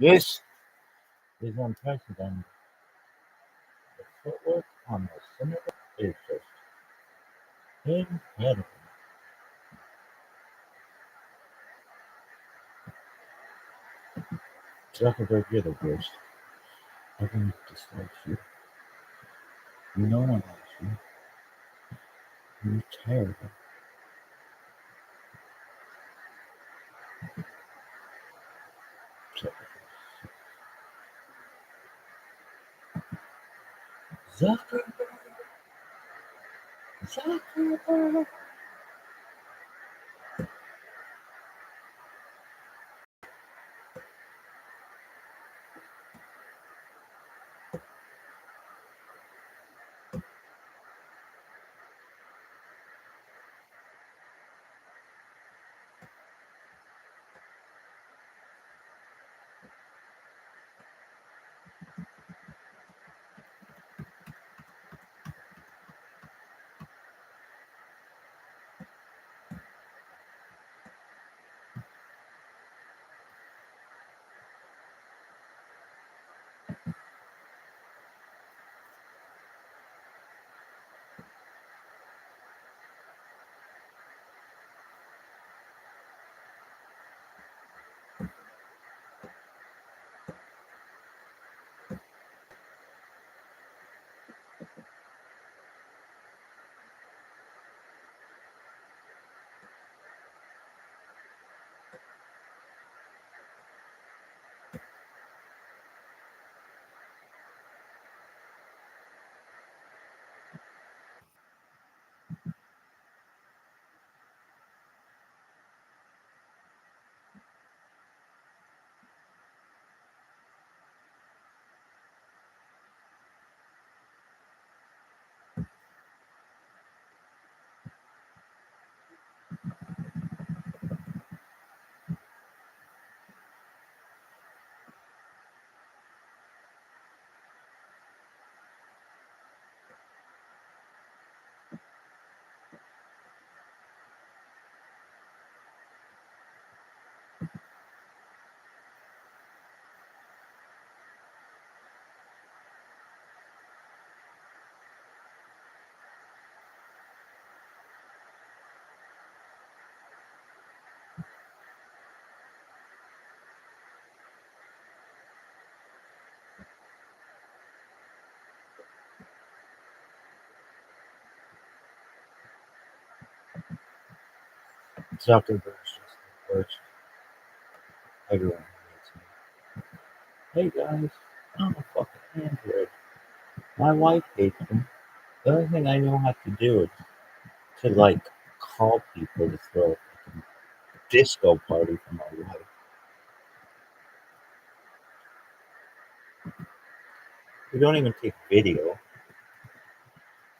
This is unprecedented. The footwork on the cinema is just incredible. Zuckerberg, you're the worst. Everyone dislikes you. No one likes you. You're terrible. Zuckerberg, Zuckerberg. Zuckerberg's just the worst. Everyone hates me. Hey guys, I'm a fucking android. My wife hates me. The only thing I know how to do is to call people to throw a fucking disco party for my wife. We don't even take video.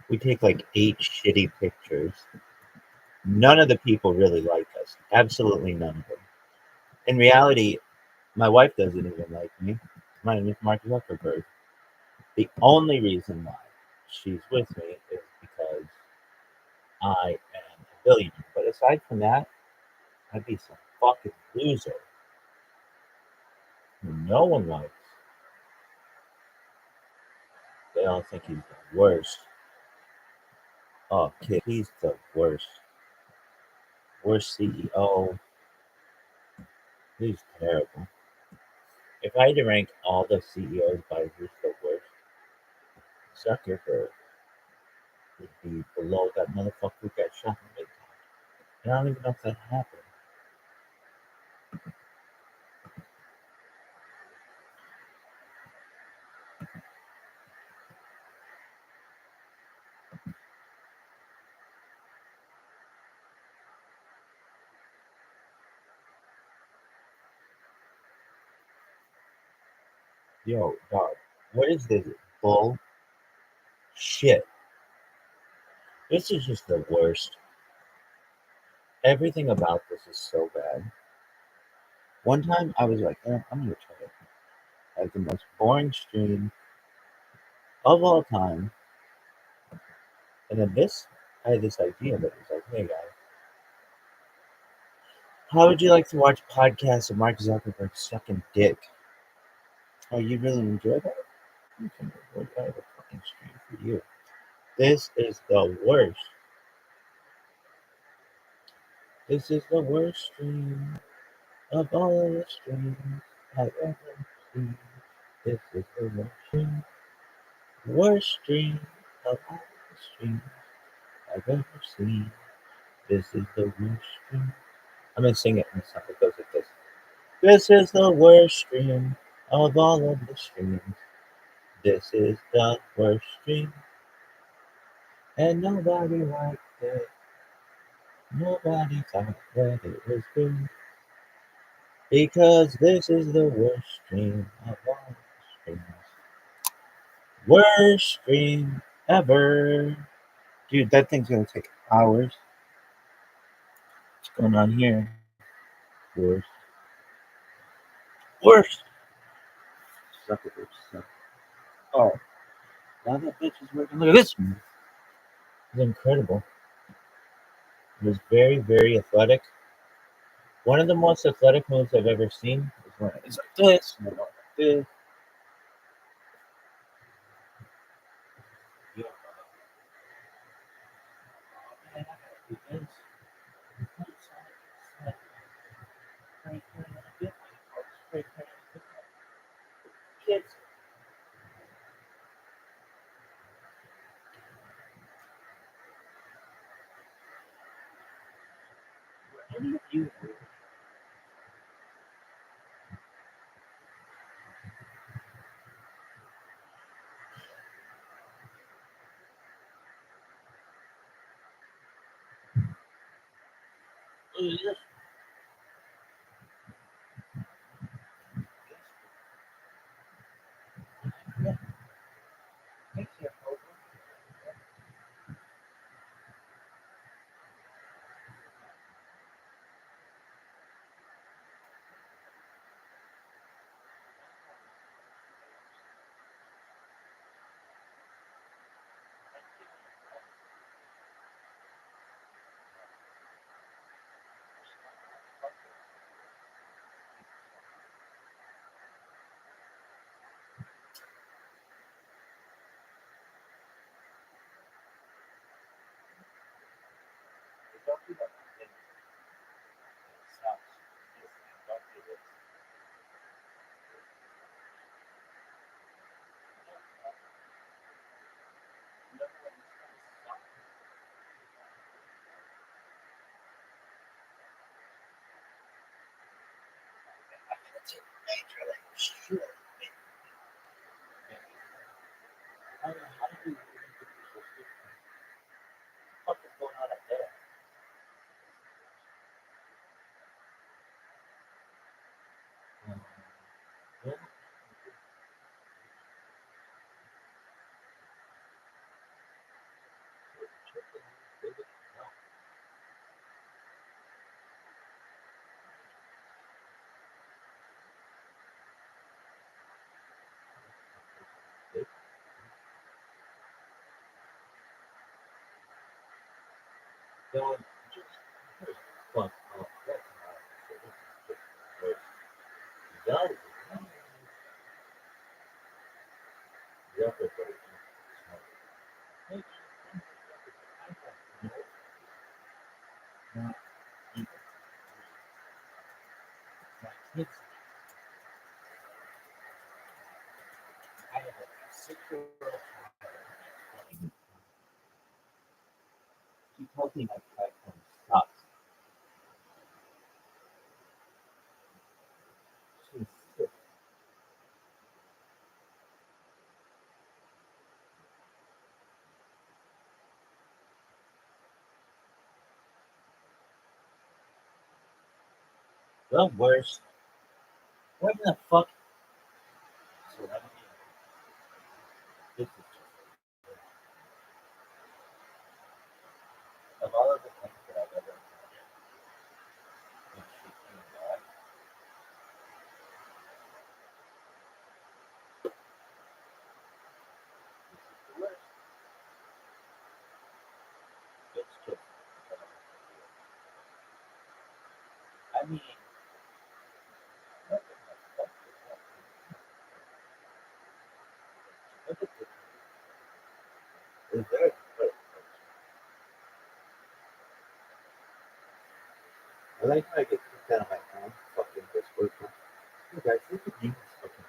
We take like 8 shitty pictures. None of the people really like us. Absolutely none of them. In reality, my wife doesn't even like me. My name is Mark Zuckerberg. The only reason why she's with me is because I am a billionaire. But aside from that, I'd be some fucking loser who no one likes. They all think he's the worst. Oh, kid, he's the worst. Worst CEO. He's terrible. If I had to rank all the CEOs by who's the worst, Zuckerberg would be below that motherfucker who got shot in the mid. And I don't even know if that happened. Yo, dog, what is this bull shit? This is just the worst. Everything about this is so bad. One time I was like, I'm gonna try it. Like the most boring stream of all time. And then I had this idea that was like, hey guys, how would you like to watch podcasts of Mark Zuckerberg sucking dick? Oh, you really enjoy that? You can avoid that a fucking stream for you. This is the worst. This is the worst stream of all the streams I've ever seen. This is the worst stream of all the streams I've ever seen. This is the worst stream. I'm gonna sing it myself. It goes like this. This is the worst stream of all of the streams. This is the worst stream, and nobody liked it. Nobody thought that it was good. Because this is the worst stream of all the streams. Worst stream ever. Dude, that thing's gonna take hours. What's going on here? Worst. Worst. Suck it, bitch. Suck. Oh, now that bitch is working. Look at this one. It's incredible. It was very, very athletic. One of the most athletic moves I've ever seen is when it's like this, and then like this. Yeah. Oh, man, I gotta do this. Kids, were any of you don't just fuck off. That's not done. Not even my kids. I have a 6-year-old. She tells me my platform sucks. She's sick. The worst. What the fuck? So I mean, this is just of all of the things that I've ever done, when she came back, this is the worst. It's just. I mean, what the fuck is that? is that? I like how I get kicked out of my own fucking Discord. You guys, look at these fucking.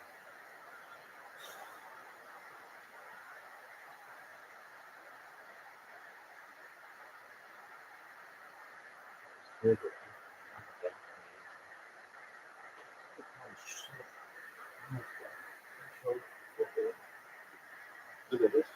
Look at this.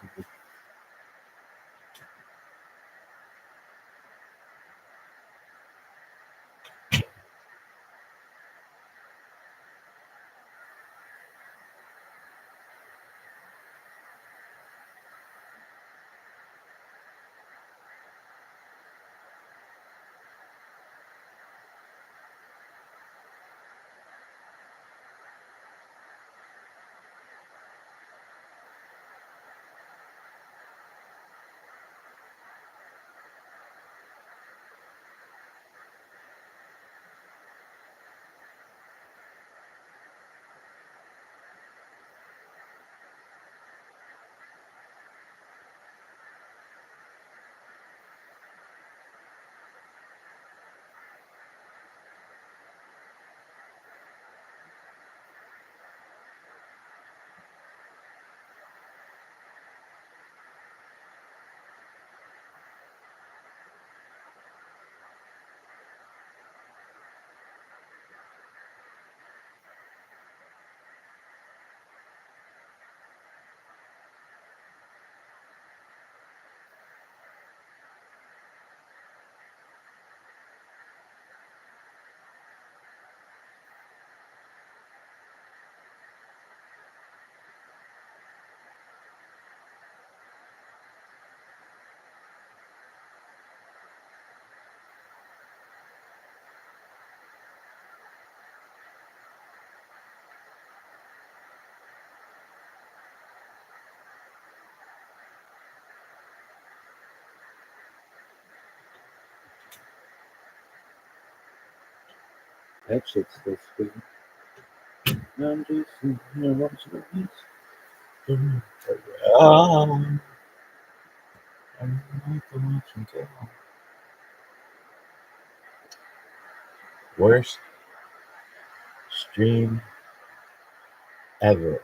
That shit's still spinning. I'm just watching this. I'm watching go. Worst stream ever.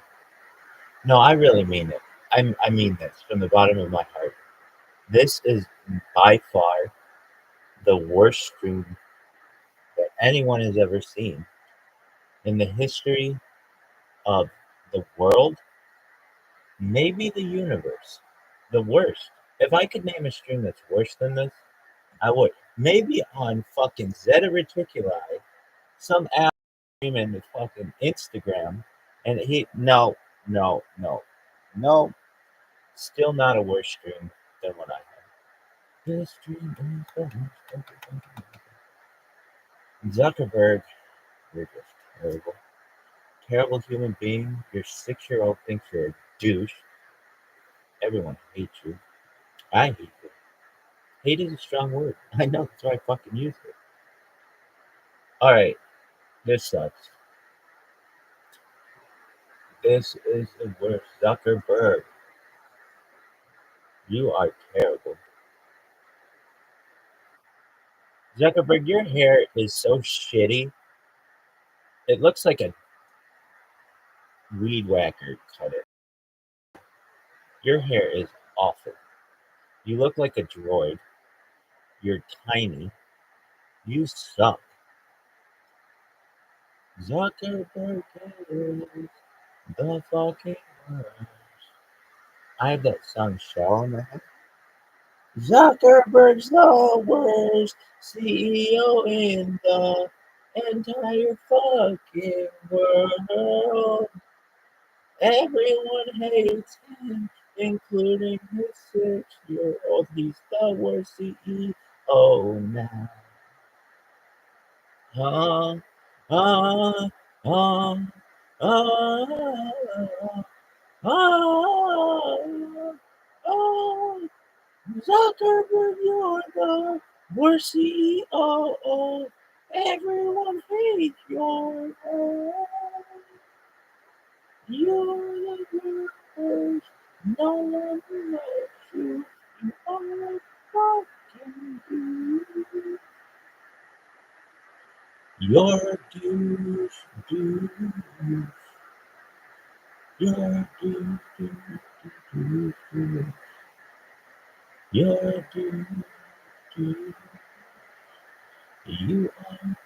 No, I really mean it. I mean this from the bottom of my heart. This is by far the worst stream that anyone has ever seen in the history of the world, maybe the universe. The worst. If I could name a stream that's worse than this, I would. Maybe on fucking Zeta Reticuli, some ass streaming with fucking Instagram, and no, still not a worse stream than what I had. This stream is the worst. Zuckerberg, you're just terrible. Terrible human being. Your 6-year-old thinks you're a douche. Everyone hates you. I hate you. Hate is a strong word. I know, that's why I fucking use it. Alright, this sucks. This is the worst. Zuckerberg, you are terrible. Zuckerberg, your hair is so shitty. It looks like a weed whacker cut it. Your hair is awful. You look like a droid. You're tiny. You suck. Zuckerberg is the fucking worst. I have that song Shell in my head. Zuckerberg's the worst CEO in the entire fucking world. Everyone hates him, including his 6-year-old. He's the worst CEO now. Ah, ah, ah, ah, ah, ah. Zuckerberg, you're the worst CEO. Everyone hates your You're the worst. No one knows. you. You are fucking you. Your douche, douche. Your douche, douche, douche, douche. Your douche, douche. You are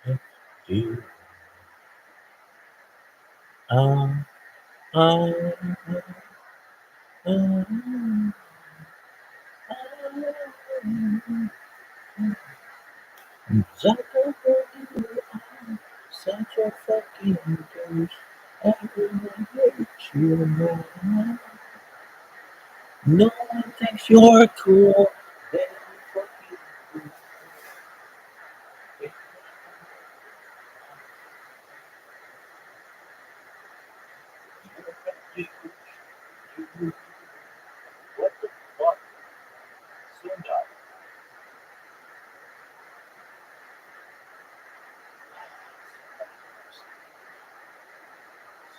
a douche. Um, um, um, Zuckerberg, you are such a fucking douche. Everyone hates you now. No one thinks you're cool. Then you fucking douche. What the fuck? Sundar.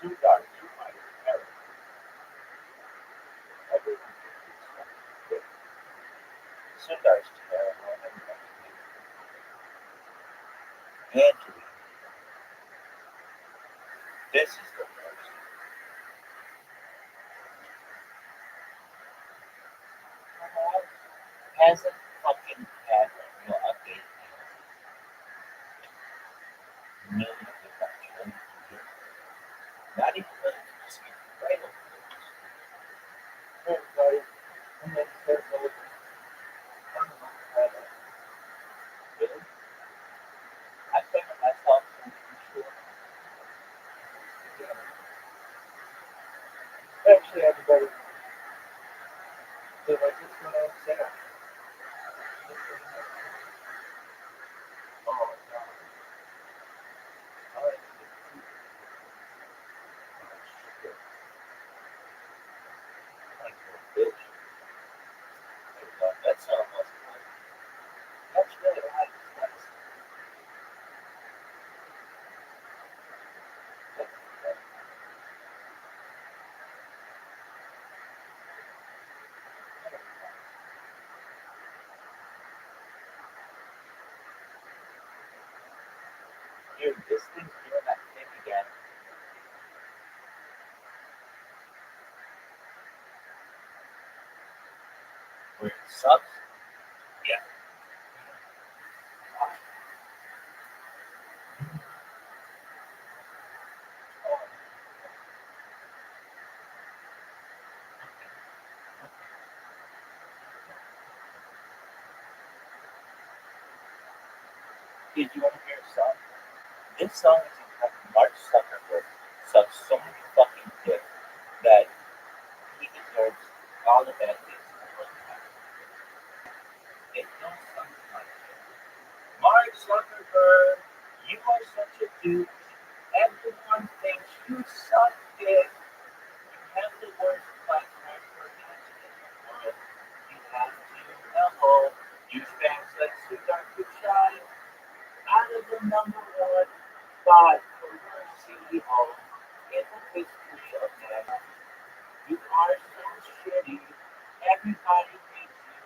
Sundar, you might have everyone thinks you're fucking Sundar's terrible. Everybody hates him. And this is the worst. Hasn't fucking had a real update in millions of actually years. Not even really just right over everybody. And then there's those really. I think of myself in sure. Actually, everybody, they like this one I'm saying. Oh, no. Oh, shit. Like a bitch. That's not much. That's really high. Dude, this thing's doing that thing again. Where it sucks. Yeah. Oh, did you want to hear a song? This song is entitled Mark Zuckerberg sucks so many fucking dick that he deserves all the benefits of working out. It goes something like this. Mark Zuckerberg, you are such a douche. Everyone thinks you suck dick. You have the worst platform for attention in the world. You have to level. You fans like Sundar Pichai out of the number one spot for worst CEO in the history of man. You are so shitty. Everybody hates you.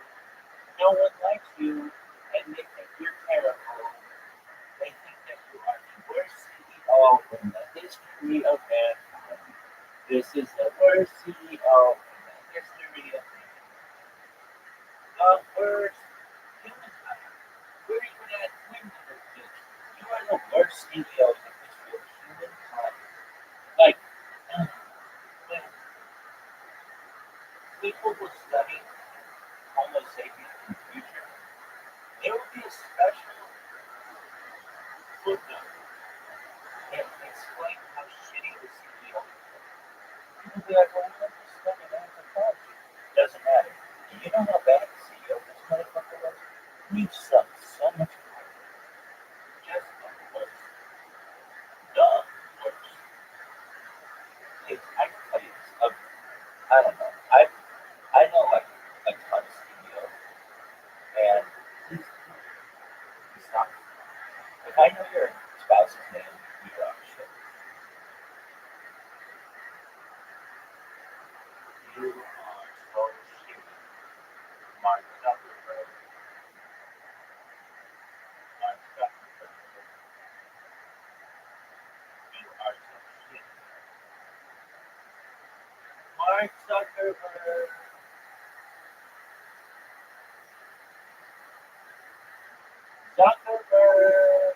No one likes you. And they think you're terrible. They think that you are the worst CEO in the history of mankind. This is the worst CEO in the history of mankind. The worst humankind. We're even at women this bitch. You are the worst CEO in the history of humankind. Like, when people will study Homo sapiens in the future, there will be a special footnote that explains how shitty the CEO is. People will be like, well, we just studied anthropology. Doesn't matter. Do you know how bad the CEO this motherfucker was? He sucked so much more. Just the worst. The worst. I can tell you this. I don't know. I know like a ton of CEOs, and he's not. If I know your spouse's name, you're on shit. You are so shitty. Zuckerberg. Zuckerberg.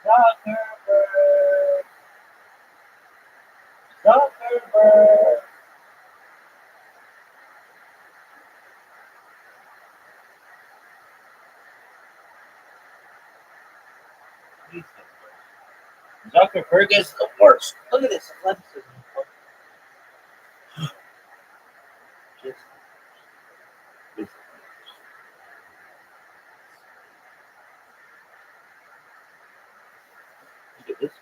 Zuckerberg. Zuckerberg. He's the worst. Zuckerberg is the worst. Look at this. Athleticism. Just this. Look at this.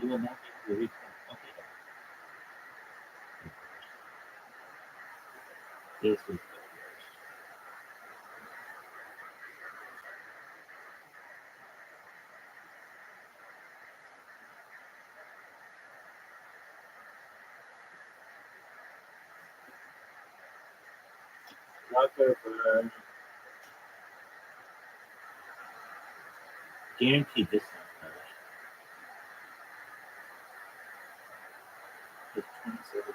You will not be able to reach them. Okay. This is the worst. Zuckerberg. Guaranteed this one. It's 27.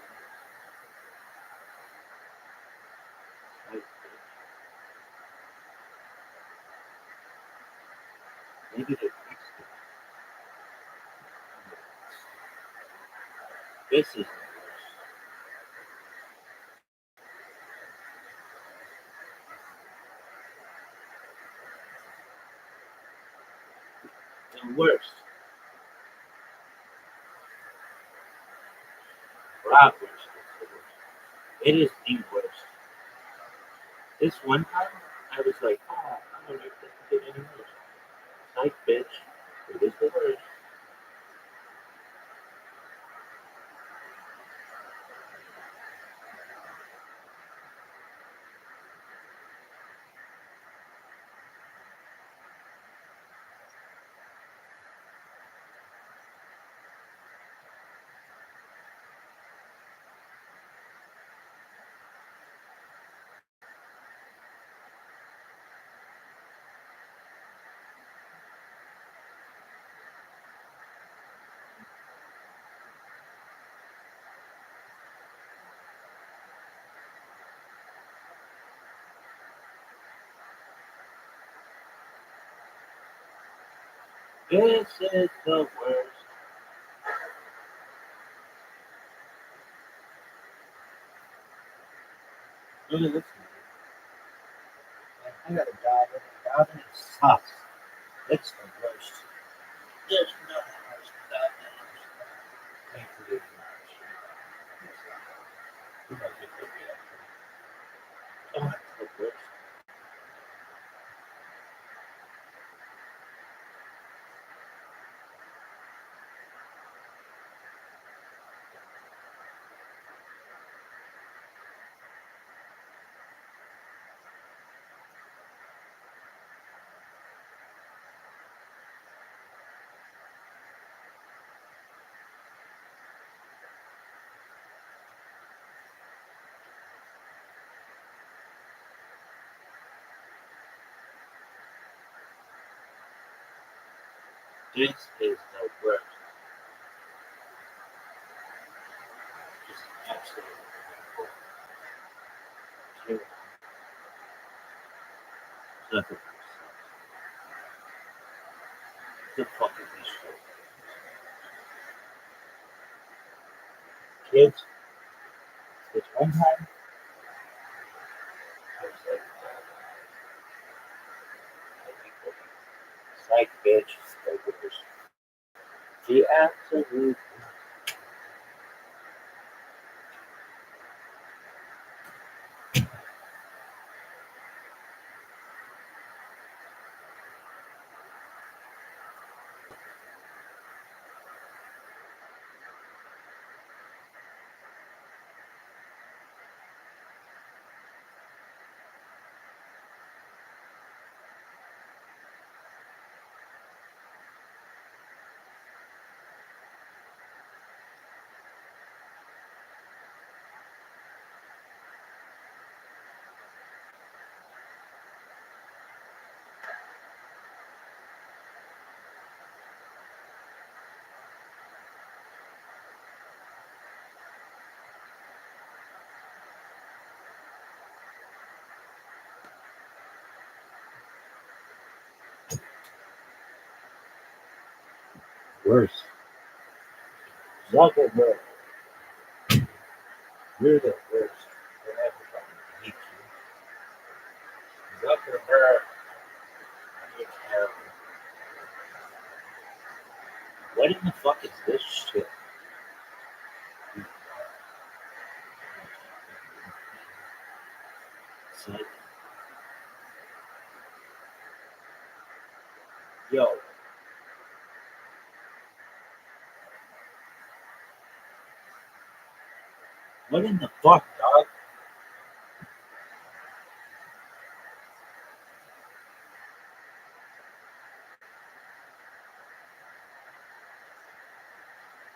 Maybe they fixed it. This is the worst. The worst. Rob worst. It is the worst. This one time, I was like, oh, I wonder if this can get any worse. Psych, bitch. It is the worst. This is the worst. Look at this. I got a job, and it sucks. It's the worst. There's nothing worse than that. Can't believe it. You might get good at it. Oh, it's the worst. This is the worst. Just absolutely terrible. Nothing worse. The fucking shit. Kids, this one time, I was like, psych, bitch. The worst. The absolute. Worse. Zuckerberg. You're the worst. Everybody hates you. Zuckerberg. You're terrible. What in the fuck is this shit? It's like, yo, what in the fuck, dog?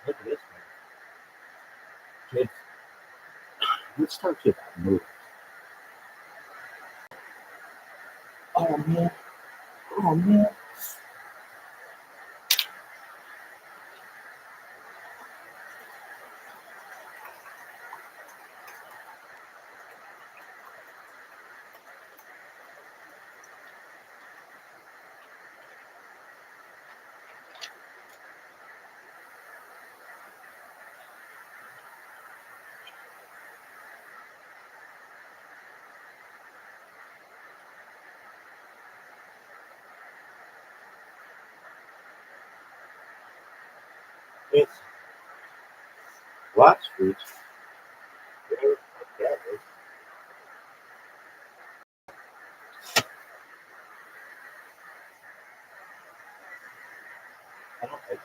Look at this man. Kids, let's talk to you about movies. Oh man, oh man. It's Watch Street. Whatever the fuck that is. I don't like it.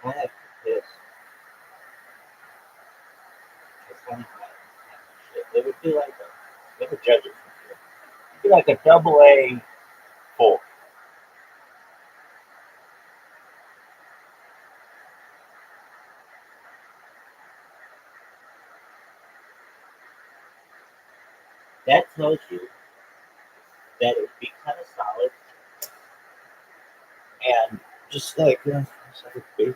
I have to piss. It's kind of shit. It would be like a, never judge it from here. It'd be like a double A full. That tells you that it would be kind of solid and just like, it's like a basic.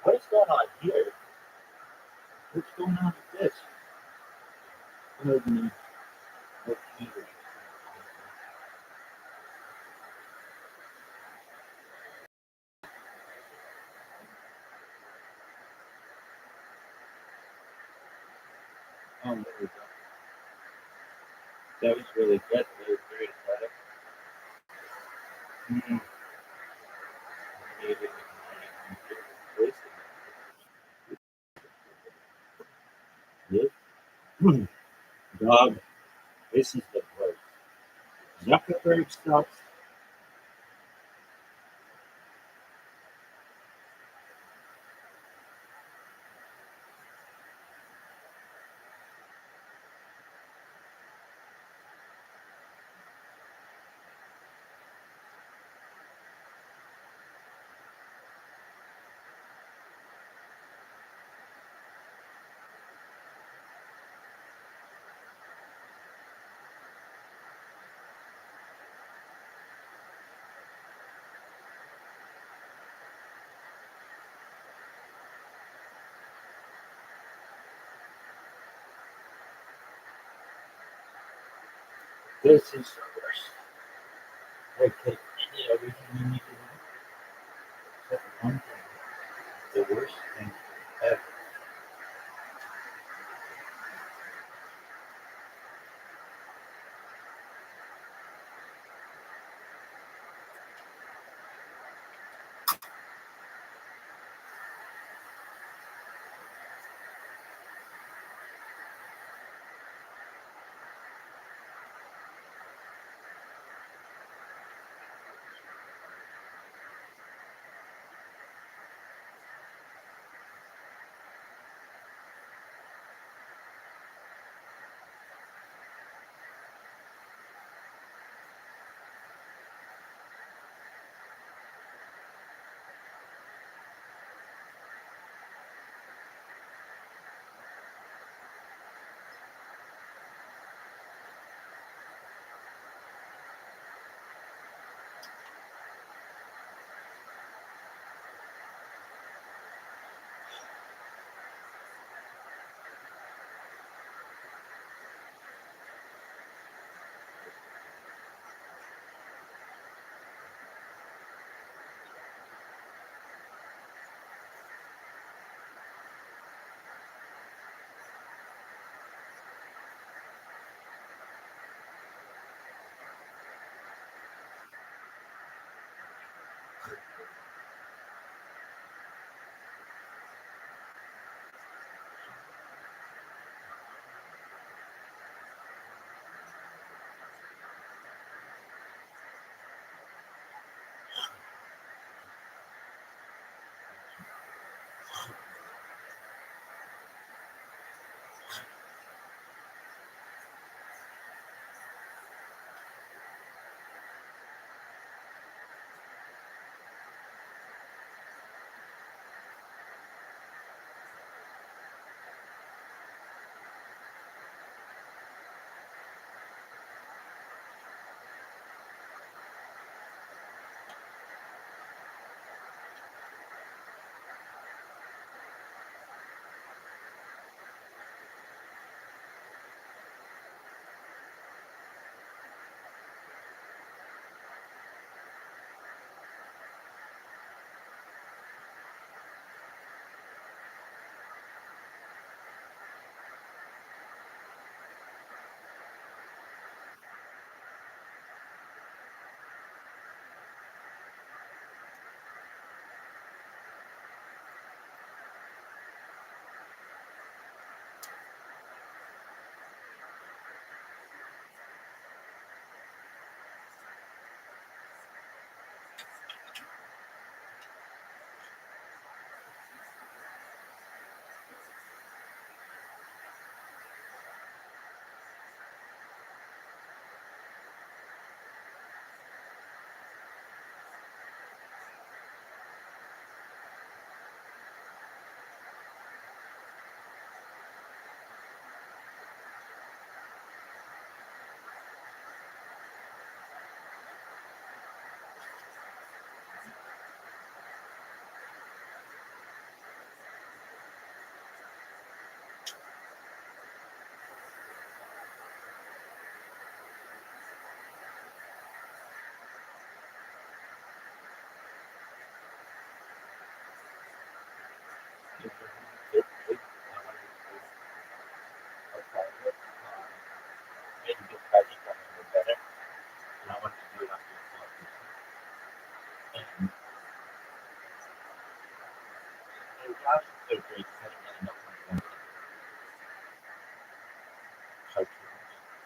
What is going on here? What's going on with this? What keyboard? Oh, there we go. That was really good. That was very athletic. Mm-hmm. Yes. Dog, this is the worst. Zuckerberg stuff. This is the worst. They take everything you need to know, except one thing. The worst thing ever.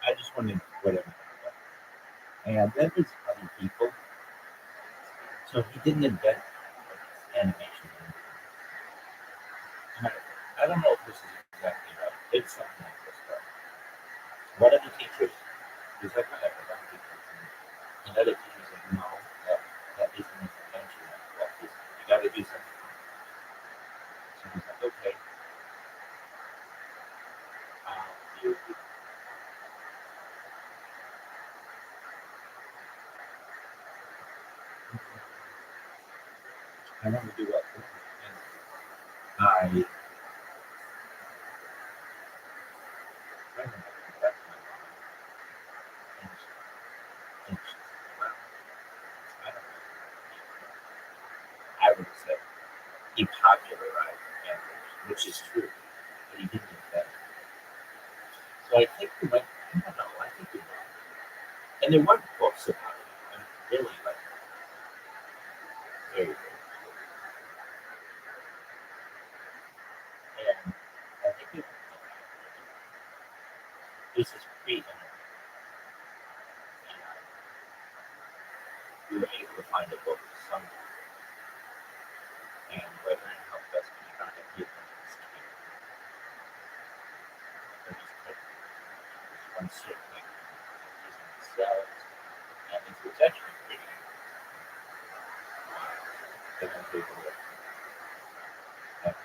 I just wanted whatever. And then there's other people. So he didn't invent animation. I don't know if this is exactly right. It's something like this, but one of the teachers, he's like, whatever, don't do this. Another teacher said, no, that isn't his intention. You got to do something. So he's like, okay, you, I want to do what? And I don't know, that's my mom. And she said, well, I don't know. I would have said he popularized animation, which is true, but he didn't invent it. So I think we went, I don't know, I think we went. And there weren't books about it. I mean, really, like, very, very cool. And I think we went, this is pre-internet, and we were able to find a book somewhere, and whether it helped us, we found a few things. There was like one certain like using the cells, and it was actually pretty wild. Then I was able to have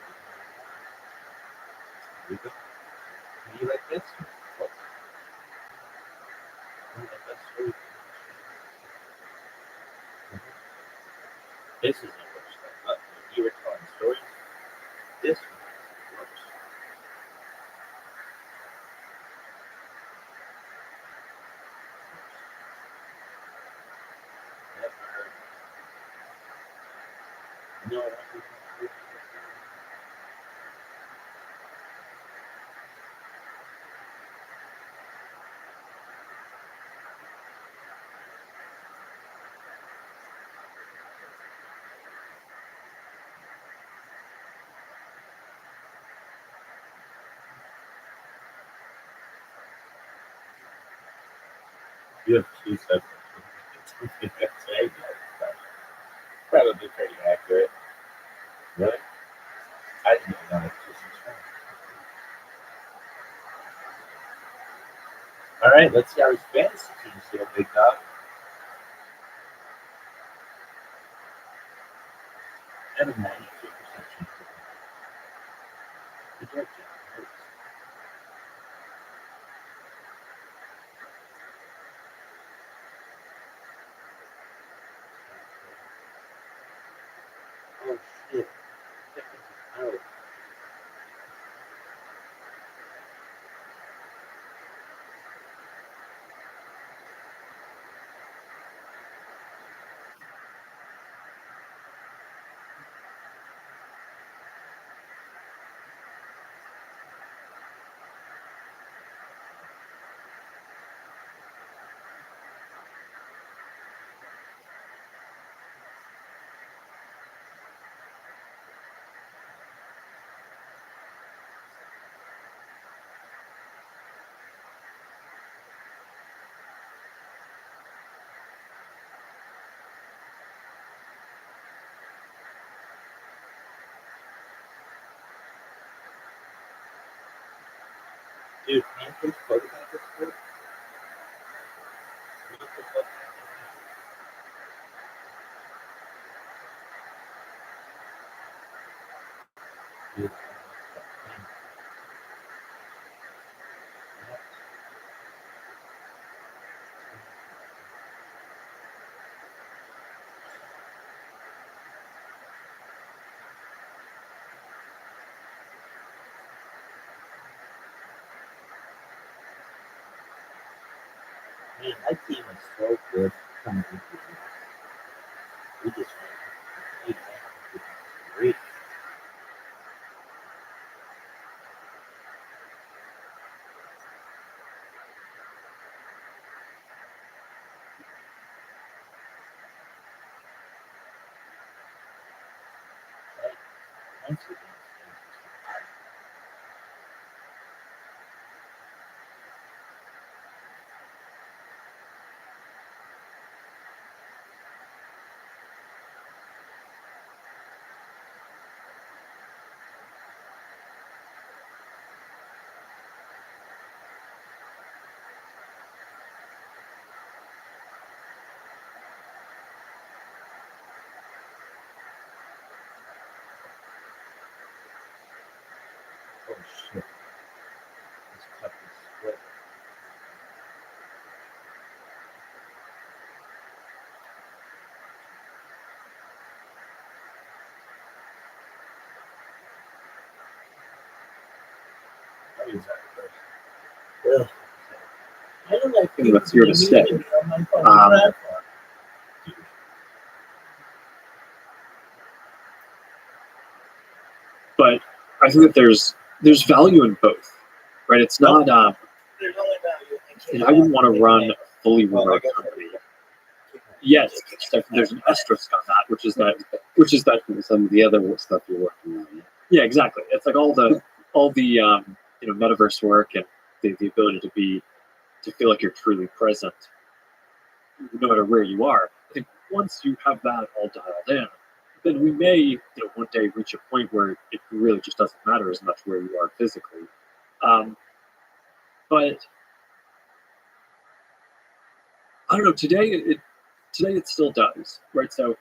read it. Do you like this? What? One of the best stories. This isn't Rothschild, but if you were telling stories, this one works. Never heard. No, I don't think do something. Right? Probably pretty accurate. Really? I didn't know it. All right, let's see how his fantasy team's doing, big dog. I have a 92% chance. Good job, Jim. Oh shit. Out. Dude, can you please photograph this book? Can you please photograph this? Dude, man, my team is so good coming into this. We just won. Great. Thanks for being oh shit. This cup is split. That is that first. Ugh. I don't like think that's here to stay. But I think that there's value in both, right? It's not. There's only value. I wouldn't want to run a fully remote company. Yes, there's an asterisk on that, which is that some of the other stuff you're working on. yeah, exactly. It's like all the metaverse work and the ability to feel like you're truly present, no matter where you are. I think once you have that all dialed in, then we may one day reach a point where it really just doesn't matter as much where you are physically. But I don't know. Today it still does, right? So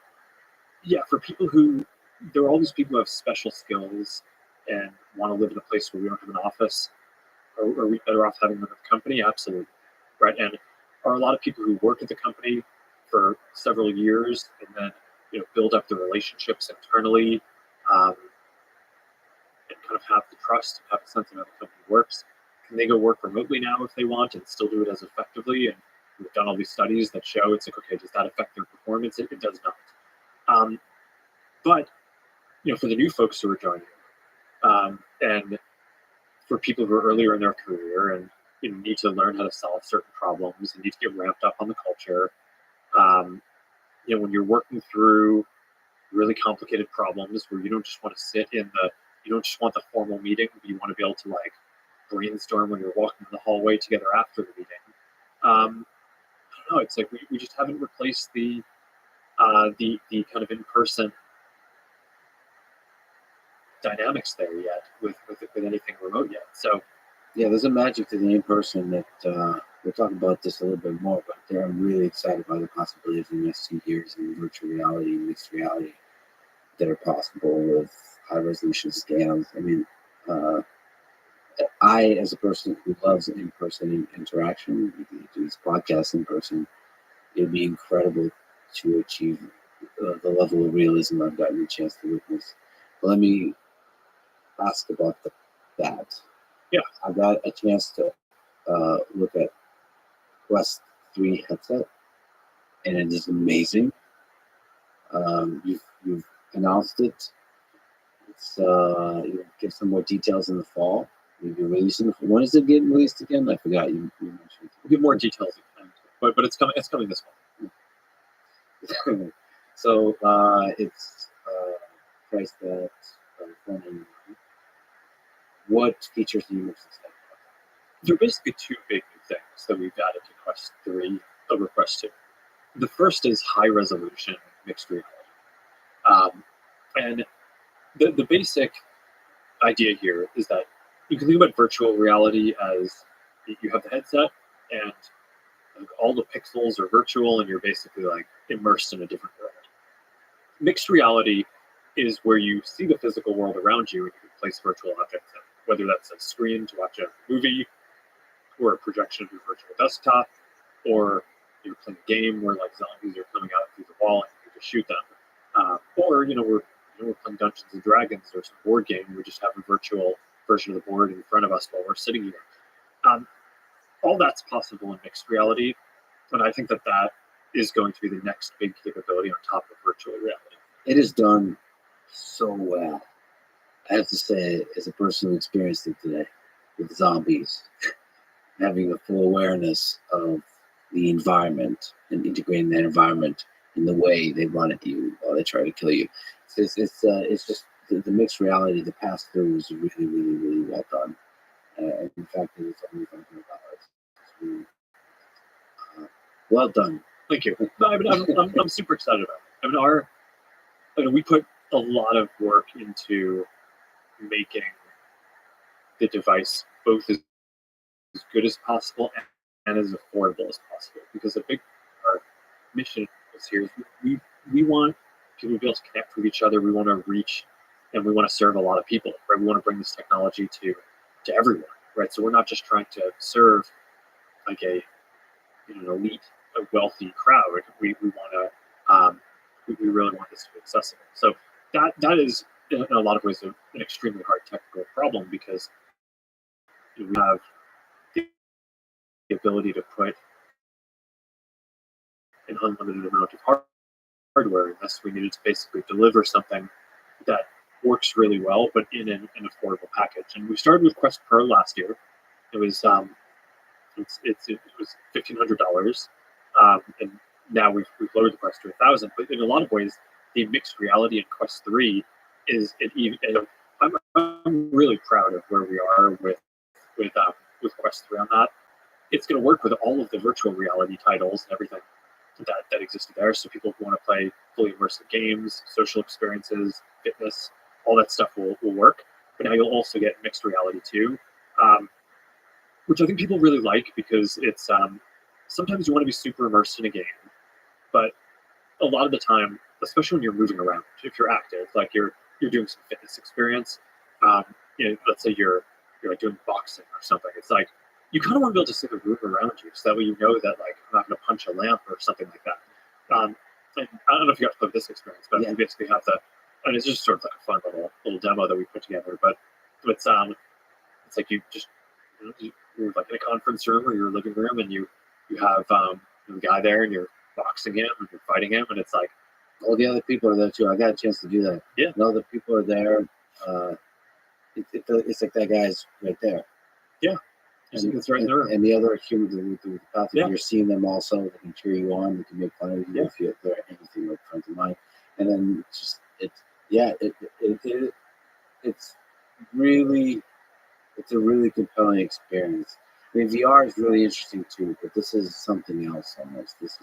yeah, for people there are all these people who have special skills and want to live in a place where we don't have an office. Are we better off having them at the company? Absolutely, right? And are a lot of people who work at the company for several years and then build up the relationships internally, and kind of have the trust, have a sense of how the company works? Can they go work remotely now if they want and still do it as effectively? And we've done all these studies that show it's like, okay, does that affect their performance? It does not. But for the new folks who are joining, and for people who are earlier in their career and need to learn how to solve certain problems and need to get ramped up on the culture, when you're working through really complicated problems where you don't just want to you don't just want the formal meeting, but you want to be able to brainstorm when you're walking in the hallway together after the meeting. don't know. It's like we just haven't replaced the kind of in person dynamics there yet with anything remote yet. So Yeah, there's a magic to the in person that we'll talk about this a little bit more, but I'm really excited by the possibilities in the next 2 years in virtual reality and mixed reality that are possible with high resolution scans. I mean, uh, I, as a person who loves in person interaction, we do this podcast in person, it would be incredible to achieve the level of realism I've gotten a chance to witness. But let me ask about that. Yeah. I got a chance to look at Quest 3 headset, and it is amazing. You've announced it. It's you'll give some more details in the fall. You're releasing. When is it getting released again? I forgot. You mentioned. we'll give more details, but it's coming. It's coming this fall. So it's priced at $499. What features do you most excited There are basically two big new things that we've added to Quest 3 over Quest 2. The first is high resolution mixed reality. And the basic idea here is that you can think about virtual reality as you have the headset and like all the pixels are virtual and you're basically like immersed in a different world. Mixed reality is where you see the physical world around you and you can place virtual objects in, whether that's a screen to watch a movie or a projection of your virtual desktop, or you're playing a game where like zombies are coming out through the wall and you just shoot them. Or we're playing Dungeons and Dragons or some board game. We just have a virtual version of the board in front of us while we're sitting here. All that's possible in mixed reality, and I think that is going to be the next big capability on top of virtual reality. It is done so well. I have to say, as a person who experienced it today with zombies, having a full awareness of the environment and integrating that environment in the way they run at you while they try to kill you. It's just the mixed reality, the pass through is really, really, really well done. In fact, it's only $500. It's really well done. Thank you. No, I mean, I'm super excited about it. I mean, we put a lot of work into making the device both as good as possible and as affordable as possible. Because a big our mission is here is we want people to be able to connect with each other. We want to reach and we want to serve a lot of people. Right? We want to bring this technology to everyone. Right. So we're not just trying to serve like an elite, a wealthy crowd. We want to we really want this to be accessible. So that is in a lot of ways an extremely hard technical problem because we have the ability to put an unlimited amount of hardware in this. We needed to basically deliver something that works really well, but in an affordable package. And we started with Quest Pro last year. It was it was $1,500, and now we've lowered the price to $1,000. But in a lot of ways, the mixed reality in Quest 3 is an even. I'm really proud of where we are with Quest 3 on that. It's going to work with all of the virtual reality titles and everything that existed there. So people who want to play fully immersive games, social experiences, fitness, all that stuff will work. But now you'll also get mixed reality too, which I think people really like because it's sometimes you want to be super immersed in a game, but a lot of the time, especially when you're moving around, if you're active, like you're doing some fitness experience, let's say you're like doing boxing or something, it's like you kind of want to be able to see the room around you, so that way you know that like I'm not going to punch a lamp or something like that. And I don't know if you got to play this experience, but you basically have that, and it's just sort of like a fun little demo that we put together. But it's like you're like in a conference room or your living room, and you have a guy there, and you're boxing him and you're fighting him, and it's like all the other people are there too. I got a chance to do that. Yeah, and all the people are there. It's like that guy's right there. Yeah. It's right in the room. And the other humans with the path, you're seeing them also. They can cheer you on. They can make fun of you if they're anything like friends of mine. And then it's a really compelling experience. I mean, VR is really interesting too, but this is something else almost. This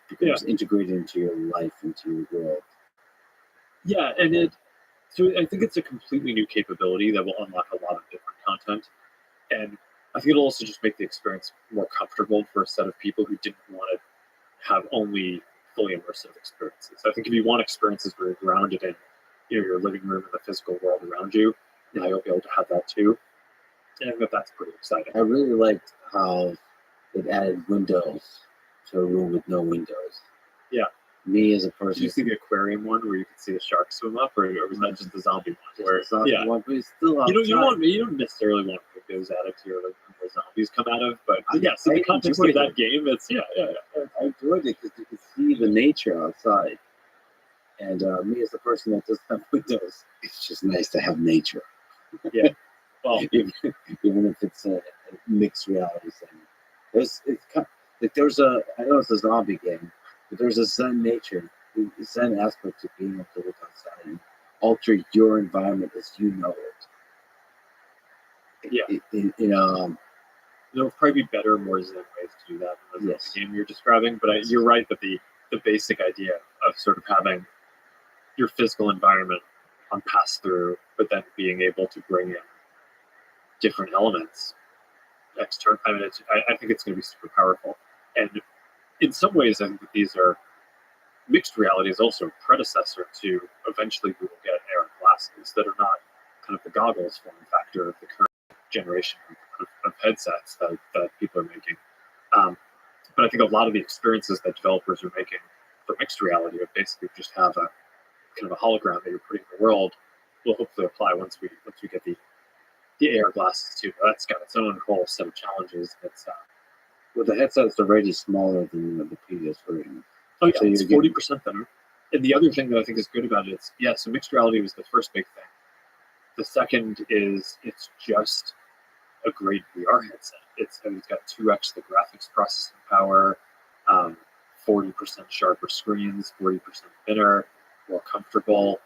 becomes integrated into your life, into your world. Yeah, and so I think it's a completely new capability that will unlock a lot of different content, and I think it'll also just make the experience more comfortable for a set of people who didn't want to have only fully immersive experiences. I think if you want experiences where you're grounded in, your living room and the physical world around you, now you'll be able to have that too. And I think that's pretty exciting. I really liked how it added windows to a room with no windows. Yeah. Me as a Did person, you see the aquarium one where you could see the sharks swim up, or was that just the zombie one? just a zombie one, but it's still outside. You don't necessarily want windows added to your living room where zombies come out of, but so the context of that game, it's I enjoyed it because you could see the nature outside. And me as a person that doesn't have windows, it's just nice to have nature. Yeah. Well, even if it's a mixed reality thing. It's kind of, like I know it's a zombie game, but there's a Zen nature, the Zen aspect of being able to look outside and alter your environment as you know it. Yeah. There'll probably be better, more Zen ways to do that than the game you're describing. But you're right that the basic idea of sort of having your physical environment on pass through, but then being able to bring in different elements external. I mean, I think it's going to be super powerful. And in some ways, I think that these are mixed reality is also a predecessor to eventually we will get AR glasses that are not kind of the goggles form factor of the current generation of headsets that people are making. But I think a lot of the experiences that developers are making for mixed reality of basically just have a kind of a hologram that you're putting in the world will hopefully apply once we get the AR glasses too. That's got its own whole set of challenges. Well, the headset's already smaller than the previous version. Oh yeah, so it's 40% thinner. And the other thing that I think is good about it is, so mixed reality was the first big thing. The second is it's just a great VR headset. It's got 2x the graphics processing power, 40% sharper screens, 40% thinner, more comfortable,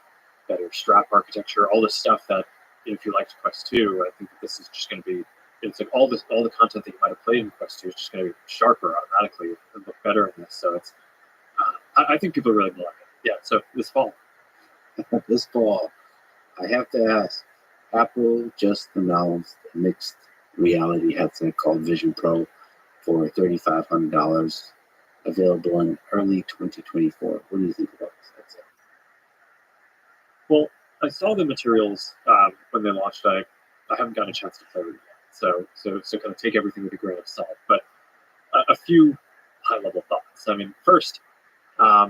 better strap architecture, all this stuff that if you liked Quest 2, I think that this is just going to be, it's like all the content that you might have played in Quest 2 is just going to be sharper automatically and look better in this. So it's, I think people really love it. Yeah, so this fall. This fall, I have to ask, Apple just announced a mixed reality headset called Vision Pro for $3,500, available in early 2024. What do you think about this headset? Well, I saw the materials when they launched. I haven't gotten a chance to play with it yet, so kind of take everything with a grain of salt. But a few high-level thoughts. I mean, first, I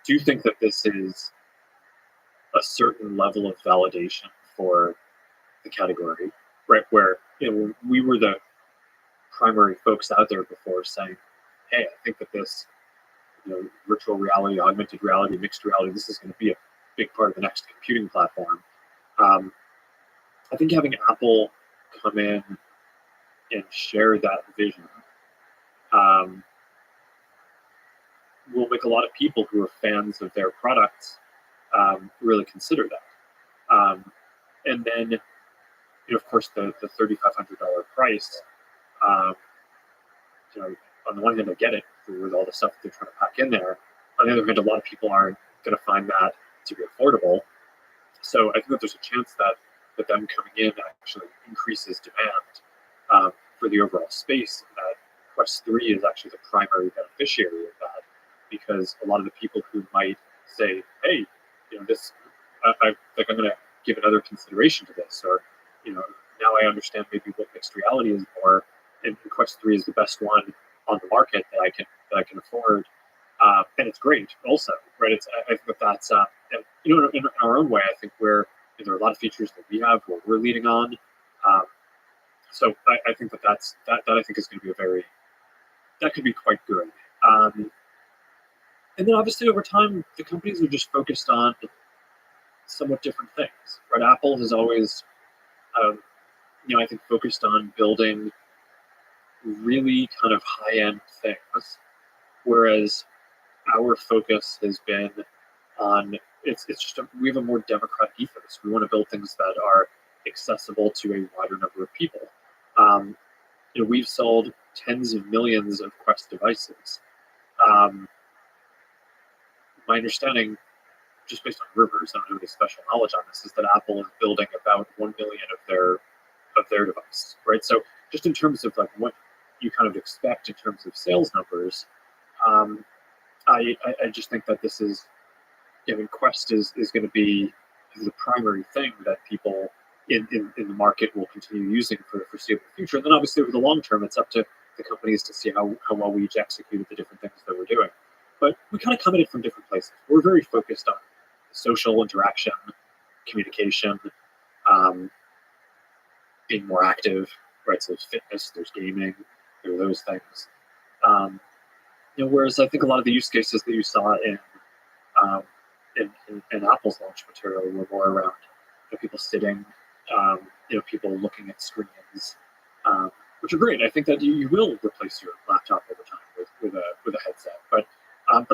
do think that this is a certain level of validation for the category, right? Where we were the primary folks out there before saying, "Hey, I think that this, virtual reality, augmented reality, mixed reality, this is going to be a big part of the next computing platform." I think having Apple come in and share that vision will make a lot of people who are fans of their products really consider that. And then, of course, the $3,500 price. On the one hand, I get it with all the stuff that they're trying to pack in there. On the other hand, a lot of people aren't going to find that to be affordable. So I think that there's a chance that them coming in actually increases demand for the overall space. And that Quest 3 is actually the primary beneficiary of that, because a lot of the people who might say, "Hey, this, I'm going to give another consideration to this," or now I understand maybe what mixed reality is more, and Quest 3 is the best one on the market that I can afford, and it's great also, right? I think that's in our own way. I think there are a lot of features that we have where we're leading on, so I think that I think is going to be that could be quite good. And then obviously over time, the companies are just focused on somewhat different things, right? Apple has always, I think, focused on building really kind of high-end things, whereas our focus has been on we have a more democratic ethos. We want to build things that are accessible to a wider number of people. We've sold tens of millions of Quest devices. My understanding, just based on rumors, I don't have any special knowledge on this, is that Apple is building about 1 million of their device, right? So just in terms of like what you kind of expect in terms of sales numbers, I just think that this is, Quest is going to be the primary thing that people in the market will continue using for the foreseeable future. And then obviously over the long term, it's up to the companies to see how well we each executed the different things that we're doing. But we kind of come at it from different places. We're very focused on social interaction, communication, being more active, right? So there's fitness, there's gaming, there are those things. Whereas I think a lot of the use cases that you saw in Apple's launch material were more around people sitting, people looking at screens, which are great. I think that you will replace your laptop over time with a headset. But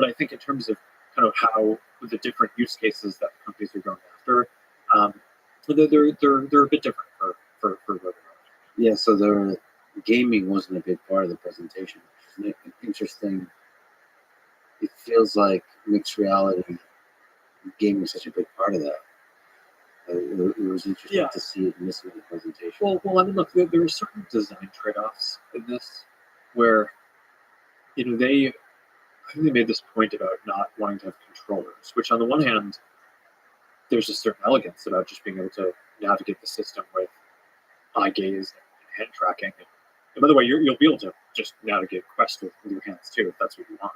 I think in terms of kind of how the different use cases that companies are going after, they're a bit different for where they're going. Yeah, so gaming wasn't a big part of the presentation. Interesting. It feels like mixed reality gaming is such a big part of that. It was interesting to see it missing in the presentation. Well, I mean, look, there are certain design trade-offs in this where, I think they made this point about not wanting to have controllers, which on the one hand, there's a certain elegance about just being able to navigate the system with eye gaze and hand tracking. And by the way, you'll be able to just navigate Quest with your hands too, if that's what you want.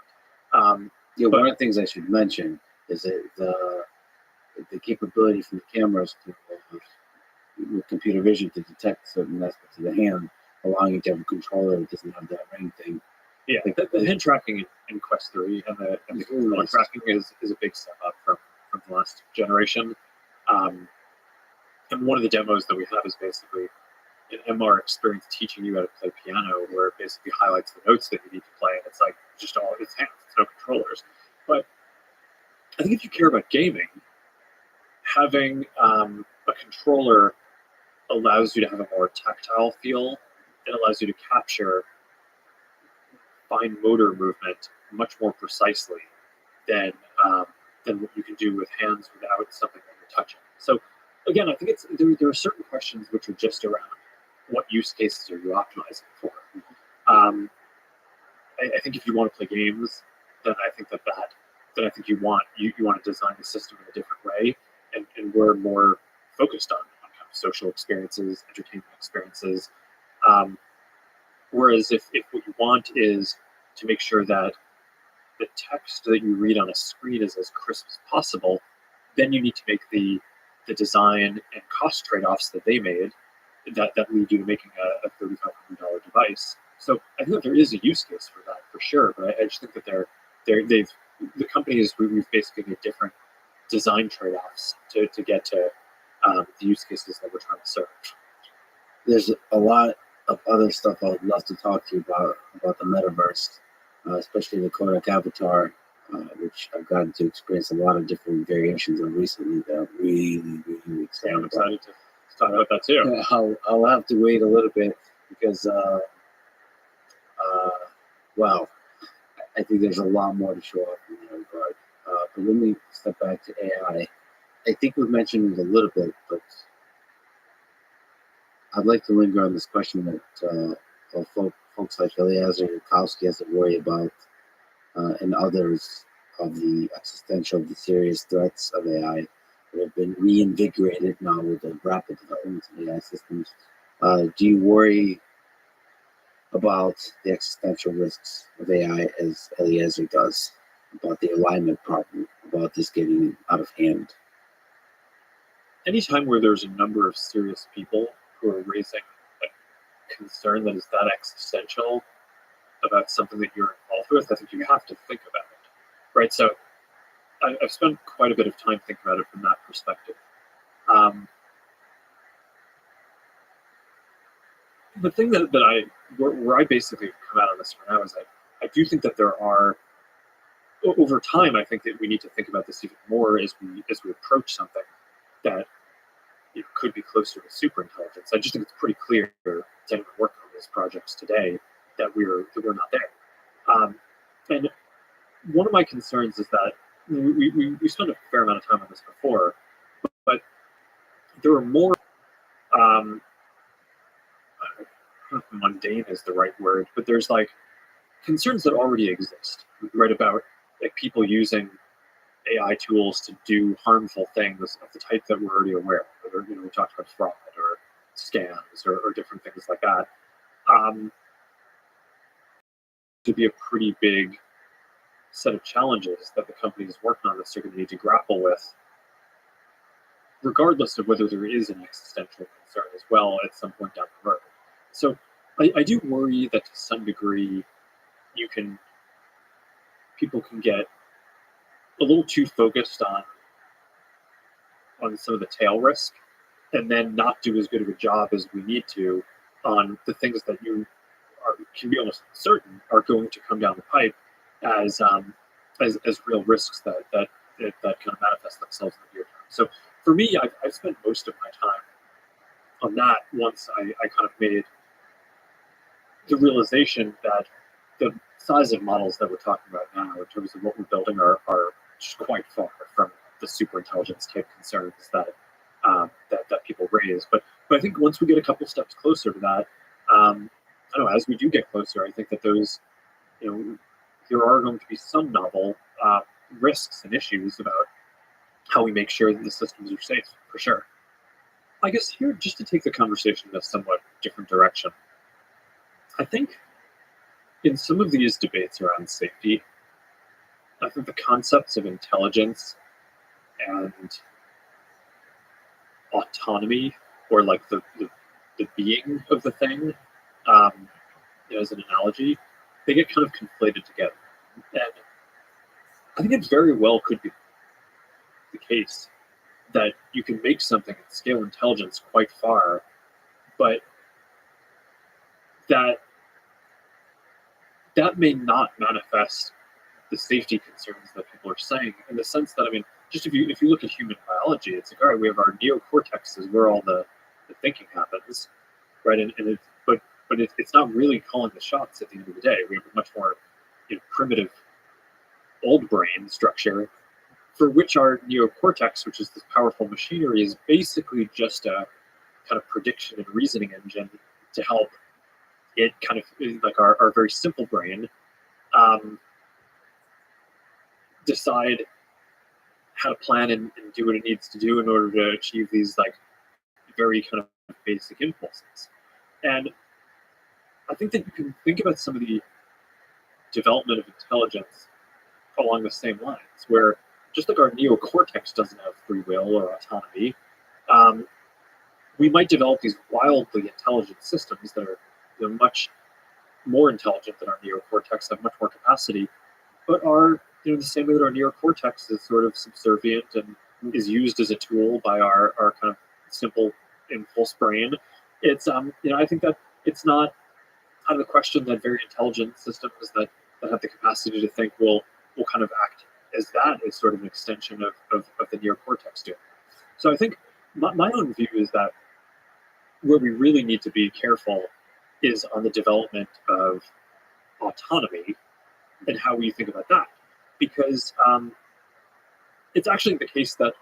One of the things I should mention is that the capability from the cameras with computer vision to detect certain aspects of the hand, allowing you to have a controller that doesn't have that ring thing. Yeah, the hand tracking in Quest 3 and the controller tracking is a big step up from the last generation. And one of the demos that we have is basically an MR experience teaching you how to play piano, where it basically highlights the notes that you need to play, and it's like just all it's hands, it's no controllers. But I think if you care about gaming, having a controller allows you to have a more tactile feel. It allows you to capture fine motor movement much more precisely than what you can do with hands without something that you're touching. So again, I think there are certain questions which are just around what use cases are you optimizing for. I think if you want to play games, then I think I think you want to design the system in a different way, and we're more focused on kind of social experiences, entertainment experiences. Whereas if what you want is to make sure that the text that you read on a screen is as crisp as possible, then you need to make the design and cost trade-offs that they made that lead you to making a $3,500 device. So I think that there is a use case for that for sure, but I just think that the companies, we've basically made different design trade-offs to get to the use cases that we're trying to serve. There's a lot of other stuff I would love to talk to you about the metaverse, especially the Kodak Avatar, which I've gotten to experience a lot of different variations of recently that I'm really, really excited I'm excited to talk about that too. I'll have to wait a little bit because, I think there's a lot more to show off in that regard. But let me step back to AI. I think we've mentioned it a little bit, but I'd like to linger on this question that folks like Eliezer Yudkowsky has to worry about, and others of the existential, the serious threats of AI that have been reinvigorated now with the rapid development of AI systems. Do you worry about the existential risks of AI as Eliezer does, about the alignment problem, about this getting out of hand? Anytime where there's a number of serious people who are raising a concern that is that existential about something that you're involved with, I think you have to think about it, right? So I've spent quite a bit of time thinking about it from that perspective. The thing where I basically come out on this for now is I do think that there are, over time, I think that we need to think about this even more as we approach something that it could be closer to superintelligence. I just think it's pretty clear to anyone working on these projects today that we're not there. And one of my concerns is that we spent a fair amount of time on this before, but there are more, I don't know if mundane is the right word, but there's like concerns that already exist, right? About like people using AI tools to do harmful things of the type that we're already aware of. Or, we talked about fraud or scams or different things like that. To be a pretty big set of challenges that the companies working on this are going to need to grapple with, regardless of whether there is an existential concern as well at some point down the road. So I do worry that to some degree people can get a little too focused on some of the tail risk and then not do as good of a job as we need to on the things that can be almost certain are going to come down the pipe as real risks that kind of manifest themselves in the near term. So for me, I've spent most of my time on that once I kind of made the realization that the size of models that we're talking about now in terms of what we're building are just quite far from the super intelligence type concerns that people raise. But I think once we get a couple steps closer to that, I don't know, as we do get closer, I think that those, there are going to be some novel risks and issues about how we make sure that the systems are safe, for sure. I guess here, just to take the conversation in a somewhat different direction, I think in some of these debates around safety, I think the concepts of intelligence and autonomy, or like the being of the thing, as an analogy, they get kind of conflated together. And I think it very well could be the case that you can make something and scale intelligence quite far, but that may not manifest the safety concerns that people are saying, in the sense that, I mean, just if you look at human biology, it's like, all right, we have our neocortex is where all the thinking happens, right? But it's not really calling the shots at the end of the day. We have a much more primitive old brain structure, for which our neocortex, which is this powerful machinery, is basically just a kind of prediction and reasoning engine to help it kind of, like our very simple brain, decide how to plan and do what it needs to do in order to achieve these like very kind of basic impulses. And I think that you can think about some of the development of intelligence along the same lines, where just like our neocortex doesn't have free will or autonomy, we might develop these wildly intelligent systems that are much more intelligent than our neocortex, have much more capacity, but are the same way that our neocortex is sort of subservient and is used as a tool by our kind of simple impulse brain. It's I think that it's not out of the question that very intelligent systems that have the capacity to think will kind of act as that as sort of an extension of the neocortex doing. So I think my own view is that where we really need to be careful is on the development of autonomy and how we think about that. Because it's actually the case that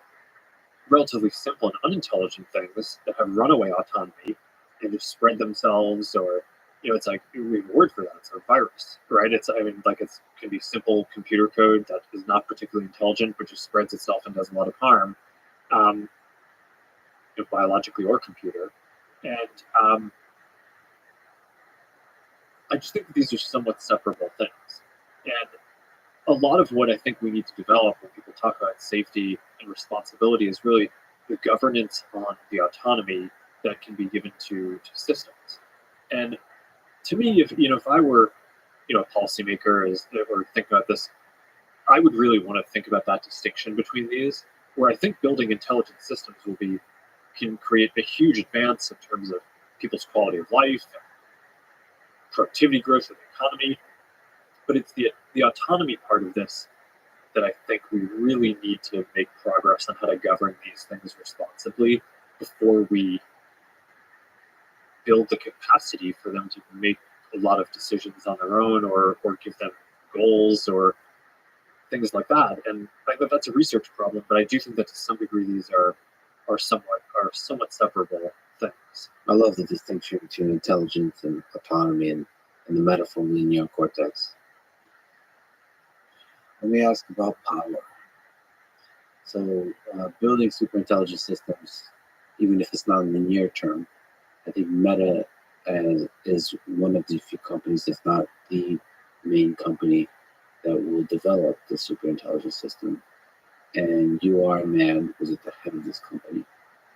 relatively simple and unintelligent things that have runaway autonomy and just spread themselves, or it's like, we have a word for that, it's a virus, right? It can be simple computer code that is not particularly intelligent but just spreads itself and does a lot of harm, biologically or computer. And I just think that these are somewhat separable things. And a lot of what I think we need to develop when people talk about safety and responsibility is really the governance on the autonomy that can be given to systems. And to me, if I were a policymaker or think about this, I would really want to think about that distinction between these, where I think building intelligent systems can create a huge advance in terms of people's quality of life, productivity growth of the economy. But it's the autonomy part of this that I think we really need to make progress on how to govern these things responsibly before we build the capacity for them to make a lot of decisions on their own, or give them goals or things like that. And I think that's a research problem, but I do think that to some degree these are somewhat separable things. I love the distinction between intelligence and autonomy, and the metaphor in your cortex. Let me ask about power. So, building super intelligent systems, even if it's not in the near term, I think Meta is one of the few companies, if not the main company, that will develop the super intelligent system. And you are a man who's at the head of this company.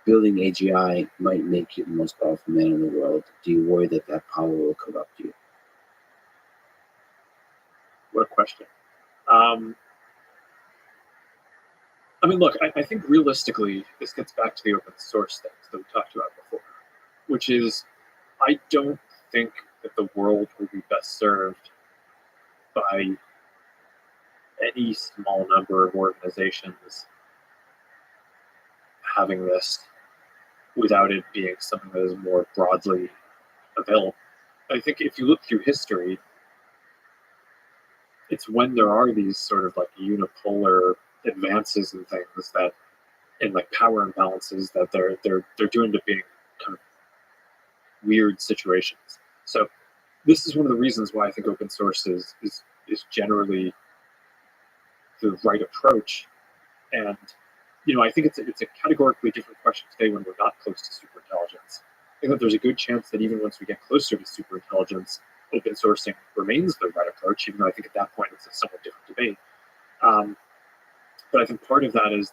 Building AGI might make you the most powerful man in the world. Do you worry that that power will corrupt you? What a question. I mean, look, I think realistically, this gets back to the open source things that we talked about before, which is I don't think that the world will be best served by any small number of organizations having this without it being something that is more broadly available. I think if you look through history, it's when there are these sort of like unipolar advances and things that, and like power imbalances, that they're doing to being kind of weird situations. So this is one of the reasons why I think open source is generally the right approach. And I think it's a categorically different question today when we're not close to superintelligence. I think that there's a good chance that even once we get closer to superintelligence, open sourcing remains the right approach, even though I think at that point it's a somewhat different debate. But I think part of that is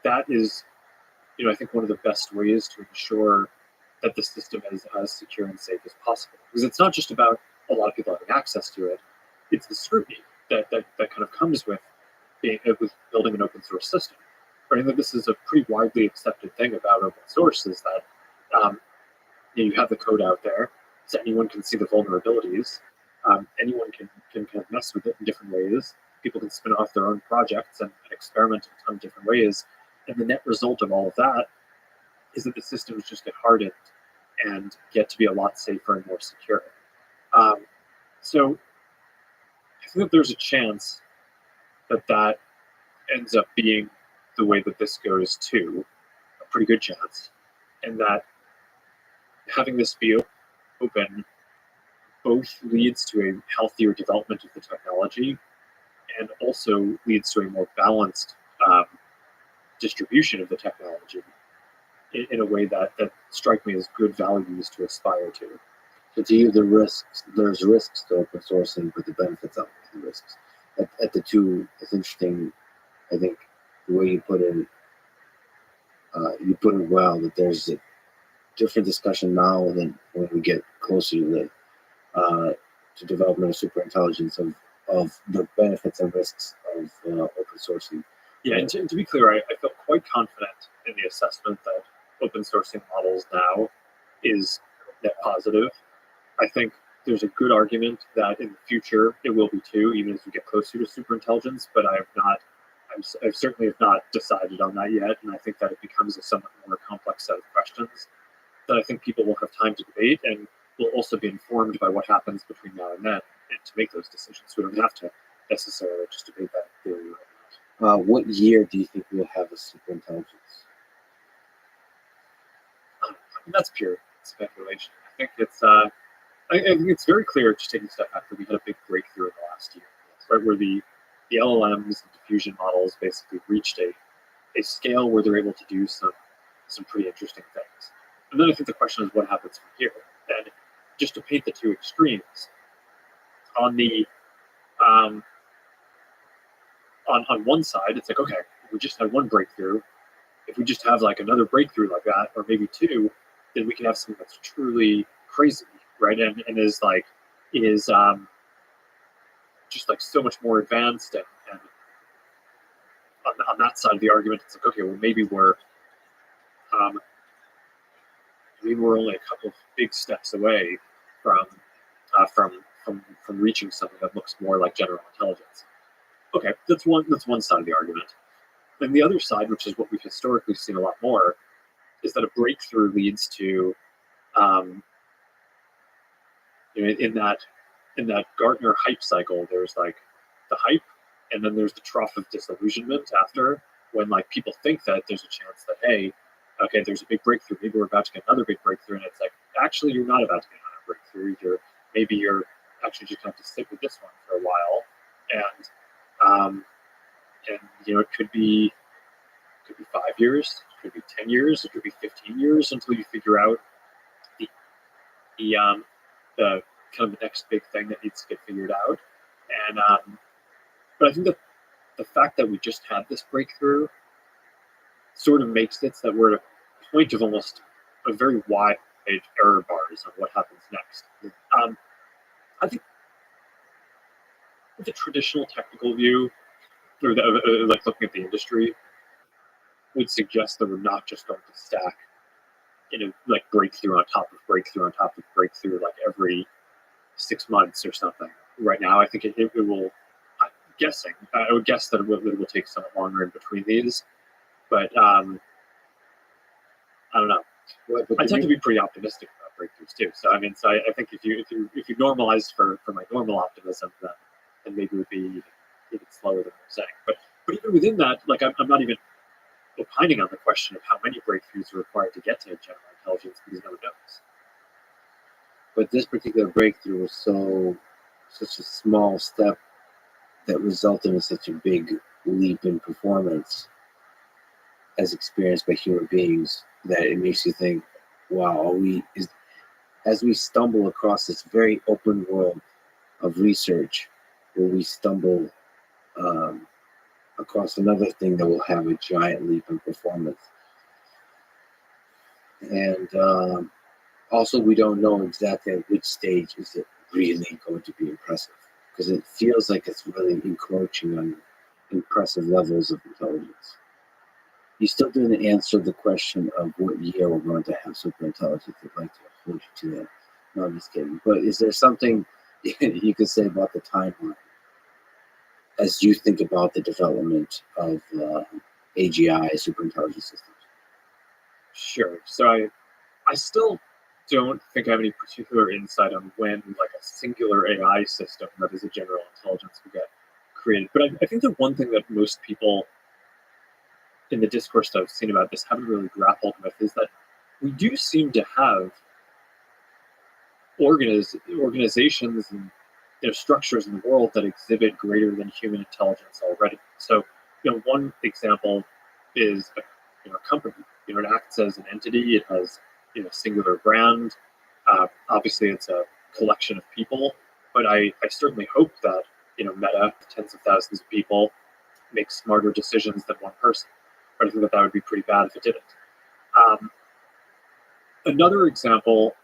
that is, I think one of the best ways to ensure that the system is as secure and safe as possible. Because it's not just about a lot of people having access to it, it's the scrutiny that kind of comes with building an open source system. I think that this is a pretty widely accepted thing about open source, is that you have the code out there, so anyone can see the vulnerabilities. Anyone can kind of mess with it in different ways. People can spin off their own projects and experiment in a ton of different ways. And the net result of all of that is that the systems just get hardened and get to be a lot safer and more secure. So I think that there's a chance that ends up being the way that this goes too, a pretty good chance, and that having this be open both leads to a healthier development of the technology and also leads to a more balanced distribution of the technology in a way that strike me as good values to aspire to. So to you, there's risks to open sourcing, but the benefits outweigh the risks. At the two, it's interesting, I think, the way you put it well, that there's a different discussion now than when we get closer to development of superintelligence, of the benefits and risks of open sourcing. Yeah, and to be clear, I feel quite confident in the assessment that open sourcing models now is net positive. I think there's a good argument that in the future it will be too, even as we get closer to superintelligence, but I certainly have not decided on that yet, and I think that it becomes a somewhat more complex set of questions that I think people will have time to debate, and will also be informed by what happens between now and then, and to make those decisions. We don't have to necessarily just debate that theory right now. What year do you think we'll have a superintelligence? That's pure speculation. I think it's very clear, just taking a step back, that we had a big breakthrough in the last year, right, where the LLMs and diffusion models basically reached a scale where they're able to do some pretty interesting things. And then I think the question is what happens from here. And just to paint the two extremes, on the on one side, it's like, okay, we just had one breakthrough. If we just have like another breakthrough like that, or maybe two, then we can have something that's truly crazy, right? And is just like so much more advanced. And on that side of the argument, it's like, okay, well, maybe we're only a couple of big steps away from reaching something that looks more like general intelligence. Okay, that's one side of the argument. Then the other side, which is what we've historically seen a lot more, is that a breakthrough leads to, in that Gartner hype cycle, there's like the hype, and then there's the trough of disillusionment after, when like people think that there's a chance that, hey, okay, there's a big breakthrough, maybe we're about to get another big breakthrough, and it's like, actually you're not about to get another breakthrough. You're actually just going to have to stick with this one for a while, and it could be 5 years, it could be 10 years, it could be 15 years until you figure out the kind of the next big thing that needs to get figured out. And but I think that the fact that we just had this breakthrough sort of makes it so that we're at a point of almost a very wide error bars on what happens next. I think the traditional technical view, or like looking at the industry, would suggest that we're not just going to stack, like breakthrough on top of breakthrough on top of breakthrough, like every 6 months or something. Right now, I think it will. I would guess that it will take somewhat longer in between these, but I don't know. Well, I tend to be pretty optimistic about breakthroughs too. So I think if you normalized for my normal optimism, then maybe it would be even slower than we're saying. But even within that, like I'm not even opining on the question of how many breakthroughs are required to get to general intelligence, because no one knows. But this particular breakthrough was such a small step that resulted in such a big leap in performance as experienced by human beings, that it makes you think, wow, as we stumble across this very open world of research, will we stumble across another thing that will have a giant leap in performance? And also, we don't know exactly at which stage is it really going to be impressive, because it feels like it's really encroaching on impressive levels of intelligence. You still didn't answer the question of what year we're going to have super intelligence. I'd like to hold you to that. No, I'm just kidding. But is there something you could say about the timeline as you think about the development of AGI, super intelligence systems? Sure. So I still don't think I have any particular insight on when like a singular AI system that is a general intelligence will get created. But I think the one thing that most people in the discourse that I've seen about this haven't really grappled with is that we do seem to have organizations and structures in the world that exhibit greater than human intelligence already. So, one example is a company. It acts as an entity. It has a singular brand. Obviously, it's a collection of people. But I certainly hope that Meta, tens of thousands of people, make smarter decisions than one person. But I think that would be pretty bad if it didn't. Another example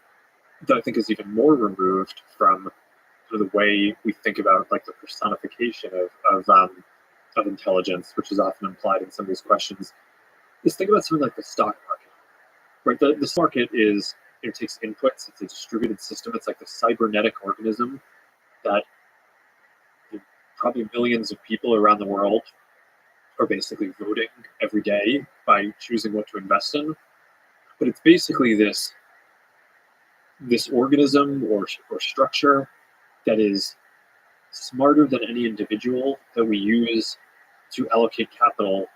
that I think is even more removed from sort of the way we think about like the personification of intelligence, which is often implied in some of these questions, is think about something like the stock market. Right, the stock market is it takes inputs. It's a distributed system. It's like the cybernetic organism that probably millions of people around the world are basically voting every day by choosing what to invest in. But it's basically this organism or structure that is smarter than any individual that we use to allocate capital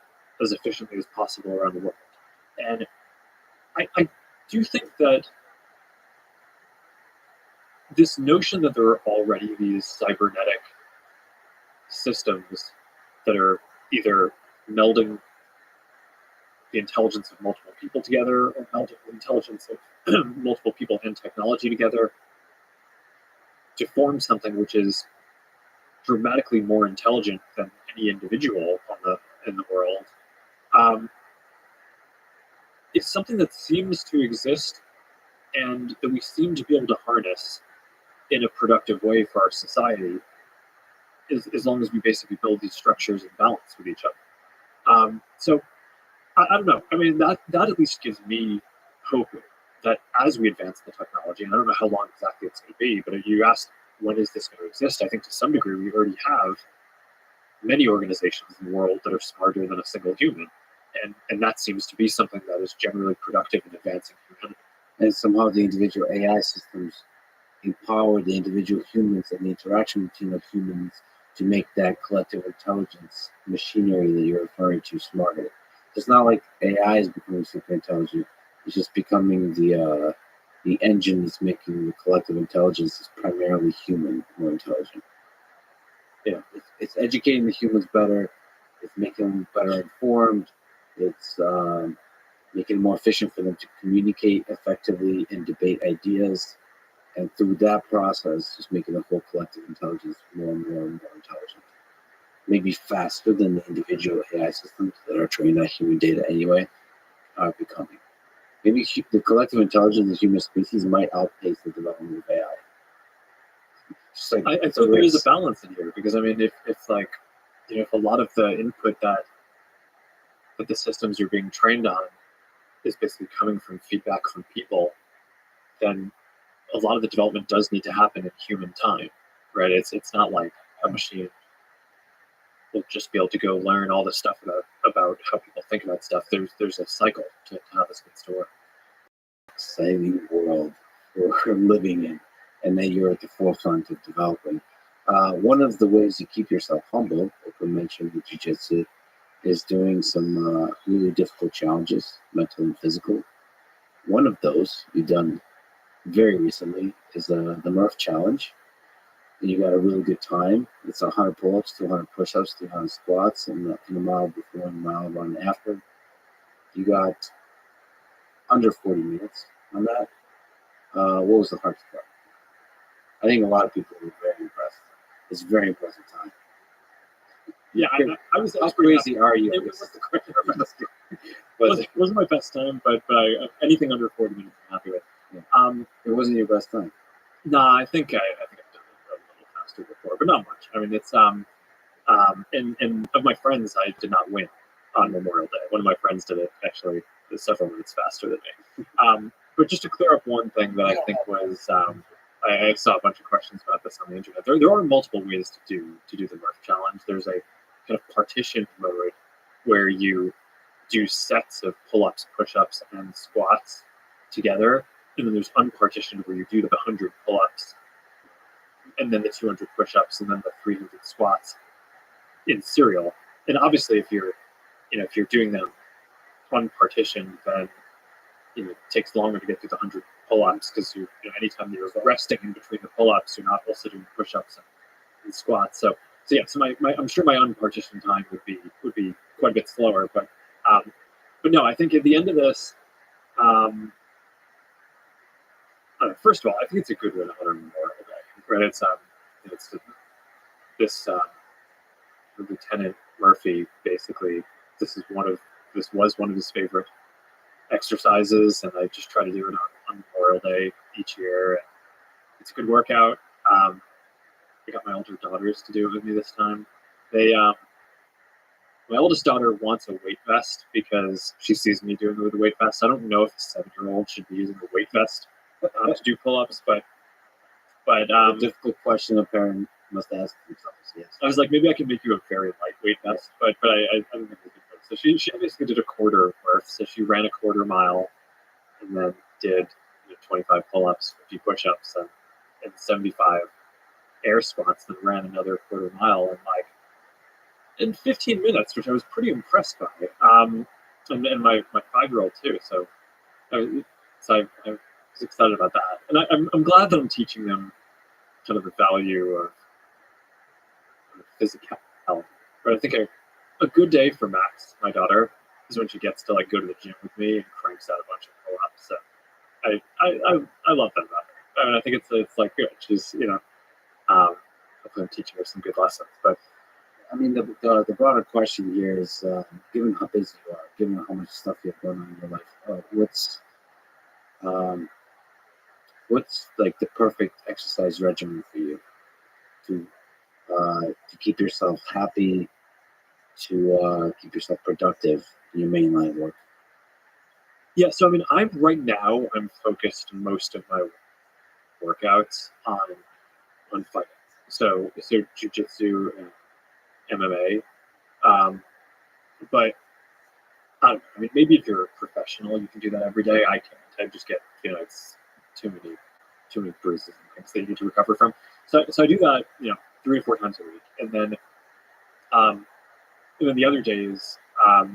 as efficiently as possible around the world. And I do think that this notion that there are already these cybernetic systems that are either melding the intelligence of multiple people together or melding the intelligence of multiple people and technology together to form something which is dramatically more intelligent than any individual in the world, is something that seems to exist and that we seem to be able to harness in a productive way for our society, as long as we basically build these structures in balance with each other. So I don't know. I mean, that at least gives me hope that as we advance the technology, and I don't know how long exactly it's going to be, but if you ask when is this going to exist, I think to some degree we already have many organizations in the world that are smarter than a single human. and that seems to be something that is generally productive in advancing humanity. And somehow the individual AI systems empower the individual humans and the interaction between the humans to make that collective intelligence machinery that you're referring to smarter. It's not like AI is becoming super intelligent. It's just becoming the engine that's making the collective intelligence is primarily human more intelligent. Yeah, it's educating the humans better. It's making them better informed. It's making it more efficient for them to communicate effectively and debate ideas. And through that process, just making the whole collective intelligence more and more and more intelligent. Maybe faster than the individual AI systems that are trained on human data anyway are becoming. Maybe the collective intelligence of the human species might outpace the development of AI. Just like I think there is a balance in here, because I mean, if it's like, if a lot of the input that the systems you're being trained on is basically coming from feedback from people, then a lot of the development does need to happen in human time, right? It's not like a machine will just be able to go learn all this stuff about how people think about stuff. There's a cycle to how this gets to work. Exciting world we're living in, and that you're at the forefront of developing. One of the ways you keep yourself humble, like we mentioned with jiu-jitsu, is doing some really difficult challenges, mental and physical. One of those you've done very recently is the Murph Challenge. And you got a really good time. It's 100 pull-ups, 200 push-ups, 300 squats, and in a mile before and a mile run after. You got under 40 minutes on that. What was the hardest part? I think a lot of people were very impressed. It's a very impressive time. Yeah, I was. How crazy are you? It wasn't my best time, but anything under 40 minutes I'm happy with. Yeah. It wasn't your best time. Nah, I think I've done it a little faster before, but not much. I mean, it's and of my friends, I did not win on Memorial Day. One of my friends did it actually several minutes faster than me. But just to clear up one thing that I think was, I saw a bunch of questions about this on the internet. There are multiple ways to do the Murph Challenge. There's a kind of partition mode where you do sets of pull-ups, push-ups, and squats together. And then there's unpartitioned where you do the 100 pull-ups and then the 200 push-ups and then the 300 squats in serial. And obviously if you're doing them unpartitioned, then it takes longer to get through the 100 pull-ups, because anytime you're resting in between the pull-ups, you're not also doing push-ups and squats. So I'm sure my unpartitioned time would be quite a bit slower, but no, I think at the end of this, first of all, I think it's a good way to honor Memorial Day, right? It's Lieutenant Murphy, basically. This was one of his favorite exercises, and I just try to do it on Memorial Day each year. And it's a good workout. I got my older daughters to do it with me this time. My oldest daughter wants a weight vest because she sees me doing it with a weight vest. I don't know if a 7-year-old should be using a weight vest to do pull-ups, but A difficult question a parent must ask themselves. Yes. I was like, maybe I can make you a very lightweight vest, but I don't think we could. So she basically did a quarter Murph. So she ran a quarter mile and then did 25 pull-ups, 50 push-ups, and 75 air squats, then ran another quarter mile in 15 minutes, which I was pretty impressed by. And my 5-year-old too. So I was excited about that, and I'm glad that I'm teaching them kind of the value of physicality. But I think a good day for Max, my daughter, is when she gets to go to the gym with me and cranks out a bunch of pull-ups. So I love that about her. I mean, I think it's good. She's hopefully I'm teaching her some good lessons. But I mean, the broader question here is, given how busy you are, given how much stuff you have going on in your life, what's like the perfect exercise regimen for you to keep yourself happy, to keep yourself productive in your main line of work? yeah, so I mean, right now I'm focused most of my workouts on fighting. So jiu-jitsu and MMA, but I don't know. I mean, maybe if you're a professional, you can do that every day. I can't. I just get, it's too many bruises and things that you need to recover from. So I do that, 3 or 4 times a week, and then the other days, I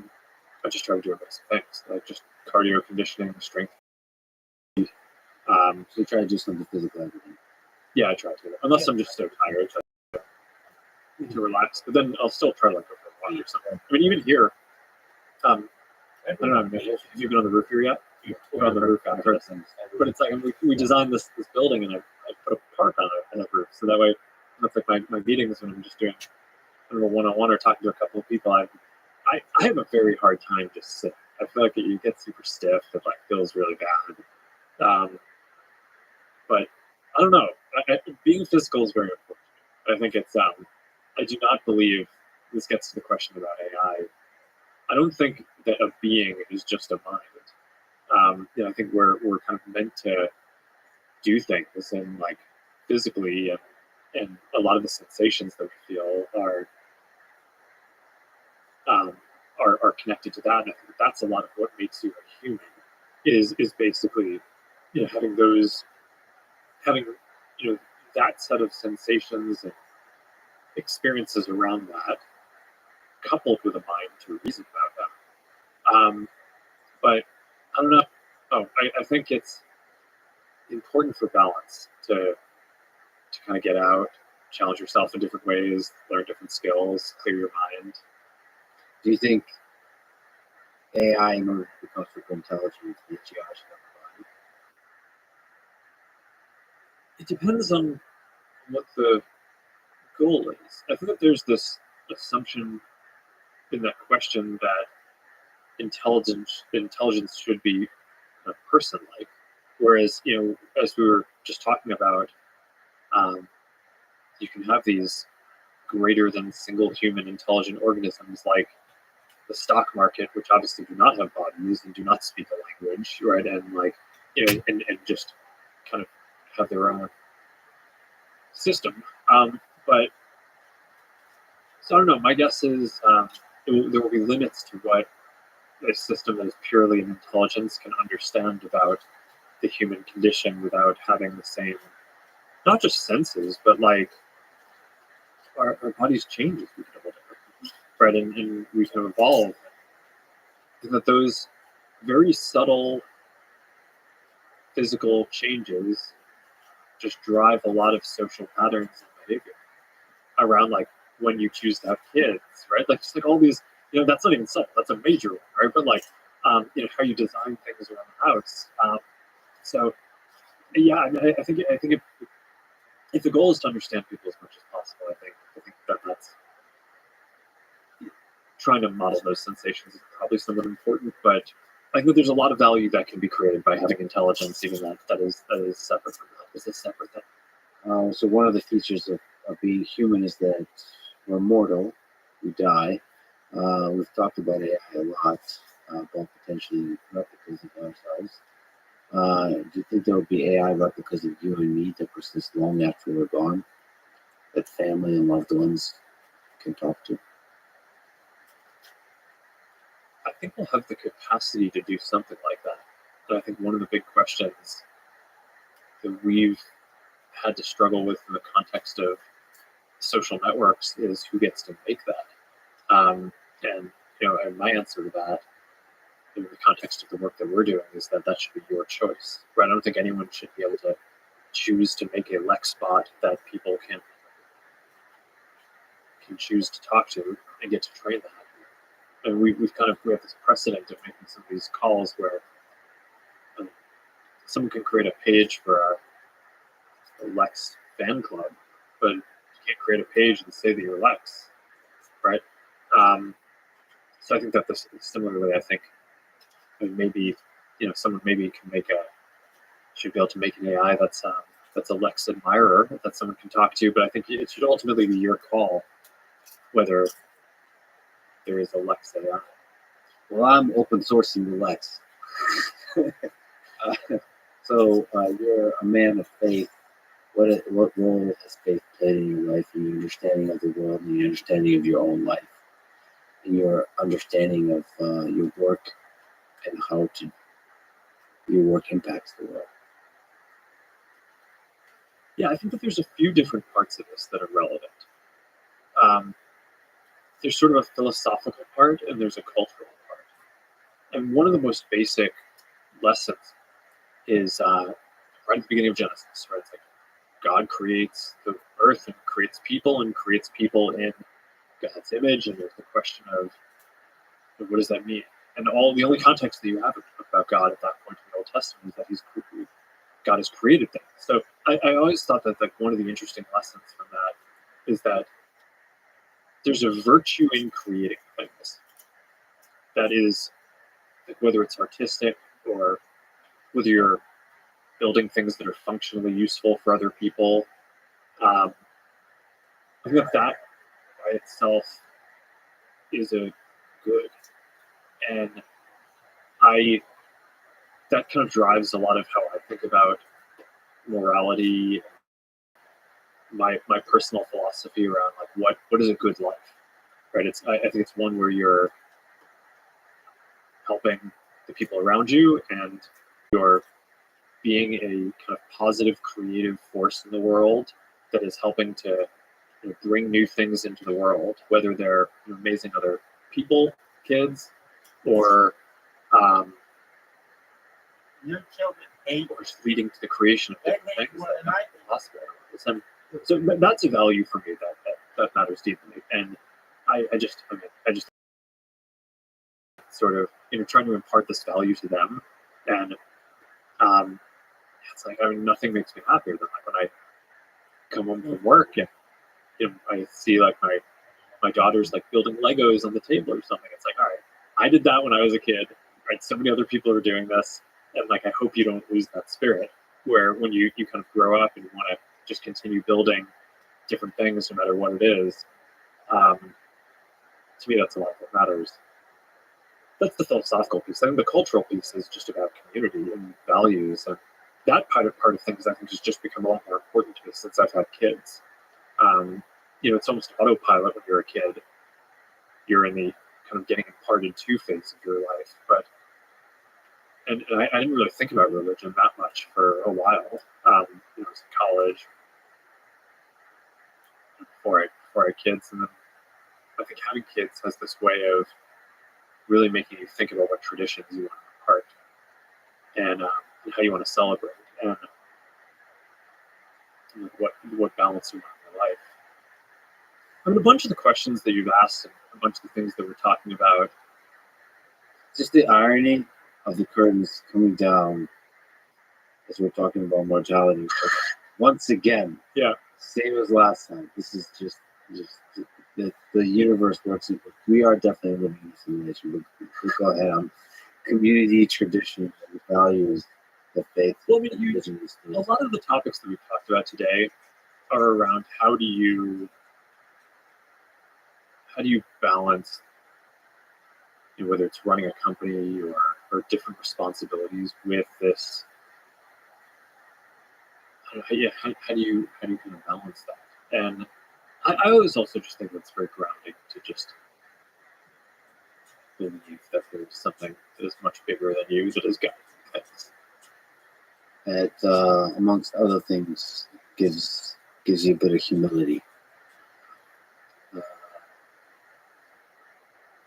just try to do a mix of things, like just cardio, conditioning, strength. So you try to do something physical every day. Yeah, I try to. Unless I'm just so tired, I try to relax. But then I'll still try to like go for a walk or something. I mean, even here, I don't know. Have you been on the roof here yet? You're on the roof, I've heard things. But it's like we designed this building, and I put a park on the roof, so that way that's like my meetings when I'm just doing, I don't know, one-on-one or talking to a couple of people. I have a very hard time just sitting. I feel like you get super stiff. It like feels really bad. But I don't know. Being physical is very important. I think it's. I do not believe this gets to the question about AI. I don't think that a being is just a mind. I think we're kind of meant to do things and like physically, and a lot of the sensations that we feel are connected to that. And I think that's a lot of what makes you a human. Is basically, having that set of sensations and experiences around that, coupled with a mind to reason about them. But I don't know. Oh, I think it's important for balance to kind of get out, challenge yourself in different ways, learn different skills, clear your mind. Do you think AI, in order to become super intelligent, the GI should have a body? It depends on what the goal is. I think that there's this assumption in that question that intelligence should be person-like, whereas as we were just talking about, you can have these greater than single human intelligent organisms like the stock market, which obviously do not have bodies and do not speak a language, right? And like and just kind of have their own system. But so I don't know. My guess is there will be limits to what a system that is purely an intelligence can understand about the human condition without having the same, not just senses, but like our bodies change as we get older, right? And we can evolve. And that those very subtle physical changes just drive a lot of social patterns and behavior around, like when you choose to have kids, right? Like just like all these, that's not even subtle. That's a major one, right? But like, how you design things around the house. So, yeah, I mean, I think if the goal is to understand people as much as possible, I think that's trying to model those sensations is probably somewhat important. But I think that there's a lot of value that can be created by having intelligence, even that is separate from that. It's a separate thing. So one of the features of being human is that we're mortal, we die. We've talked about AI a lot, about potentially replicas of ourselves. Do you think there will be AI replicas of you and me that persist long after we're gone, that family and loved ones can talk to? I think we'll have the capacity to do something like that. But I think one of the big questions that we've had to struggle with in the context of social networks is who gets to make that. And my answer to that, in the context of the work that we're doing, is that should be your choice. Right? I don't think anyone should be able to choose to make a Lex bot that people can choose to talk to and get to train that. And we have this precedent of making some of these calls where someone can create a page for a Lex fan club, but you can't create a page and say that you're Lex, right? So I think that similarly, I think maybe someone maybe should be able to make an AI that's a Lex admirer that someone can talk to, but I think it should ultimately be your call whether there is a Lex AI. Well, I'm open sourcing the Lex. So you're a man of faith. What role has faith played in your life and your understanding of the world and your understanding of your own life? in your understanding of your work and how your work impacts the world? Yeah, I think that there's a few different parts of this that are relevant. There's sort of a philosophical part and there's a cultural part. And one of the most basic lessons is right at the beginning of Genesis, right? It's like God creates the earth and creates people in God's image. And there's the question of what does that mean? And the only context that you have about God at that point in the Old Testament is that God has created things. So I always thought that like one of the interesting lessons from that is that there's a virtue in creating things that is, like, whether it's artistic or whether you're building things that are functionally useful for other people. I think that by itself is a good, and that kind of drives a lot of how I think about morality, my personal philosophy around like what is a good life, right? I think it's one where you're helping the people around you and you're being a kind of positive, creative force in the world that is helping to bring new things into the world, whether they're amazing other people, kids, or Your children hate or just leading to the creation of different things that are possible. And so that's a value for me that matters deeply, and I just sort of trying to impart this value to them, and it's like nothing makes me happier than like when I come home from work and I see like my daughter's like building Legos on the table or something. It's like, all right, I did that when I was a kid, right? So many other people are doing this, and like I hope you don't lose that spirit where when you kind of grow up and you want to just continue building different things no matter what it is. To me, that's a lot that matters. That's the philosophical piece. I think the cultural piece is just about community and values, and that part of things I think has just become a lot more important to me since I've had kids. It's almost autopilot when you're a kid. You're in the kind of getting imparted to phase of your life, but and I didn't really think about religion that much for a while. I was in college before I had kids, and then I think having kids has this way of really making you think about what traditions you want to impart and how you want to celebrate and what balance you want in your life. A bunch of the questions that you've asked and a bunch of the things that we're talking about. Just the irony of the curtains coming down as we're talking about mortality. Once again, Yeah, same as last time. This is just the universe works. We are definitely living in a simulation. We'll go ahead on community, tradition, values, the faith. Well, a lot of the topics that we've talked about today are around how do you balance, whether it's running a company or different responsibilities with this. How do you kind of balance that? And I always also just think it's very grounding to just believe that there's something that is much bigger than you that is guiding things. That, amongst other things, gives you a bit of humility.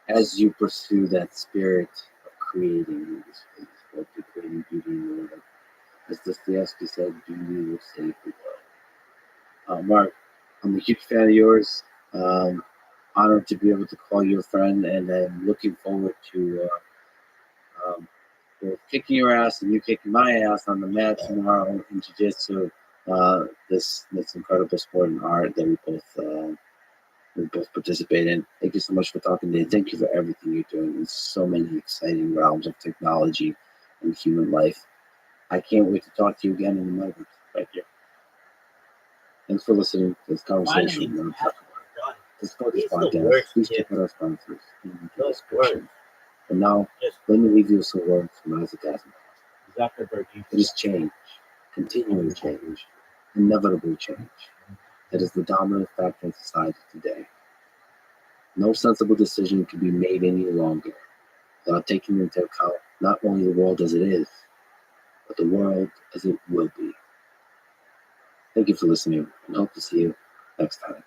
As you pursue that spirit of creating this space, of creating beauty in the world, as Dostoevsky said, beauty will save the world. Mark, I'm a huge fan of yours. Honored to be able to call you a friend, and I'm looking forward to both kicking your ass and you kicking my ass on the mat tomorrow in jiu-jitsu. This incredible sport and art that we both participate in. Thank you so much for talking today. Thank you for everything you're doing in so many exciting realms of technology and human life. I can't wait to talk to you again in the metaverse. Thank you. Thanks for listening to this conversation. Let's start this podcast. Please check out our sponsors in the description. And now, let me leave you with some words from Isaac Asimov. It is change, continuing change, inevitable change, that is the dominant factor in society today. No sensible decision can be made any longer without taking into account not only the world as it is, but the world as it will be. Thank you for listening, and hope to see you next time.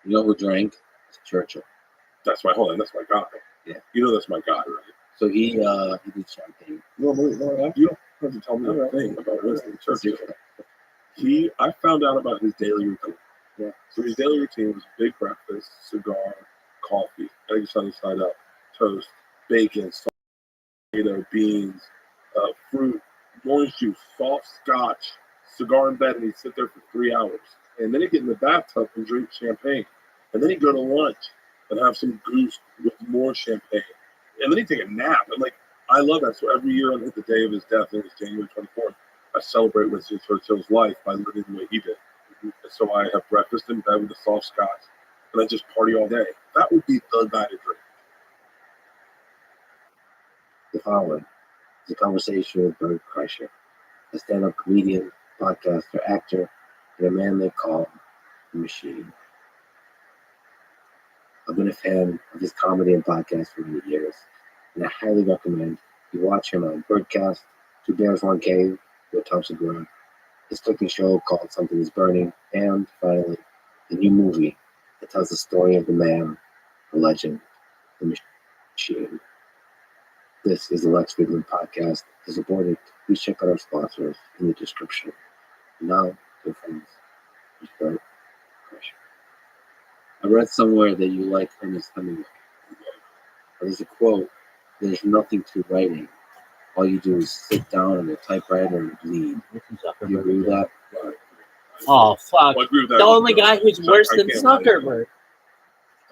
You know who drank? It's Churchill. That's my guy. Yeah. You know that's my guy, right? So he did champagne. You don't have to tell me a thing about Winston Churchill. I found out about his daily routine. Yeah. So his daily routine was big breakfast, cigar, coffee, eggs on the side up, toast, bacon, salt, potato, beans, fruit, orange juice, soft scotch, cigar in bed, and he'd sit there for 3 hours. And then he'd get in the bathtub and drink champagne. And then he'd go to lunch and have some goose with more champagne. And then he'd take a nap. And I love that. So every year on the day of his death, I think it's January 24th, I celebrate Winston Churchill's life by living the way he did. And so I have breakfast in bed with a soft scotch, and I just party all day. That would be the guy to drink. The following is a conversation with Bert Kreischer, a stand-up comedian, podcaster, actor, and a man they call the Machine. I've been a fan of his comedy and podcast for many years, and I highly recommend you watch him on Birdcast, Two Bears, One Cave with Tom Segura, his cooking show called Something is Burning, and finally, the new movie that tells the story of the man, the legend, the Machine. This is the Lex Friedland Podcast. To support it, please check out our sponsors in the description. Now, dear friends, here's Bert Kreischer. I read somewhere that you like Ernest Hemingway. There's a quote, "There's nothing to writing. All you do is sit down on a typewriter and bleed." Do you agree with that? Oh, fuck. Well, I agree with that. The only guy who's worse than Zuckerberg.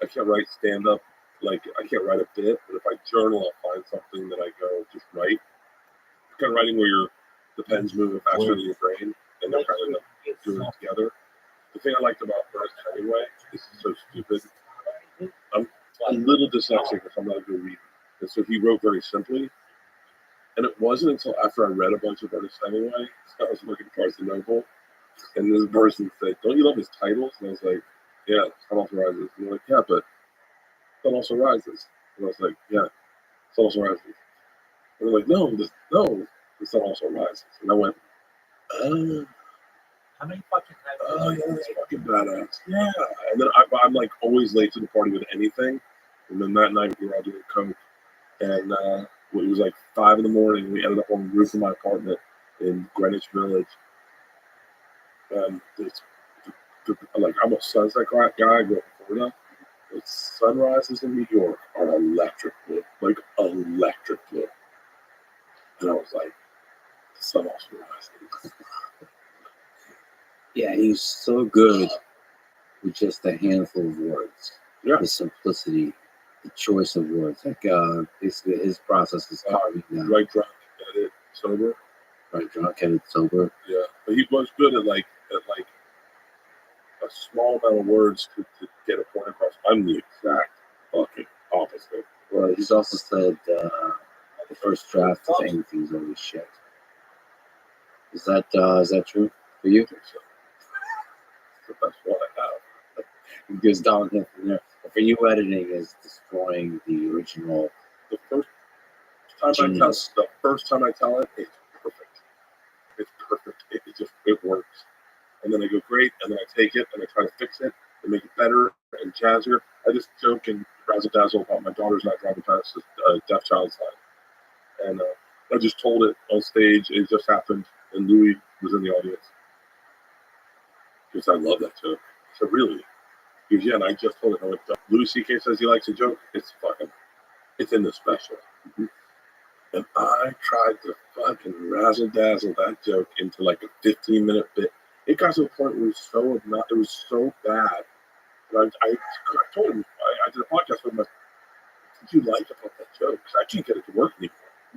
I can't write stand up. I can't write a bit, but if I journal, I'll find something that I go just write. Kind of writing where the pen's moving faster than your brain, and they're kind of doing it together. The thing I liked about Ernest Hemingway, this is so stupid. I'm a little dyslexic because I'm not a good reader. And so he wrote very simply. And it wasn't until after I read a bunch of Ernest Hemingway, I was looking at Barnes & Noble, and this person said, "Don't you love his titles?" And I was like, "Yeah, Sun Also Rises." And they're like, "Yeah, but Sun Also Rises." And I was like, "Yeah, Sun Also Rises." And they're like, no, the Sun Also Rises. And I went, "Oh, How many fucking times? oh yeah, that's fucking badass." Yeah. And then I'm always late to the party with anything. And then that night we were all doing coke. And it was 5 in the morning. We ended up on the roof of my apartment in Greenwich Village. And I'm a sunset guy. I grew up in Florida. The sunrises in New York are electric blue. Electric blue. And I was like, the sun also rises. Yeah, he's so good with just a handful of words. Yeah. The simplicity, the choice of words. Basically his process is carving down. Right drunk, edit, sober. Right drunk, edit, sober. Yeah. But he was good at a small amount of words to get a point across. I'm the exact fucking opposite. Well, he's also said the first draft of anything is always shit. Is that true for you? I think so. It's the best one I have. It goes downhill from there. But for you, editing is destroying the original. The first time I tell it, it's perfect. It's perfect. It works. And then I go, great, and then I take it and I try to fix it and make it better and jazzier. I just joke and razzle dazzle about my daughter's not driving past a deaf child sign. And I just told it on stage. It just happened, and Louis was in the audience. Because I love that joke. So really, he goes, yeah, and I just told it. I went, Louis C.K. says he likes a joke. It's in the special. Mm-hmm. And I tried to fucking razzle dazzle that joke into a 15-minute bit. It got to a point where it was so bad. And I told him, I did a podcast with him. What did you like about that joke? Because I can't get it to work anymore.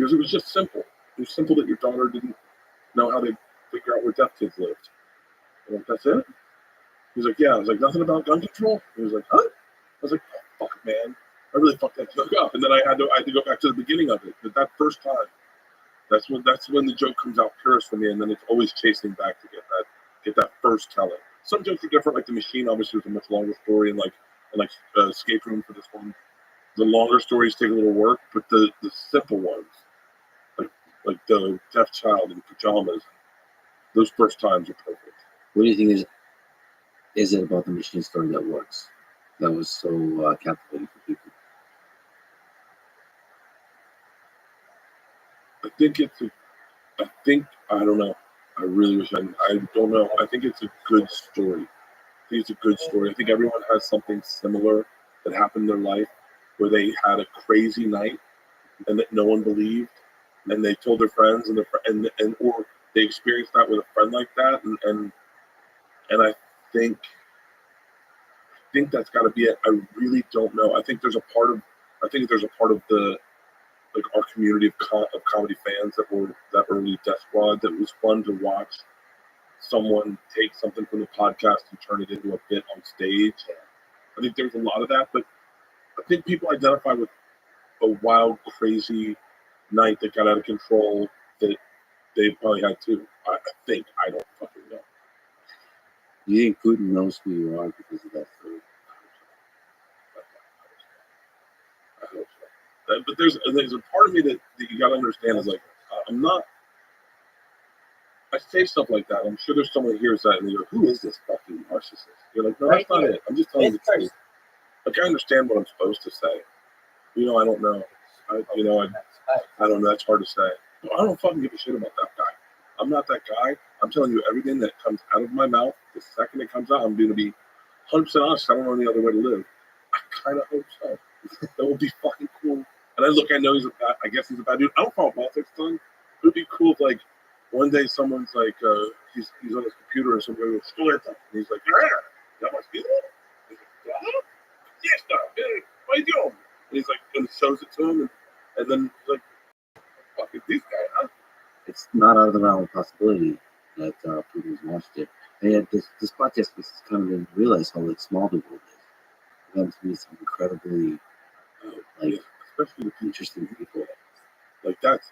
because it was just simple. It was simple that your daughter didn't know how to figure out where deaf kids lived. I'm like, that's it? He's like, yeah. I was like, nothing about gun control? He was like, huh? I was like, oh, fuck, man. I really fucked that joke up. And then I had to go back to the beginning of it. But that first time, that's when the joke comes out purest for me, and then it's always chasing back to get that first telling. Some jokes are different, like The Machine obviously was a much longer story, and Escape Room for this one. The longer stories take a little work, but the simple ones, like the deaf child in pajamas, those first times are perfect. What do you think is it about the Machine story that works? That was so captivating for people. I don't know. I really wish I don't know. I think it's a good story. I think it's a good story. I think everyone has something similar that happened in their life where they had a crazy night and that no one believed, and they told their friends or they experienced that with a friend like that, and I think that's got to be it. I really don't know. I think there's a part of the our community of comedy fans that were that early Death Squad that was fun to watch someone take something from the podcast and turn it into a bit on stage. I think there's a lot of that, but I think people identify with a wild, crazy night that got out of control that they probably had too. I think. I don't fucking know. You think Putin knows who you are because of that story? I hope so. But there's a part of me that you got to understand is like, I'm not. I say stuff like that. I'm sure there's someone who hears that and they go, "Who is this fucking narcissist?" You're like, "No, that's not it. I'm just telling you the truth." Like, I understand what I'm supposed to say. I don't know. I don't know. That's hard to say. I don't fucking give a shit about that guy. I'm not that guy. I'm telling you everything that comes out of my mouth. The second it comes out, I'm going to be 100% honest. I don't know any other way to live. I kind of hope so. That would be fucking cool. And I know I guess he's a bad dude. I don't follow politics, son. It would be cool if, like, one day someone's like, he's on his computer and somebody goes, "Stileta." And he's like, "Yeah, that must be it." He's like, "Yeah? Yes, sir. Yeah, what are you doing?" And he's like, and shows it to him, and then he's like, "Fuck is this guy, huh?" It's not out of the realm of possibility that Putin's watched it. And yet this podcast has kind of made me realize how small the world is. For them to be some incredibly Yeah, especially the interesting people. like that's.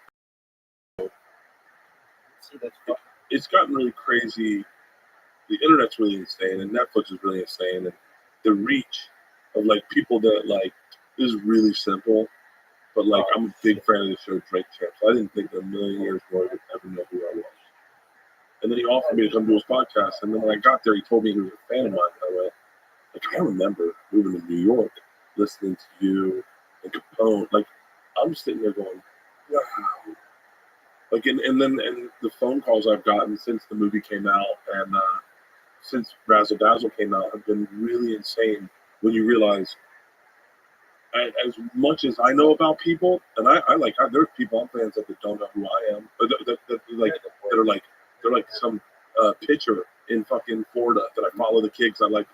It's gotten really crazy. The internet's really insane, and Netflix is really insane, and the reach of people that is really simple. But I'm a big fan of the show Drake Champs. I didn't think in a million years Roy would ever know who I was. And then he offered me to come to his podcast, and then when I got there, he told me he was a fan of mine. And I went, I remember moving to New York, listening to you and Capone. I'm sitting there going, wow. And the phone calls I've gotten since the movie came out and since Razzle Dazzle came out have been really insane when you realize as much as I know about people, and there's people I'm fans of that don't know who I am, but they're like some pitcher in fucking Florida that I follow the kids. I was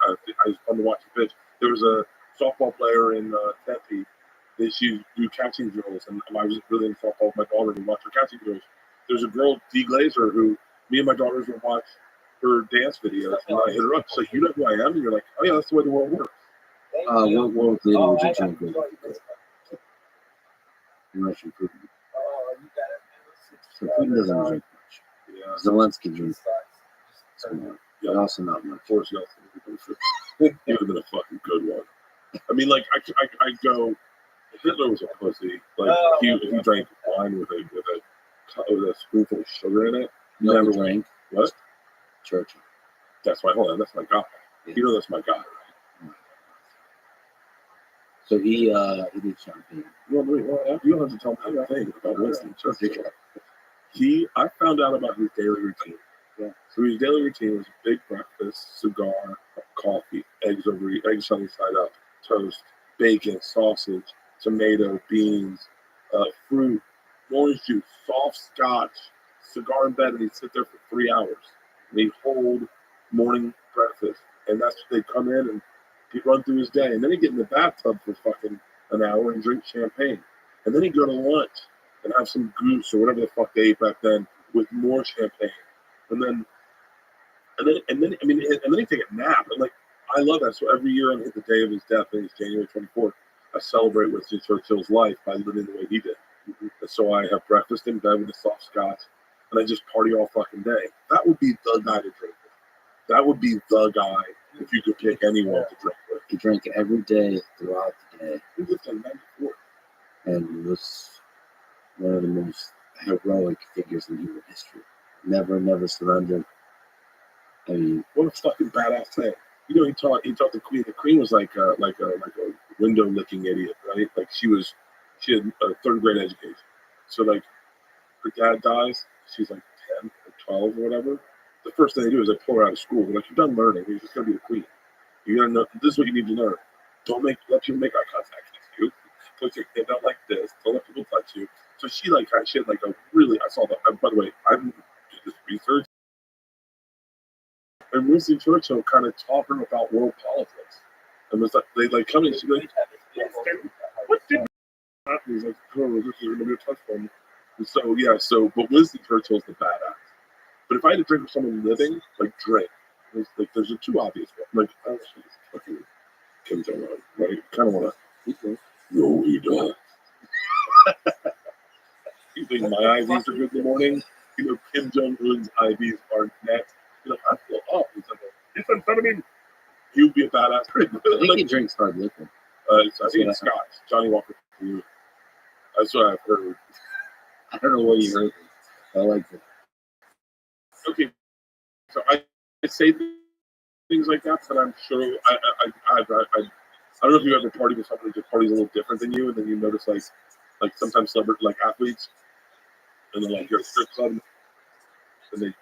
fun to watch the pitch. There was a softball player in Tempe that she do catching drills, and I was really in softball with my daughter to watch her catching drills. There's a girl, Dee Glazer, who me and my daughters would watch her dance videos, and I hit her up. She's like, "You know who I am?" And you're like, "Oh yeah, that's the way the world works." What world leader would you drink with? Russian Putin. So Putin doesn't drink much. Yeah. Zelensky drinks but also not much. Boris Yeltsin. He would have been a fucking good one. I mean, I go. Hitler was a pussy. He drank wine with a spoonful of sugar in it. Never drank. What? Churchill. That's my That's my guy. Yeah. You know that's my guy, right? So he did champagne. You don't have to tell me anything about Winston Churchill. I found out about his daily routine. Yeah. So his daily routine was a big breakfast, cigar, coffee, eggs sunny side up, toast, bacon, sausage, tomato, beans, fruit, orange juice, soft scotch, cigar in bed, and he'd sit there for 3 hours. And he'd hold morning breakfast. And that's what they'd come in and he'd run through his day. And then he'd get in the bathtub for fucking an hour and drink champagne. And then he'd go to lunch. and have some goose or whatever the fuck they ate back then with more champagne, and then he take a nap. And like, I love that. So every year on the day of his death, I think it's January 24th, I celebrate Winston Churchill's life by living the way he did. And so I have breakfast in bed with a soft scotch, and I just party all fucking day. That would be the guy to drink with. That would be the guy if you could pick anyone to drink with. He drank every day throughout the day. He lived in 94. And was one of the most heroic figures in human history. Never surrendered. I mean, what a fucking badass thing. You know, he taught the queen. The queen was like a window licking idiot, right? Like she had a third grade education. So like her dad dies, she's like 10 or 12 or whatever. The first thing they do is they pull her out of school. They're like, you're done learning. You're just gonna be the queen. You gotta know this is what you need to learn. Don't let people make eye contact with you. Put your hand out like this. Don't let people touch you. So she had like a really. I saw that. By the way, I did this research. And Winston Churchill kind of taught her about world politics. And was like, they like come in, she's like, what did he's like, oh, this is going to be a touch point. And so, yeah, but Winston Churchill's the badass. But if I had to drink with someone living, like drink, there's a two obvious one. Like, oh, she's fucking Kim Jong-un, right? Kind of want to, no, he doesn't. You think my IVs are good in the morning? You know, Kim Jong-un's IVs are next. You're like, I feel up. He's like, it's amphetamine. He would be a badass. I think he drinks hard liquor. I think it's Scotch. Johnny Walker for you. That's what I've heard. I don't know what you heard. I like that. Okay, so I say things like that, but I'm sure I don't know if you ever party with someone who parties a little different than you, and then you notice like sometimes celebrity like athletes, and then like you're at a strip club, and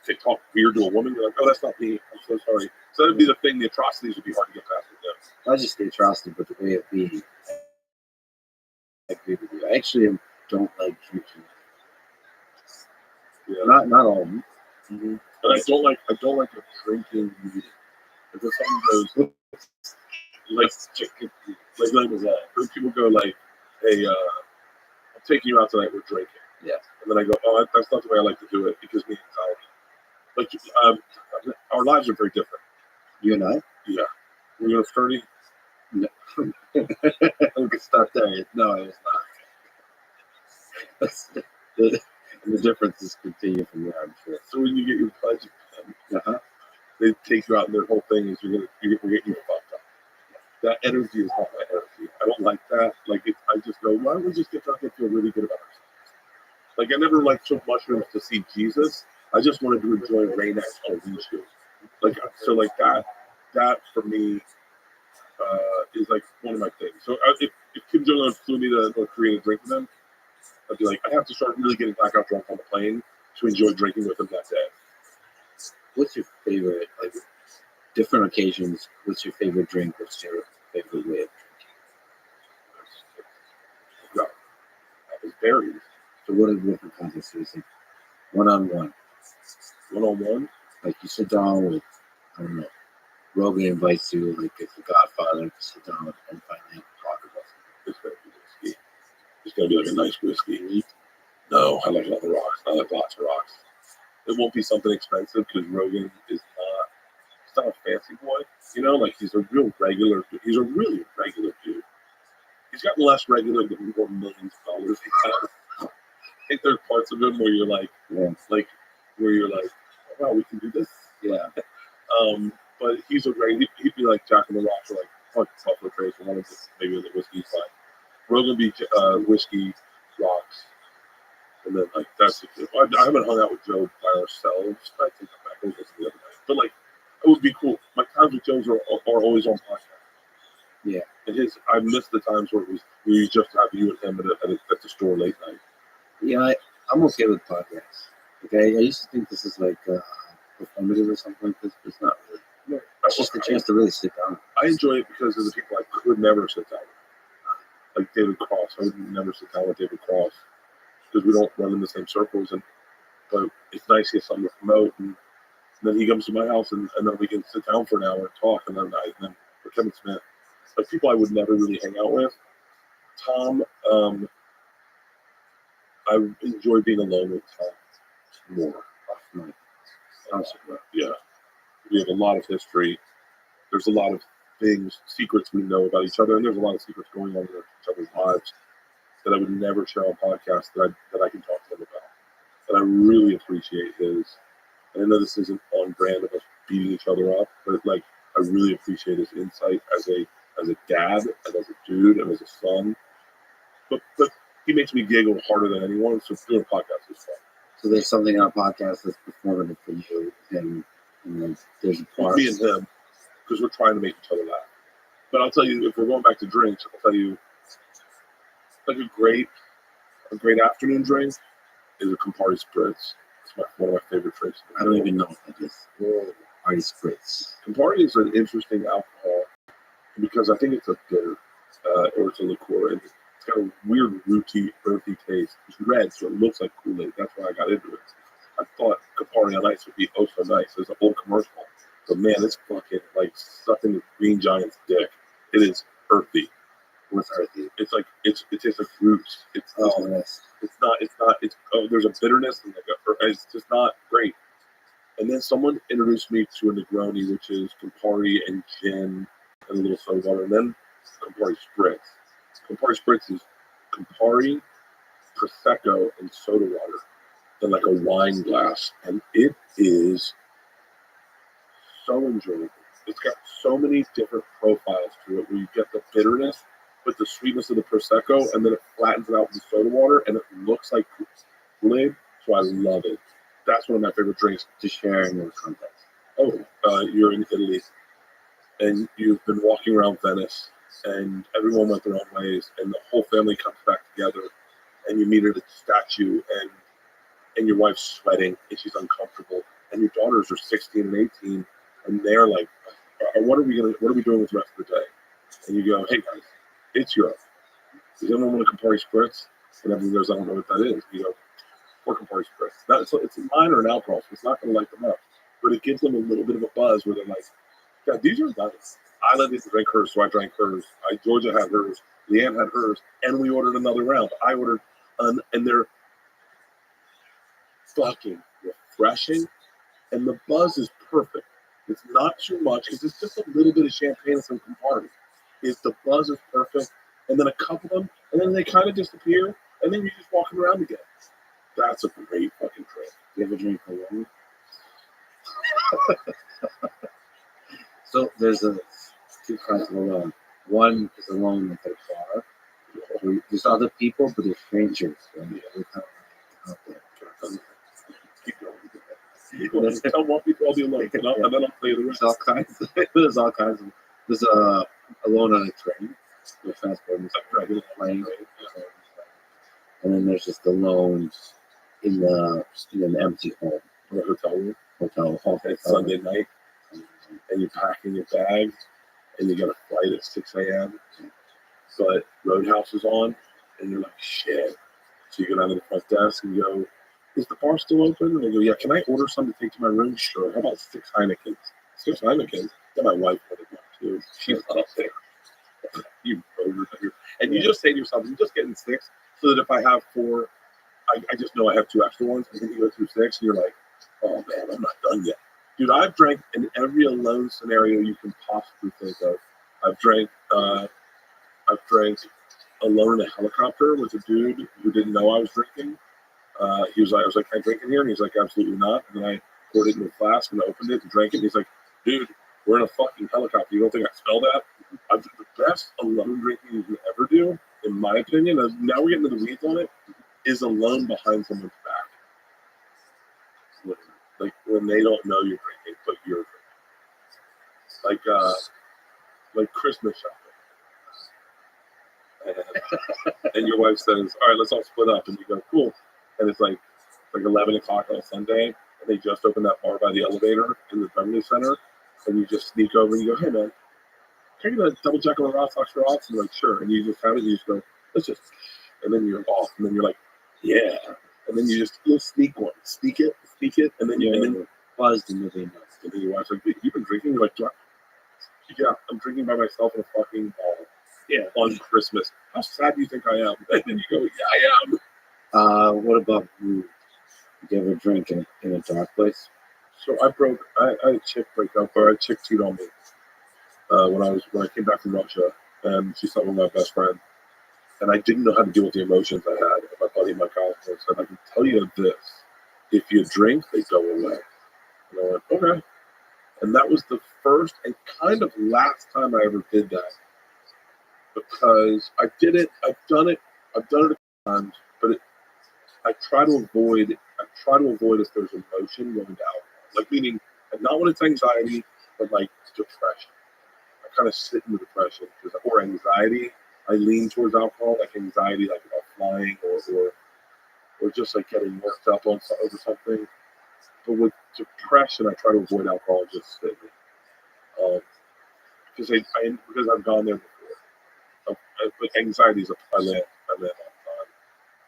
they talk weird to a woman. You're like, oh, that's not me. I'm so sorry. So that'd be the thing. The atrocities would be hard to get past with them. Not just the atrocity, but the way of being. I agree with you. I actually don't like drinking. Yeah. Not all of them. Mm-hmm. And I don't like a drinking meeting. If someone goes like that, when people go like, hey, I'm taking you out tonight. We're drinking. Yeah. And then I go, oh, that's not the way I like to do it. It gives me anxiety. Like, our lives are very different. You and I? Yeah. Were you sturdy? No. We could start there. No, it was not. The differences continue from there, I'm sure. So when you get your pledge, they take you out, and their whole thing is we're getting you fucked up. That energy is not my energy. I don't like that. Like, I just go, why don't we just get drunk and feel really good about ourselves? Like, I never like took mushrooms to see Jesus. I just wanted to enjoy Rain-X on YouTube. Like, so like that for me is like one of my things. So if Kim Jong-un flew me to North Korea to drink with him, I'd be like, I have to start really getting blackout drunk on the plane to enjoy drinking with him that day. What's your favorite, like, different occasions, what's your favorite drink? What's your favorite way of drinking? No, it's berries. So what are the different contexts? Is it one-on-one? One-on-one? Like you sit down with, I don't know, Rogan invites you, like it's the Godfather, to sit down and finally talk about something. It's going to be whiskey. It's going to be like a nice whiskey. No, I like the rocks. I like lots of rocks. It won't be something expensive because Rogan is not a fancy boy. You know, like he's a real regular dude. He's a really regular dude. He's gotten less regular than more millions of dollars he has. I think there's parts of him where you're like, oh, wow, we can do this. Yeah. But he's a great. He'd be like Jack in the Rocks or like Buffalo Trace or one of the maybe the whiskey side. Rogan be whiskey rocks, and then like that's. I haven't hung out with Joe by ourselves. I think I'm back over the other night, but like it would be cool. My times with Joe's are always on podcast. Yeah, and I missed the times where we just have you and him at the store late night. Yeah, I'm okay with podcasts. Okay, I used to think this is like performative or something like this, but it's not really. No, it's just a chance to really sit down. I enjoy it because of the people I could never sit down with. Like David Cross. I would never sit down with David Cross because we don't run in the same circles. But it's nice to get something to promote. And then he comes to my house and then we can sit down for an hour and talk. And then for Kevin Smith, like people I would never really hang out with. Tom, I enjoy being alone with time more. Yeah, we have a lot of history. There's a lot of things, secrets we know about each other, and there's a lot of secrets going on in each other's lives that I would never share on podcasts that I can talk to him about. And I really appreciate his. And I know this isn't on brand of us beating each other up, but like I really appreciate his insight as a dad and as a dude and as a son. But he makes me giggle harder than anyone. So doing a podcast is fun. So there's something on a podcast that's performative for you, and there's a part. Me and him, because we're trying to make each other laugh. But I'll tell you, if we're going back to drinks, I'll tell you, like a great afternoon drink is a Campari Spritz. It's one of my favorite drinks. I don't even know what that is. Campari Spritz. Campari is an interesting alcohol because I think it's a bitter or it's a liqueur. And it's got a weird rooty, earthy taste. It's red, so it looks like Kool-Aid. That's why I got into it. I thought Campari on Ice would be oh so nice. There's a whole commercial. But man, it's fucking like sucking the Green Giant's dick. It is earthy. What's earthy? It's like it tastes like roots. It's there's a bitterness and it's just not great. And then someone introduced me to a Negroni, which is Campari and gin and a little soda water, and then Campari Spritz. Campari Spritz is Campari, Prosecco, and soda water in like a wine glass, and it is so enjoyable. It's got so many different profiles to it where you get the bitterness with the sweetness of the Prosecco, and then it flattens it out with the soda water, and it looks like Kool-Aid, so I love it. That's one of my favorite drinks to share in your context. You're in Italy, and you've been walking around Venice, and everyone went their own ways, and the whole family comes back together, and you meet at a statue, and your wife's sweating, and she's uncomfortable, and your daughters are 16 and 18, and they're like, what are we doing with the rest of the day? And you go, hey guys, it's Europe. Does anyone want a Campari Spritz? And everyone goes, I don't know what that is. You go, pour Campari Spritz. It's a minor and alcohol, so it's not going to light them up. But it gives them a little bit of a buzz where they're like, yeah, these are nice. I let these drink hers, so I drank hers. Georgia had hers. Leanne had hers. And we ordered another round. I ordered, and they're fucking refreshing. And the buzz is perfect. It's not too much because it's just a little bit of champagne and some Campari. The buzz is perfect, and then a couple of them, and then they kind of disappear, and then you're just walking around again. That's a great fucking drink. You ever drink alone? So there's two kinds of alone. One is alone at the bar. There's other people, but they're strangers. Right? They're kind of out there. Keep going. Tell one people I'll be alone, and then I'll play the rest. There's all kinds of. There's alone on a train. The transport is regular plane. And then there's just alone in an empty home. Or a hotel room. It's Hotel. Sunday night, and you're packing your bags, and you got a flight at 6 a.m. But Roadhouse is on, and you're like, shit. So you go down to the front desk and you go, is the bar still open? And they go, yeah, can I order some to take to my room? Sure. How about 6 Heinekens? 6 Heinekens? Then my wife wanted one too. She's up there. You voters up here. And you just say to yourself, I'm just getting 6 so that if I have 4, I just know I have 2 extra ones. And then you go through 6 and you're like, oh man, I'm not done yet. Dude, I've drank in every alone scenario you can possibly think of. I've drank alone in a helicopter with a dude who didn't know I was drinking. I was like, can I drink in here? And he's like, absolutely not. And then I poured it in a flask and I opened it and drank it. And he's like, dude, we're in a fucking helicopter. You don't think I smell that? The best alone drinking you can ever do, in my opinion, now we're getting to the weeds on it, is alone behind someone's back. Like when they don't know you're drinking, but you're drinking. Like Christmas shopping. And your wife says, all right, let's all split up. And you go, cool. And it's like 11 o'clock on a Sunday, and they just opened that bar by the elevator in the Beverly Center, and you just sneak over and you go, hey man, can I get a double jack on the Rothschild rocks? And you're like, sure. And you just have it, and you just go, let's just, and then you're off, and then you're like, yeah. And then you'll sneak one, sneak it, and then you buzzed and moving nuts. And then your wife's like, you've been drinking? You're like, yeah, I'm drinking by myself in a fucking ball. Yeah, on Christmas. How sad do you think I am? And then you go, yeah, I am. What about you? Do you ever drink in a dark place? So I had a chick break up, or a chick cheat on me when I came back from Russia, and she slept with my best friend, and I didn't know how to deal with the emotions I had. And my buddy, my college friend, said, "I can tell you this: if you drink, they go away." And I went, "Okay." And that was the first and kind of last time I ever did that, because I did it. I've done it a couple times, but I try to avoid. I try to avoid if there's emotion going to alcohol, like meaning, and not when it's anxiety, but like depression. I kind of sit in the depression or anxiety. I lean towards alcohol, like anxiety, like about flying or just like getting worked up on over something. But with depression, I try to avoid alcohol and just sit in it. Because I've gone there before. With anxiety is I land on time.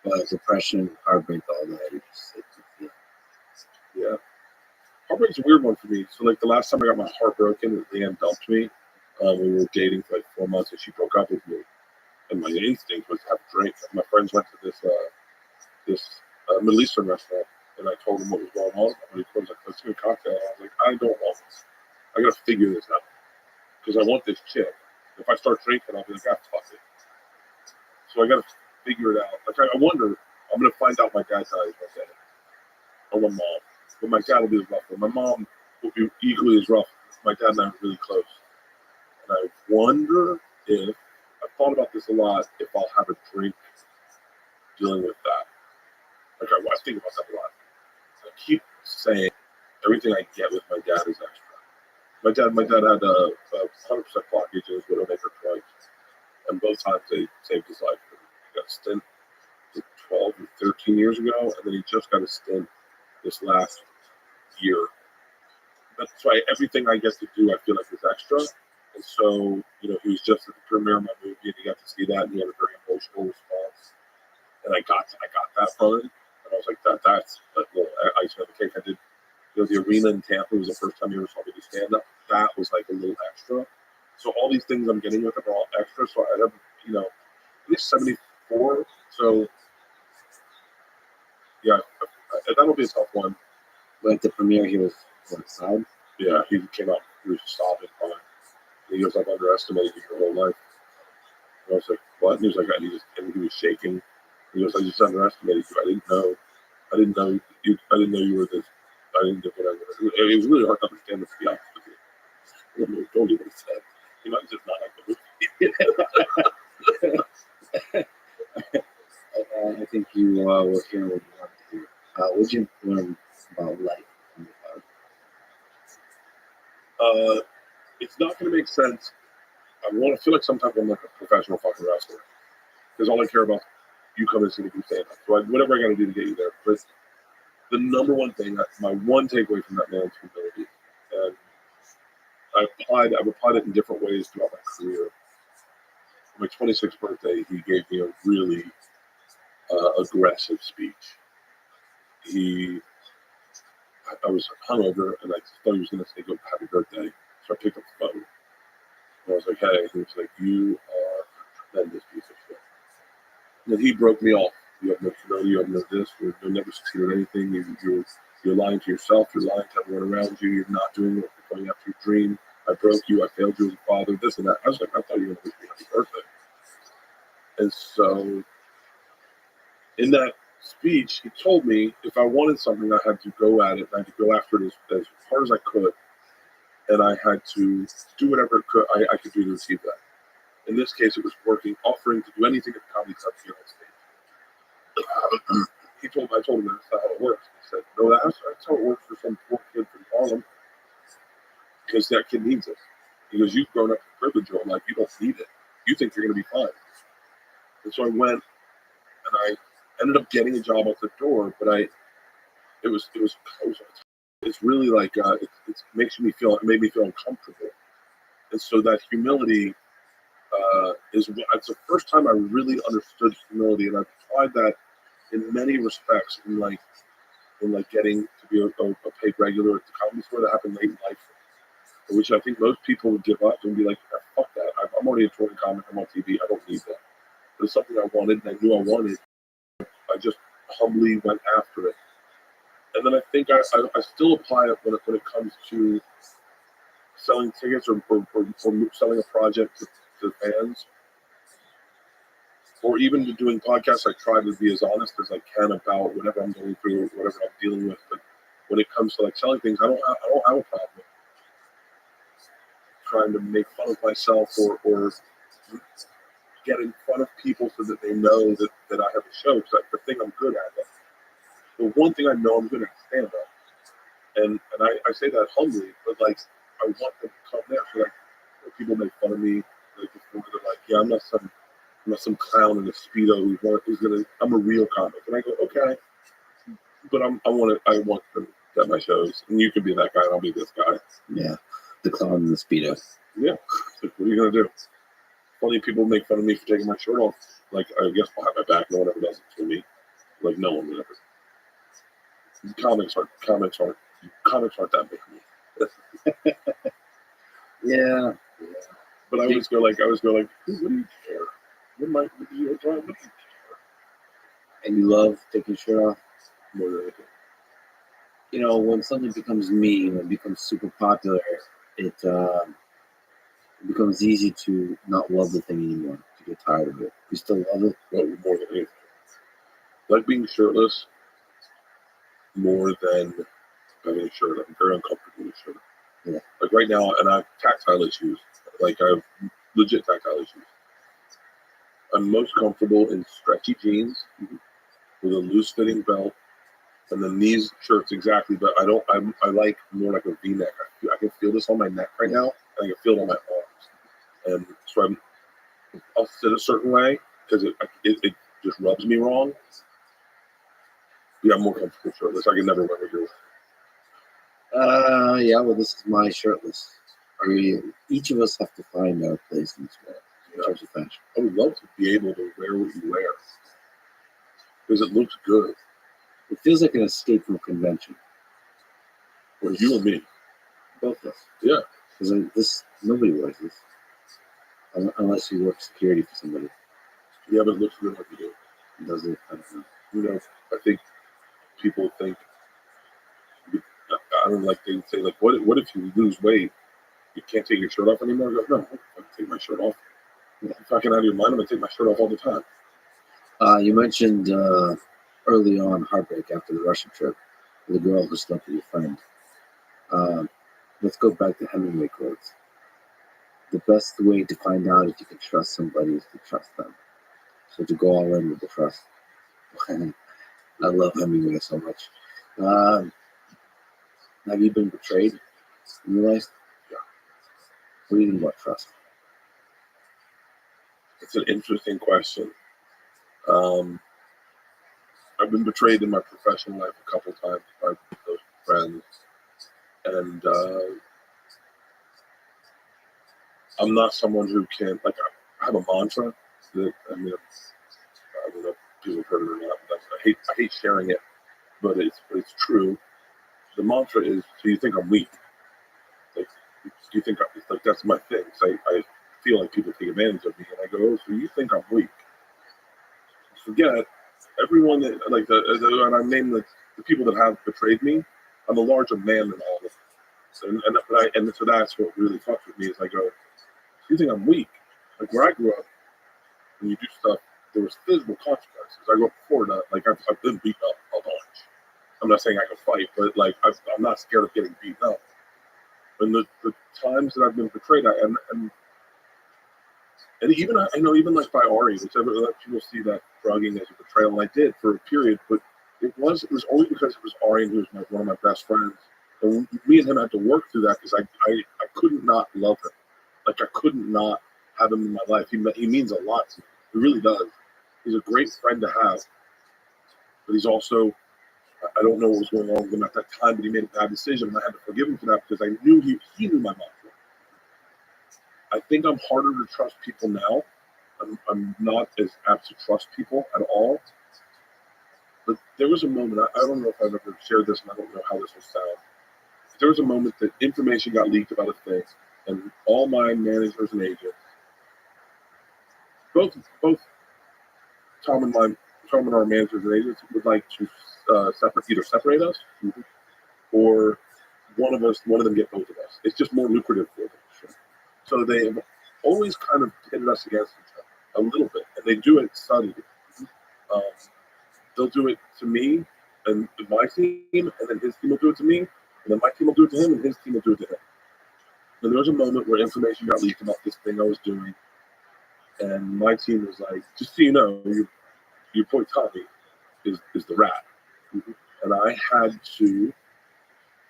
But depression, heartbreak, all that. You just sit and feel. Yeah. Heartbreak's a weird one for me. So like the last time I got my heart broken, Leanne dumped me. We were dating for like 4 months and she broke up with me. And my instinct was to have a drink. My friends went to this Middle Eastern restaurant, and I told them what was going on. My friends like, "Let's do a cocktail." And I was like, "I don't want this. I gotta figure this out because I want this chick. If I start drinking, I'll be like, fuck it." So I gotta figure it out. Like I wonder, I'm gonna find out my dad dies one day, or my mom. But my dad will be rough. My mom will be equally as rough. My dad and I are really close, and I wonder if I've thought about this a lot. If I'll have a drink dealing with that. Like I think about that a lot. I keep saying everything I get with my dad is extra. My dad had a 100% blockage in his widowmaker twice, and both times they saved his life. He got a stint 12 or 13 years ago, and then he just got a stint this last year. That's why everything I get to do, I feel like is extra. And so, he was just at the premiere of my movie, and he got to see that, and he had a very emotional response. And I got that from it, and I was like, that's a little icing on the cake. I did, the arena in Tampa was the first time you ever saw me do stand up. That was like a little extra. So all these things I'm getting with it are all extra. So I have, at least 74. So yeah, that'll be a tough one. But at the premiere, he was sad. Yeah, he came out, he was sobbing, crying. He goes, "I've underestimated you your whole life." And I was like, "What?" And he was like, and he was shaking. He goes, "I just underestimated you. I didn't know you were this. I didn't know whatever." It was really hard to understand this, to be honest with you. I don't know, told you what he said. He might just not like the movie. I think you were hearing what you wanted to hear. What did you learn about life from your father? It's not going to make sense. I want to feel like sometimes I'm like a professional fucking wrestler because all I care about is you come and see me do stand up. So whatever I got to do to get you there. But the number one thing, my one takeaway from that man's humility, and I've applied it in different ways throughout my career. For my 26th birthday, he gave me a really aggressive speech. I was hungover, and I thought he was going to say, "Go happy birthday." So I picked up the phone, and I was like, "Hey," he was like, "You are a tremendous piece of shit." And then he broke me off. "You have no humility, you have no this, you'll never succeed at anything. You're lying to yourself, you're lying to everyone around you, you're not doing what you're going after your dream. I broke you, I failed you as a father, this and that." I was like, "I thought you were going to wish me happy birthday." And so in that speech, he told me if I wanted something, I had to go at it, and I had to go after it as hard as I could, and I had to do whatever I could do to achieve that. In this case, it was offering to do anything at the Comedy Club to get on stage. I told him that's not how it works. He said, "No, that's how it works for some poor kid from Harlem, because that kid needs it." He goes, "You've grown up with privilege your whole life. You don't need it. You think you're going to be fine." And so I went, and I ended up getting a job at the door, but it's really like it made me feel uncomfortable. And so that humility it's the first time I really understood humility, and I've applied that in many respects in getting to be a paid regular at the Comedy Store. That happened late in life, which I think most people would give up and be like, "Fuck that! I'm already a touring comic. I'm on TV. I don't need that." But it's something I wanted, and I knew I wanted. I just humbly went after it. And then I think I still apply it when it comes to selling tickets or selling a project to fans, or even to doing podcasts. I try to be as honest as I can about whatever I'm going through, whatever I'm dealing with. But when it comes to like selling things, I don't have a problem trying to make fun of myself or get in front of people so that they know that I have a show. Because the thing I'm good at it. The one thing I know I'm good at is stand up. And I say that humbly, but like I want them to come there. So like people make fun of me, like before they're like, yeah, I'm not some clown in a Speedo who's gonna. I'm a real comic, and I go, okay, but I want them at my shows, and you can be that guy, and I'll be this guy. Yeah, the clown in the Speedo. Yeah, like, what are you gonna do? Funny people make fun of me for taking my shirt off. Like I guess behind my back, no one ever does it to me. Like no one would ever. Comics aren't that big for me. Yeah. But I always go like, what do you care? What do you care? And you love taking your shirt off? More than anything. You know, when something becomes meme and becomes super popular, it becomes easy to not love the thing anymore, to get tired of it. You still love it? Well, more than anything. Like being shirtless more than having a shirt. I'm very uncomfortable with a shirt. Yeah. Like right now, and I have tactile issues. Like I have legit tactile issues. I'm most comfortable in stretchy jeans with a loose fitting belt, and then these shirts exactly. But I like more like a V-neck. I can feel this on my neck right now, and I can feel it on my arms. And so I'll sit a certain way because it just rubs me wrong. Yeah, I'm more comfortable shirtless. I can never wear what you're wearing. Yeah, well, this is my shirtless. Each of us have to find our place in this world in terms of fashion. I would love to be able to wear what you wear because it looks good. It feels like an escape from convention. Well, you and me. Both of us. Yeah. Because nobody wears this. Unless you work security for somebody. Yeah, but it looks good like you do. Does it? I don't know. You know, I think people think, I don't like, they say, like, what if you lose weight? You can't take your shirt off anymore? I go, no, I can take my shirt off. If I can out of your mind, I'm going to take my shirt off all the time. You mentioned early on heartbreak after the Russian trip, the girl who slept with your friend. Let's go back to Hemingway quotes. The best way to find out if you can trust somebody is to trust them. So to go all in with the trust. I love Hemingway so much. Have you been betrayed in your life? Yeah. What do you think about trust? It's an interesting question. I've been betrayed in my professional life a couple times by those friends. And I'm not someone who can, like, I have a mantra that, I don't know if people have heard it or not, but I hate sharing it, but it's true. The mantra is, do you think I'm weak? Like, do you think it's like, that's my thing. So I feel like people take advantage of me, and I go, oh, so you think I'm weak? Forget everyone that, like, and I name the people that have betrayed me. I'm a larger man than all of them. And so that's what really fucks with me is I go, you think I'm weak? Like where I grew up, when you do stuff, there was physical consequences. I grew up before that, like I've been beaten up a bunch. I'm not saying I can fight, but like I'm not scared of getting beaten up. And the times that I've been betrayed, and even I know even like by Ari, whichever people see that drugging as a betrayal, and I did for a period, but it was only because it was Ari, who was one of my best friends. And me and him had to work through that because I couldn't not love him. Like I couldn't not have him in my life. He means a lot to me. He really does. He's a great friend to have. But he's also, I don't know what was going on with him at that time, but he made a bad decision, and I had to forgive him for that because I knew he knew my mantra. I think I'm harder to trust people now. I'm not as apt to trust people at all. But there was a moment, I don't know if I've ever shared this, and I don't know how this will sound. There was a moment that information got leaked about a thing, and all my managers and agents, both Tom and my some of our managers and agents would like to separate us, or one of them get both of us. It's just more lucrative for them. So they have always kind of pitted us against each other a little bit, and they do it subtly. They'll do it to me and my team, and then his team will do it to me, and then my team will do it to him, and his team will do it to him. And there was a moment where information got leaked about this thing I was doing, and my team was like, just so you know, your boy Tommy is the rat. And I had to,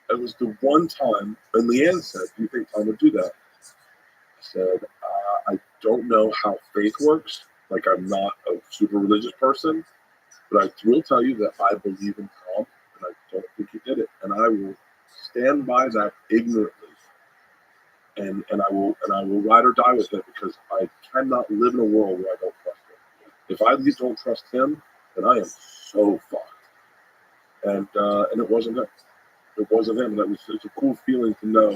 it was the one time, and Leanne said, do you think Tom would do that? I said, I don't know how faith works. Like, I'm not a super religious person, but I will tell you that I believe in Tom, and I don't think he did it. And I will stand by that ignorantly. And I will ride or die with it, because I cannot live in a world where I don't trust him. If I don't trust him, then I am so fucked. And it wasn't him. It wasn't him. And it's a cool feeling to know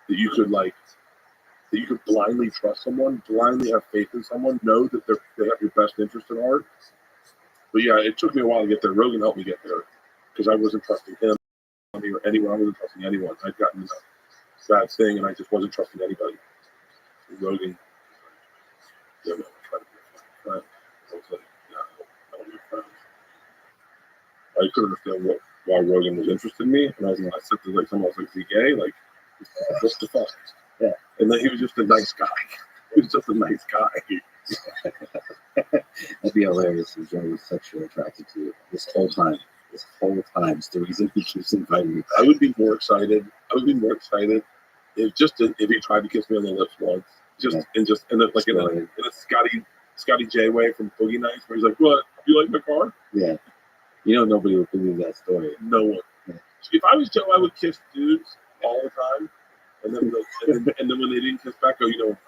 that you could blindly trust someone, blindly have faith in someone, know that they have your best interest at heart. But yeah, it took me a while to get there. Rogan helped me get there, because I wasn't trusting him or anyone. I wasn't trusting anyone. I'd gotten bad thing, and I just wasn't trusting anybody. And Rogan, yeah, man, I'm trying to be a friend. I was like, yeah, I don't be friends. I couldn't understand why Rogan was interested in me, and I said to someone else, like, is he gay? Like, what's the fuck? Yeah. And then he was just a nice guy. He was just a nice guy. That'd be hilarious if Joe was sexually attracted to you this whole time. This whole time. It's the reason he keeps inviting me. I would be more excited if he tried to kiss me on the lips once. In a Scotty J way from Boogie Nights, where he's like, "What? You like my car?" Yeah. You know, nobody would believe that story. No one. Yeah. If I was Joe, I would kiss dudes all the time, and then when they didn't kiss back, go, you know.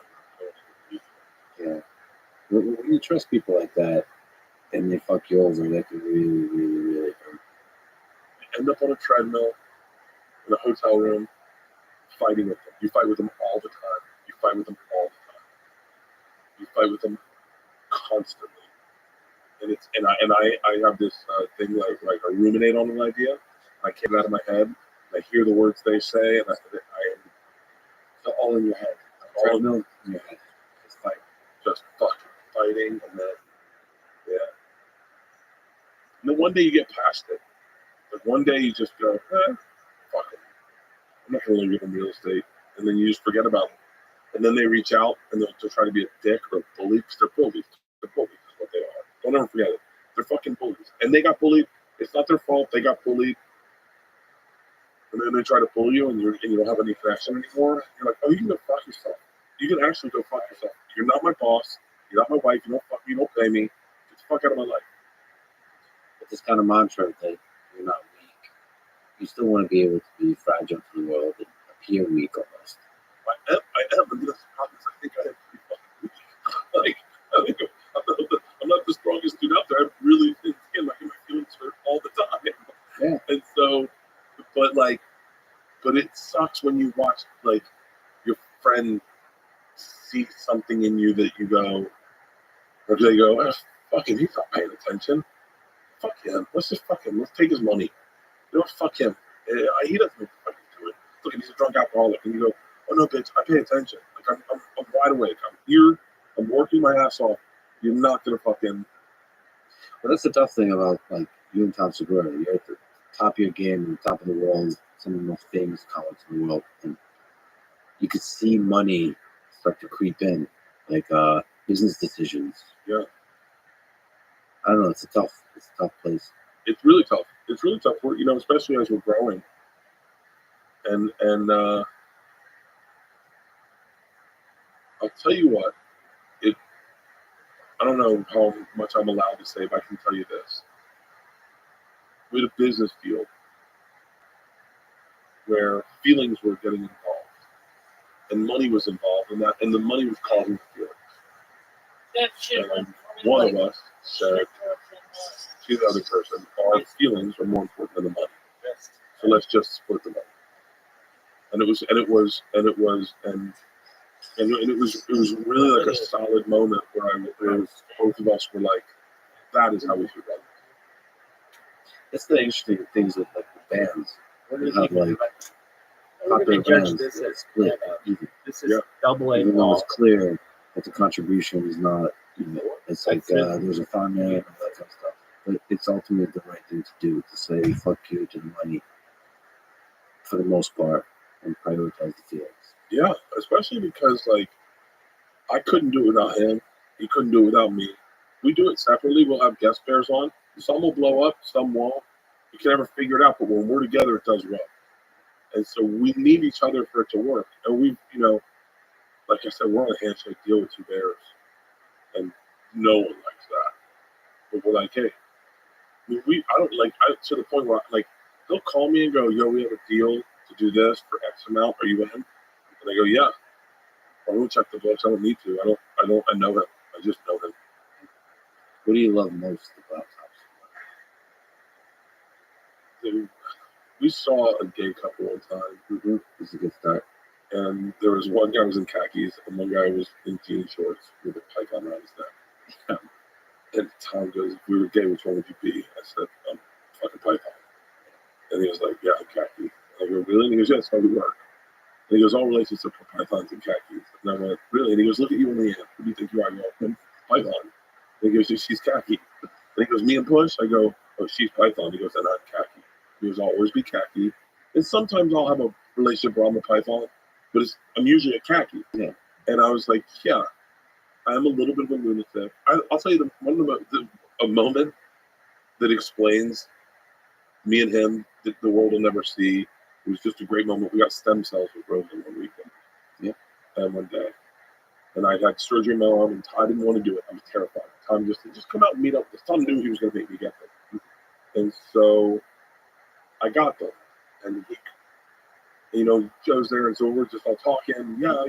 Yeah. When you trust people like that, and they fuck you over, that can really, really, really hurt. You end up on a treadmill in a hotel room, fighting with them. You fight with them all the time. You fight with them constantly. And I have this thing like I ruminate on an idea. I get it out of my head. And I hear the words they say, and it's all in your head. All in your head. It's like just fucking fighting, and then and then one day you get past it. Like one day you just go, fuck it. I'm not gonna live in real estate, and then you just forget about it. And then they reach out and they'll try to be a dick or a bully, because they're bullies. They're bullies is what they are. Don't ever forget it. They're fucking bullies. And they got bullied. It's not their fault. They got bullied. And then they try to bully you, and you don't have any connection anymore. You're like, oh, you can go fuck yourself. You can actually go fuck yourself. You're not my boss. You're not my wife. You don't pay me. Get the fuck out of my life. But this kind of mantra that you're not weak, you still want to be able to be fragile to the world and appear weak almost. I am. And that's the problem. I think I am pretty fucking weak. I'm not the strongest dude out there. I really think my feelings hurt all the time. Yeah. And so, but it sucks when you watch like your friend see something in you that you go, or they go, fuck him, he's not paying attention. Fuck him. Let's take his money. You know, fuck him. He doesn't know what fucking do it. Look, he's a drunk alcoholic. And you go, oh no, bitch, I pay attention. Like I'm wide awake. I'm here. I'm working my ass off. You're not gonna fucking. Well, that's the tough thing about like you and Tom Segura. You're at the top of your game, and the top of the world, some of the most famous comics in the world, and you could see money start to creep in, like business decisions. Yeah. I don't know. It's a tough place. It's really tough. We're, especially as we're growing. And I'll tell you what. I don't know how much I'm allowed to say, but I can tell you this. We had a business deal where feelings were getting involved, and money was involved in that, and the money was causing the feelings. And one of us said to the other person, our feelings are more important than the money. So let's just split the money. And it was really like a solid moment where both of us were like, That is how we should run. That's the interesting things with like the bands. What You do have like we're popular gonna judge bands this that as split. this is Yeah. double A Even though ball. it's clear that the contribution is not, it's like there's a fine man and all that kind of stuff. But it's ultimately the right thing to do to say fuck you to the money for the most part and prioritize the feelings. Yeah, especially because like I couldn't do it without him. He couldn't do it without me. We do it separately. We'll have guest pairs on. Some will blow up, some won't. You can never figure it out, but when we're together, it does well. And so we need each other for it to work. And we, like I said, we're on a handshake deal with two bears, and no one likes that. But we're like, hey, I don't like to the point where like they'll call me and go, yo, we have a deal to do this for X amount. Are you in? And I go, yeah. I won't check the books. I don't need to. I know him. I just know him. What do you love most about And we saw a gay couple one time. Mm-hmm. This is a good start. And there was one guy was in khakis and one guy was in jean shorts with a python around his neck. And Tom goes, if we were gay, which one would you be? I said, I'm fucking python. And he was like, yeah, I'm khaki. And I go, really? And he goes, yeah, that's how we work. And he goes, all relationships are pythons and khakis. And I went, really? And he goes, look at you in the end. Who do you think you are? I go, I'm python. And he goes, she's khaki. And he goes, me and Push? I go, oh, she's python. He goes, and I'm khaki. He goes, I'll always be khaki. And sometimes I'll have a relationship where I'm a python, but I'm usually a khaki. Yeah. And I was like, yeah, I'm a little bit of a lunatic. I'll tell you a moment that explains me and him that the world will never see. It was just a great moment. We got stem cells with Rosen one weekend. Yeah. And one day. And I had surgery in my arm, and I didn't want to do it. I was terrified. Tom just said, just come out and meet up. Tom knew he was going to make me get them. And so I got them. And Joe's there, and so we're just all talking. Yeah.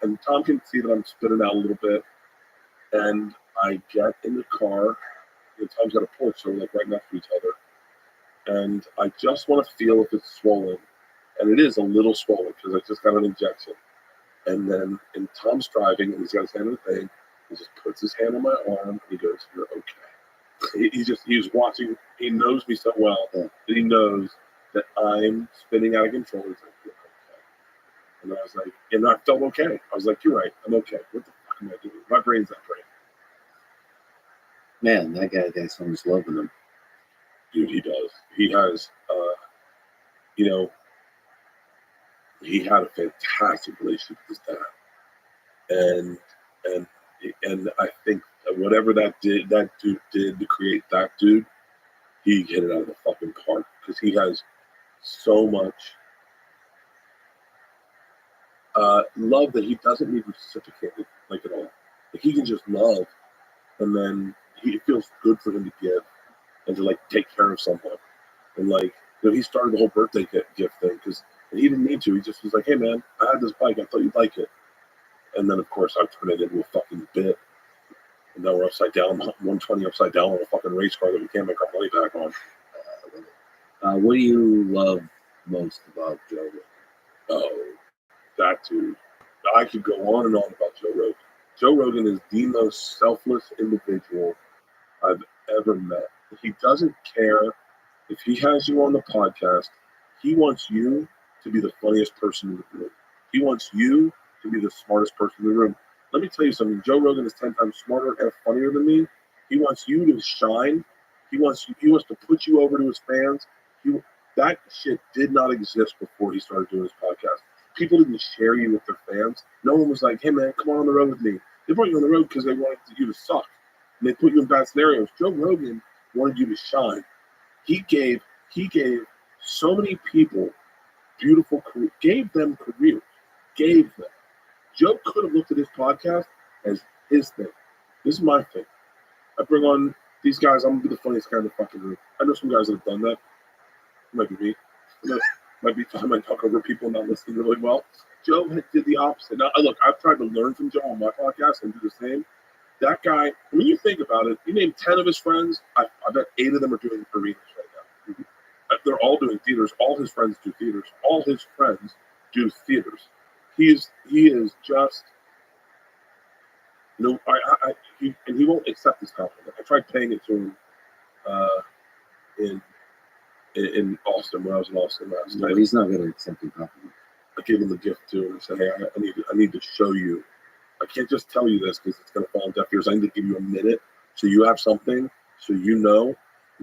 And Tom can see that I'm spitting out a little bit. And I get in the car. Tom's got a porch, so we're like right next to each other. And I just want to feel if it's swollen. And it is a little swollen because I just got an injection. And Tom's driving, and he's got his hand on the thing. He just puts his hand on my arm, and he goes, you're okay. He's watching. He knows me so well that he knows that I'm spinning out of control. He's like, you're okay. And I was like, and I felt okay. I was like, you're right. I'm okay. What the fuck am I doing? My brain's not great. Man, that guy got so much love in him. Dude, he does. He has, he had a fantastic relationship with his dad. And I think that whatever that dude did to create that dude, he hit it out of the fucking park because he has so much love that he doesn't need reciprocated like at all. Like he can just love, and then it feels good for him to give and to like take care of someone. And like he started the whole birthday gift thing because he didn't need to. He just was like, hey man, I had this bike. I thought you'd like it. And then of course I turned it into a fucking bit. And now we're upside down, 120 upside down on a fucking race car that we can't make our money back on. What do you love most about Joe Rogan? Oh, that dude. I could go on and on about Joe Rogan. Joe Rogan is the most selfless individual I've ever met. He doesn't care if he has you on the podcast. He wants you to be the funniest person in the room. He wants you to be the smartest person in the room. Let me tell you something. Joe Rogan is 10 times smarter and funnier than me. He wants you to shine. He wants to put you over to his fans. That shit did not exist before he started doing his podcast. People didn't share you with their fans. No one was like, hey man, come on the road with me. They brought you on the road because they wanted you to suck. And they put you in bad scenarios. Joe Rogan wanted you to shine. He gave so many people beautiful careers, gave them careers, gave them. Joe could have looked at his podcast as his thing. This is my thing. I bring on these guys. I'm going to be the funniest guy in the fucking room. I know some guys that have done that. It might be me. I might talk over people not listening really well. Joe did the opposite. Now, look, I've tried to learn from Joe on my podcast and do the same. That guy, when you think about it, you name 10 of his friends, I bet 8 of them are doing arenas right now. They're all doing theaters. All his friends do theaters. All his friends do theaters. He is just, he won't accept this compliment. I tried paying it to him in Austin when I was in Austin last No, night. he's not going to accept the compliment. I gave him the gift too, and I said, "Hey, I need to show you. I can't just tell you this because it's going to fall on deaf ears. I need to give you a minute so you have something, so you know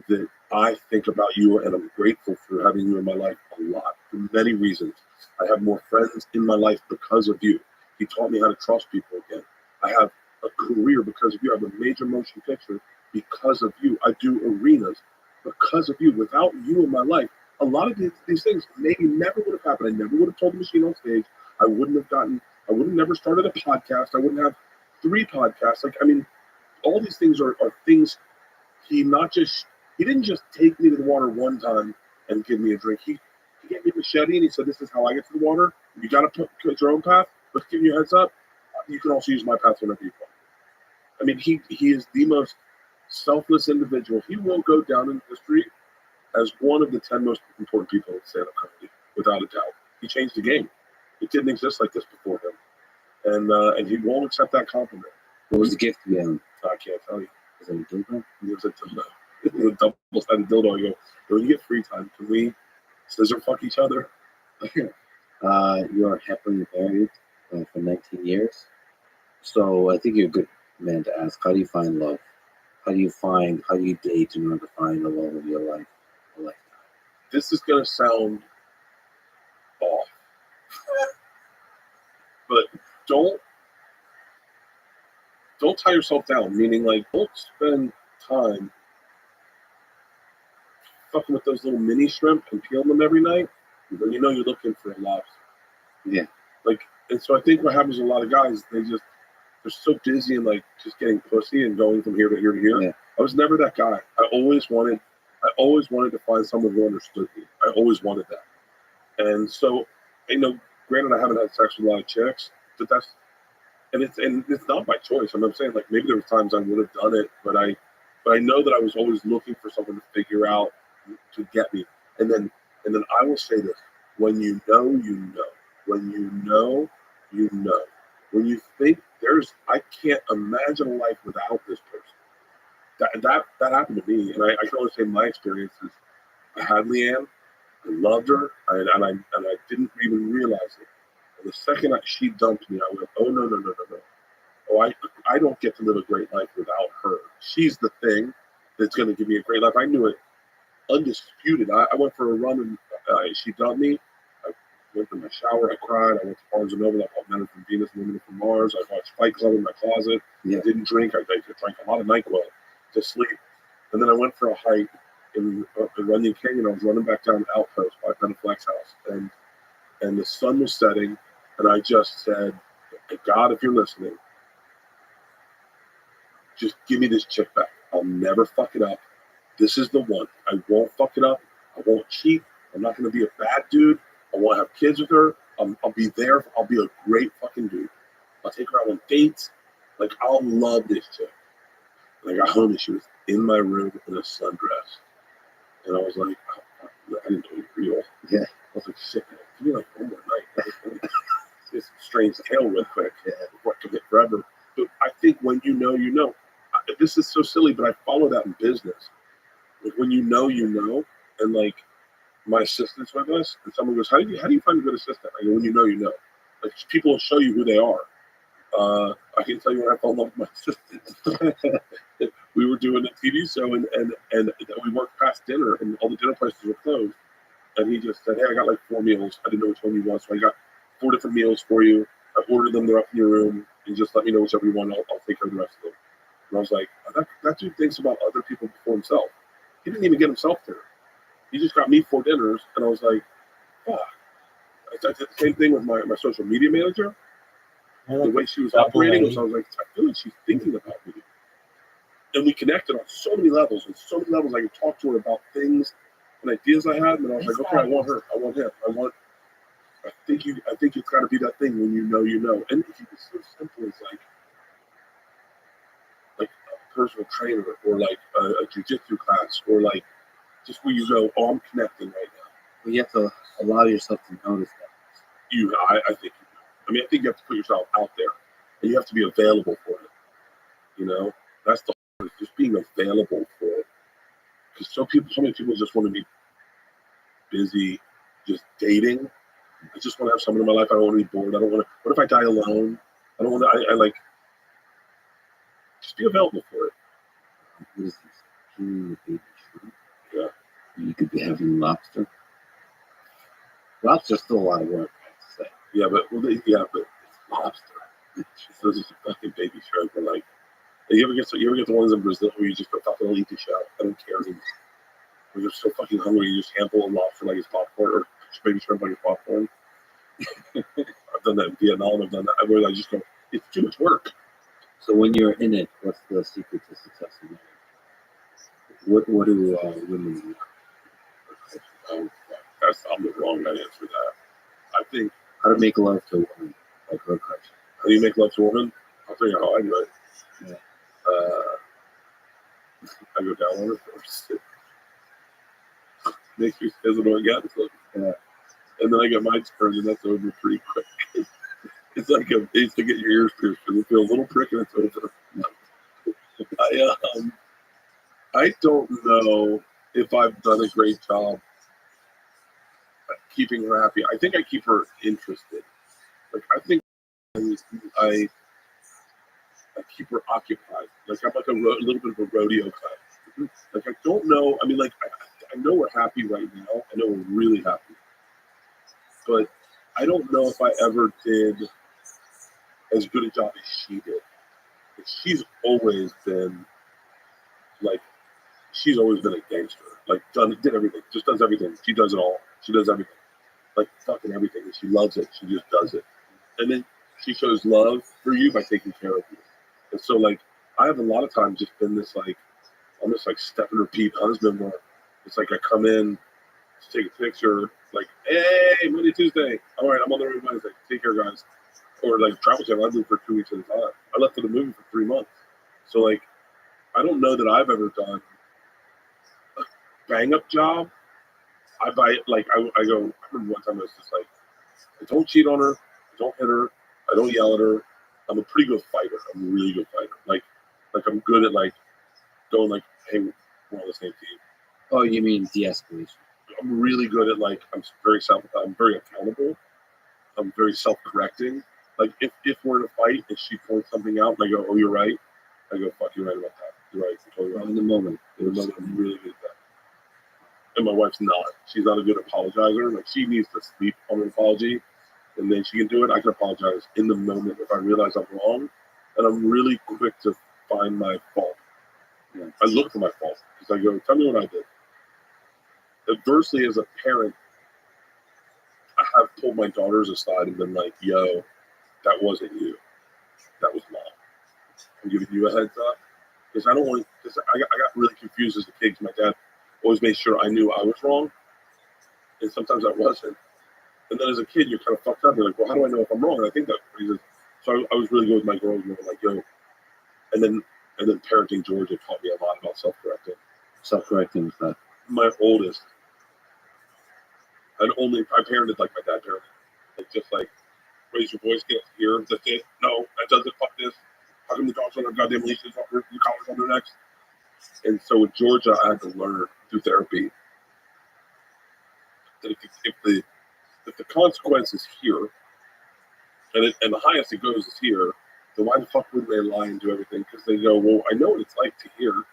that I think about you and I'm grateful for having you in my life a lot for many reasons. I have more friends in my life because of you. He taught me how to trust people again. I have a career because of you. I have a major motion picture because of you. I do arenas because of you. Without you in my life, a lot of these things maybe never would have happened. I never would have told the machine on stage. I would have never started a podcast. I wouldn't have 3 podcasts. Like, I mean, all these things are things he didn't just take me to the water one time and give me a drink. He gave me a machete and he said, "This is how I get to the water. You got to put your own path. Let's give you a heads up. You can also use my path whenever you want." I mean, he is the most selfless individual. He will go down in history as one of the 10 most important people in stand-up comedy, without a doubt. He changed the game. It didn't exist like this before him, and he won't accept that compliment. What was the gift to be on? I can't tell you. Is it a dildo? It was a dildo. It was a double-sided dildo. I go, when you get free time, can we scissor fuck each other? You are happily married for 19 years. So I think you're a good man to ask. How do you find love? How do you date in order to find the love of your life? This is going to sound off, but don't tie yourself down. Meaning, like, don't spend time fucking with those little mini shrimp and peeling them every night when you know you're looking for a lobster. Yeah. Like, and so I think what happens to a lot of guys, they're so busy and like just getting pussy and going from here to here to here. Yeah. I was never that guy. I always wanted to find someone who understood me. I always wanted that. And so, granted, I haven't had sex with a lot of chicks, but it's not by choice. I'm saying, like, maybe there were times I would have done it, but I know that I was always looking for someone to figure out to get me. And then I will say this: when you know, you know. When you know, you know. When you think I can't imagine a life without this person. That happened to me, and I can only say my experiences. I had Leanne, I loved her, and I didn't even realize it. And the second she dumped me, I went, "Oh no. Oh, I don't get to live a great life without her. She's the thing that's going to give me a great life." I knew it, undisputed. I went for a run, and she dumped me. I went to my shower, I cried. I went to Barnes & Noble. I bought Men from Venus, Women from Mars. I watched Fight Club in my closet. Yeah. I didn't drink. I drank a lot of NyQuil to sleep. And then I went for a hike in Runyon Canyon. I was running back down Outpost by Beneflex House, and the sun was setting, and I just said, "God, if you're listening, just give me this chick back. I'll never fuck it up. This is the one. I won't fuck it up. I won't cheat. I'm not going to be a bad dude. I won't have kids with her. I'll be there. I'll be a great fucking dude. I'll take her out on dates. Like, I'll love this chick." And I got home and she was in my room in a sundress. And I was like, oh, I didn't know you were real. Yeah. I was like, shit, man, give me like one more night. It's a strange tale real quick before I commit forever. But I think when you know, you know. This is so silly, but I follow that in business. Like, when you know, and like my assistant's with us, and someone goes, how do you find a good assistant? I go, when you know, you know. Like, people will show you who they are. I can tell you when I fell in love with my assistant. We were doing a TV show, and we worked past dinner, and all the dinner places were closed. And he just said, "Hey, I got like 4 meals. I didn't know which one you want, so I got 4 different meals for you. I ordered them. They're up in your room, and just let me know whichever you want. I'll take care of the rest of them." And I was like, that dude thinks about other people before himself. He didn't even get himself there. He just got me 4 dinners, and I was like, fuck. I did the same thing with my social media manager. The way she was operating was, I was like, I feel like she's thinking about me. And we connected on so many levels. And so many levels I could talk to her about things and ideas I had. And I was like, okay, I want her. I want him. I think it's got to be that thing when you know, you know. And if you it's so simple as like a personal trainer or like a jiu-jitsu class or like just where you go, oh, I'm connecting right now. Well, you have to allow yourself to notice that. I think you have to put yourself out there and you have to be available for it. You know, that's the hard, just being available for it. Because so many people just want to be busy, just dating. I just want to have someone in my life. I don't want to be bored. I don't want to. What if I die alone? I don't want to. I like just be available for it. What is this? Peeling the baby shrimp? Yeah. You could be having lobster. Lobster's still a lot of work, I have to say. Yeah, but it's lobster. So this is a fucking baby shrimp. And like, you ever get the ones in Brazil where you just go, fuck, I'll eat the shell. I don't care anymore. When you're so fucking hungry, you just handle a lobster like it's popcorn or baby shrimp like it's popcorn. I've done that in Vietnam. I've done that. Where I just go, it's too much work. So when you're in it, what's the secret to success in marriage? What do women do? I'm the wrong guy to answer that. I think, How to make love to a woman, like her question. how do you make love to a woman? I'll tell you how I do it. Yeah. I go down on her first. Make sure she doesn't orgasm. Yeah. And then I get my turn, and that's over pretty quick. It's like a itch to get your ears pierced because it feels a little prick and it's over. I don't know if I've done a great job at keeping her happy. I think I keep her interested. Like I think I keep her occupied. Like I'm like a little bit of a rodeo cut. Like I don't know. I mean, like I know we're happy right now. I know we're really happy, but I don't know if I ever did as good a job as she did. Like, she's always been like, she's always been a gangster. Like did everything. Just does everything. She does it all. She does everything. Like fucking everything. And she loves it. She just does it. And then she shows love for you by taking care of you. And so like I have a lot of times just been this like almost like step and repeat husband where it's like I come in to take a picture, like, hey, Monday, Tuesday. All right, I'm on the road Wednesday. Take care, guys. Or like Travel Channel, I moved for 2 weeks at a time. I left for the movie for 3 months. So like I don't know that I've ever done a bang up job. I buy like I go, I remember one time I was just like, I don't cheat on her, I don't hit her, I don't yell at her. I'm a pretty good fighter. I'm a really good fighter. Like I'm good at like going like, hey, we're on the same team. Oh, you mean de-escalation? I'm really good at like I'm very accountable. I'm very self-correcting. Like if we're in a fight and she points something out and I go, oh, you're right. I go, fuck, you're right about that. You're right. You're totally right. In the moment. I'm really good at that. And my wife's not. She's not a good apologizer. Like she needs to sleep on an apology, and then she can do it. I can apologize in the moment if I realize I'm wrong, and I'm really quick to find my fault. Yeah. I look for my fault because I go, tell me what I did. Adversely, as a parent, I have pulled my daughters aside and been like, yo, that wasn't you. That was mom. I'm giving you a heads up. Because I don't want, because I got really confused as a kid because my dad always made sure I knew I was wrong. And sometimes I wasn't. And then as a kid, you're kind of fucked up. You're like, well, how do I know if I'm wrong? And I think that's reason. So I was really good with my girls. You know, like, yo. And then parenting Georgia taught me a lot about self-correcting. Self-correcting with that. My oldest, I parented like my dad parented. Like, just like, raise your voice, get here, that's it. No, that doesn't, fuck this. How come the dogs on their goddamn leashes, the collars on their necks? And so with Georgia, I had to learn through therapy that if the consequence is here, and the highest it goes is here, then why the fuck wouldn't they lie and do everything? Because they go, well, I know what it's like to hear,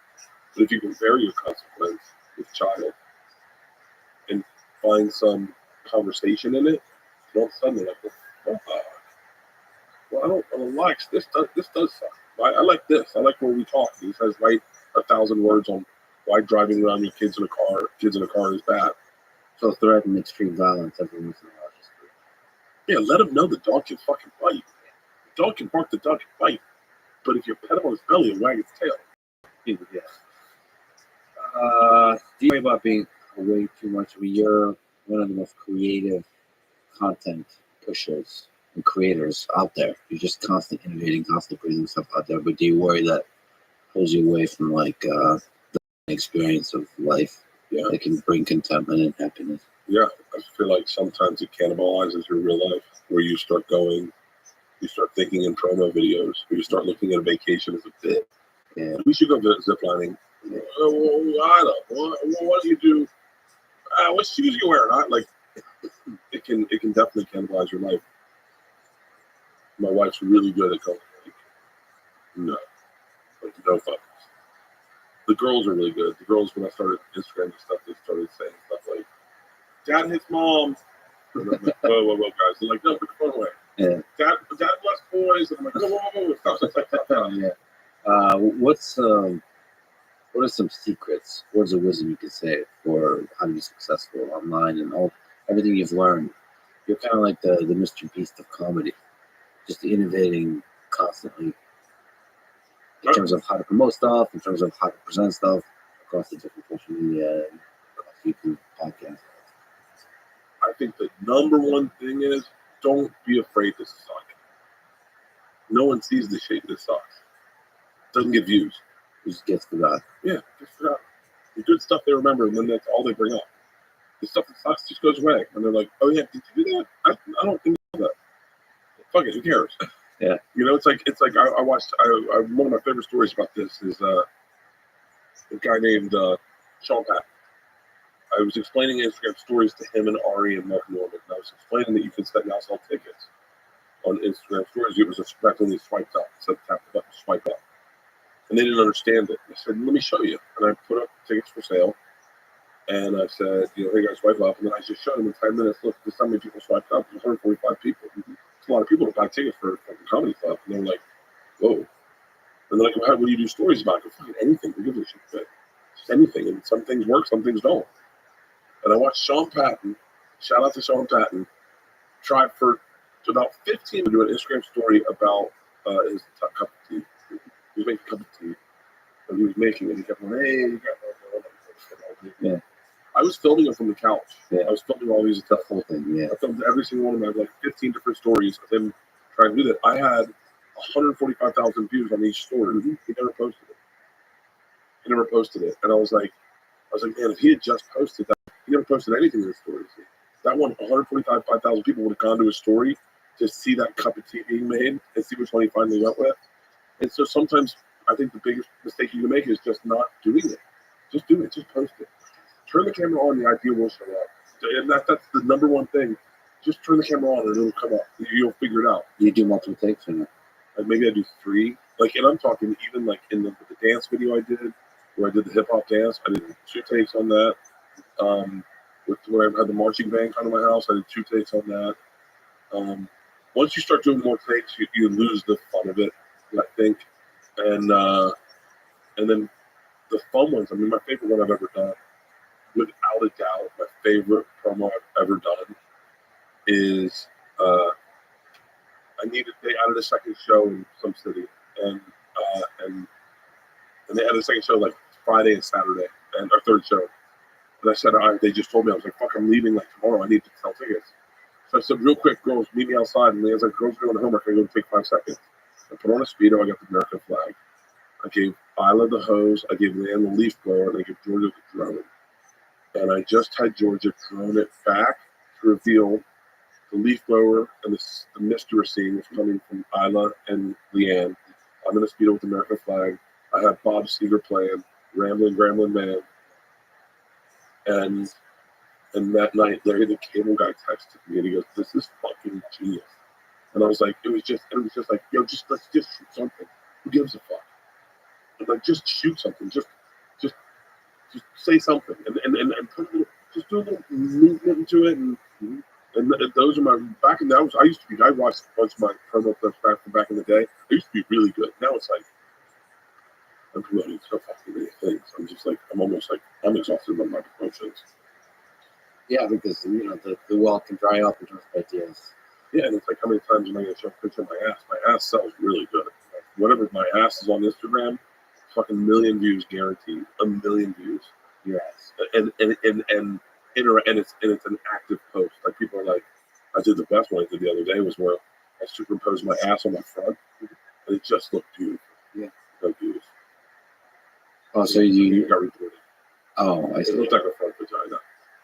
but if you can vary your consequence with child and find some conversation in it, and all of a sudden they're like, well, I don't like this. This does suck. I like this. I like when we talk. He says, write 1,000 words on why driving around your kids in a car is bad. So threaten extreme violence every once in a while. Just Yeah, let them know the dog can fucking bite. The dog can bark, the dog can bite. But if you pet him on his belly and wag its tail, yeah. Do you worry about being away too much? I mean, you're one of the most creative content pushers and creators out there. You're just constantly innovating, constantly putting stuff out there. But do you worry that pulls you away from like the experience of life? Yeah. That can bring contentment and happiness. Yeah, I feel like sometimes it cannibalizes your real life, where you start thinking in promo videos, where you start looking at a vacation as a bit. Yeah. We should go ziplining. I don't. What do you do? What shoes you wearing? Like it can definitely cannibalize your life. My wife's really good at going like, no, like no fuckers. The girls are really good. The girls, when I started Instagram and stuff, they started saying stuff like, "Dad hits mom." And I'm like, whoa, guys. They're like, no, put the phone away. Yeah. Dad bless boys. And I'm like, whoa, stop. Yeah. What are some secrets, words of wisdom you could say for how to be successful online and everything you've learned? You're kind of like the Mr. Beast of comedy, just innovating constantly in terms of how to promote stuff, in terms of how to present stuff across the different social media, across YouTube, podcasts. I think the number one thing is don't be afraid to suck. No one sees the shit that sucks. Doesn't get views. It just gets forgotten. Yeah, just forgot. The good stuff they remember, and then that's all they bring up. The stuff that sucks just goes away, and they're like, "Oh yeah, did you do that? I don't think you did that. Fuck it, who cares?" Yeah. You know, it's like I watched. One of my favorite stories about this is a guy named Sean Pat. I was explaining Instagram stories to him and Ari and Mark Norman, and I was explaining that you can now sell tickets on Instagram stories. It was a spec when you swiped up, so tap the button, swipe up. And they didn't understand it. I said, let me show you. And I put up tickets for sale. And I said, hey guys, swipe up. And then I just showed them in 10 minutes, look, this how many people swiped up. There's 145 people. It's a lot of people to buy tickets for a fucking comedy club. And they're like, whoa. And they're like, well, what do you do stories about? I go, fucking anything. Who gives a shit? But just anything. And some things work, some things don't. And I watched Sean Patton, shout out to Sean Patton, try for about 15 to do an Instagram story about his cup of tea. He was making a cup of tea, and he was making it. He kept going, hey, you got Yeah. I was filming it from the couch. Yeah. I was filming all these The whole thing. Yeah. I filmed every single one of them. I had like 15 different stories of him trying to do that. I had 145,000 views on each story. Mm-hmm. He never posted it. And I was like, man, if he had just posted that, he never posted anything in his stories. That one, 145,000 people would have gone to his story to see that cup of tea being made and see which one he finally went with. And so sometimes I think the biggest mistake you can make is just not doing it. Just do it. Just post it. Turn the camera on, the idea will show up. And that's the number one thing. Just turn the camera on and it'll come up. You'll figure it out. You do multiple takes or not? Maybe I do 3. And I'm talking even like in the dance video I did, where I did the hip hop dance, I did 2 takes on that. When I had the marching band come to my house, I did 2 takes on that. Once you start doing more takes, you lose the fun of it, I think. And then the fun ones. My favorite one I've ever done, without a doubt, my favorite promo I've ever done is they added a second show in some city, and they added a second show like Friday and Saturday, and our third show. And I said, all right, they just told me, I was like, fuck, I'm leaving like tomorrow. I need to sell tickets. So I said, real quick, girls, meet me outside. And Leanne's like, girls are going to homework. I go take 5 seconds. I put on a Speedo. I got the American flag. I gave Isla the hose. I gave Leanne the leaf blower. And I gave Georgia the drone. And I just had Georgia drone it back to reveal the leaf blower and the mystery scene was coming from Isla and Leanne. I'm in a Speedo with the American flag. I had Bob Seger playing, Rambling Man. And that night, Larry the Cable Guy texted me and he goes, "This is fucking genius." And I was like, it was just like, let's just shoot something. Who gives a fuck? And like, just shoot something. Just say something and put a little, just do a little movement into it. And those are back in the I used to be. I watched a bunch of my promo clips back in the day. I used to be really good. Now it's like I'm promoting so fucking many things. I'm just like I'm exhausted by my promotions. Yeah, because the well can dry up in terms of ideas. Yeah, and it's like, how many times am I going to show a picture of my ass? My ass sells really good. Like, whatever my ass is on Instagram, fucking 1 million views guaranteed. 1 million views. Your ass. And it's an active post. Like people are like, I did the best one I did the other day was where I superimposed my ass on my front, and it just looked beautiful. Yeah, no views. Oh, so you got reported? Oh, I see. It looked like a front vagina.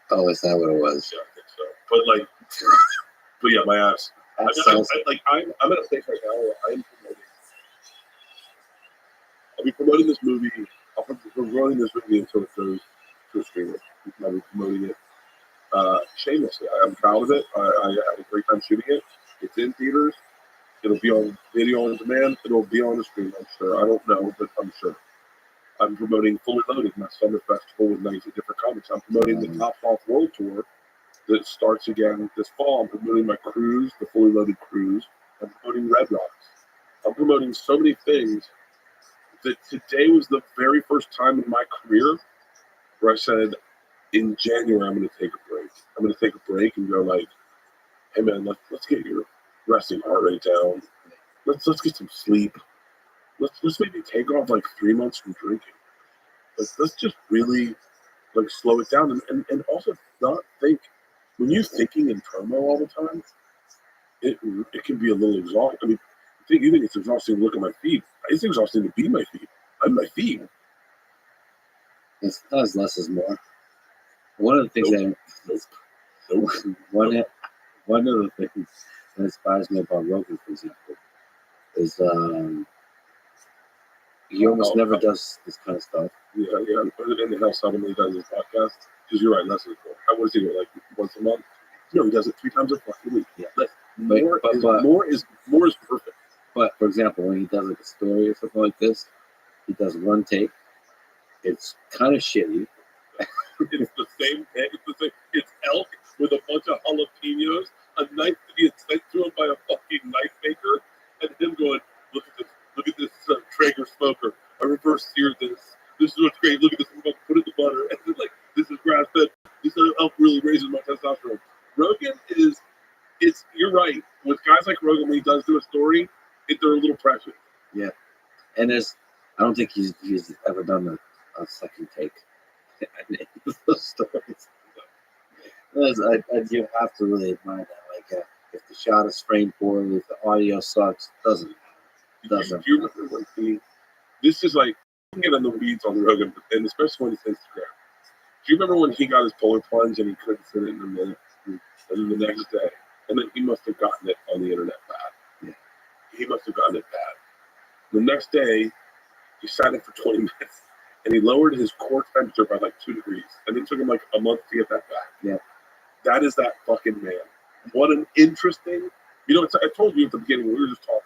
Oh, is that what it was? Yeah, I think so. But yeah, my ass. I'm at a place right now where I'm promoting I'll be promoting this movie. I'll be promoting this movie until it goes to a streamer. I'll be promoting it shamelessly. I'm proud of it. I had a great time shooting it. It's in theaters. It'll be on video on demand. It'll be on the screen, I'm sure. I don't know, but I'm sure. I'm promoting Fully Loaded, my summer festival with 90 different comics. I'm promoting the Top Off World Tour that starts again this fall. I'm promoting my cruise, the Fully Loaded cruise. I'm promoting Red Rocks. I'm promoting so many things that today was the very first time in my career where I said, in January, I'm going to take a break. I'm going to take a break and go like, hey man, let's get your resting heart rate down. Let's get some sleep. Let's maybe take off like 3 months from drinking. Let's just really like slow it down and also not think. When you're thinking in turmoil all the time, it can be a little exhausting. I mean, you think it's exhausting to look at my feet. It's exhausting to be my feet. I'm my feet. It's less is more. One of the things one of the things that inspires me about Rogan, for example, is he almost never does this kind of stuff. Yeah. And how suddenly he does his podcast. Because you're right, less is more. How was he do it like once a month? No, he does it 3 times a fucking week. Yeah. More is perfect. But for example, when he does like a story or something like this, he does one take. It's kind of shitty. It's the same thing. It's elk with a bunch of jalapenos, a knife that he had sent to him by a fucking knife maker, and him going, look at this Traeger smoker. I reverse seared this. This is what's great. Look at this. I'm going to put it in the butter. And then, like, this is grass fed. This elk really raises my testosterone. Rogan you're right. With guys like Rogan, when he does do a story, they're a little precious. Yeah. And I don't think he's ever done a second take. Those stories. You have to really admire that. Like, if the shot is framed poorly, if the audio sucks, doesn't matter. Do you remember when this is like, you can get in the weeds on Rogan, and especially when it's Instagram. Do you remember when he got his polar plunge and he couldn't sit it in a minute? And then the next day, and then he must have gotten it on the internet bad. Yeah. He must have gotten it bad. The next day, he sat it for 20 minutes. And he lowered his core temperature by like 2 degrees. And it took him like a month to get that back. Yeah. That is that fucking man. What an interesting, I told you at the beginning, we were just talking.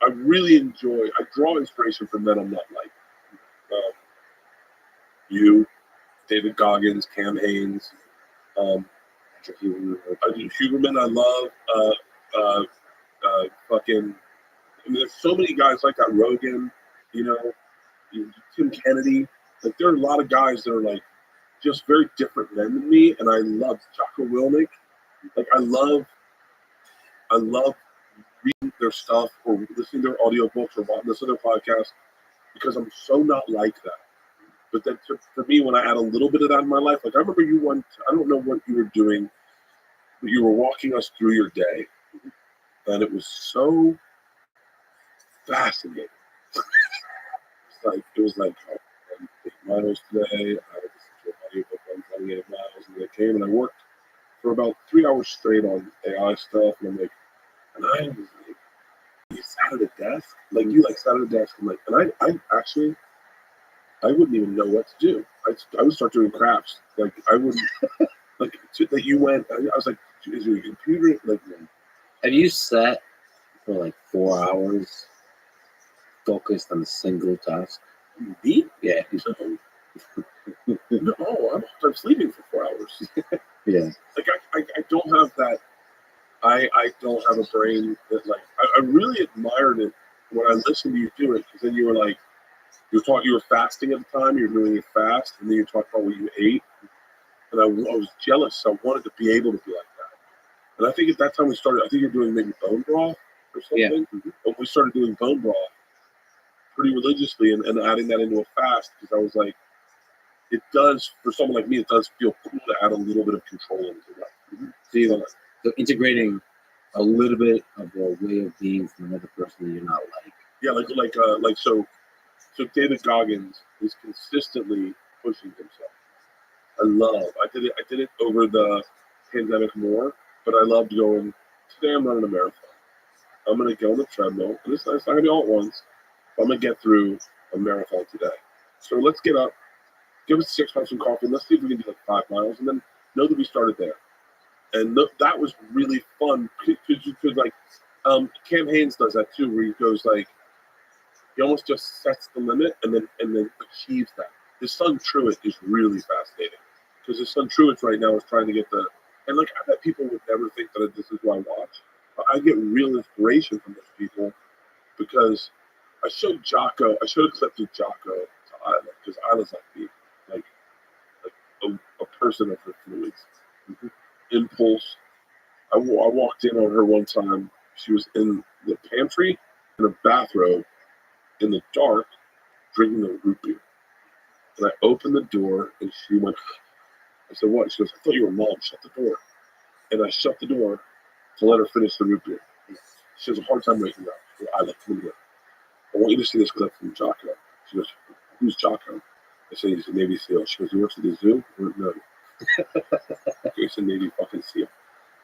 I really enjoy, I draw inspiration from men I'm not like. You, David Goggins, Cam Haynes, Huberman, I love, fucking, there's so many guys like that, Rogan, Tim Kennedy. Like, there are a lot of guys that are like just very different men than me, and I love Jocko Willink. Like, I love reading their stuff or listening to their audiobooks or listening to their podcasts because I'm so not like that. But then for me, when I add a little bit of that in my life, like I remember I don't know what you were doing, but you were walking us through your day, and it was so fascinating. It was like I did miles today. I listened to an audiobook on 28 miles, and I came and I worked for about 3 hours straight on AI stuff, and I'm like, and I was like, you sat at a desk, like you like sat at a desk, and I wouldn't even know what to do. I would start doing crafts, like I wouldn't like that. You went, I was like, is your computer like? Have you sat for like 4 hours? Focused on a single task. Me? Yeah. No, I'm sleeping for 4 hours. Yeah. Like I don't have that. I don't have a brain that like. I really admired it when I listened to you do it, because then you were like, you were fasting at the time. You were doing it fast, and then you talked about what you ate, and I was jealous. So I wanted to be able to be like that. And I think at that time we started. I think you're doing maybe bone broth or something. Yeah. But we started doing bone broth pretty religiously and adding that into a fast, because I was like, it does, for someone like me, it does feel cool to add a little bit of control into that. So integrating a little bit of a way of being from another person that you're not like. Yeah, so David Goggins is consistently pushing himself. I did it over the pandemic more, but I loved going, today I'm running a marathon. I'm going to go on the treadmill, and it's not going to be all at once. I'm gonna get through a marathon today. So let's get up, give us 6 pints of coffee, and let's see if we can do like 5 miles, and then know that we started there. And that was really fun because you could like, Cam Haynes does that too, where he goes like, he almost just sets the limit and then achieves that. His son Truitt is really fascinating because his son Truitt right now is trying to get and like I bet people would never think that this is who I watch. But I get real inspiration from those people because I showed a clip to Jocko to Isla because Isla's like me, like a person of her fluids. Impulse. I walked in on her one time. She was in the pantry in a bathrobe in the dark drinking a root beer. And I opened the door and she went, I said, what? She goes, I thought you were mom. Shut the door. And I shut the door to let her finish the root beer. She has a hard time waking up. I left her here. I want you to see this clip from Jocko. She goes, who's Jocko? I said, he's a Navy SEAL. She goes, he works at the zoo? No. He's a Navy fucking SEAL.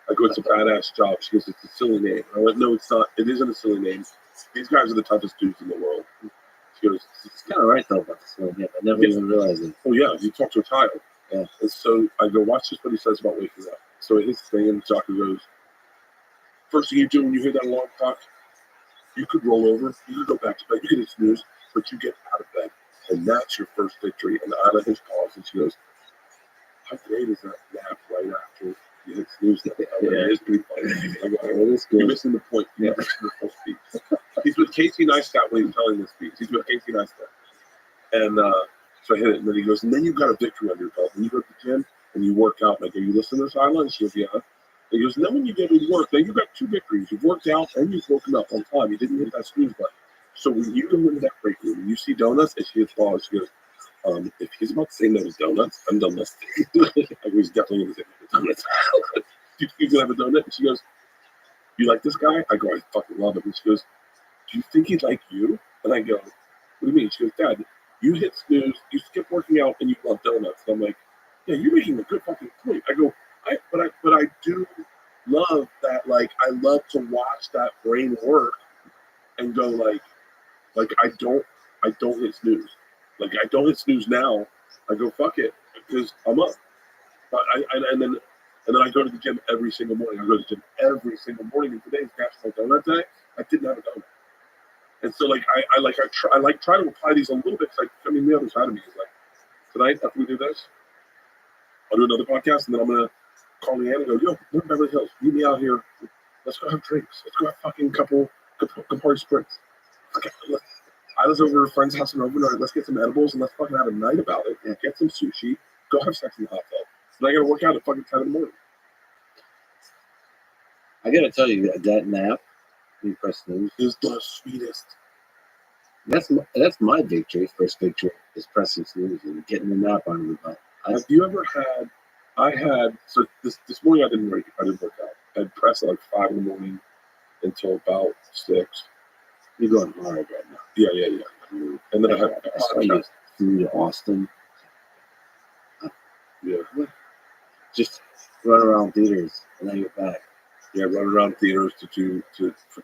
I go, it's a badass job. She goes, it's a silly name. I went, no, it's not. It isn't a silly name. These guys are the toughest dudes in the world. She goes, it's kind of right though about the silly name. I never even realized it. Oh yeah, you talk to a child. Yeah. And so I go, watch this what he says about waking up. So his thing, and Jocko goes, first thing you do when you hear that alarm clock, you could roll over, you could go back to bed, you could snooze, but you get out of bed. And that's your first victory. And I let him pause and she goes, how great is that nap right after you hit snooze? Yeah, it's pretty funny. I go, oh, that's good. You're missing the point. Yeah. He's with Casey Neistat when he's telling this speech. He's with Casey Neistat. And so I hit it, and then he goes, and then you've got a victory under your belt. And you go to the gym and you work out. And I go, you listen to this, Isla? And she goes, yeah. And he goes, and then when you get to work, then you've got 2 victories. You've worked out and you've woken up on time. You didn't hit that snooze button. So when you go into that break room and you see donuts, and she hits pause, she goes, if he's about to say no to donuts, I'm done listening. I go, he's definitely going to say no to donuts. Do you think he's going to have a donut? And she goes, you like this guy? I go, I fucking love him. And she goes, do you think he'd like you? And I go, what do you mean? She goes, Dad, you hit snooze, you skip working out, and you love donuts. And I'm like, yeah, you're making a good fucking point. I go, but I do love that. Like, I love to watch that brain work and go like I don't hit snooze. Like I don't hit snooze now. I go fuck it because I'm up. But and then I go to the gym every single morning. I go to the gym every single morning. And today's National Donut Day. I didn't have a donut. And so like I try to apply these a little bit. Like I mean, the other side of me is like, tonight after we do this, I'll do another podcast, and then I'm gonna call Leanne and go, yo, we're in Beverly Hills. Meet me out here. Let's go have drinks. Let's go have fucking couple Campari Spritz. Okay, I was over at a friend's house in overnight. Let's get some edibles and let's fucking have a night about it. And get some sushi. Go have sex in the hot tub. And I gotta work out at fucking 10 in the morning. I gotta tell you that nap, you press snooze, Is the sweetest. That's my victory. First victory is pressing snooze and getting the nap on the butt. Have you ever had? I had so this morning I didn't work out. I'd press at like 5 in the morning until about 6. You're going hard right now. Yeah. And then I had I saw you through to Austin. Yeah. Just run around theaters and then you're back. Yeah, run around theaters to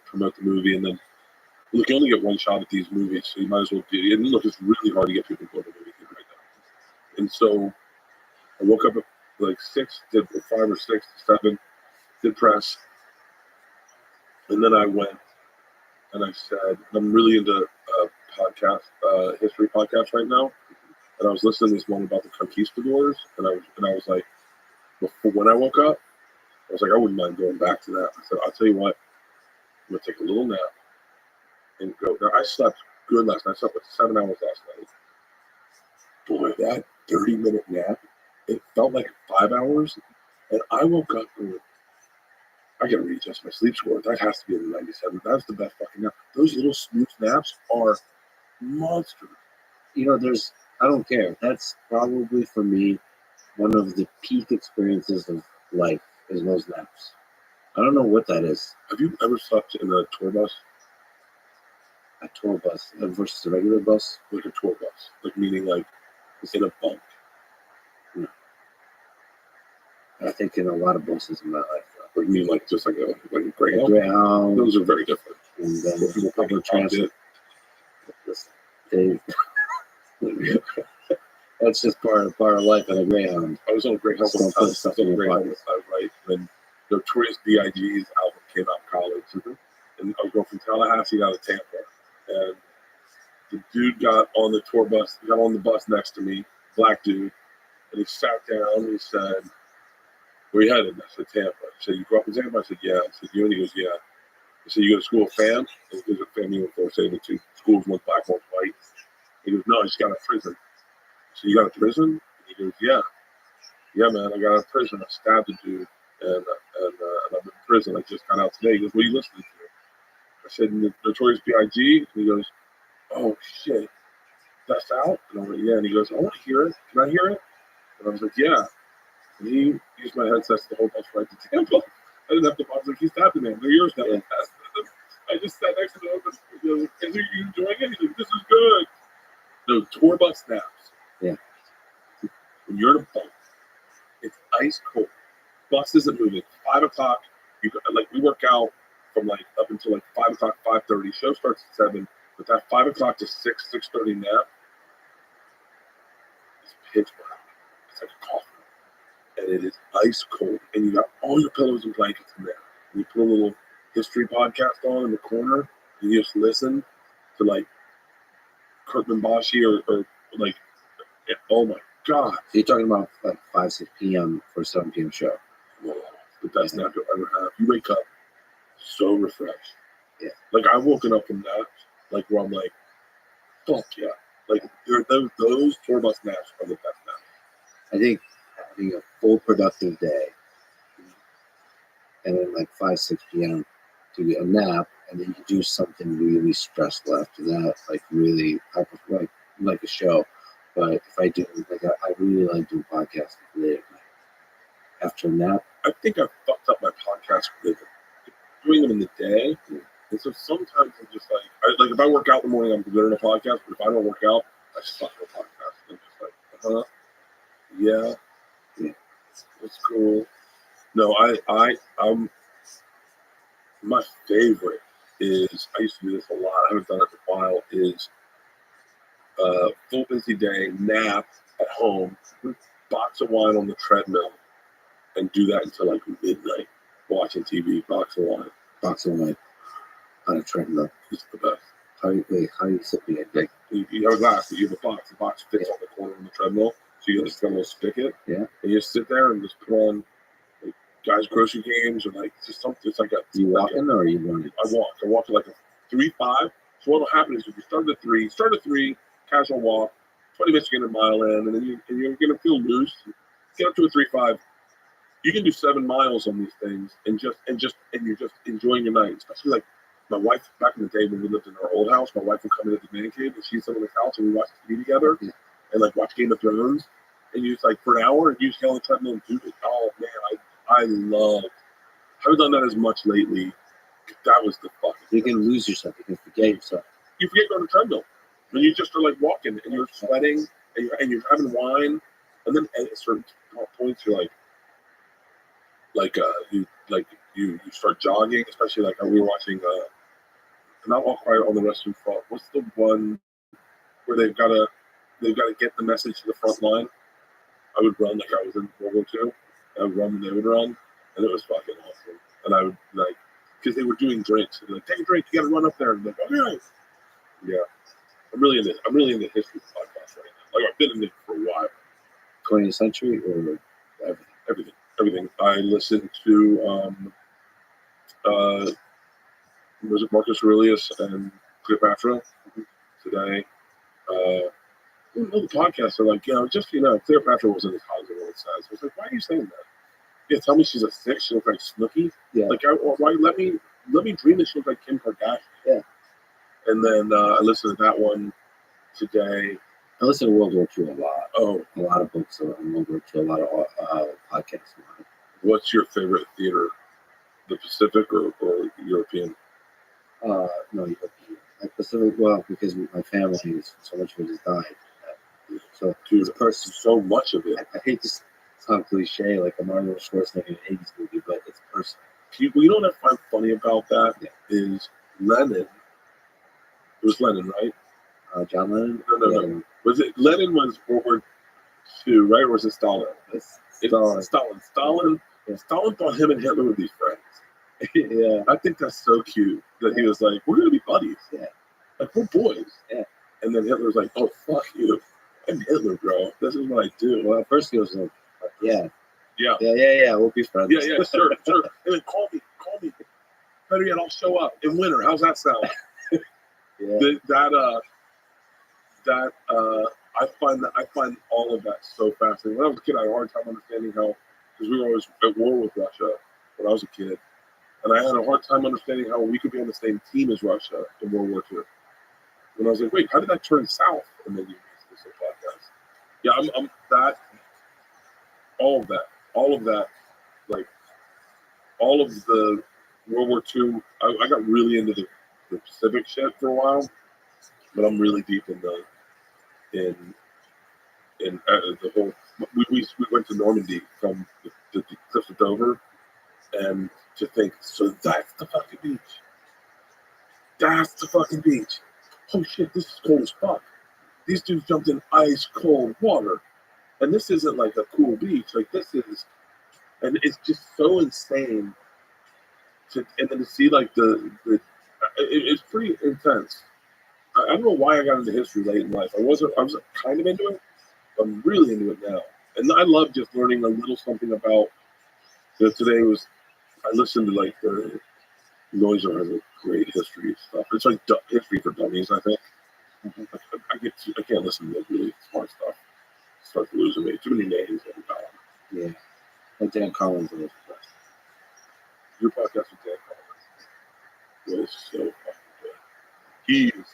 promote the movie, and then look, you only get one shot at these movies, so you might as well do it. And look, it's really hard to get people to go to the movie theater right now. And so I woke up at like 6, did 5 or 6, 7, did press, and then I went and I said, I'm really into podcast, history podcasts right now, and I was listening to this one about the conquistadors, and I was like, before when I woke up, I was like, I wouldn't mind going back to that. I said, I'll tell you what, I'm gonna take a little nap and go. Now I slept good last night. I slept like 7 hours last night. Boy, that 30-minute nap, it felt like 5 hours, and I woke up going, I gotta readjust my sleep score. That has to be in the 97. That's the best fucking nap. Those little snooze naps are monsters. You know, I don't care. That's probably for me one of the peak experiences of life is those naps. I don't know what that is. Have you ever slept in a tour bus? A tour bus versus a regular bus? Like a tour bus. Like meaning like it's in a bunk. No. I think in a lot of buses in my life. Like you mean like just like a Greyhound? Greyhound. Those are very different. And then people public transit. They, that's just part of life at a Greyhound. I was on a Greyhound Just don't put sometimes. I stuff was on in a your Greyhound pockets. right when Notorious B.I.G.'s album came out in college. And I was going from Tallahassee down to Tampa. And the dude got on the tour bus, got on the bus next to me, black dude, and he sat down and he said, "Where you headed?" I said, "Tampa." He said, "You grew up in Tampa?" I said, "Yeah." I said, "You?" And he goes, "Yeah." I said, "You go to school with fam?" And he goes, "A family uniform, say the two schools, one's black, one's white." He goes, "No, I just got out of prison." I said, "You got out of prison?" And he goes, "Yeah." "Yeah, man, I got out of prison. I stabbed a dude, and I'm in prison. I just got out today." He goes, "What are you listening to?" I said, "Notorious B.I.G." And he goes, "Oh, shit, that's out?" And I went, "Yeah." And he goes, "I want to hear it. Can I hear it?" And I was like, "Yeah." And he used my headsets the whole bus ride to Tampa. I didn't have to. I was like, "He's tapping in. They're yours now." Yeah. I just sat next to him. You know, "Is you enjoying it?" He's like, "This is good." No, tour bus snaps. Yeah. When you're in a boat, it's ice cold. Bus isn't moving. 5 o'clock. We work out from like up until like 5 o'clock, 5:30. Show starts at 7. But that 5 o'clock to 6:30 nap is pitch black. It's like a coffin. And it is ice cold. And you got all your pillows and blankets in there. And you put a little history podcast on in the corner. And you just listen to like Kirkman Bashi or like, oh my God. So you're talking about like 5, 6 p.m. for a 7 p.m. show. Whoa, the best nap you'll ever have. You wake up so refreshed. Yeah. Like I've woken up from naps, like where I'm like, fuck yeah. Like those tour bus naps are the best naps. I think having a full productive day and then like 5, 6 p.m. to get a nap, and then you do something really stressful after that, like really, I prefer like a show. But if I do, like I really like doing podcasts late at night after a nap. I think I fucked up my podcast rhythm. Doing them in the day. And so sometimes I'm just like if I work out in the morning, I'm good in a podcast. But if I don't work out, I suck at a podcast. I'm just like, yeah, that's cool. No, I'm my favorite is I used to do this a lot. I haven't done it in a while. Is full busy day, nap at home, box of wine on the treadmill, and do that until like midnight, watching TV, box of wine. Boxing like on a treadmill. It's the best. How you sipping it? Like, You have a glass, but you have a box. The box fits on the corner of the treadmill, so you just got a little spigot. Yeah. And you just sit there and just put on like guys' grocery games or like just something. It's like a. you walking or are you running? I walk at like a 3-5. So what will happen is if you start at 3, casual walk, 20 minutes to get a mile in, and then you're gonna feel loose. Get up to a 3-5. You can do 7 miles on these things and you're just enjoying your night. Especially like my wife back in the day when we lived in our old house, my wife would come into the man cave and she'd sit on the couch and we watch TV together and like watch Game of Thrones. And you just like for an hour and you just get on the treadmill and do it. Oh man, I haven't done that as much lately. That was the fucking. You can lose yourself. You can forget yourself. You forget you're on the treadmill. When you just are like walking and you're sweating and you're having wine, and then at certain points you're you start jogging, especially like we were watching Not All Quiet on the Western Front. What's the one where they've got to get the message to the front line? I would run like I was in World War II. I would run and they would run, and it was fucking awesome. And I would like because they were doing drinks. They'd be like, take a drink, you got to run up there. And I'm like, okay. Yeah, I'm really into history podcast right now. Like I've been in it for a while. 20th century or Everything. I listened to was it Marcus Aurelius and Cleopatra today. The podcasts are like, Cleopatra wasn't as hot as everyone says. I was like, why are you saying that? Yeah, tell me she's a 6. She looks like Snooki. Yeah. Like, why let me dream that she looks like Kim Kardashian. Yeah. And then I listened to that one today. I listen to World War II a lot. Oh, a lot of books on World War II, a lot of podcasts. What's your favorite theater? The Pacific or European? No, European. Like Pacific, well, because my family is so much of it has died. So Dude, it's so much of it. I hate to sound cliche like a Arnold Schwarzenegger 80s movie, but it's personal. You know what I find funny about that is Lenin. It was Lenin, right? John Lennon. No. The other one. Was it Lenin was World War II, right? Or was it Stalin? It's Stalin. Stalin. Yeah. Stalin thought him and Hitler would be friends. yeah. I think that's so cute that he was like, "We're gonna be buddies. Yeah. Like we're boys." Yeah. And then Hitler's like, "Oh fuck you! I'm Hitler, bro. This is what I do." Well, at first he was like, yeah. Yeah. We'll be friends. Yeah, sure. And then call me. Better yet, I'll show up in winter. How's that sound? Yeah. I find all of that so fascinating. When I was a kid, I had a hard time understanding how, because we were always at war with Russia when I was a kid, and I had a hard time understanding how we could be on the same team as Russia in World War II. And I was like, wait, how did that turn south? And then you this podcast. Yeah, I'm that. All of that, like all of the World War II. I got really into the Pacific shit for a while, but I'm really deep in the whole. We went to Normandy from the cliffs of Dover, and to think, so that's the fucking beach. That's the fucking beach. Oh shit, this is cold as fuck. These dudes jumped in ice cold water, and this isn't like a cool beach. Like this is, and it's just so insane. And then to see like it's pretty intense. I don't know why I got into history late in life. I was kind of into it. I'm really into it now, and I love just learning a little something about. Today I listened to like the Noiser has a great history stuff. It's like history for dummies, I think. I can't listen to like really smart stuff. It starts losing me. Too many names every time. Yeah. But Dan Collins was the best. Your podcast with Dan Collins was so fucking good.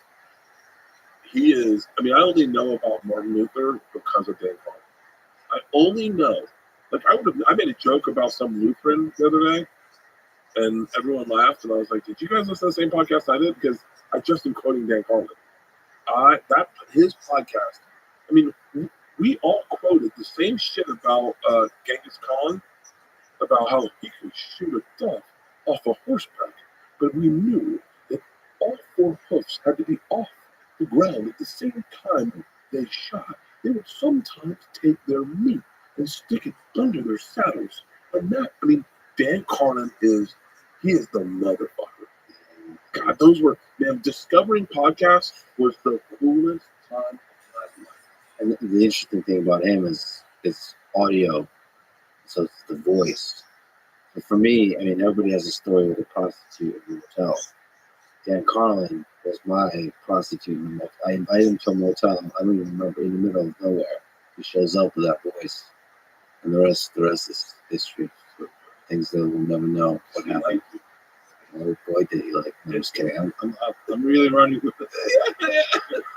He is. I mean, I only know about Martin Luther because of Dan Collins. I only know. Like I made a joke about some Lutheran the other day, and everyone laughed, and I was like, "Did you guys listen to the same podcast I did?" Because I just am quoting Dan Collins. His podcast. I mean, we all quoted the same shit about Genghis Khan, about how he could shoot a dove off a horseback, but we knew that all four hoofs had to be off the ground at the same time they shot. They would sometimes take their meat and stick it under their saddles. And Dan Carlin is the motherfucker. God, those were, man, discovering podcasts was the coolest time of my life. And the interesting thing about him is it's audio, so it's the voice. But for me, I mean, everybody has a story with a prostitute in a motel. Dan Carlin was my prostitute in the motel. I invited him to a motel. I don't even remember, in the middle of nowhere. He shows up with that voice, and the rest is history. Things that we'll never know what happened. Oh boy, did he like me. I'm just kidding. I'm really running with it.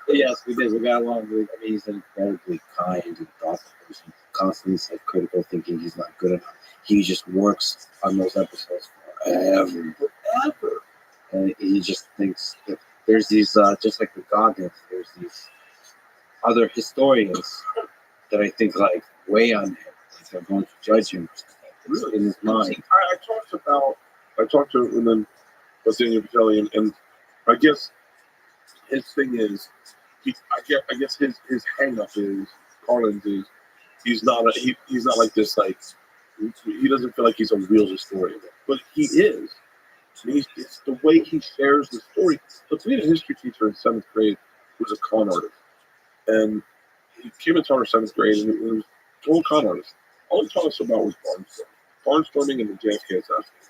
Yes, we did. We got along. I mean, he's an incredibly kind and thoughtful person. Constantly self-critical, thinking he's not good enough. He just works on those episodes forever. And he just thinks that there's these, just like the Goggins, there's these other historians that I think like weigh on him. Like they're going to judge him Really? in his mind. I talked to him, and then Daniel Patelli, and I guess his thing is, I guess his hang up is Carlin's is he's not like this, like he doesn't feel like he's a real historian, but he is. It's the way he shares the story. But we had a history teacher in 7th grade who was a con artist, and he came and taught our 7th grade, and he was a total con artist. All he taught us about was barnstorming and the JFK assassination.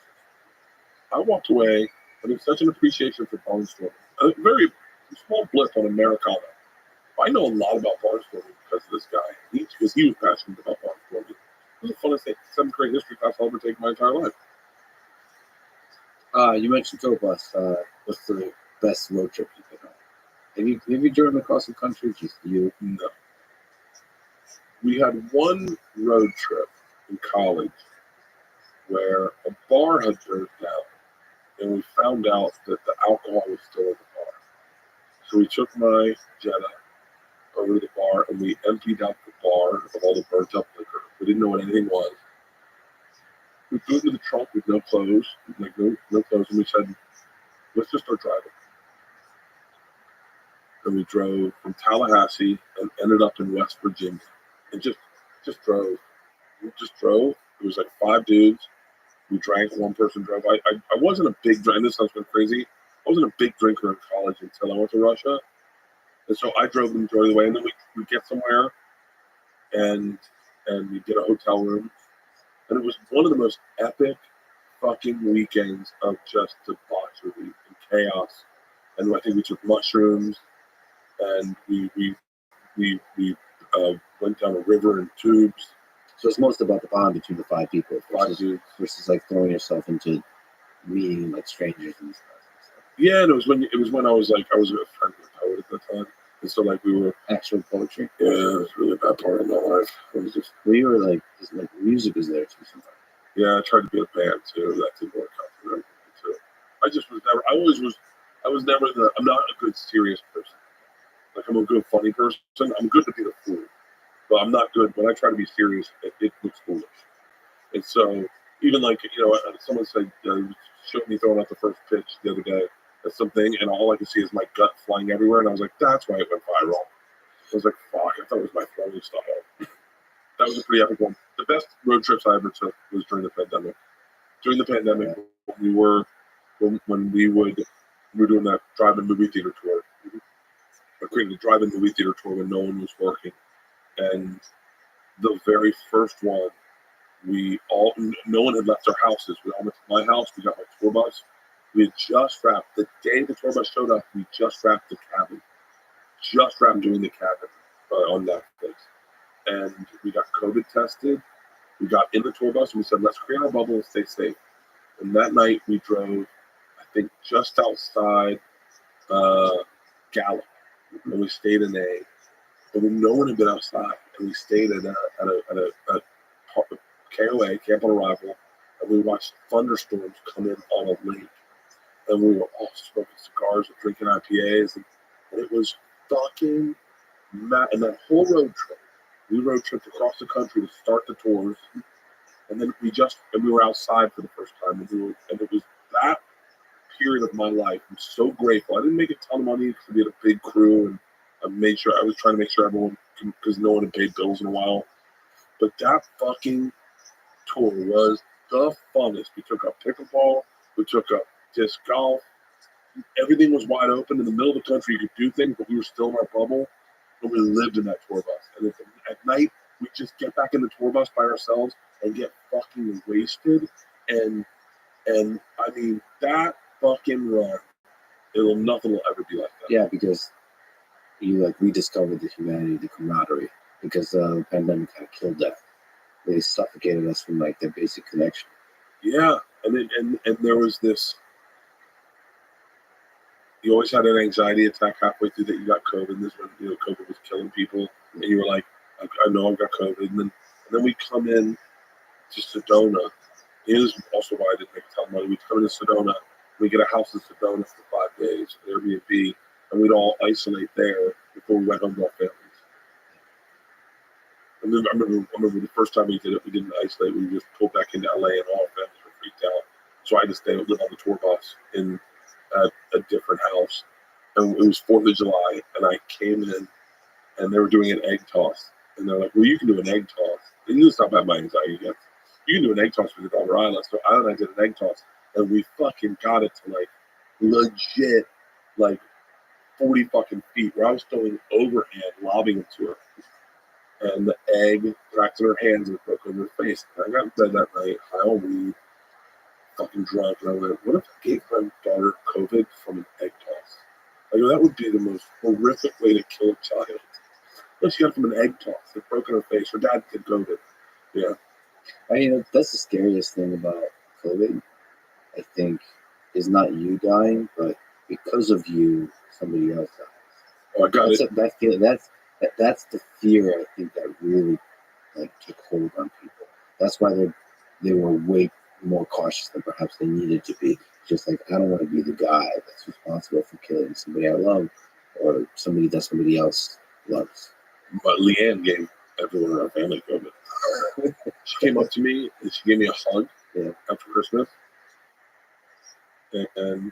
I walked away having such an appreciation for barnstorming. A very small blip on Americana. I know a lot about barnstorming because of this guy. Because he was passionate about barnstorming. It was the funnest 7th grade history class I'll ever take in my entire life. You mentioned tour bus. What's the best road trip you've been on? Have you driven across the country? Just you? No. We had one road trip in college where a bar had burned down, and we found out that the alcohol was still in the bar. So we took my Jetta over to the bar, and we emptied out the bar of all the burnt up liquor. We didn't know what anything was. We threw it in the trunk with no clothes, no clothes, and we said, let's just start driving. and we drove from Tallahassee and ended up in West Virginia, and just drove. We just drove. It was like 5 dudes. We drank. One person drove. I wasn't a big drinker. This sounds kind of crazy. I wasn't a big drinker in college until I went to Russia, and so I drove the majority of the way. And then we get somewhere, and we get a hotel room, and it was one of the most epic fucking weekends of just debauchery and chaos. And I think we took mushrooms, and we went down a river in tubes. So it's most about the bond between the 5 people Five dudes. versus like throwing yourself into meeting like strangers and stuff. Yeah, and it was when I was a friend with a poet at that time, and so like we were Actual poetry. yeah, it was really a bad part of my life. It was just We were like, music is there too sometimes. yeah, I tried to be in a band too. That didn't work out for me too. I just was never. I was never the. I'm not a good serious person. Like I'm a good funny person. I'm good to be the fool, but I'm not good when I try to be serious. It looks foolish. And so even like someone said showed me throwing out the first pitch the other day at something, and all I could see is my gut flying everywhere, and I was like, that's why it went viral. I was like, fuck, I thought it was my throwing stuff out. That was a pretty epic one. The best road trips I ever took was during the pandemic. During the pandemic, when we were doing that drive-in movie theater tour. I created a drive-in movie theater tour when no one was working, and the very first one, no one had left their houses. We all went to my house. We got my tour bus. We had just wrapped the day the tour bus showed up. We just wrapped the cabin, doing the cabin on that place, and we got COVID tested. We got in the tour bus and we said, let's create our bubble and stay safe. And that night we drove, I think, just outside Gallup, and we stayed in but no one had been outside, and we stayed at a KOA, Camp on Arrival, and we watched thunderstorms come in on a lake, and we were all smoking cigars and drinking IPAs, and it was fucking mad. And that whole road trip, we road tripped across the country to start the tours, and then we were outside for the first time, and it was that period of my life. I'm so grateful. I didn't make a ton of money because we had a big crew, and I was trying to make sure everyone, because no one had paid bills in a while. But that fucking tour was the funnest. We took up pickleball, we took up disc golf. Everything was wide open in the middle of the country. You could do things, but we were still in our bubble, and we lived in that tour bus. And at night, we just get back in the tour bus by ourselves and get fucking wasted. And I mean, that fucking run, nothing will ever be like that. Yeah, because you like rediscovered the humanity, the camaraderie, because the pandemic kind of killed that. They suffocated us from like their basic connection. Yeah, and there was this. You always had an anxiety attack halfway through that you got COVID. And this when COVID was killing people, and you were like, I know I've got COVID. And then we come in to Sedona. Here's also why I didn't make a ton of money. We'd come into Sedona. We get a house in Sedona for 5 days, Airbnb, and we'd all isolate there before we went home to our families. And then I remember the first time we did it, we didn't isolate. We just pulled back into LA, and all our families were freaked out. So I had to stay and live on the tour bus in a different house. And it was 4th of July, and I came in, and they were doing an egg toss. And they're like, well, you can do an egg toss. And this is not about my anxiety yet. You can do an egg toss with your daughter Isla. So Isla and I did an egg toss, and we fucking got it to like legit like 40 fucking feet, where I was throwing overhand, lobbing it to her. And the egg cracked in her hands and broke over her face. And I got in bed that night, high on weed, fucking drunk, and I went, what if I gave my daughter COVID from an egg toss? Like, that would be the most horrific way to kill a child. But she got it from an egg toss. It broke in her face. Her dad did COVID. Yeah. I mean, that's the scariest thing about COVID, I think, is not you dying, but because of you, somebody else dies. Oh, I got That's it. That's the fear, I think, that really like took hold on people. That's why they were way more cautious than perhaps they needed to be. Just like, I don't want to be the guy that's responsible for killing somebody I love or somebody that somebody else loves. But Leanne gave everyone in our family COVID. She came up to me and she gave me a hug after Christmas. And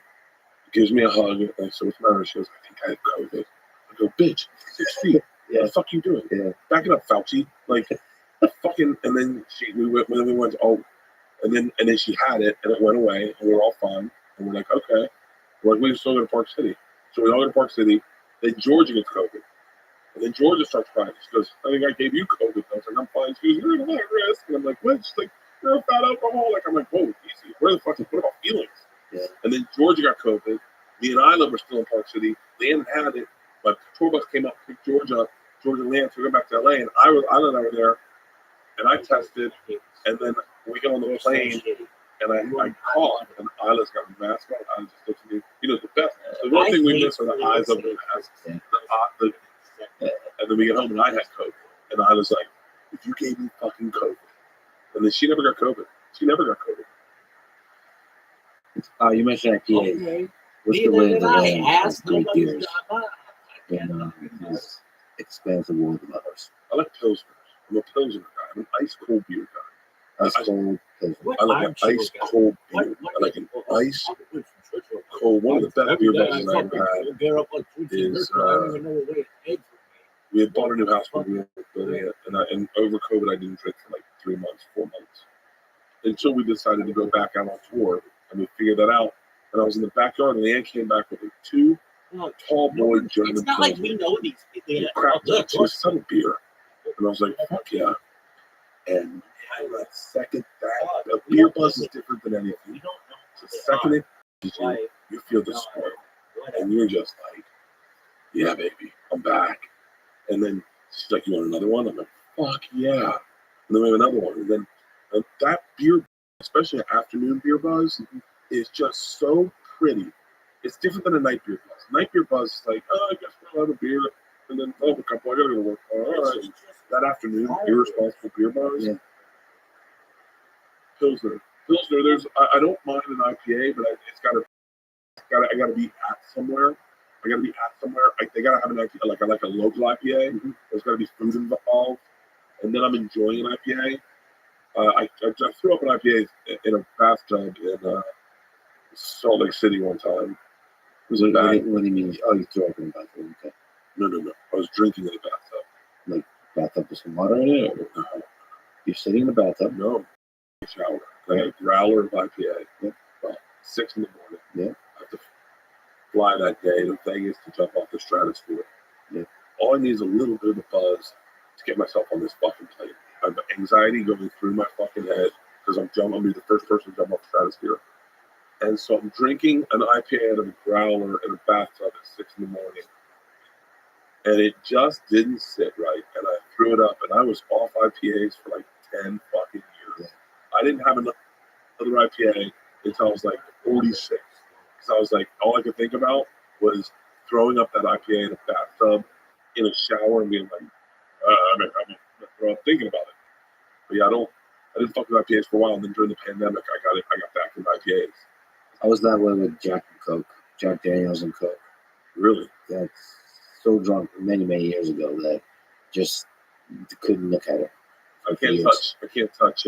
gives me a hug. And I said, what's the matter? She goes, I think I had COVID. go, bitch, 6 feet. Yeah. What the fuck you doing? Yeah. Back it up, Fauci. Like, fucking. And then we went. Oh, and then she had it, and it went away, and we were all fine. And we're like, okay, we're still go to Park City. So we all go to Park City. Then Georgia gets COVID. And then Georgia starts crying. She goes, I think I gave you COVID. And I was like, I'm fine. She goes, you're at a high risk. And I'm like, what? She's like, you're a fat alcoholic. I'm like, whoa, easy. What about feelings? Yeah. And then Georgia got COVID. Me and Isla were still in Park City. Leanne had it. My tour bus came up, picked Georgia and Leanne, took her back to LA. And Isla and I were there. And I tested. And then we get on the plane. And I coughed. And Isla's got a mask on. Isla just looks at me. You know, the best. The one thing we miss are the eyes of the mask. And then we get home and I had COVID. And I was like, if you gave me fucking COVID. And then she never got COVID. She never got COVID. You mentioned IPA. What's the way of the land of great beers in this expansive world of others? I like Pilsners. I'm a Pilsner guy. I'm an ice cold beer guy. Ice cold Pilsner. I like an ice cold beer. I like an ice cold. One of the best beer bottles I've ever had is we had bought a new house when we were building it, and over COVID I didn't drink for like 3 months, 4 months, until we decided to go back out on tour, and we figured that out. And I was in the backyard, and Leanne came back with two tall boy German. It's not like we know these people. Cracked up to a subtle beer, and I was like, "Fuck yeah!" And the second that the beer buzz is different than anything. The second it hits you feel the spark, and you're just like, "Yeah, baby, I'm back." And then she's like, "You want another one?" I'm like, "Fuck yeah!" And then we have another one, and then that beer, especially an afternoon beer buzz, is just so pretty. It's different than a night beer buzz. Night beer buzz is like, oh, I guess we'll have a beer, and then a couple, I gotta go to work. All right. That afternoon, irresponsible beer buzz. Yeah. Pilsner. I don't mind an IPA, but I gotta be at somewhere. They gotta have an IPA, like I like a local IPA. Mm-hmm. There's gotta be food involved, and then I'm enjoying an IPA. I threw up an IPA in a bathtub in Salt Lake City one time. It was bad. What do you mean? Oh, you threw up in the bathroom? Okay. No. I was drinking in the bathtub. Like bathtub with some water in it? Or no? You're sitting in the bathtub? No. Shower. I had a growler of IPA. Yep. About 6 in the morning. Yeah. I have to fly that day to Vegas to jump off the stratosphere. Yeah. All I need is a little bit of a buzz to get myself on this fucking plane. I have anxiety going through my fucking head because I'm going to be the first person to jump off the stratosphere. And so I'm drinking an IPA out of a growler in a bathtub at 6 in the morning. And it just didn't sit right. And I threw it up. And I was off IPAs for like 10 fucking years. Yeah. I didn't have another IPA until I was like 46. Because I was like, all I could think about was throwing up that IPA in a bathtub, in a shower, and being like, I'm gonna throw up thinking about it. But yeah, I didn't fuck with IPAs for a while. And then during the pandemic, I got back into IPAs. I was that way with Jack and Coke, Jack Daniels and Coke. Really? That's so drunk many years ago that just couldn't look at it. I can't touch.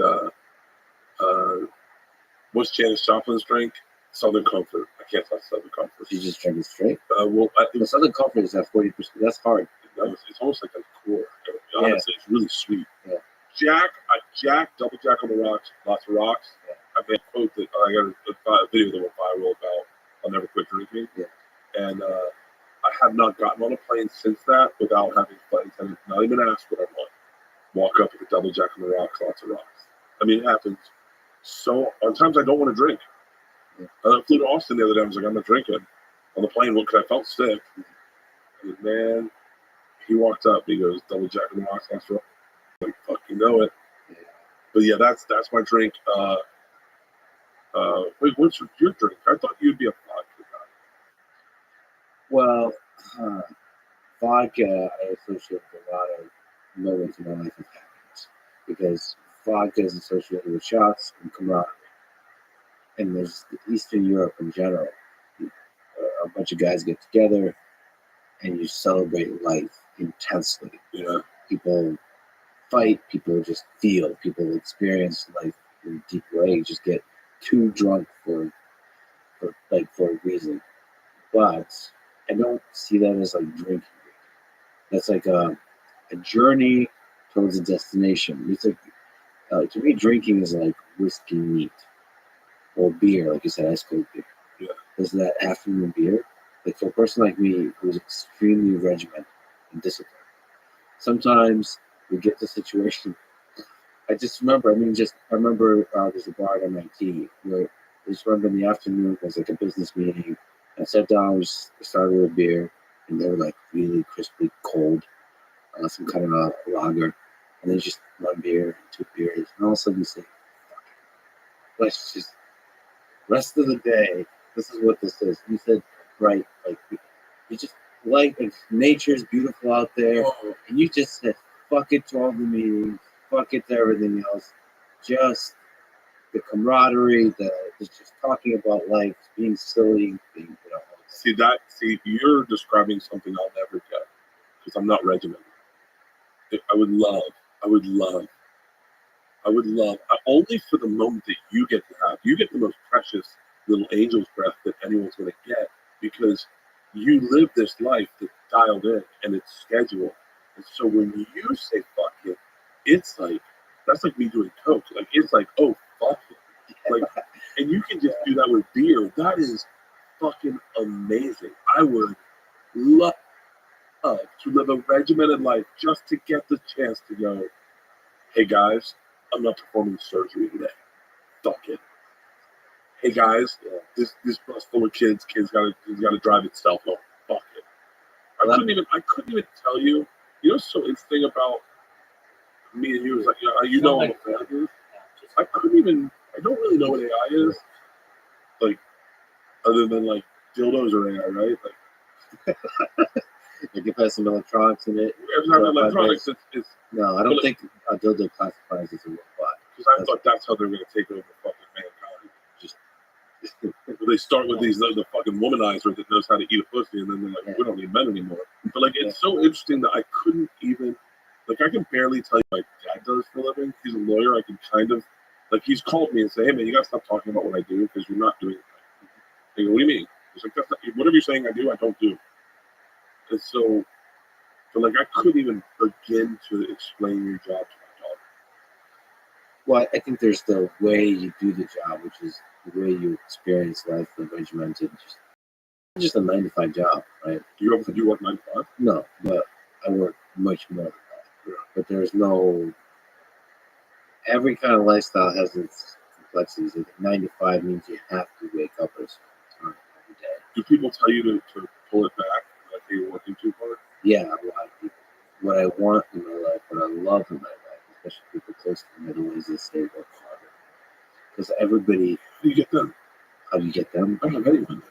What's Janis Joplin's drink? Southern Comfort. I can't touch Southern Comfort. You just drink it straight. The Southern Comfort is at 40%. That's hard. It's almost like a core. Honestly, it's really sweet. Yeah. Jack, double Jack on the rocks, lots of rocks. Yeah. I made a quote that I got a video that went viral about I'll never quit drinking. Yeah. And I have not gotten on a plane since that without having a flight attendant not even ask what I want. Walk up with a double Jack on the rocks, lots of rocks. I mean, it happens. So on times I don't want to drink. Yeah. I flew to Austin the other day. I was like, I'm not drinking on the plane because I felt sick. And man, he walked up. He goes, double Jack on the rocks, lots of rocks. I'm like, fuck, you know it. Yeah. But yeah, that's my drink. Wait, what's your drink? I thought you'd be a vodka guy. Well, vodka I associate with a lot of moments in my life of happiness because vodka is associated with shots and camaraderie. And there's Eastern Europe in general. A bunch of guys get together and you celebrate life intensely. Yeah. People fight, people just feel, people experience life in a deep way. You just get too drunk for a reason. But I don't see that as like drinking. That's like a journey towards a destination. It's like to me, drinking is like whiskey neat or beer, like you said, ice cold beer. Yeah. There's that afternoon beer. Like for a person like me who's extremely regimented and disciplined, sometimes we get the situation. I remember there's a bar at MIT where I just remember in the afternoon it was like a business meeting. I sat down, we started with a beer, and they were like really crisply cold, some kind of a lager, and then just one beer, two beers, and all of a sudden you say, let's just rest of the day. This is what this is. You said right, like you just like nature's beautiful out there, and you just said fuck it to all the meetings, fuck it to everything else, just the camaraderie, just talking about life, being silly, being See, you're describing something I'll never get because I'm not regimented. I would love, only for the moment that you get to have. You get the most precious little angel's breath that anyone's going to get because you live this life that's dialed in and it's scheduled. And so when you say fuck it, it's like, that's like me doing coke. Like, it's like, oh, fuck it. Like, and you can just do that with beer. That is fucking amazing. I would love to live a regimented life just to get the chance to go, hey guys, I'm not performing surgery today. Fuck it. Hey guys, this bus full of kids gotta drive itself home. Fuck it. I couldn't even tell you. You know what's so interesting about me and you is like, you know I'm a fan of yours. I don't really know what AI is. Like, other than like dildos or AI, right? Like, Like if it has some electronics in it. it's not electronics. It's no, I don't think a dildo classifies as a robot. because I thought that's how they're going to take over fucking mankind. Just they start with the fucking womanizer that knows how to eat a pussy, and then they're like, we don't need men anymore. But like, it's so interesting that I couldn't even I can barely tell you what my dad does for a living. He's a lawyer. I can kind of he's called me and say, hey man, you gotta stop talking about what I do because you're not doing it. I go, what do you mean? He's like, that's not, whatever you're saying I do, I don't do. And so I couldn't even begin to explain your job to my daughter. Well, I think there's the way you do the job, which is the way you experience life, the regimented, just a 9-to-5 job, right? Do you work 9 to 5? No, but I work much more than that. Yeah. But there's no. Every kind of lifestyle has its complexities. 9 to 5 means you have to wake up at a certain time every day. Do people tell you to pull it back? Like you're working too hard? Yeah, a lot of people. What I want in my life, what I love in my life, especially people close to the middle, is they say work harder. Because everybody. How do you get them? How do you get them? I don't have anyone.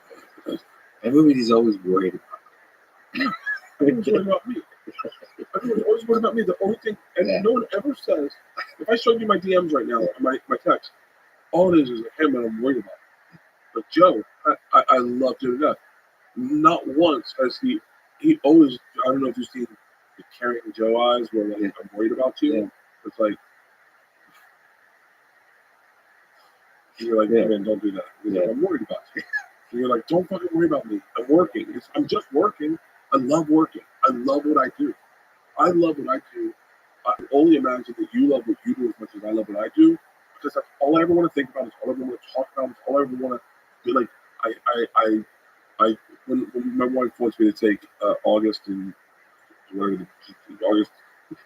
Everybody's always worried about me. Everyone's worried about me. Everyone's always worried about me. The only thing, and no one ever says, if I showed you my DMs right now, my text, all it is like, hey man, I'm worried about it. But Joe, I love Joe to death. Not once has he always, I don't know if you've seen the Carrie and Joe eyes where like, I'm worried about you. Yeah. It's like, you're like, hey man, don't do that. Like, I'm worried about you. And you're like, don't fucking worry about me. I'm working. I'm just working. I love working. I love what I do. I can only imagine that you love what you do as much as I love what I do, because that's all I ever want to think about. It's all I ever want to talk about. It's all I ever want to be like. When my wife wants me to take August and whatever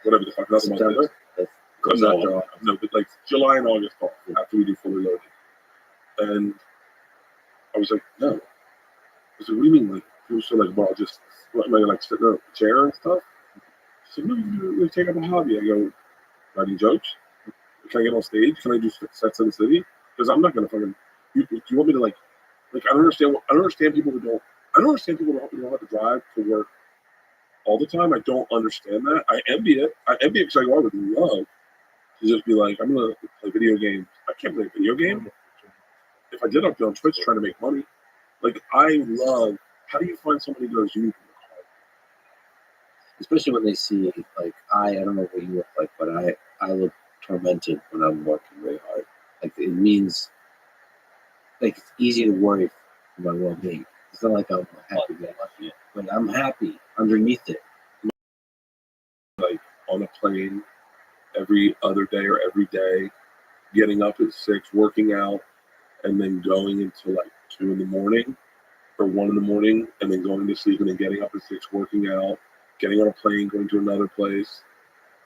the fuck that's September. No, but like July and August off after we do fully loaded, and I was like, no. I said, what do you mean? Like, people said, like, well, I'll just am I like sitting in a chair and stuff? She said, no, you take up a hobby. I go, writing jokes? Can I get on stage? Can I do sets in the city? Because I'm not gonna fucking. Do you want me to like I don't understand people who don't. I don't understand people who don't have to drive to work all the time. I don't understand that. I envy it. Because I would love to just be like, I'm gonna play video games. I can't play a video game. If I did, I'd be on Twitch trying to make money. Like, I love. How do you find somebody who goes, you need to work hard? Especially when they see, like, I don't know what you look like, but I look tormented when I'm working very hard. Like, it means, like, it's easy to worry for my well-being. It's not like I'm happy, but I'm happy underneath it. plane every other day or every day, getting up at 6, working out, and then going until like 2 in the morning or 1 in the morning, and then going to sleep and then getting up at 6, working out, getting on a plane, going to another place.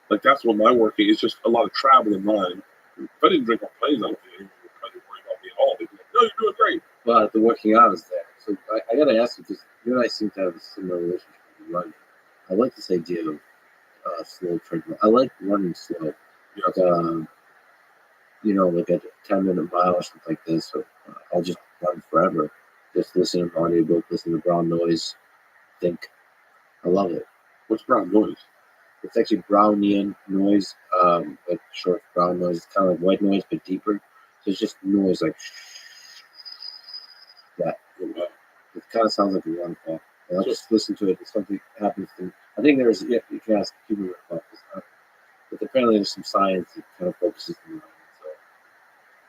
Like that's what my working is. Just a lot of travel in mine. If I didn't drink on planes, I don't think anyone would probably worry about me at all. They'd be like, "No, you're doing great." But the working out is there. So I got to ask you, because you and I seem to have a similar relationship with running. I like this idea of slow treadmill. I like running slow. Like, like a 10-minute mile or something like this. So I'll just run forever. Just listen to audiobook, listen to brown noise, think. I love it. What's brown noise? It's actually Brownian noise, like short brown noise. It's kind of like white noise, but deeper. So it's just noise like that. It kind of sounds like a waterfall. And I'll just listen to it. If something happens to me. I think there's, you can ask people about this. But apparently there's some science that kind of focuses on that. So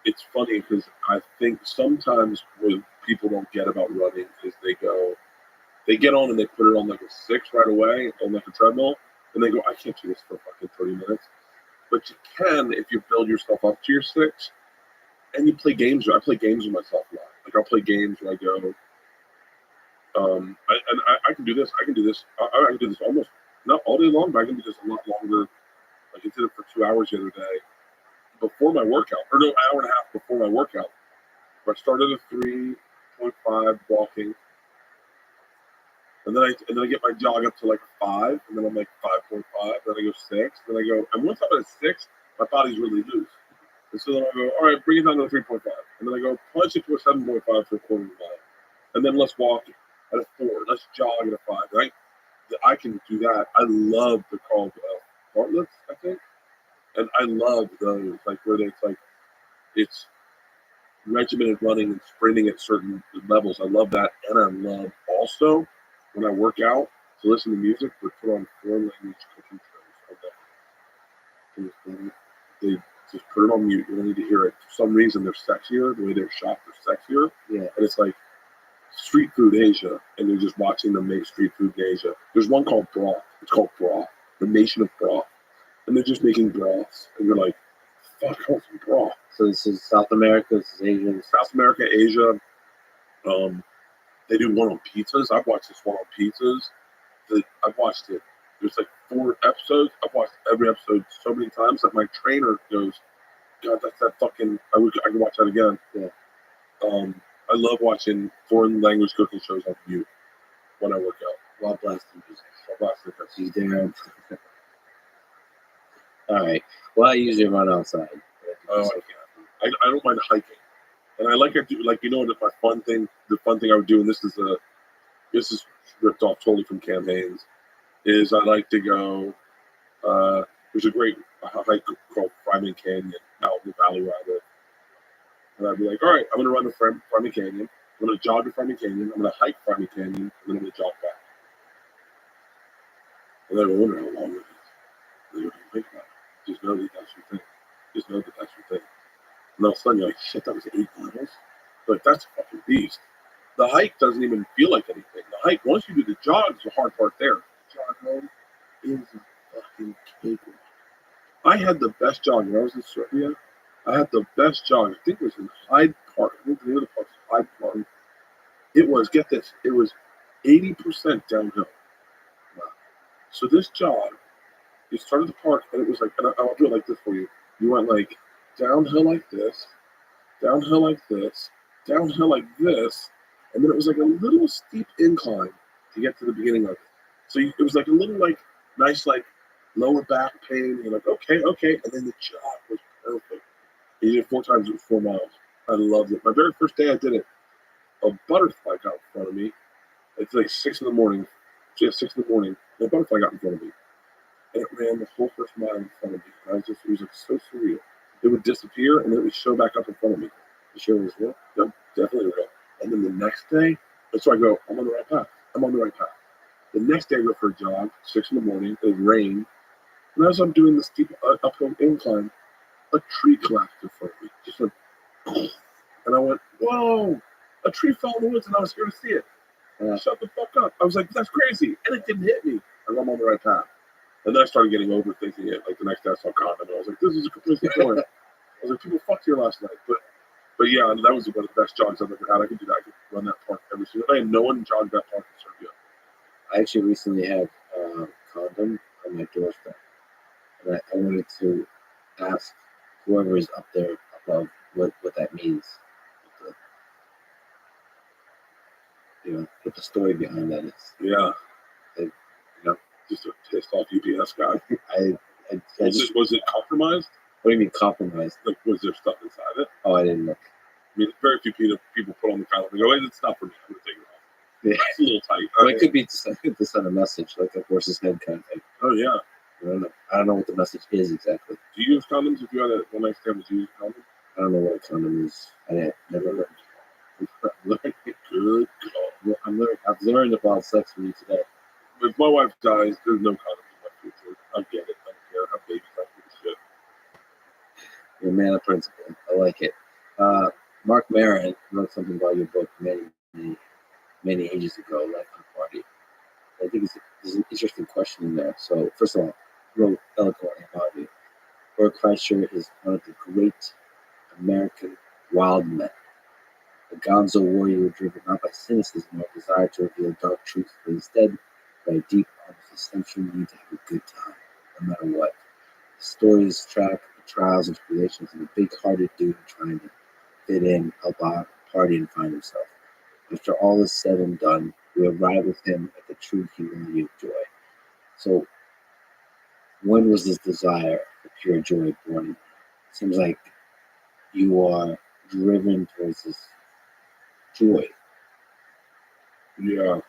it's funny because I think sometimes what people don't get about running is they get on and they put it on like a 6 right away on like a treadmill, and they go, I can't do this for fucking 30 minutes. But you can if you build yourself up to your 6 and you play games. I play games with myself a lot. Like I'll play games where I go, I can do this. I can do this. I can do this almost not all day long, but I can do this a lot longer. Like I did it for 2 hours the other day before my workout, or no, an hour and a half before my workout. Where I started at 3.5 walking, and then I get my jog up to like 5, and then I'm like 5.5, then I go 6, then I go, and once I'm at 6, my body's really loose. And so then I go, all right, bring it down to a 3.5, and then I go punch it to a 7.5 for a quarter of a mile, and then let's walk at a 4, let's jog at a 5. Right? I can do that. I love the called fartleks, I think, and I love those like where it's regimented running and sprinting at certain levels. I love that, and I love also when I work out to listen to music, but put on foreign language cooking shows. They just put it on mute. You don't need to hear it. For some reason, they're sexier. The way they're shot, they're sexier. Yeah, and it's like street food Asia, and you're just watching them make street food in Asia. There's one called broth. It's called broth, the nation of broth, and they're just making broths, and you're like, fuck, I want some broth. so this is South America, this is Asia. South America, Asia. They do one on pizzas. I've watched this one on pizzas. I've watched it. There's like 4 episodes. I've watched every episode so many times that my trainer goes, God, that's that fucking, I can watch that again. Yeah. I love watching foreign language cooking shows on mute when I work out. While blasting music. She's there. All right. Well, I usually run outside. Oh, I can't. I don't mind hiking. And I like to do, like, the fun thing I would do, and this is ripped off totally from campaigns, is I like to go, there's a great hike called Fryman Canyon out in the valley where I live. And I'd be like, all right, I'm going to run to Fryman Canyon. I'm going to jog to Fryman Canyon. I'm going to hike Fryman Canyon, and then I'm going to jog back. And then I wonder how long it is. And then think about it. Just know that that's your thing. Just know that that's your thing. And all of a sudden, you're like, shit, that was 8 miles? But that's a fucking beast. The hike doesn't even feel like anything. The hike, once you do the jog, is the hard part there. The jog home is a fucking cakewalk. I had the best jog when I was in Serbia. I had the best jog. I think it was in Hyde Park. I think the name of the park was Hyde Park. It was, get this, it was 80% downhill. Wow. So this jog, you started the park, and it was like, and I'll do it like this for you. You went like downhill like this, downhill like this, downhill like this, and then it was like a little steep incline to get to the beginning of it. So it was like a little like nice like lower back pain. You're like, okay, and then the jog was perfect. You did it 4 times, it was 4 miles. I loved it. My very first day I did it, a butterfly got in front of me. It's like 6 in the morning. So yeah, 6 in the morning. And a butterfly got in front of me. And it ran the whole first mile in front of me. And it was like so surreal. It would disappear and then it would show back up in front of me. The show was real? Yep, definitely real. And then the next day, and so I go, I'm on the right path. The next day I go for a jog, 6 in the morning, it rained. And as I'm doing the steep uphill incline, a tree collapsed in front of me. Just went, and I went, whoa, a tree fell in the woods and I was here to see it. Shut the fuck up. I was like, that's crazy. And it didn't hit me. I'm on the right path. And then I started getting overthinking it. Like the next day I saw condom, and I was like, this is a complete point. I was like, people fucked here last night. But yeah, and that was one of the best jogs I've ever had. I could do that. I could run that park every single day. No one jogged that park in Serbia. I actually recently had a condom on my doorstep, and I wanted to ask whoever is up there above what that means. What the story behind that is. Yeah. Like, Just a pissed off UPS guy. Was it compromised? What do you mean compromised? Like, was there stuff inside it? Oh, I didn't look. I mean, very few people put on the condom and go, hey, it's not for me. I'm going to take it off. Yeah. It's a little tight. Well, it could be to send a message, like a horse's head kind of thing. Oh, yeah. I don't know what the message is exactly. Do you use condoms if you had a one night stand? Would you use a condom? I don't know what a condom is. I never learned. Good call. I've learned about sex with you today. If my wife dies, there's no condom in my future. I get it. I don't care. I have babies. I don't give a shit. You're a man of principle. I like it. Mark Maron wrote something about your book many ages ago, Life on a Party. I think there's an interesting question in there. So, first of all, wrote eloquently about you. Bert Kreischer is one of the great American wild men. A gonzo warrior driven not by cynicism or desire to reveal dark truth, but instead by a deep, honest essential need to have a good time, no matter what. The stories track the trials and tribulations of a big-hearted dude trying to fit in, help out, party, and find himself. After all is said and done, we arrive with him at the true humility of joy. So, when was this desire for pure joy born in you? It seems like you are driven towards this joy. Yeah.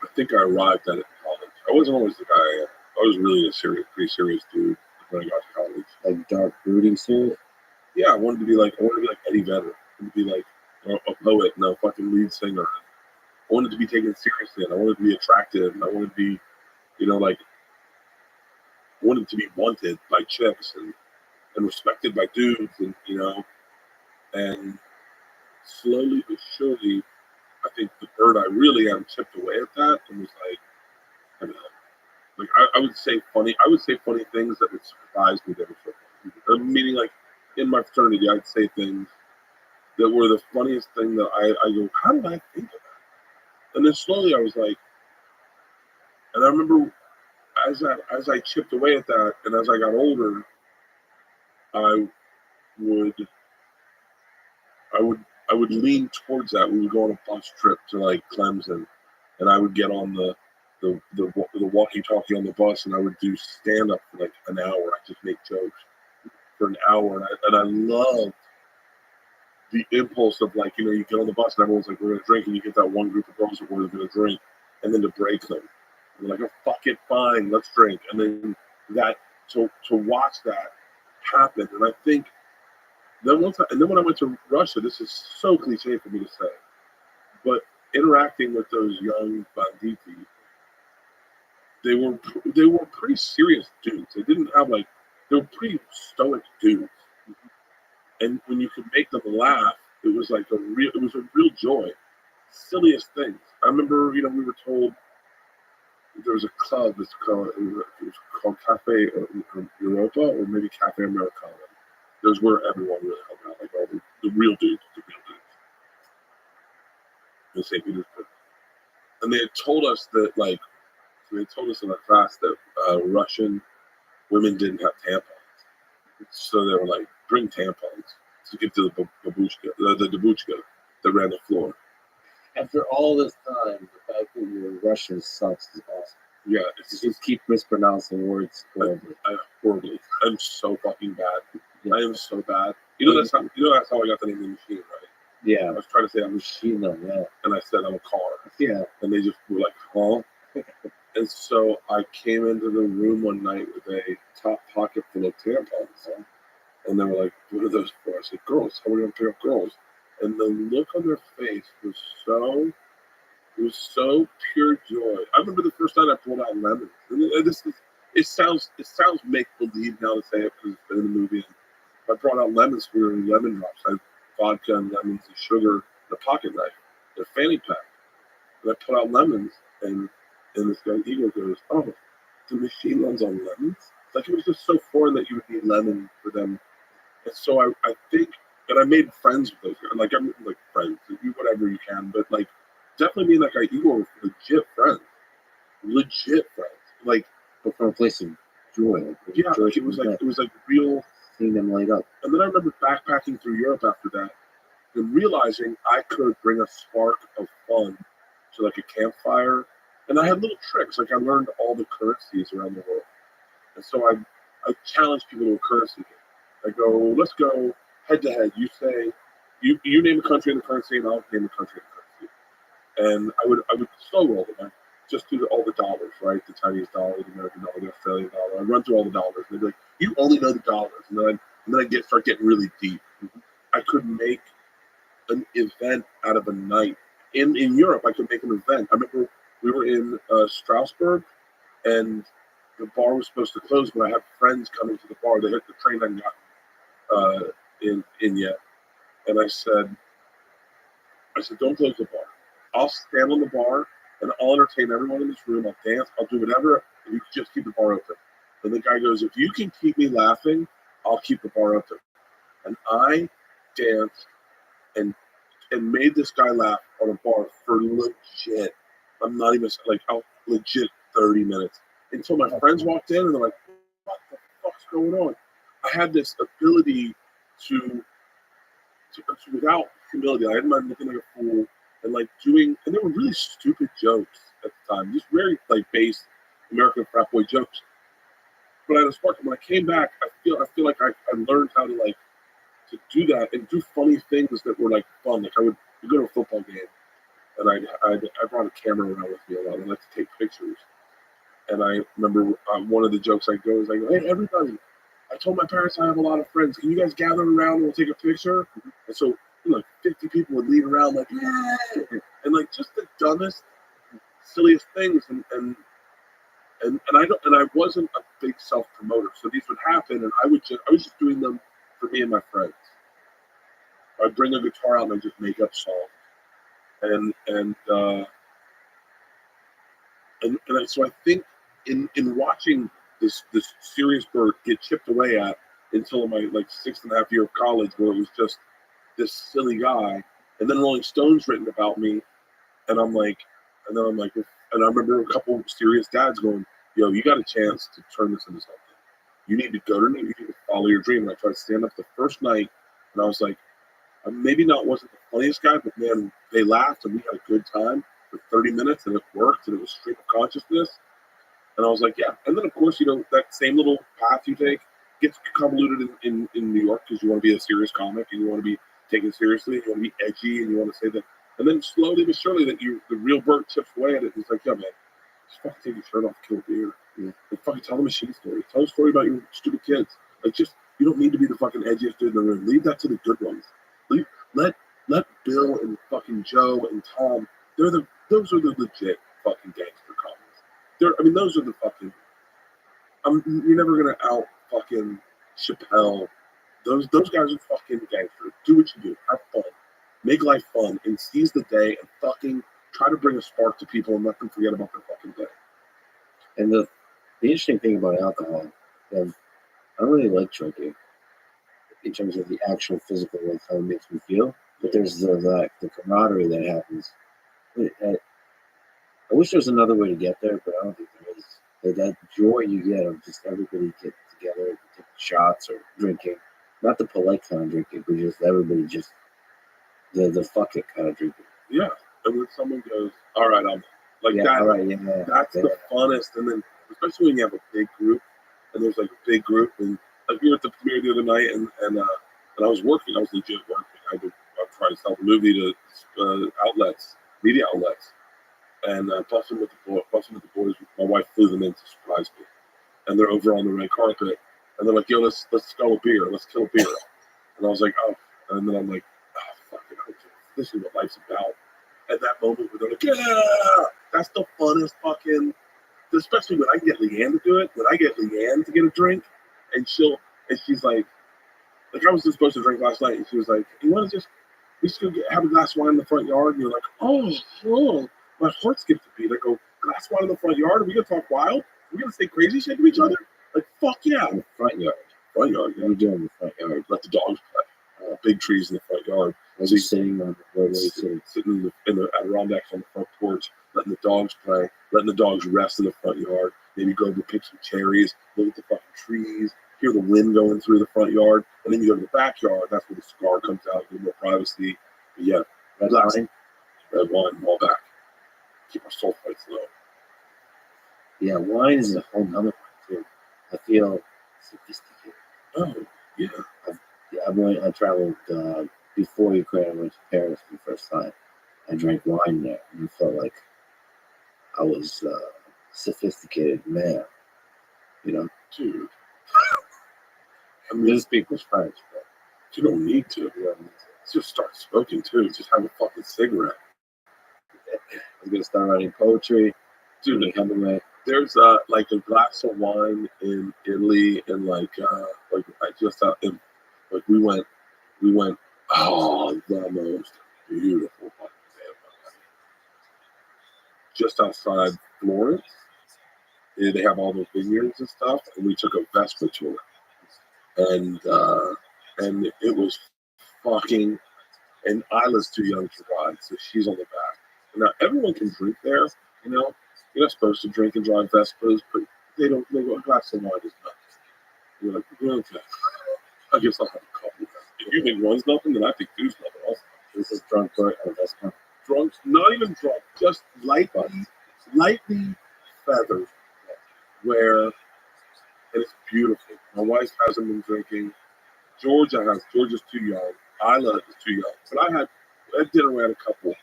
I think I arrived at it in college. I wasn't always the guy I am. I was really pretty serious dude when I got to college. Like dark, brooding serious? Yeah, I wanted to be like Eddie Vedder. I wanted to be like a poet and a fucking lead singer. I wanted to be taken seriously, and I wanted to be attractive, and I wanted to be, I wanted to be wanted by chicks and respected by dudes, and slowly but surely, I think the bird I really am chipped away at that and was like, I don't know. Like I would say funny things that would surprise me that were so funny. Meaning, like in my fraternity, I'd say things that were the funniest thing that I go, how did I think of that? And then slowly I was like, and I remember as I chipped away at that, and as I got older, I would lean towards that. We would go on a bus trip to like Clemson, and I would get on the walkie-talkie on the bus, and I would do stand-up for like an hour. I just make jokes for an hour, and I loved the impulse of like, you get on the bus and everyone's like, we're gonna drink, and you get that one group of girls that were gonna drink, and then to break them, and they're like, oh fuck it, fine, let's drink, and then that to watch that happen, and I think then when I went to Russia, this is so cliche for me to say, but interacting with those young banditi, they were pretty serious dudes. They were pretty stoic dudes. And when you could make them laugh, it was a real joy. Silliest things. I remember, we were told there was a club it was called Cafe Europa, or maybe Cafe Americana. That was where everyone really hung out, like all the real dudes, in St. Petersburg. And they had told us that, in our class that Russian women didn't have tampons. So they were like, bring tampons to give to the babushka that ran the floor. After all this time, the fact that you're Russian sucks is awesome. Yeah, you keep mispronouncing words horribly. Horribly. I'm so fucking bad. Yeah. I am so bad. That's how I got the name of the machine, right? Yeah. I was trying to say I'm a machine, yeah. And I said I'm a car. Yeah. And they just were like, huh? And so I came into the room one night with a top pocket full of tampons. And they were like, what are those for? I said, girls. How are we going to pick up girls? And the look on their face was so pure joy. I remember the first time I pulled out lemons. And it sounds make believe now to say it because it's been in the movie. And I brought out lemons for lemon drops. I had vodka and lemons and sugar and a pocket knife and a fanny pack. and I put out lemons, and this guy Igor goes, "Oh, the machine runs on lemons." Like it was just so foreign that you would need lemon for them. And so I think, and I made friends with those guys. Like I'm like friends, you do whatever you can, but like definitely me and that guy Igor were legit friends. Like, but from a place of joy. Like, yeah, joy like, it was like real. Seeing them light up. And then I remember backpacking through Europe after that, and realizing I could bring a spark of fun to like a campfire. And I had little tricks. Like I learned all the currencies around the world, and so I challenge people to a currency game. I go, let's go head to head. You say, you name a country and the currency, and I'll name a country and the currency. And I would slow roll them. I just do all the dollars, right? The Chinese dollar, the American dollar, the Australian dollar. I run through all the dollars, and they'd be like, you only know the dollars, and then I start getting really deep. I could make an event out of a night. In Europe, I could make an event. I remember we were in Strasbourg, and the bar was supposed to close, but I had friends coming to the bar. They hit the train hadn't gotten in yet, and I said, don't close the bar. I'll stand on the bar and I'll entertain everyone in this room. I'll dance. I'll do whatever. If you can just keep the bar open. And the guy goes, if you can keep me laughing, I'll keep the bar open. And I danced and made this guy laugh on a bar for legit. I'm not even like legit 30 minutes until my friends walked in and they're like, what the fuck's going on? I had this ability to without humility, I didn't mind looking like a fool and like doing, and they were really stupid jokes at the time, just very like base American frat boy jokes. But I had a spark. When I came back, I feel like I learned how to do that and do funny things that were like fun. Like I would go to a football game, and I brought a camera around with me a lot. I like to take pictures. And I remember one of the jokes I go is like, hey everybody, I told my parents I have a lot of friends. Can you guys gather around and we'll take a picture? And so like 50 people would lead around like, yeah, and like just the dumbest, silliest things. And I wasn't a big self promoter, so these would happen, and I was just doing them for me and my friends. I'd bring a guitar out and I'd just make up songs, and so I think in watching this serious bird get chipped away at until my like 6.5 year of college, where it was just this silly guy, and then Rolling Stone's written about me, and I remember a couple of serious dads going, yo, you got a chance to turn this into something. You need to go to me. You need to follow your dream. And I tried to stand up the first night, and I was like, I maybe wasn't the funniest guy, but man, they laughed and we had a good time for 30 minutes, and it worked, and it was stream of consciousness. And I was like, yeah. And then of course, that same little path you take gets convoluted in New York because you want to be a serious comic and you want to be taken seriously, you want to be edgy, and you want to say that. And then slowly but surely, the real bird chips away at it. It's like, yeah, man, just fucking take your shirt off, kill a beer, and fucking tell the machine story. Tell a story about your stupid kids. Like, just you don't need to be the fucking edgiest dude in the room. Leave that to the good ones. Let Bill and fucking Joe and Tom. Those are the legit fucking gangster comics. Those are the fucking. You're never gonna out fucking Chappelle. Those guys are fucking gangsters. Do what you do. Have fun. Make life fun and seize the day and fucking try to bring a spark to people and let them forget about their fucking day. And the interesting thing about alcohol, I don't really like drinking in terms of the actual physical, like how it makes me feel. But there's the camaraderie that happens. I wish there was another way to get there, but I don't think there is. That joy you get of just everybody get together, take shots or drinking. Not the polite kind of drinking, but just everybody just the fuck it kind of drinking. Yeah. And when someone goes, all right, I'm like yeah, that. All right, yeah, that's the funnest. And then especially when you have a big group, and there's like a big group, and like we were at the premiere the other night, and I was working. I was legit working. I tried to sell the movie to media outlets, and busting with the boys. My wife flew them in to surprise me, and they're over on the red carpet, and they're like, yo, let's skull a beer, let's kill a beer, and I was like, oh, and then I'm like, oh, fuck it, this is what life's about. At that moment, where they're like, yeah, that's the funnest fucking. Especially when I get Leanne to do it, when I get Leanne to get a drink, and she's like I was just supposed to drink last night, and she was like, you want to just, we should go have a glass of wine in the front yard, and you're like, oh, my heart skips a beat. I go, glass wine in the front yard. Are we gonna talk wild? Are we gonna say crazy shit to each other? Like, fuck yeah. In the front yard. Front yard. What are we doing in the front yard? Let the dogs play. Big trees in the front yard. Was he sitting on the roadway sitting? Sitting in the Adirondacks on the front porch, letting the dogs play, letting the dogs rest in the front yard. Maybe go to pick some cherries, look at the fucking trees, hear the wind going through the front yard, and then you go to the backyard. That's where the cigar comes out, a little more privacy. But yeah, red wine, all back. Keep our sulfites low. Yeah, wine is a whole nother one too. I feel sophisticated. Oh, yeah. I traveled before Ukraine. I went to Paris for the first time. I drank wine there, and I felt like I was a sophisticated man. You know, Dude. I I mean, just speak with French, but you don't need to. you know, Just start smoking too. Just have a fucking cigarette. I was gonna start writing poetry. Dude, Like Hemingway. there's like a glass of wine in Italy, and like I just in, like we went the most beautiful fucking day of my life. Just outside Florence, they have all those vineyards and stuff, and we took a Vespa tour, and it was fucking. And Isla's too young to ride, so she's on the back. Now everyone can drink there, you know. You're not supposed to drink and drive Vespas, but they don't. They go, a glass of wine is nothing. You're like, well, okay. I guess I'll have a couple. If you think one's nothing, then I think two's nothing. Also, This is drunk for a Vespa. drunk, not even drunk, just lightly feathered. Where and it's beautiful. My wife hasn't been drinking. Georgia's too young. Isla is too young. But I had dinner with a couple,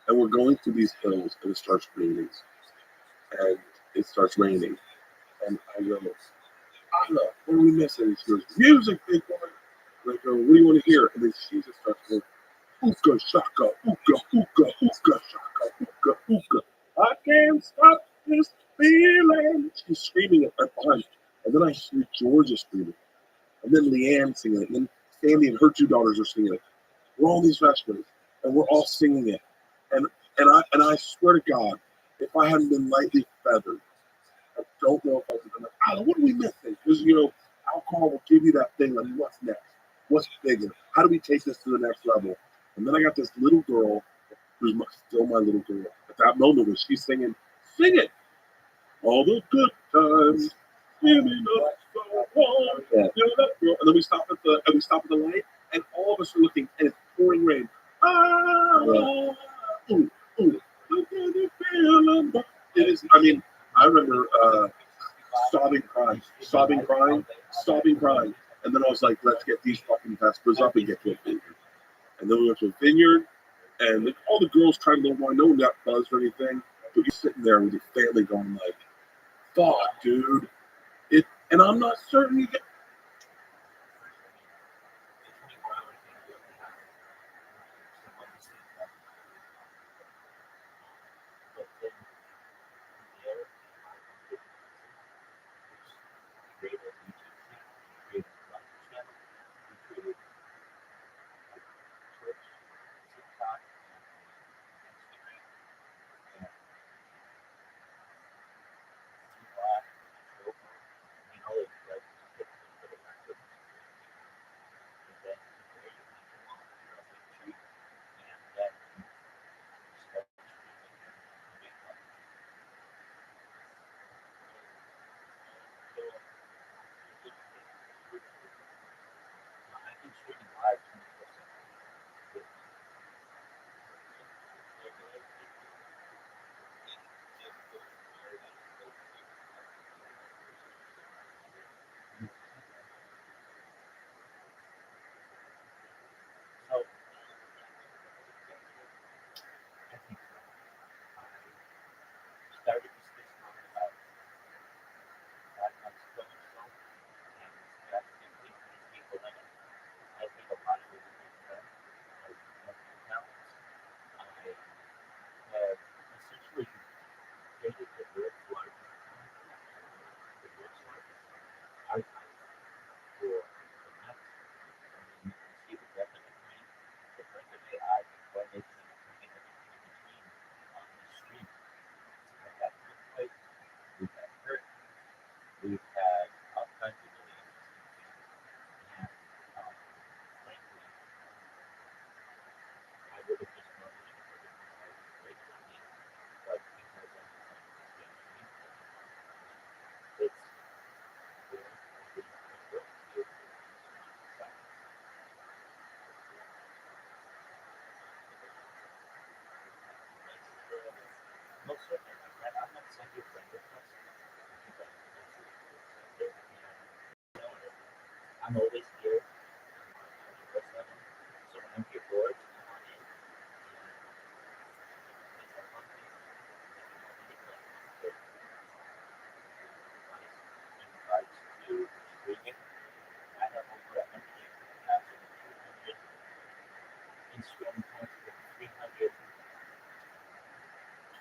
and we're going through these hills, and it starts raining. And it starts raining. And I go, Isla, what are we missing? And she goes, music, big boy. And I go, what do you want to hear? And then she just starts going, hookah, shaka, hookah, hookah, hookah, shaka, hookah, hookah. I can't stop this feeling. She's screaming it right behind me. And then I hear Georgia screaming. And then Leanne singing it. And then Sandy and her two daughters are singing it. We're all these Vespers, and we're all singing it. And I swear to God, if I hadn't been lightly feathered, I don't know if I would have been like, oh, what are we missing? Because, you know, alcohol will give you that thing like, what's next? What's bigger? How do we take this to the next level? And then I got this little girl who's still my little girl. At that moment when she's singing, sing it. All the good times, giving up so hard. Yeah. And then we stop at the light, and all of us are looking, and it's pouring rain. Ooh, ooh, look at it feeling. It is. I mean, I remember sobbing, crying, and then I was like, let's get these fucking Vespers up and get to a vineyard. And then we went to a vineyard, and like, all the girls tried a little wine. No one got buzzed or anything, but you're sitting there with your family going like, fuck, dude. And I'm not certain you get. I'm always here. So when I'm here bored, come on in. To streaming, I have over 100 Instagram accounts with 300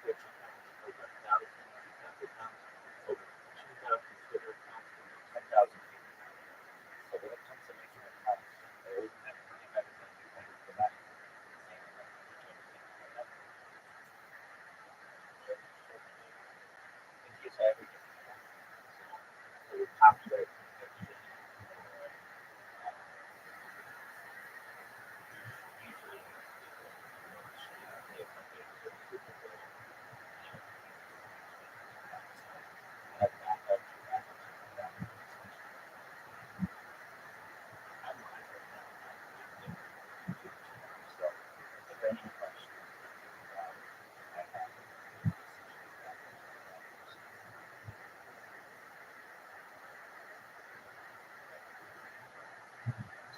Twitch accounts, over 1,000 TikTok accounts, over 2,000 Twitter accounts, over 10,000 people. So when it comes to making accounts, I always have 25% for that. In case I ever get so the copyright protection or usually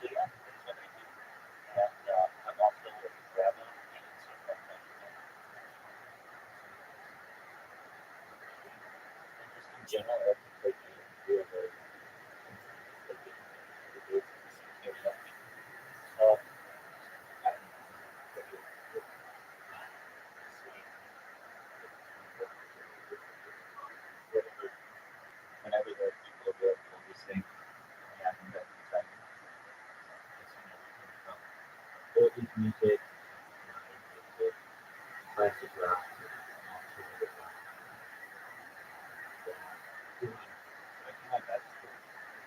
so yeah, that's what I do. And I'm also a Rabbi and just in general, I think like you're very whenever there are people there, always saying, yeah, I'm that excited. Oldies music, modern music, classic rock, alternative rock. I do my best to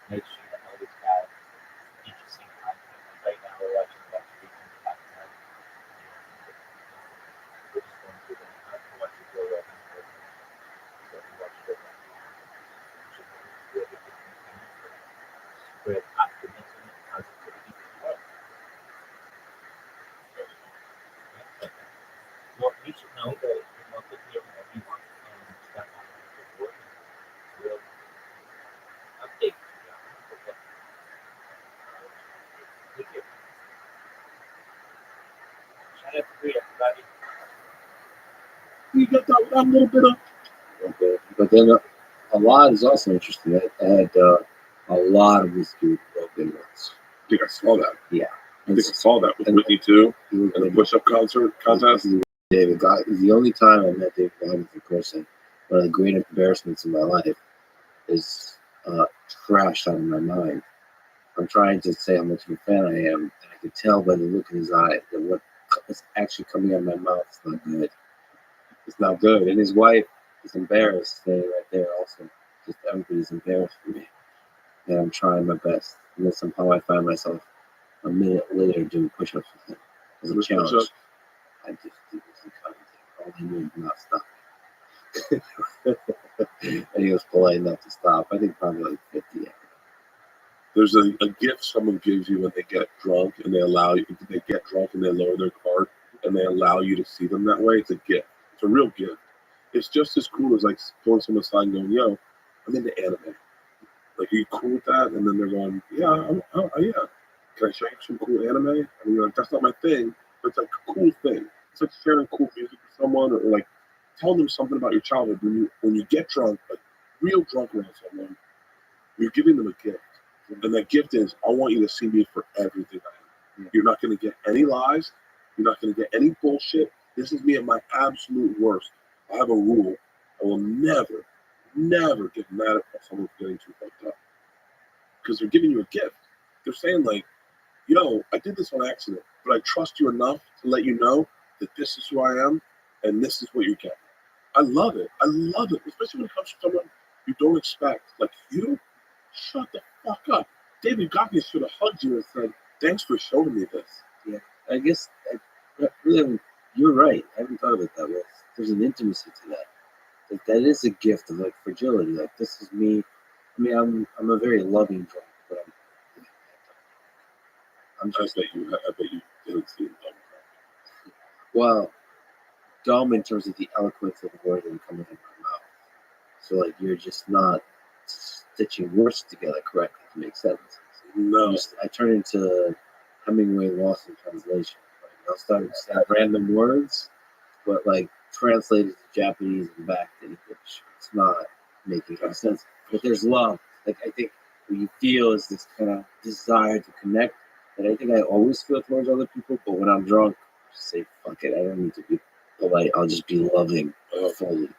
make sure that always have interesting content. Like right now, we're watching about 300 podcasts. We're just going through them. I have to watch a Joe Rogan program. So we watch Joe Rogan. Really good content. Spread optimism and positivity to the world. Well, you should know that you want to hear whenever you want step on the board and we'll update you. Okay. Take care. Shout out to Bree, everybody. We got that one little bit of. Okay. But then a lot is also interesting. I had a lot of whiskey with broken notes. I think I saw that. Yeah. I think I saw that with Whitney too, and the push-up contest. David God is the only time I met David Goggins in person. One of the greatest embarrassments in my life is trashed out of my mind. I'm trying to say how much of a fan I am, and I can tell by the look in his eye that what is actually coming out of my mouth is not good. It's not good. And his wife is embarrassed, standing right there also. Just everybody's embarrassed for me. And I'm trying my best. And then somehow I find myself a minute later doing push-ups with him as a challenge. Push-ups? I just did this all I knew was not stop. And he was polite enough to stop. I think probably like 50. There's a gift someone gives you when they get drunk, and they allow you. They get drunk and they lower their card, and they allow you to see them that way. It's a gift. It's a real gift. It's just as cool as like pulling someone aside and going, "Yo, I'm into anime. Like, are you cool with that?" And then they're going, "Yeah, yeah. Can I show you some cool anime?" I mean, like, that's not my thing, but it's like a cool thing. It's like sharing cool music with someone, or like telling them something about your childhood. When you get drunk, like real drunk around someone, you're giving them a gift. And that gift is, I want you to see me for everything I am. You're not going to get any lies. You're not going to get any bullshit. This is me at my absolute worst. I have a rule. I will never, never get mad at someone for getting too fucked up. Because they're giving you a gift. They're saying like, yo, I did this on accident, but I trust you enough to let you know that this is who I am and this is what you're getting. I love it. I love it. Especially when it comes to someone you don't expect. Like, you shut the fuck up. David Goggins should have hugged you and said, thanks for showing me this. Yeah, I guess really, you're right. I haven't thought of it that way. There's an intimacy to that. Like, that is a gift of like fragility. Like, this is me. I mean, I'm a very loving drunk, but I'm just I bet you didn't see him dumb. well dumb in terms of the eloquence of the word that are coming in my mouth. So like you're just not stitching words together correctly to make sentences. No. I turn into Hemingway lost in translation. Like, I'll start saying random words, but like translated to Japanese and back to English. It's not making any sense. But there's love. Like I think what you feel is this kind of desire to connect that I think I always feel towards other people. But when I'm drunk, I just say fuck it. I don't need to be polite. I'll just be loving fully.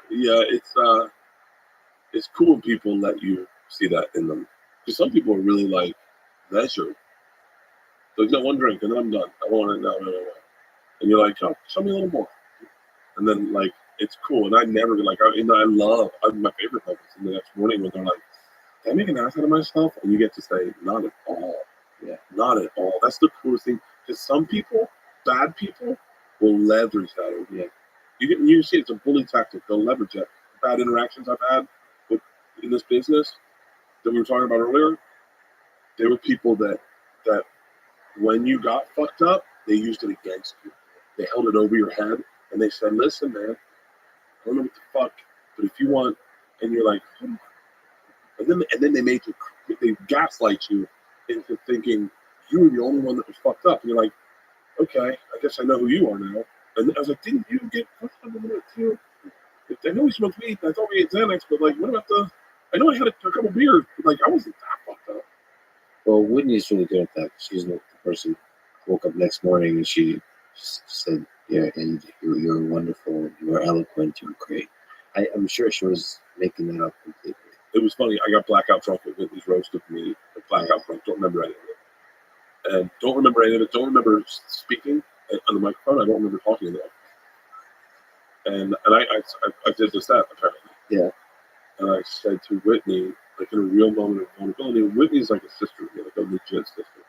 Yeah, it's cool when people let you see that in them. Because some people are really like measured. Like, no, one drink and then I'm done. I don't want it now. No. And you're like, oh, show me a little more. And then like it's cool. And I never like my favorite moments in the next morning when they're like, did I make an ass out of myself? And you get to say, not at all. Yeah, not at all. That's the coolest thing. Because some people, bad people, will leverage that over you. You see it's a bully tactic. They'll leverage it. Bad interactions I've had in this business that we were talking about earlier, there were people that when you got fucked up, they used it against you. They held it over your head and they said, listen, man, I don't know what the fuck, but if you want, and you're like, oh. And then they gaslight you into thinking you were the only one that was fucked up. And you're like, okay, I guess I know who you are now. And I was like, didn't you get fucked up a minute too? I know we smoked weed. I thought we ate Xanax, but like, what about I know I had a couple beers, but like, I wasn't that fucked up. Well, Whitney's really good at that. She's the person who woke up next morning and she said, yeah, and you're wonderful, you were eloquent, you were great. I'm sure she was making that up completely. It was funny. I got blackout drunk at Whitney's roast of me. Blackout drunk. Don't remember any of it. And don't remember any of it. Don't remember speaking on the microphone. I don't remember talking to them. And I did just that, apparently. Yeah. And I said to Whitney, like in a real moment of vulnerability, Whitney's like a sister to me, like a legit sister.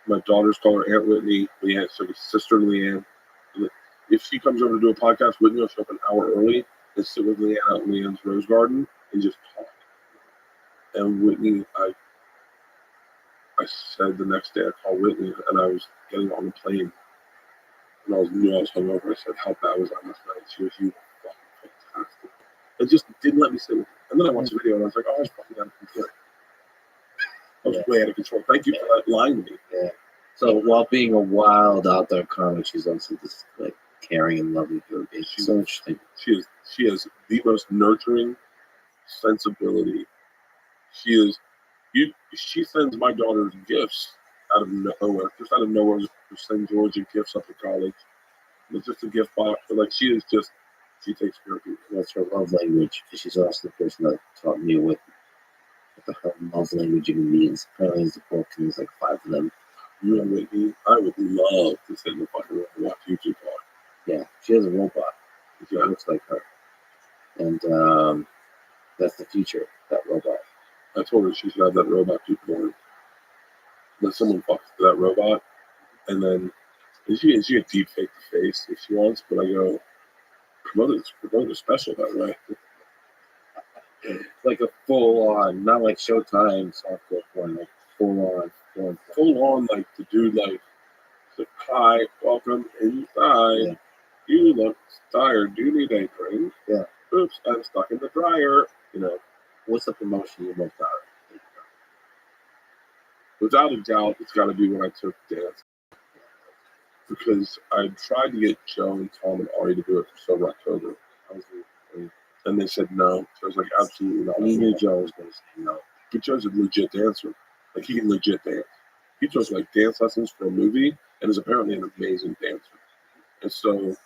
My daughters call her Aunt Whitney. Leanne's like a sister to Leanne. If she comes over to do a podcast, Whitney will show up an hour early and sit with Leanne out in Leanne's rose garden and just talk. And Whitney, I said the next day I called Whitney and I was getting on the plane and I was hungover. I said, how bad was I last night? She was, you were fucking fantastic. It just didn't let me sit with her. And then I watched the video and I was like, oh, I was fucking out of control. I was way out of control. Thank you for that lying to me. Yeah. So while being a wild out there comic, she's also just like caring and loving human being. She's so interesting. She has the most nurturing sensibility. She sends my daughters gifts out of nowhere. Just out of nowhere, just send Georgia gifts up to college. It's just a gift box. But like she takes care of people. That's her love language. She's also the person that taught me what the hell love language even means. Apparently there's a book and there's like 5 of them. You know what I mean? I would love to sit in the fucking room and watch YouTube talk. Yeah, she has a robot. It looks like her. And that's the future, that robot. I told her she should have that robot do porn. Let someone fuck that robot, and then she can deep fake the face if she wants. But I go, promote it special that way. Like a full on, not like Showtime softcore porn, like full on porn. Full on, like the dude, like hi, welcome inside. Yeah. You look tired. Do you need a drink? Yeah. Oops, I'm stuck in the dryer. You know. What's the promotion you're most proud of? Without a doubt, it's got to be when I took dance. Because I tried to get Joe and Tom and Ari to do it for Sober October. And they said no. So I was like, absolutely not. You knew Joe was going to say no. But Joe's a legit dancer. Like, he can legit dance. He took like dance lessons for a movie and is apparently an amazing dancer. And so.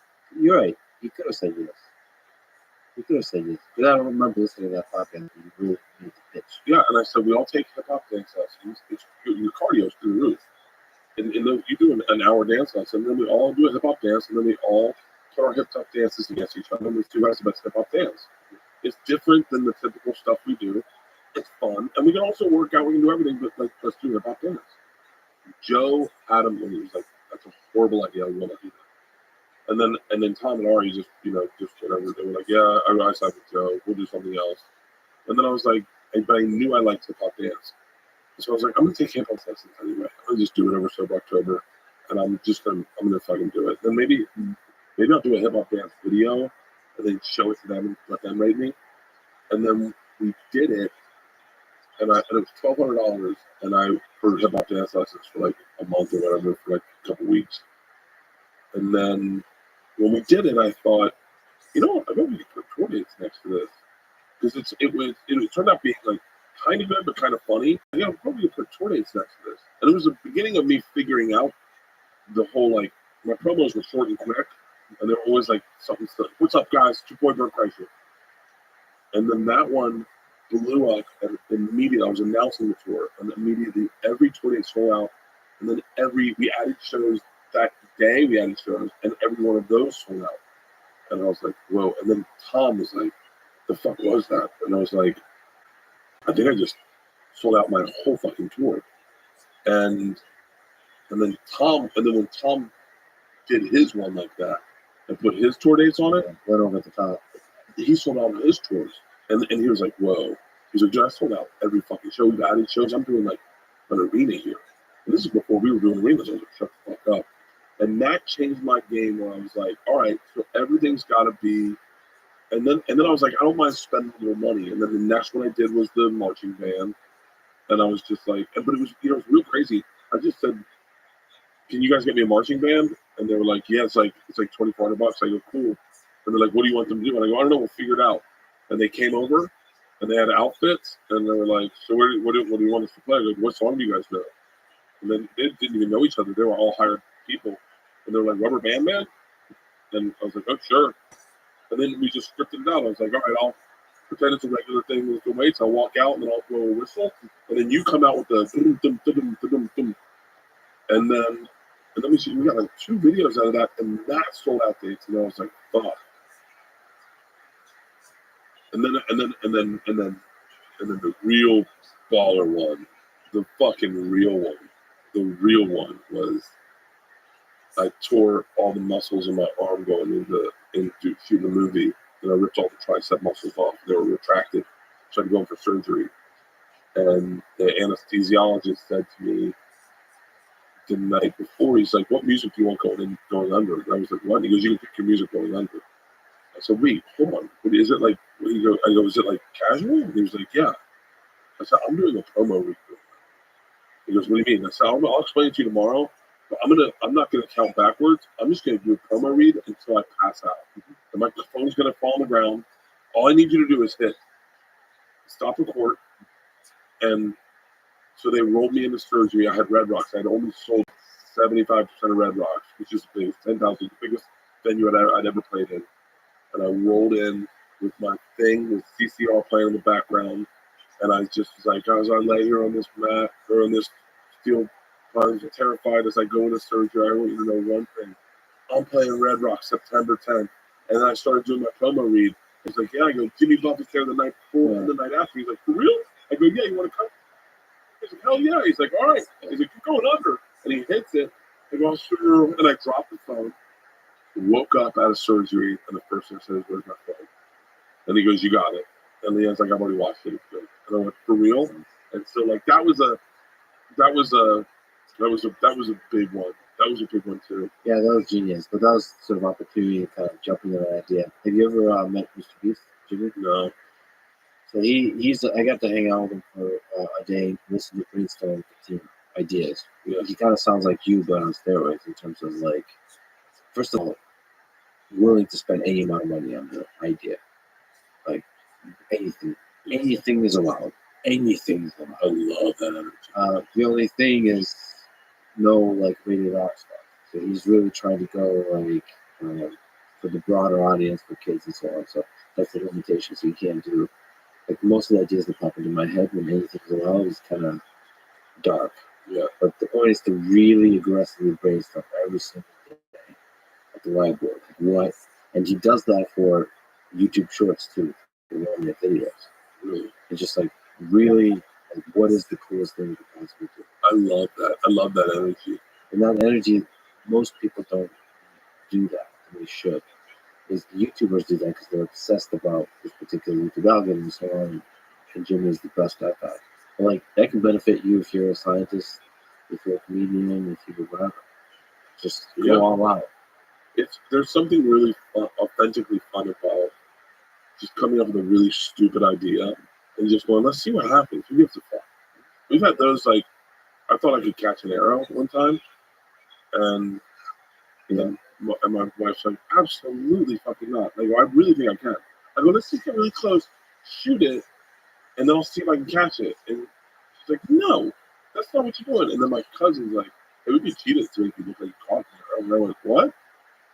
You're right. He could have said yes. You could have said yes. Because I don't remember listening to that podcast. You really need to pitch. Yeah, and I said, we all take hip-hop dance lessons. Your cardio's through the roof. And then you do an hour dance lesson, and then we all do a hip-hop dance, and then we all put our hip-hop dances against each other, and we see who has the best hip-hop dance. It's different than the typical stuff we do. It's fun. And we can also work out. We can do everything, but like, let's do hip-hop dance. Joe adamantly was like, that's a horrible idea. I will not do that. And then Tom and Ari just whatever. They were like, yeah, I realized with Joe. We'll do something else. And then I was like, but I knew I liked hip-hop dance. So I was like, I'm going to take hip-hop lessons anyway. I'm going to just do it over Sober October. And I'm going to fucking do it. And maybe I'll do a hip-hop dance video and then show it to them and let them rate me. And then we did it. and it was $1,200, and I for hip hop dance lessons for like a month or whatever, for like a couple weeks. And then when we did it, I thought, you know what, I bet we could put tour dates next to this, because it turned out being like kind of good but kind of funny. Yeah, I'm probably gonna put tour dates next to this, and it was the beginning of me figuring out the whole, like, my promos were short and quick, and they were always like something. What's up, guys? 2 Boy Bert Kreischer. And then that one blew up, and immediately I was announcing the tour, and immediately every tour date sold out. And then we added shows that day. We added shows, and every one of those sold out. And I was like, whoa. And then Tom was like, the fuck was that? And I was like, I think I just sold out my whole fucking tour. And then when Tom did his one like that and put his tour dates on it, went over the top. he sold out his tours. And he was like, whoa. He's like, I sold out every fucking show. We've added shows. I'm doing like an arena here. And this is before we were doing arenas. I was like, shut the fuck up. And that changed my game, where I was like, all right, so everything's got to be. And then I was like, I don't mind spending a little money. And then the next one I did was the marching band. And I was just like, but it was, it was real crazy. I just said, can you guys get me a marching band? And they were like, yeah, it's like $2,400. I go, cool. And they're like, what do you want them to do? And I go, I don't know, we'll figure it out. And they came over, and they had outfits, and they were like, so what do you want us to play? I go, what song do you guys know? And then they didn't even know each other. They were all hired people. And they were like, Rubber Band Man? And I was like, oh, sure. And then we just scripted it out. I was like, all right, I'll pretend it's a regular thing with the weights. I'll walk out, and then I'll blow a whistle. And then you come out with the dum, dum, dum, dum, dum, dum. And then we got like 2 videos out of that, and that sold out dates. And I was like, fuck. And then the real baller one, the fucking real one. The real one was, I tore all the muscles in my arm going into shooting the movie, and I ripped all the tricep muscles off. They were retracted, so I had to go in for surgery. And the anesthesiologist said to me the night before, he's like, what music do you want going under? And I was like, what? He goes, you can pick your music going under. I said, wait, hold on. Is it like, I go, is it like casual? And he was like, yeah. I said, I'm doing a promo read. He goes, what do you mean? I said, I'll explain it to you tomorrow, but I'm not gonna count backwards. I'm just gonna do a promo read until I pass out. The microphone's gonna fall on the ground. All I need you to do is hit stop record. And so they rolled me into surgery. I had Red Rocks. I had only sold 75% of Red Rocks, which is big, 10,000, the biggest venue I'd ever played in. And I rolled in with my thing with CCR playing in the background. And I just was like, as I lay here on this mat or on this steel, I was terrified as I go into surgery. I want you to know one thing. I'm playing Red Rock September 10th. And then I started doing my promo read. He's like, yeah. I go, Jimmy Buffett's there the night before and the night after. He's like, for real? I go, yeah, you want to come? He's like, hell yeah. He's like, all right. He's like, you're going under. And he hits it. I go, sure. And I dropped the phone. Woke up out of surgery, and the first thing I said, where's my phone? And he goes, you got it. And the end's like, I've already watched it. It's good. And I went, for real? And so like that was a big one. That was a big one too. Yeah, that was genius. But that was sort of opportunity to kind of jump into that idea. Have you ever met Mr. Beast, Jimmy? No. So he's I got to hang out with him for a day, listen to brainstorm ideas. Yeah. He kind of sounds like you, but on steroids in terms of like, first of all, willing to spend any amount of money on the idea. Like anything is allowed. Anything is allowed. I love that energy. The only thing is no like rated R stuff. So he's really trying to go like for the broader audience, for kids and so on. So that's the limitation. So you can't do like most of the ideas that pop into my head when anything is allowed is kind of dark. Yeah. But the point is to really aggressively brainstorm every single day at the whiteboard. Like what? And he does that for YouTube Shorts too. For 1-minute videos. Really. It's just like really, like, what is the coolest thing you could possibly do? I love that. I love that energy. And that energy, most people don't do that, and they should. Is YouTubers do that because they're obsessed about this particular YouTube algorithm and so on. And Jimmy is the best at that. But like that can benefit you if you're a scientist, if you're a comedian, if you're whatever. Just go all out. There's something really authentically fun about just coming up with a really stupid idea and just going, let's see what happens. Who gives a fuck? We've had those like, I thought I could catch an arrow one time, and then my wife's like, absolutely fucking not. I go, I really think I can. I go, let's just get really close, shoot it, and then I'll see if I can catch it. And she's like, no, that's not what you're doing. And then my cousin's like, hey, we could cheat it to make you look like you caught an arrow. And I went, what?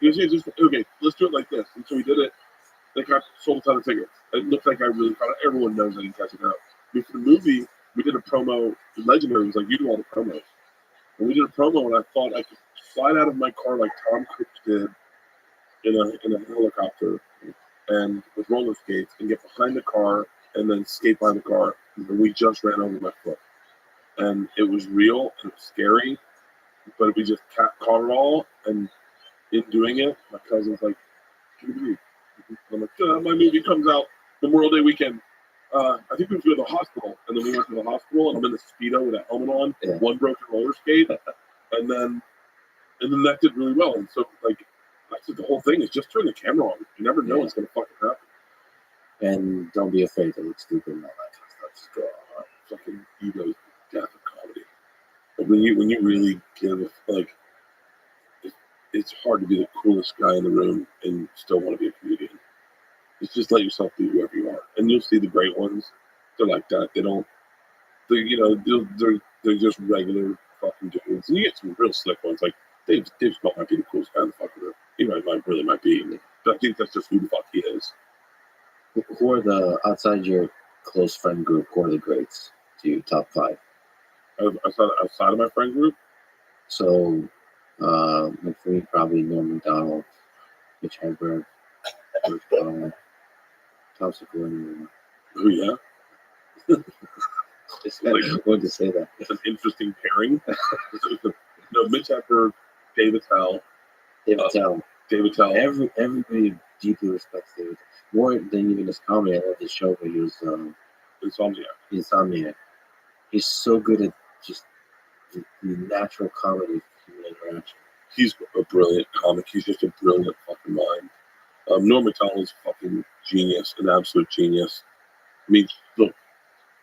He goes, yeah, just, okay, let's do it like this. And so we did it. They sold a ton of tickets. It looked like I really caught it. Everyone knows I didn't catch it out. But for the movie, we did a promo. Legendary was like, you do all the promos. And we did a promo, and I thought I could slide out of my car like Tom Cruise did in a helicopter and with roller skates and get behind the car and then skate by the car. And we just ran over my foot. And it was real and it was scary, but we just caught it all. And in doing it, my cousin's like, can you believe? I'm like, my movie comes out Memorial Day weekend. I think we have to go to the hospital. And then we went to the hospital, and I'm in the Speedo with a helmet on, one broken roller skate, and then that did really well. And so, like, that's the whole thing is just turn the camera on. You never know what's going to fucking happen. And don't be afraid to look stupid and all that kind of stuff. Just go, fucking ego death of comedy. But when you really give, like, it's hard to be the coolest guy in the room and still want to be a comedian. It's just let yourself be whoever you are, and you'll see the great ones. They're like that. They're just regular fucking dudes. And you get some real slick ones. Like Dave Smith might be the coolest guy in the fucking room. He might be. But I think that's just who the fuck he is. Who are the outside your close friend group? Who are the greats to you? Top 5. Outside of my friend group. So, for me, probably Norm Macdonald, Mitch Hedberg, George Carlin, Tom Segura. Oh yeah. Just wanted to say that. It's an interesting pairing. No, Mitch Hedberg, David Tell. David Tell. Everybody deeply respects David. More than even his comedy. I love his show where he was Insomniac. He's so good at just the natural comedy of human interaction. He's a brilliant comic. He's just a brilliant fucking mind. Norm Macdonald is a fucking genius, an absolute genius. I mean, look,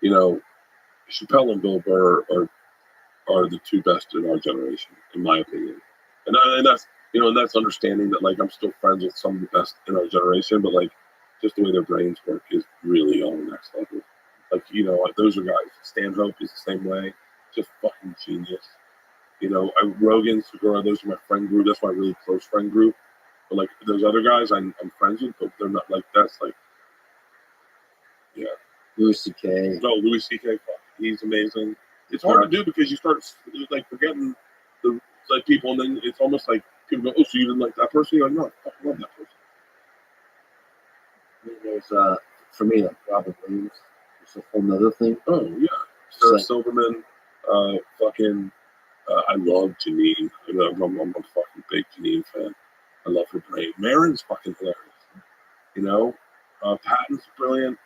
Chappelle and Bill Burr are the two best in our generation, in my opinion. And that's understanding that, like, I'm still friends with some of the best in our generation, but, like, just the way their brains work is really on the next level. Like, those are guys. Stanhope is the same way. Just fucking genius. Rogan, Segura, those are my friend group. That's my really close friend group. But, like, those other guys I'm friends with, but they're not, like, that's, like, yeah. Louis C.K. No, Louis C.K. He's amazing. It's hard to do because you start, like, forgetting the, like, people, and then it's almost like people go, oh, so you didn't like that person? You're like, no, I fucking love that person. I mean, there's, for me, like, Robin Williams. It's a whole nother thing. Oh, yeah. Sarah Silverman, I love Janine. I'm a fucking big Janine fan. I love her brain. Maron's fucking hilarious. Patton's brilliant.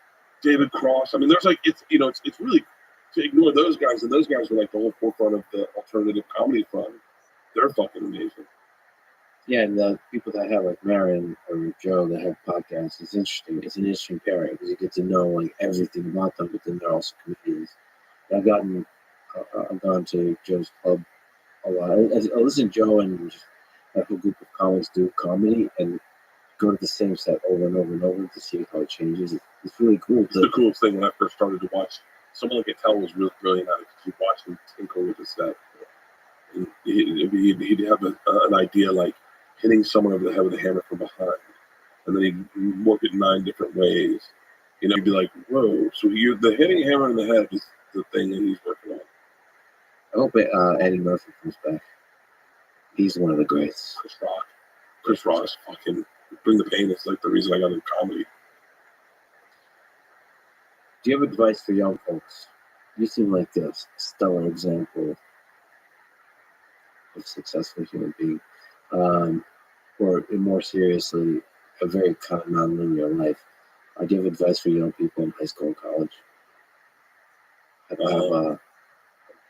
David Cross. I mean, there's like, it's really, to ignore those guys, and those guys are like the whole forefront of the alternative comedy front. They're fucking amazing. Yeah, and the people that have, like, Maron or Joe that have podcasts, it's interesting. It's an interesting pairing because you get to know, like, everything about them, but then they're also comedians. I've gone to Joe's club a lot. I listen to Joe and just a whole group of comics do comedy and go to the same set over and over and over to see how it changes. It's really cool. It's the coolest thing when I first started to watch. Someone like Attell was really brilliant at it because you watch him tinker with the set. And he'd have an idea like hitting someone over the head with a hammer from behind. And then he'd work it 9 different ways. You'd be like, whoa. So the hitting a hammer in the head is the thing that he's working on. I hope Eddie Murphy comes back. He's one of the greats. Chris Rock, fucking bring the pain. It's like the reason I got into comedy. Do you have advice for young folks? You seem like a stellar example of a successful human being. Or more seriously, a very kind of non-linear life. I give advice for young people in high school and college. How to have a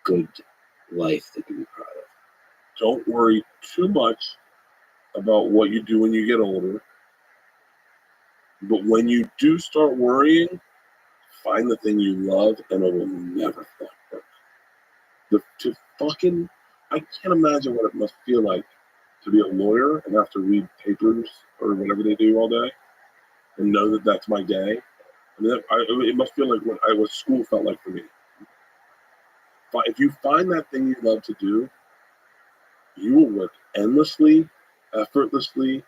good life they can be proud of. Don't worry too much about what you do when you get older. But when you do start worrying, find the thing you love and it will never fuck work. I can't imagine what it must feel like to be a lawyer and have to read papers or whatever they do all day and know that that's my day. I mean, it must feel like what school felt like for me. If you find that thing you love to do, you will work endlessly, effortlessly,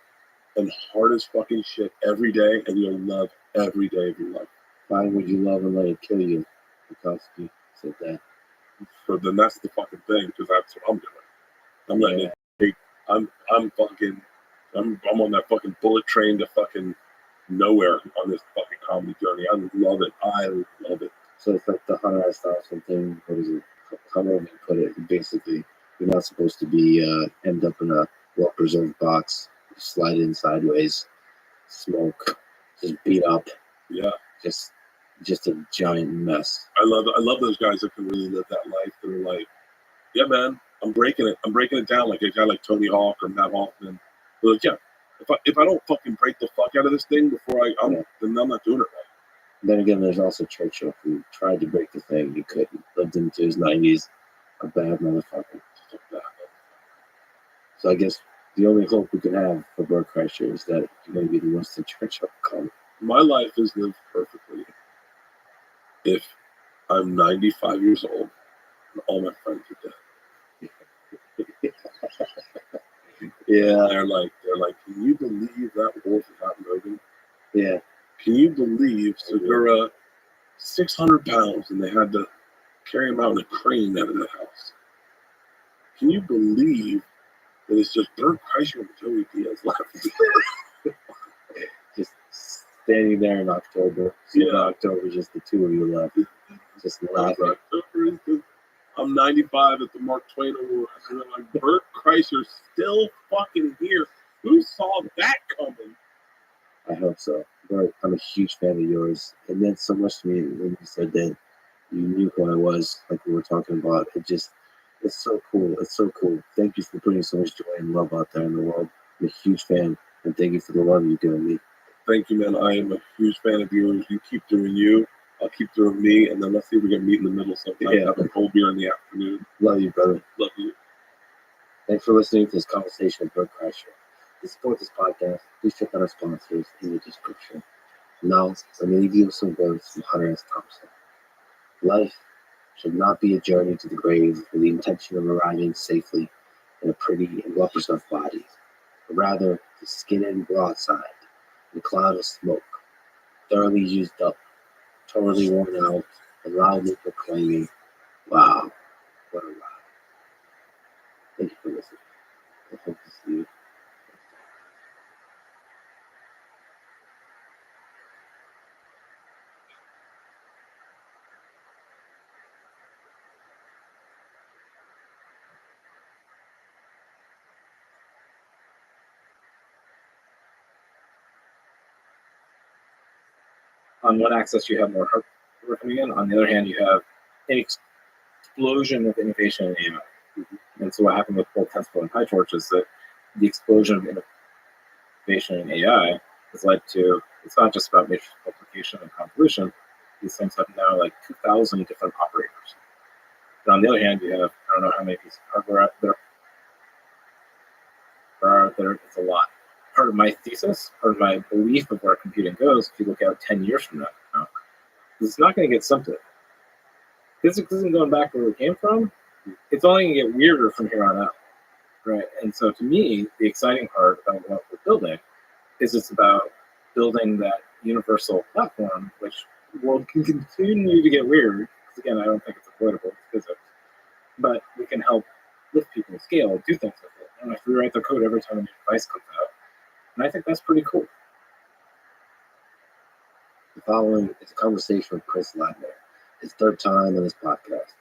and hard as fucking shit every day, and you'll love every day of your life. Find what you love and let it kill you. Bukowski said that. So then that's the fucking thing, because that's what I'm doing. I'm letting it take. I'm on that fucking bullet train to fucking nowhere on this fucking comedy journey. I love it. I love it. So it's like the Hunter S. Thompson thing. What is it? How do I put it? Basically, you're not supposed to be end up in a well-preserved box, slide in sideways, smoke, just beat up. Yeah. Just a giant mess. I love those guys that can really live that life. They're like, yeah, man, I'm breaking it down like a guy like Tony Hawk or Matt Hoffman. They're like, yeah, if I don't fucking break the fuck out of this thing before then I'm not doing it right. Then again, there's also Churchill who tried to break the thing. He couldn't. Lived into his 90s. A bad motherfucker. So I guess the only hope we can have for Bert Kreischer is that maybe the Winston Churchill come. My life is lived perfectly if I'm 95 years old and all my friends are dead. Yeah, they're like, can you believe that wolf is out moving? Yeah. Can you believe Segura 600 pounds and they had to carry him out in a crane out of that house? Can you believe that it's just Bert Kreischer and Joey Diaz left? Just standing there in October. In October, just the two of you left. Just laughing. I'm 95 at the Mark Twain Awards. And they're like, Bert Kreischer's still fucking here. Who saw that coming? I hope so. Bert, I'm a huge fan of yours. It meant so much to me when you said that you knew who I was, like we were talking about. It's so cool. It's so cool. Thank you for putting so much joy and love out there in the world. I'm a huge fan, and thank you for the love you've given me. Thank you, man. I am a huge fan of yours. You keep doing you. I'll keep doing me, and then let's see if we can meet in the middle sometime. Yeah. Have a cold beer in the afternoon. Love you, brother. Love you. Thanks for listening to this conversation with Bert Kreischer. To support this podcast, please check out our sponsors in the description. Now, let me leave you with some words from Hunter S. Thompson. Life should not be a journey to the grave with the intention of arriving safely in a pretty and well-preserved body, but rather the skin and broadside, in a cloud of smoke, thoroughly used up, totally worn out, and loudly proclaiming, wow, what a ride. Thank you for listening. I hope to see you. On one axis, you have more hardware coming in. On the other hand, you have an explosion of innovation in AI. And so what happened with both TensorFlow and PyTorch is that the explosion of innovation in AI has led to, it's not just about matrix multiplication and convolution. These things have now like 2,000 different operators. But on the other hand, you have, I don't know how many pieces of hardware there are out there. It's a lot. Part of my thesis, part of my belief of where computing goes, if you look out 10 years from now, it's not going to get simpler. Physics isn't going back where we came from. It's only going to get weirder from here on out, right? And so to me, the exciting part about what we're building is it's about building that universal platform, which the world can continue to get weird. Because again, I don't think it's avoidable, it's physics. But we can help lift people to scale, do things with it. I don't have to rewrite the code every time a new device comes out. And I think that's pretty cool. The following is a conversation with Chris Ladner, his third time on this podcast.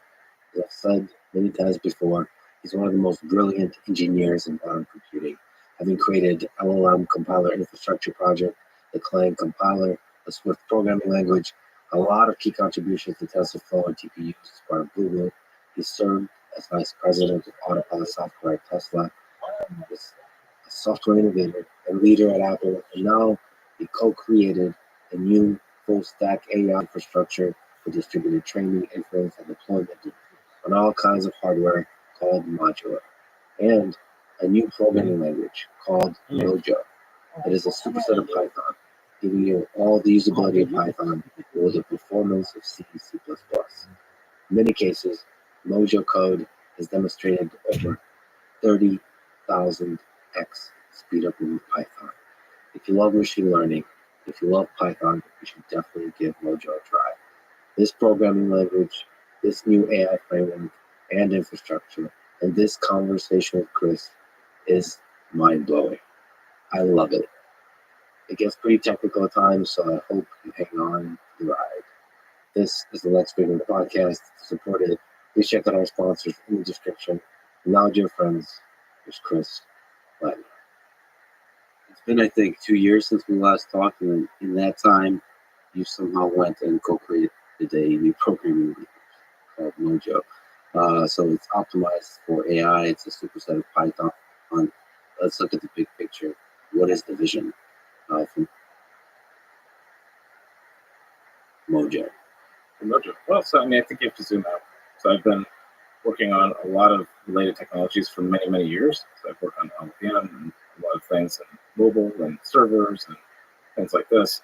As I've said many times before, he's one of the most brilliant engineers in modern computing, having created LLM compiler infrastructure project, the Clang compiler, the Swift programming language, a lot of key contributions to TensorFlow and TPUs as part of Google. He served as vice president of Autopilot software at Tesla. He's a software innovator and leader at Apple, and now he co-created a new full stack AI infrastructure for distributed training, inference, and deployment on all kinds of hardware called modular, and a new programming language called Mojo. It is a superset of Python, giving you all the usability of Python with the performance of C and C++. In many cases, Mojo code has demonstrated over 30,000x speed up in Python. If you love machine learning, if you love Python, you should definitely give Mojo a try. This programming language, this new AI framework and infrastructure, and this conversation with Chris is mind-blowing. I love it. It gets pretty technical at times, so I hope you hang on to the ride. This is the Let's Bring the podcast. To support it, please check out our sponsors in the description. And now, dear friends, here's Chris. Ladner. It's been, I think, 2 years since we last talked, and in that time, you somehow went and co-created a new programming language called Mojo. So it's optimized for AI. It's a superset of Python. Let's look at the big picture. What is the vision from Mojo? Mojo. Well, so I mean, I think you have to zoom out. So I've been working on a lot of related technologies for many, many years. So I've worked on LLVM and a lot of things in mobile and servers and things like this.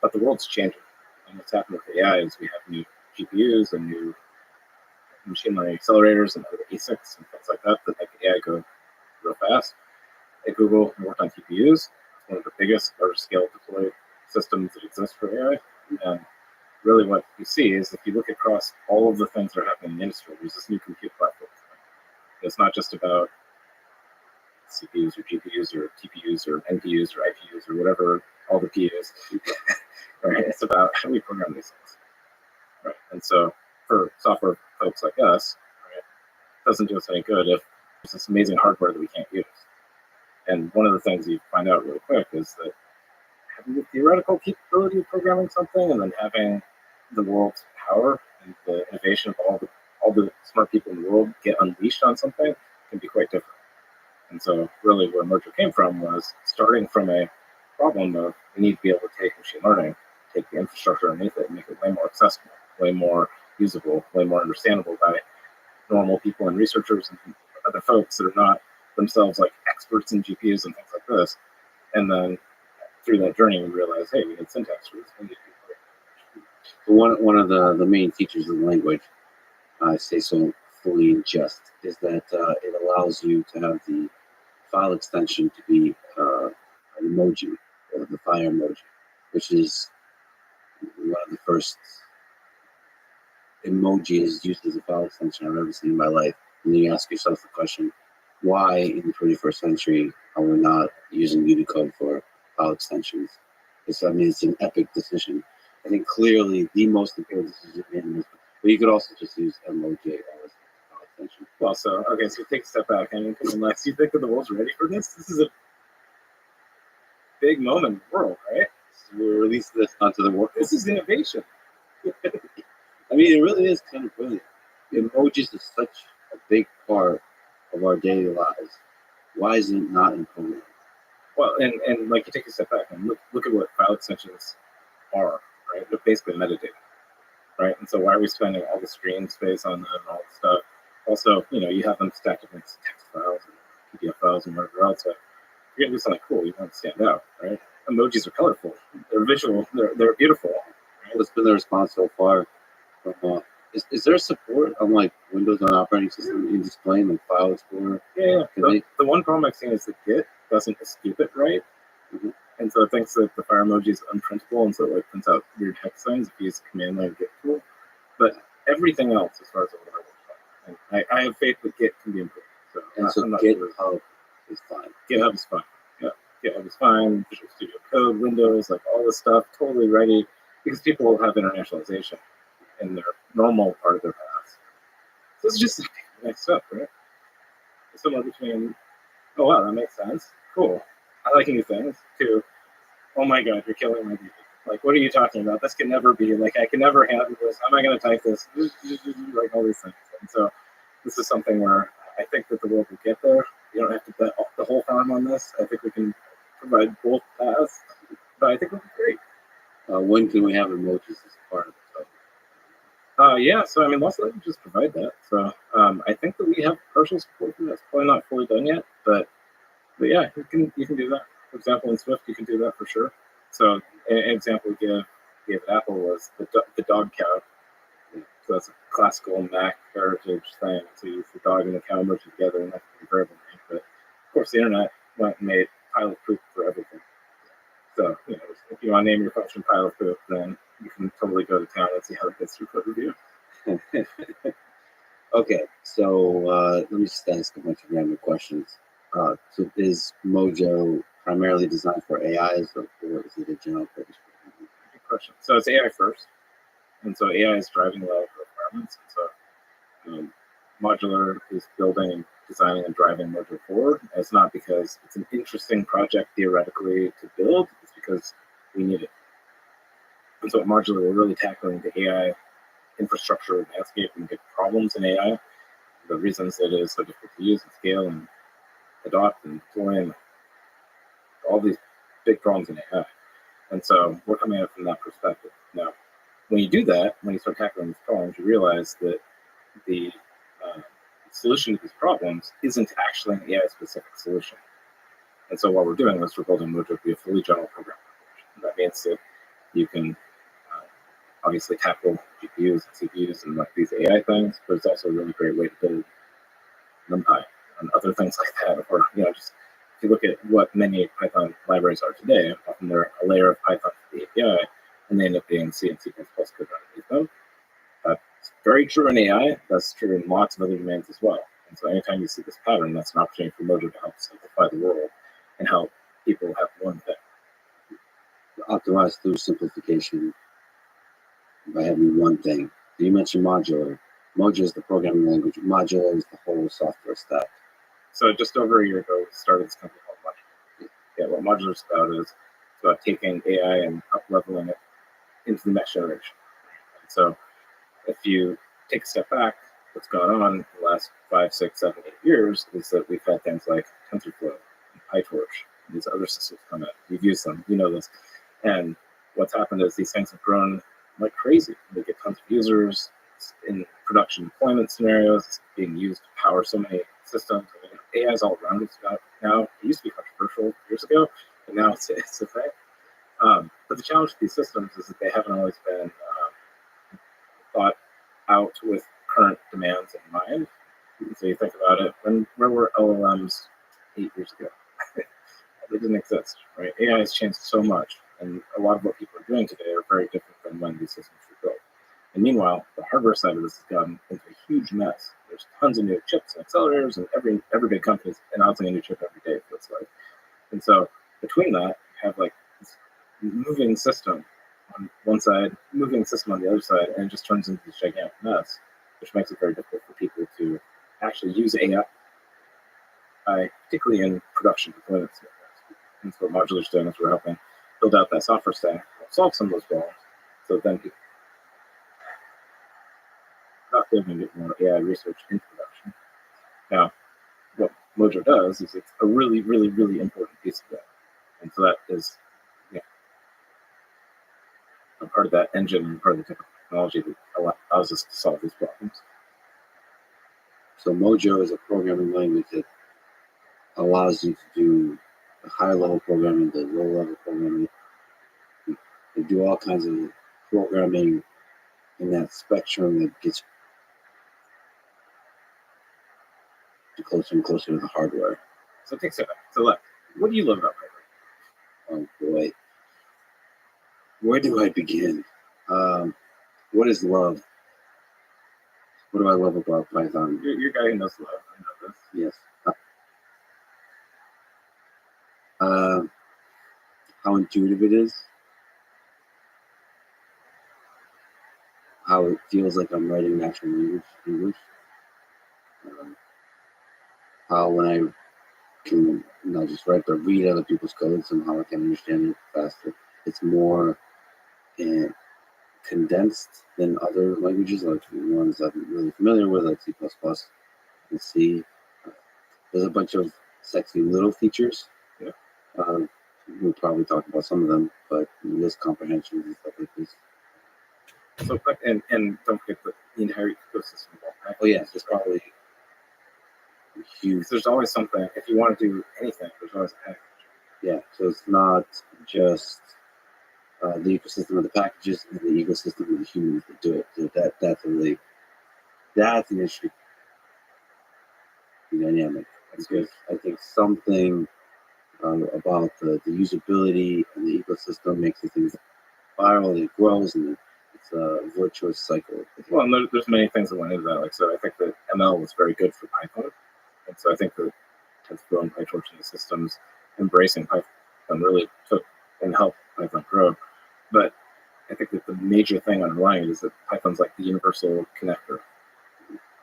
But the world's changing. And what's happened with AI is we have new GPUs and new machine learning accelerators and other ASICs and things like that that make AI go real fast. At Google, we worked on TPUs. It's one of the biggest, large scale deployed systems that exist for AI. And really what you see is if you look across all of the things that are happening in the industry, there's this new compute platform. It's not just about CPUs or GPUs or TPUs or NPUs or IPUs or whatever, all the PUs, right? It's about how we program these things, right? And so for software folks like us, right, it doesn't do us any good if there's this amazing hardware that we can't use. And one of the things you find out really quick is that having the theoretical capability of programming something and then having the world's power and the innovation of all the smart people in the world get unleashed on something can be quite different. And so really where Mojo came from was starting from a problem of we need to be able to take machine learning, take the infrastructure underneath it and make it way more accessible, way more usable, way more understandable by normal people and researchers and other folks that are not themselves like experts in GPUs and things like this. And then through that journey, we realized, hey, we need syntax for this. We need One of the main features of the language, I say so fully in jest, is that it allows you to have the file extension to be an emoji, or the fire emoji, which is one of the first emojis used as a file extension I've ever seen in my life. And then you ask yourself the question, why in the 21st century are we not using Unicode for file extensions? It's an epic decision. I think clearly the most important decision in this, but you could also just use emoji as file extension. Well, so take a step back. I mean, Lex, you think that the world's ready for this? This is a big moment in the world, right? So we release this onto the world. This is innovation. I mean, it really is kind of brilliant. Emojis is such a big part of our daily lives. Why is it not in programming? Well, and like you take a step back and look at what file extensions are, right? They're basically metadata, right? And so why are we spending all the screen space on them and all this stuff? Also, you have them stacked against text files and PDF files and whatever else. So if you're gonna do something cool, you want to stand out, right? Emojis are colorful, they're visual, they're beautiful. Right? What's been the response so far? Is there support on like Windows on operating system in displaying like File Explorer? Yeah. The one problem I've seen is that Git doesn't escape it right. Mm-hmm. And so it thinks that the fire emoji is unprintable, and so it like prints out weird hex signs if you use the command line Git tool. But everything else, as far as I'm aware, works fine. And I have faith that Git can be improved. So GitHub is fine. GitHub is fine. Yeah, GitHub is fine. Visual Studio Code, Windows, like all this stuff, totally ready because people have internationalization in their normal part of their paths. So this is just the next step, right? It's somewhere between, oh wow, that makes sense. Cool. I like new things. To, oh my god, you're killing my baby. Like, what are you talking about? This can never be. Like, I can never handle this. How am I going to type this? Like, all these things. And so this is something where I think that the world will get there. You don't have to bet the whole farm on this. I think we can provide both paths. But I think it'll be great. When can we have emojis as part of it? Yeah, so I mean, lots of languages provide that. So I think that we have partial support for that. It's probably not fully done yet, but yeah, you can do that. For example, in Swift, you can do that for sure. So an example we gave at Apple was the dog cow. So that's a classical Mac heritage thing. So you use the dog and the cow merged together, and that's a variable name. But of course, the internet went and made pile of poop for everything. So if you want to name your function pile of poop, then you can totally go to town and see how it gets through code review. Okay, so let me just ask a bunch of random questions. So is Mojo primarily designed for AIs, or is it a general purpose? Good question. So it's AI first, and so AI is driving a lot of requirements. And so Modular is building and designing and driving Mojo forward. And it's not because it's an interesting project theoretically to build; it's because we need it. And so at Modular, we're really tackling the AI infrastructure landscape and big problems in AI. The reasons it is so difficult to use and scale and adopt and deploy and all these big problems in AI. And so we're coming at it from that perspective. Now, when you do that, when you start tackling these problems, you realize that the solution to these problems isn't actually an AI-specific solution. And so what we're doing is we're building Mojo to be a fully general program language. That means that you can obviously tackle GPUs and CPUs and like these AI things, but it's also a really great way to build NumPy and other things like that. Or just if you look at what many Python libraries are today, often they're a layer of Python for the API, and they end up being C and C++ code underneath them. That's very true in AI. That's true in lots of other domains as well. And so anytime you see this pattern, that's an opportunity for Mojo to help simplify the world and help people have one thing. Optimize through simplification by having one thing. You mentioned modular. Mojo is the programming language. Modular is the whole software stack. So just over a year ago, we started this company called Modular. Yeah, what Modular is it's about taking AI and up-leveling it into the next generation. And so if you take a step back, what's gone on in the last 5, 6, 7, 8 years is that we've had things like TensorFlow, and PyTorch, and these other systems come in. You've used them, you know this. And what's happened is these things have grown like crazy. They get tons of users. It's in production deployment scenarios. It's being used to power so many systems. AI is all around us now. It used to be controversial years ago, and now it's a thing. But the challenge with these systems is that they haven't always been thought out with current demands in mind. And so you think about it, where were LLMs 8 years ago? They didn't exist, right? AI has changed so much, and a lot of what people are doing today are very different than when these systems were built. And meanwhile, the hardware side of this has gotten into a huge mess. There's tons of new chips and accelerators, and every big company is announcing a new chip every day, it feels like. And so between that, you have like this moving system on one side, moving system on the other side, and it just turns into this gigantic mess, which makes it very difficult for people to actually use AI, particularly in production deployments. And so what Modular is doing is we're helping build out that software stack, solve some of those problems, so then people productive and get more AI research into production. Now, what Mojo does is it's a really, really, really important piece of that. And so that is a part of that engine and part of the technology that allows us to solve these problems. So Mojo is a programming language that allows you to do the high-level programming, the low-level programming, and do all kinds of programming in that spectrum that gets closer and closer to the hardware. So take a step back. So look, what do you love about hardware? Oh boy, where do I begin? What is love? What do I love about Python? You're a guy who knows love. I know this. Yes. How intuitive it is. How it feels like I'm writing natural language English. How when I can not just write but read other people's code, somehow I can understand it faster. It's more condensed than other languages, like the ones I'm really familiar with, like C++ and C. There's a bunch of sexy little features. Yeah. We'll probably talk about some of them, but list comprehension and stuff like this. So, and don't forget the entire ecosystem. Oh yeah, it's probably huge. There's always something. If you want to do anything, there's always a package. Yeah, so it's not just the ecosystem of the packages and the ecosystem of the humans that do it. So that's an interesting dynamic. Because I think something about the usability and the ecosystem makes the things viral, it grows, and it's a virtuous cycle. Well, and there's many things that went into that. Like, so I think that ML was very good for Python, and so I think that TensorFlow and PyTorch and the systems embracing Python really took and helped Python grow. But I think that the major thing underlying it is that Python's like the universal connector.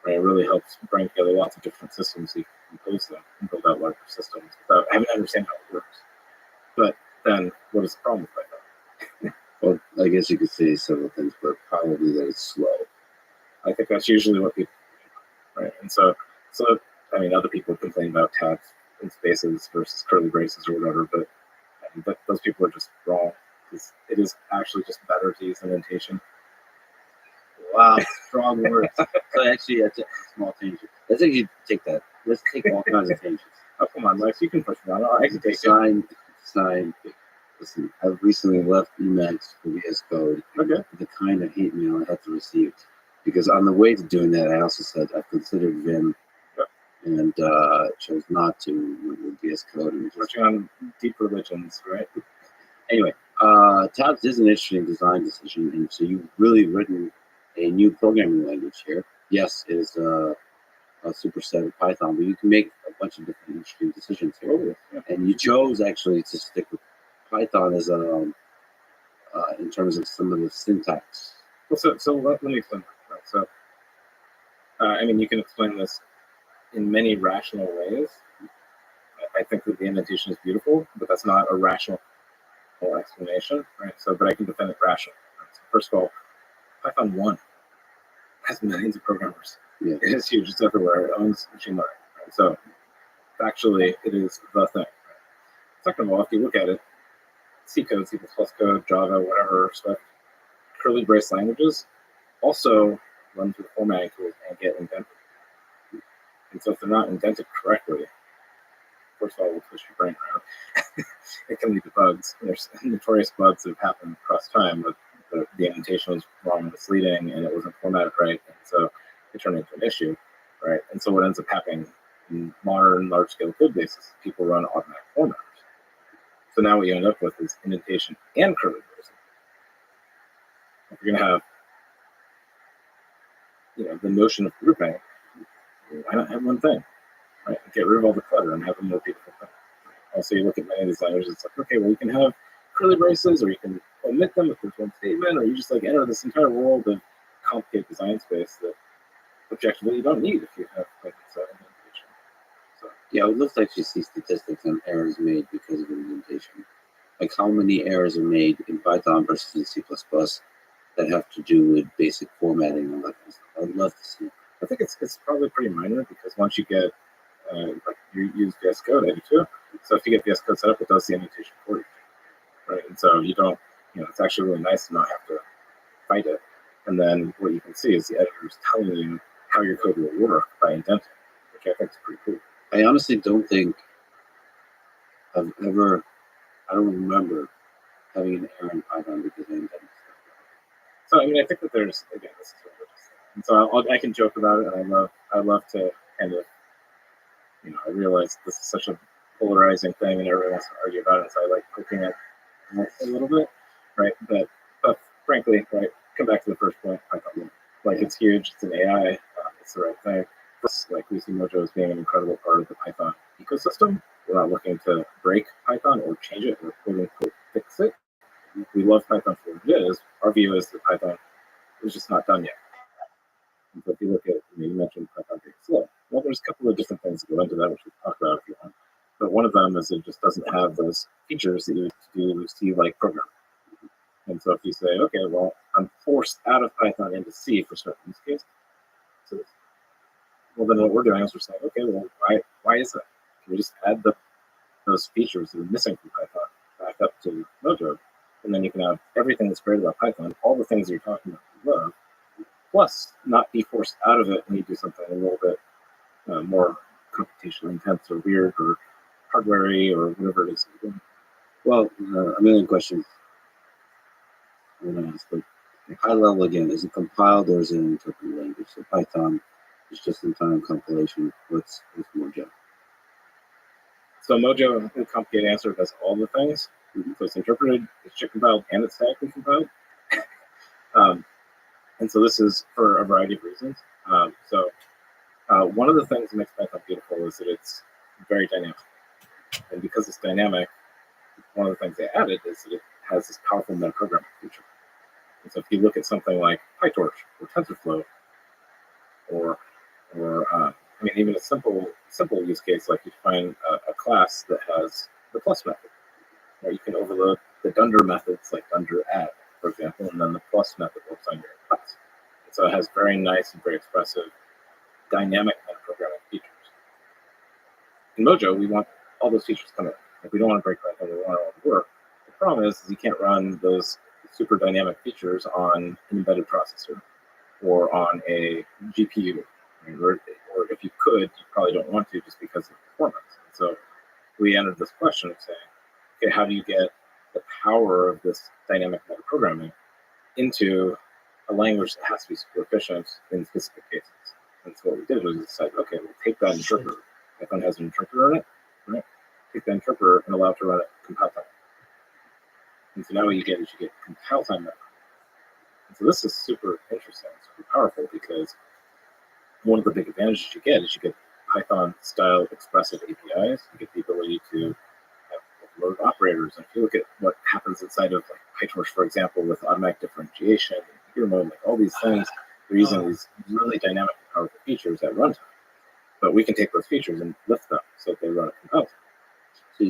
Right? It really helps bring together lots of different systems. You can compose them and build out larger systems without having to understand how it works. But then, what is the problem with Python? Well, I guess you could say several things, but probably that it's slow. I think that's usually what people do, right? And so I mean, other people complain about tabs and spaces versus curly braces or whatever, but those people are just wrong. It is actually just better to use indentation. Wow, strong words. So actually, that's a small tangent. Let's actually take that. Let's take all kinds of tangents. Oh, come on, Lex, you can push me on. I can take it. Sign. Listen, I've recently left Emacs for VS Code. Okay. The kind of hate mail I had to receive. Because on the way to doing that, I also said I've considered Vim and chose not to with VS Code. And Pushing on deep religions, right? Anyway, tabs is an interesting design decision, and so you've really written a new programming language here. Yes, it is a superset of Python, but you can make a bunch of different interesting decisions here. Yeah. And you chose actually to stick with Python as in terms of some of the syntax. Well, so let me explain. Right. So, I mean, you can explain this in many rational ways. I think that the indentation is beautiful, but that's not a rational explanation, right? So, but I can defend it rationally. Right? So first of all, Python 1 has millions of programmers. Yeah. It is huge. It's everywhere. It owns machine learning. Right? So, factually, it is the thing. Right? Second of all, if you look at it, C code, C++ code, Java, whatever, Swift, curly brace languages also run through the formatting tools and get indented. And so if they're not indented correctly, first of all, we'll twist your brain around. It can lead to bugs. There's notorious bugs that have happened across time, but the indentation was wrong and misleading, and it wasn't formatted right, and so it turned into an issue, right? And so what ends up happening in modern large-scale code bases, people run automatic formatters. So now what you end up with is indentation and curly bracing. If you're going to have, the notion of grouping, why not have one thing, right? Get rid of all the clutter and have a more beautiful thing. Also, you look at many of these languages, it's like, okay, well, you can have curly braces, or you can omit them if there's one statement, or you just like enter this entire world of complicated design space that objectively you don't need if you have like indentation. So yeah, I would love to actually see statistics on errors made because of indentation. Like how many errors are made in Python versus in C++ that have to do with basic formatting and all that kind of stuff. I'd love to see. I think it's probably pretty minor because once you get like you use VS Code, I do too. So if you get VS Code set up, it does the indentation for you, right? And so you don't, it's actually really nice to not have to fight it. And then what you can see is the editor's telling you how your code will work by indenting, which I think is pretty cool. I honestly don't think I don't remember having an error in Python because I indented stuff. So I mean, I think that there's, again, this is religious, and so I can joke about it, and I love to kind of, I realize this is such a polarizing thing, and everyone wants to argue about it, so I like poking it a little bit, right? But frankly, right, come back to the first point, Python, like it's huge, it's an AI, it's the right thing. Like we see Mojo as being an incredible part of the Python ecosystem. We're not looking to break Python or change it or quote unquote fix it. We love Python for what it is. Our view is that Python is just not done yet. And so if you look at, you mentioned Python being slow. Well, there's a couple of different things that go into that, which we'll talk about if you want. But one of them is it just doesn't have those features that you do see like programming. And so if you say, okay, well, I'm forced out of Python into C for certain use cases. So, well, then what we're doing is we're saying, okay, well, why is that? Can we just add those features that are missing from Python to Mojo, and then you can have everything that's great about Python, all the things you're talking about you love, plus not be forced out of it when you do something a little bit more computationally intense or weird or hardware-y or whatever it is you're doing. Well, a million questions I want to ask, but high level again, is it compiled or is it an interpreted language? So Python is just in time compilation. What's Mojo? So Mojo, the complicated answer, does all the things. So it's interpreted, it's chip compiled, and it's statically compiled. And so this is for a variety of reasons. One of the things that makes Python beautiful is that it's very dynamic. And because it's dynamic, one of the things they added is that it has this powerful metaprogramming feature. And so if you look at something like PyTorch or TensorFlow, or even a simple use case, like you find a class that has the plus method, where you can overload the dunder methods, like dunder add, for example, and then the plus method works on your class. And so it has very nice and very expressive dynamic metaprogramming features. In Mojo, we want all those features to come in. Like, we don't want to break Python, we want it all to work. The problem is you can't run those super dynamic features on an embedded processor or on a GPU. Or if you could, you probably don't want to just because of performance. And so we entered this question of saying, okay, how do you get the power of this dynamic metaprogramming into a language that has to be super efficient in specific cases? And so what we did was we decided, okay, we'll take that interpreter. Python has an interpreter in it, right? Take that interpreter and allow it to run it compile time. And so now what you get is you get compile time meta. And so this is super interesting, super powerful, because one of the big advantages you get is you get Python-style expressive APIs. You get the ability to have load operators. And if you look at what happens inside of like PyTorch, for example, with automatic differentiation, computer mode, like all these things, they're using these really dynamic and powerful features at runtime. But we can take those features and lift them so that they run at compile time. So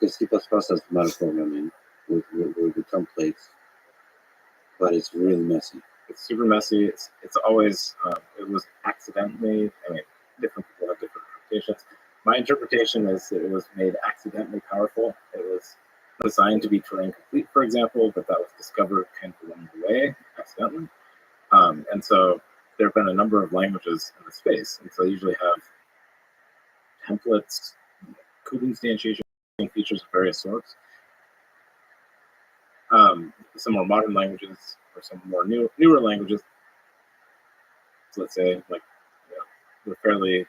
because C++ has metaprogramming with the templates, but it's really messy. It's super messy. It's always, it was accidentally, different people have different interpretations. My interpretation is that it was made accidentally powerful. It was designed to be Turing complete, for example, but that was discovered kind of along the way, accidentally. And so there have been a number of languages in the space. And so they usually have templates, code instantiation features of various sorts. Some more modern languages or some more newer languages, so let's say, like, they're fairly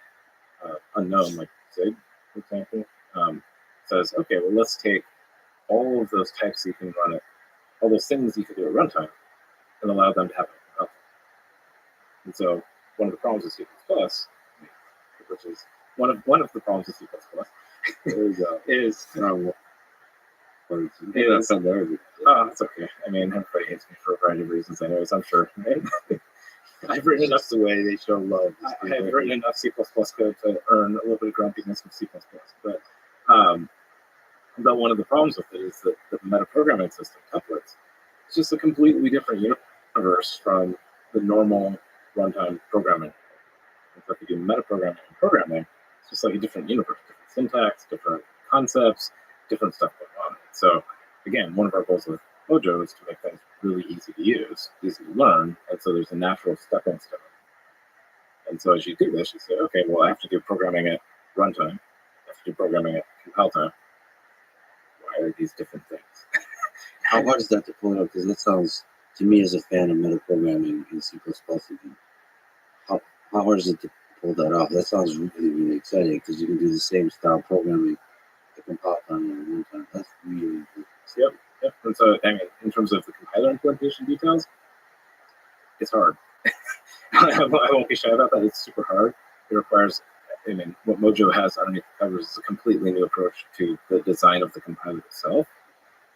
unknown, like Zig, for example, says, okay, well, let's take all of those types you can run it, all those things you can do at runtime, and allow them to happen at compile time. And so one of the problems with C++, which is one of the problems with C++, is it's okay. Everybody hates me for a variety of reasons, anyways, I'm sure. Right? I've written enough the way they show love. I have written enough C++ code to earn a little bit of grumpiness with C++. But one of the problems with it is that the metaprogramming system templates, it's just a completely different universe from the normal runtime programming. And so if you do metaprogramming and programming, it's just like a different universe, different syntax, different concepts, different stuff going on. So again, one of our goals with Mojo is to make things really easy to use, easy to learn, and so there's a natural stepping stone. And so as you do this, you say, okay, well, I have to do programming at runtime, I have to do programming at compile time. Why are these different things? How hard is that to pull it up? Because that sounds, to me, as a fan of metaprogramming in C++, again, how hard is it to pull that off? That sounds really, really exciting, because you can do the same style programming at compile time and runtime. That's really good. Yep. And so, in terms of the compiler implementation details, it's hard. I won't be shy about that. It's super hard. It requires, what Mojo has underneath the covers is a completely new approach to the design of the compiler itself.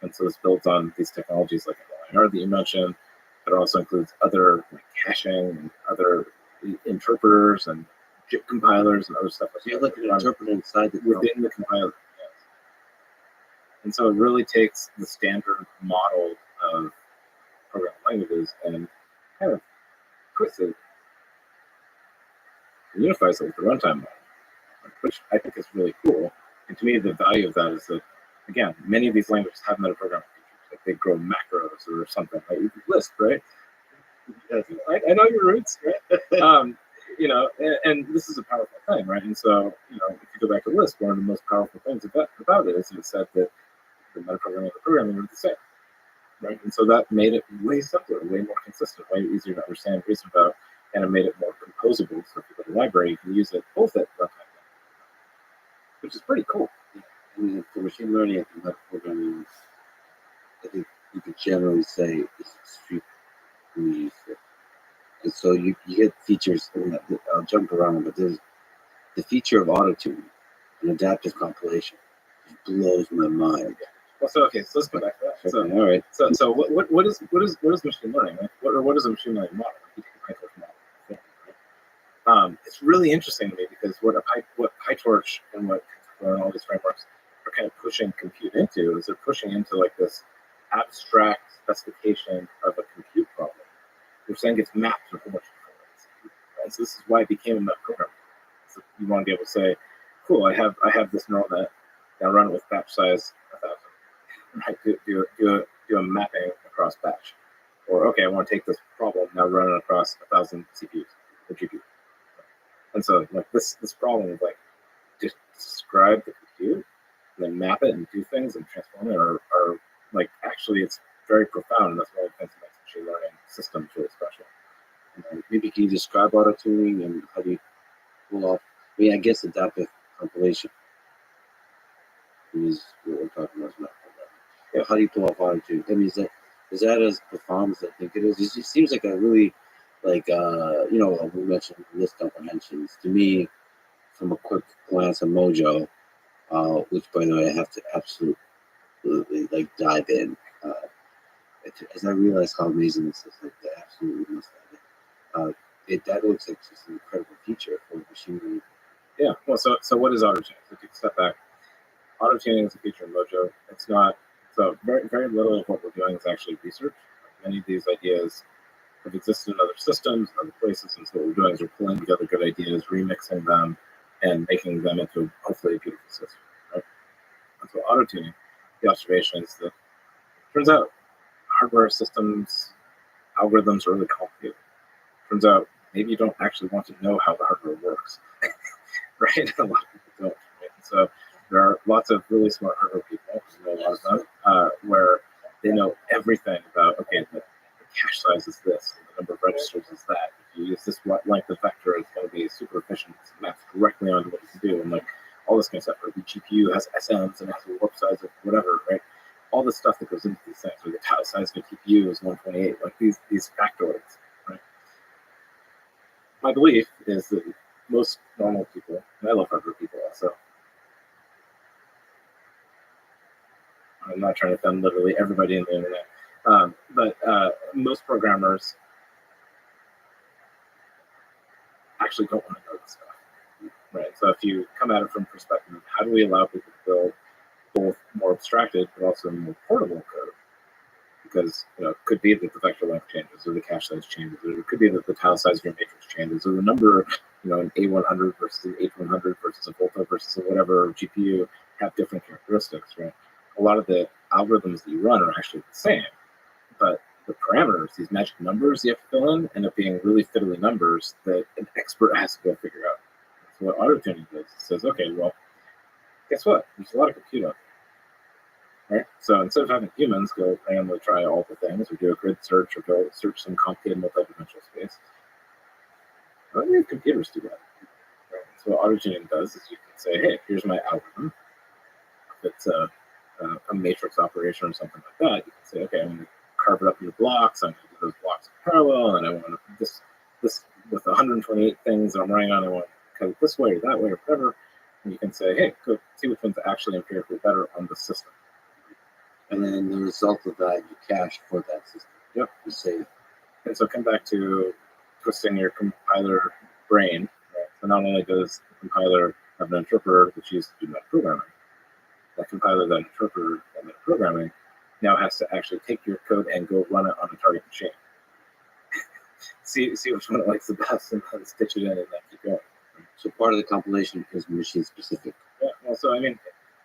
And so this builds on these technologies like LINR that you mentioned, but it also includes other caching and other interpreters and JIT compilers and other stuff. So you have like an interpreter inside within the compiler. And so it really takes the standard model of programming languages and kind of twists it and unifies it with the runtime model, which I think is really cool. And to me, the value of that is that again, many of these languages have metaprogramming features, like they grow macros or something. Like Lisp, right? I know your roots, right? And this is a powerful thing, right? And so, if you go back to Lisp, one of the most powerful things about it is it said that the metaprogramming and the programming are the same, right? And so that made it way simpler, way more consistent, way easier to understand, reason about, and it made it more composable. So if you go to the library, you can use it both at runtime, which is pretty cool. I mean, for machine learning, I think metaprogramming, I think you could generally say is extremely useful. And so you get features, I'll jump around, but there's the feature of auto-tuning and adaptive compilation. It blows my mind. Well, so let's go back to that. So, all right. So what is machine learning? Like, what is a machine learning model? It's really interesting to me because what PyTorch and what all these frameworks are kind of pushing compute into is they're pushing into like this abstract specification of a compute problem, which then gets mapped to a whole bunch of different ways. Right? So this is why it became a meta program. So you want to be able to say, cool, I have this neural net, now run it with batch size 1,000. Right? Do a mapping across batch. Or okay, I want to take this problem, now run it across 1,000 CPUs or GPUs. And so like this problem of like just describe the compute and then map it and do things and transform it are like actually it's very profound, and that's one of the things that makes machine learning systems really special. Maybe can you describe auto-tuning and how do you pull off? I mean, I guess adaptive compilation is what we're talking about. Yeah. How do you pull off auto-tuning? I mean, is that as profound as I think it is? It just seems like a really we mentioned list comprehensions. To me, from a quick glance at Mojo, which by the way I have to absolutely like dive in. As I realize how amazing this is, like I absolutely must dive in. That looks like just an incredible feature for machine learning. Yeah. Well, so what is auto-tuning? So take a step back. Auto-tuning is a feature in Mojo. It's not so very very little of what we're doing is actually research. Many of these ideas have existed in other systems, other places, and so what we're doing is we're pulling together good ideas, remixing them, and making them into hopefully a beautiful system. Right? And so auto-tuning, the observation is that turns out hardware systems, algorithms are really complicated. Turns out maybe you don't actually want to know how the hardware works, right? A lot of people don't. Right? And so there are lots of really smart hardware people, you know, a lot of them, where they know everything about, okay, the cache size is this, and the number of registers is that. If you use this length of vector, it's going to be super efficient. It's mapped directly onto what you can do, and like all this kind of stuff. Or the GPU has SMs and has a warp size of whatever, right? All the stuff that goes into these things. Or the tau size of a TPU is 128. Like these factoids, right? My belief is that most normal people, and I love hardware people also. I'm not trying to offend literally everybody in the internet. But most programmers actually don't want to know this stuff, right? So if you come at it from the perspective of how do we allow people to build both more abstracted but also more portable code, because it could be that the vector length changes or the cache size changes, or it could be that the tile size of your matrix changes, or the number, an A100 versus an H100 versus a Volta versus a whatever GPU have different characteristics, right? A lot of the algorithms that you run are actually the same, but the parameters, these magic numbers you have to fill in, end up being really fiddly numbers that an expert has to go figure out. So what auto-tuning does, it says, okay, well, guess what? There's a lot of compute out there, right? So instead of having humans go randomly try all the things, or do a grid search, or go search some complicated multi-dimensional space, why don't we have computers do that? Right? So what auto-tuning does is you can say, hey, here's my algorithm. If it's a matrix operation or something like that, you can say, okay, I'm going to carve it up into blocks. I'm going to do those blocks in parallel, and I want this with 128 things that I'm running on. I want to cut it this way or that way or whatever. And you can say, hey, go see which one's actually empirically better on the system. And then the result of that, you cache for that system. Yep. You save. And so come back to twisting your compiler brain. Right? So not only does the compiler have an interpreter that's used to do metaprogramming, that compiler, that interpreter, that metaprogramming now has to actually take your code and go run it on a target machine. see which one it likes the best, and then stitch it in and then keep going. So part of the compilation is machine specific. Yeah. Well, so I mean,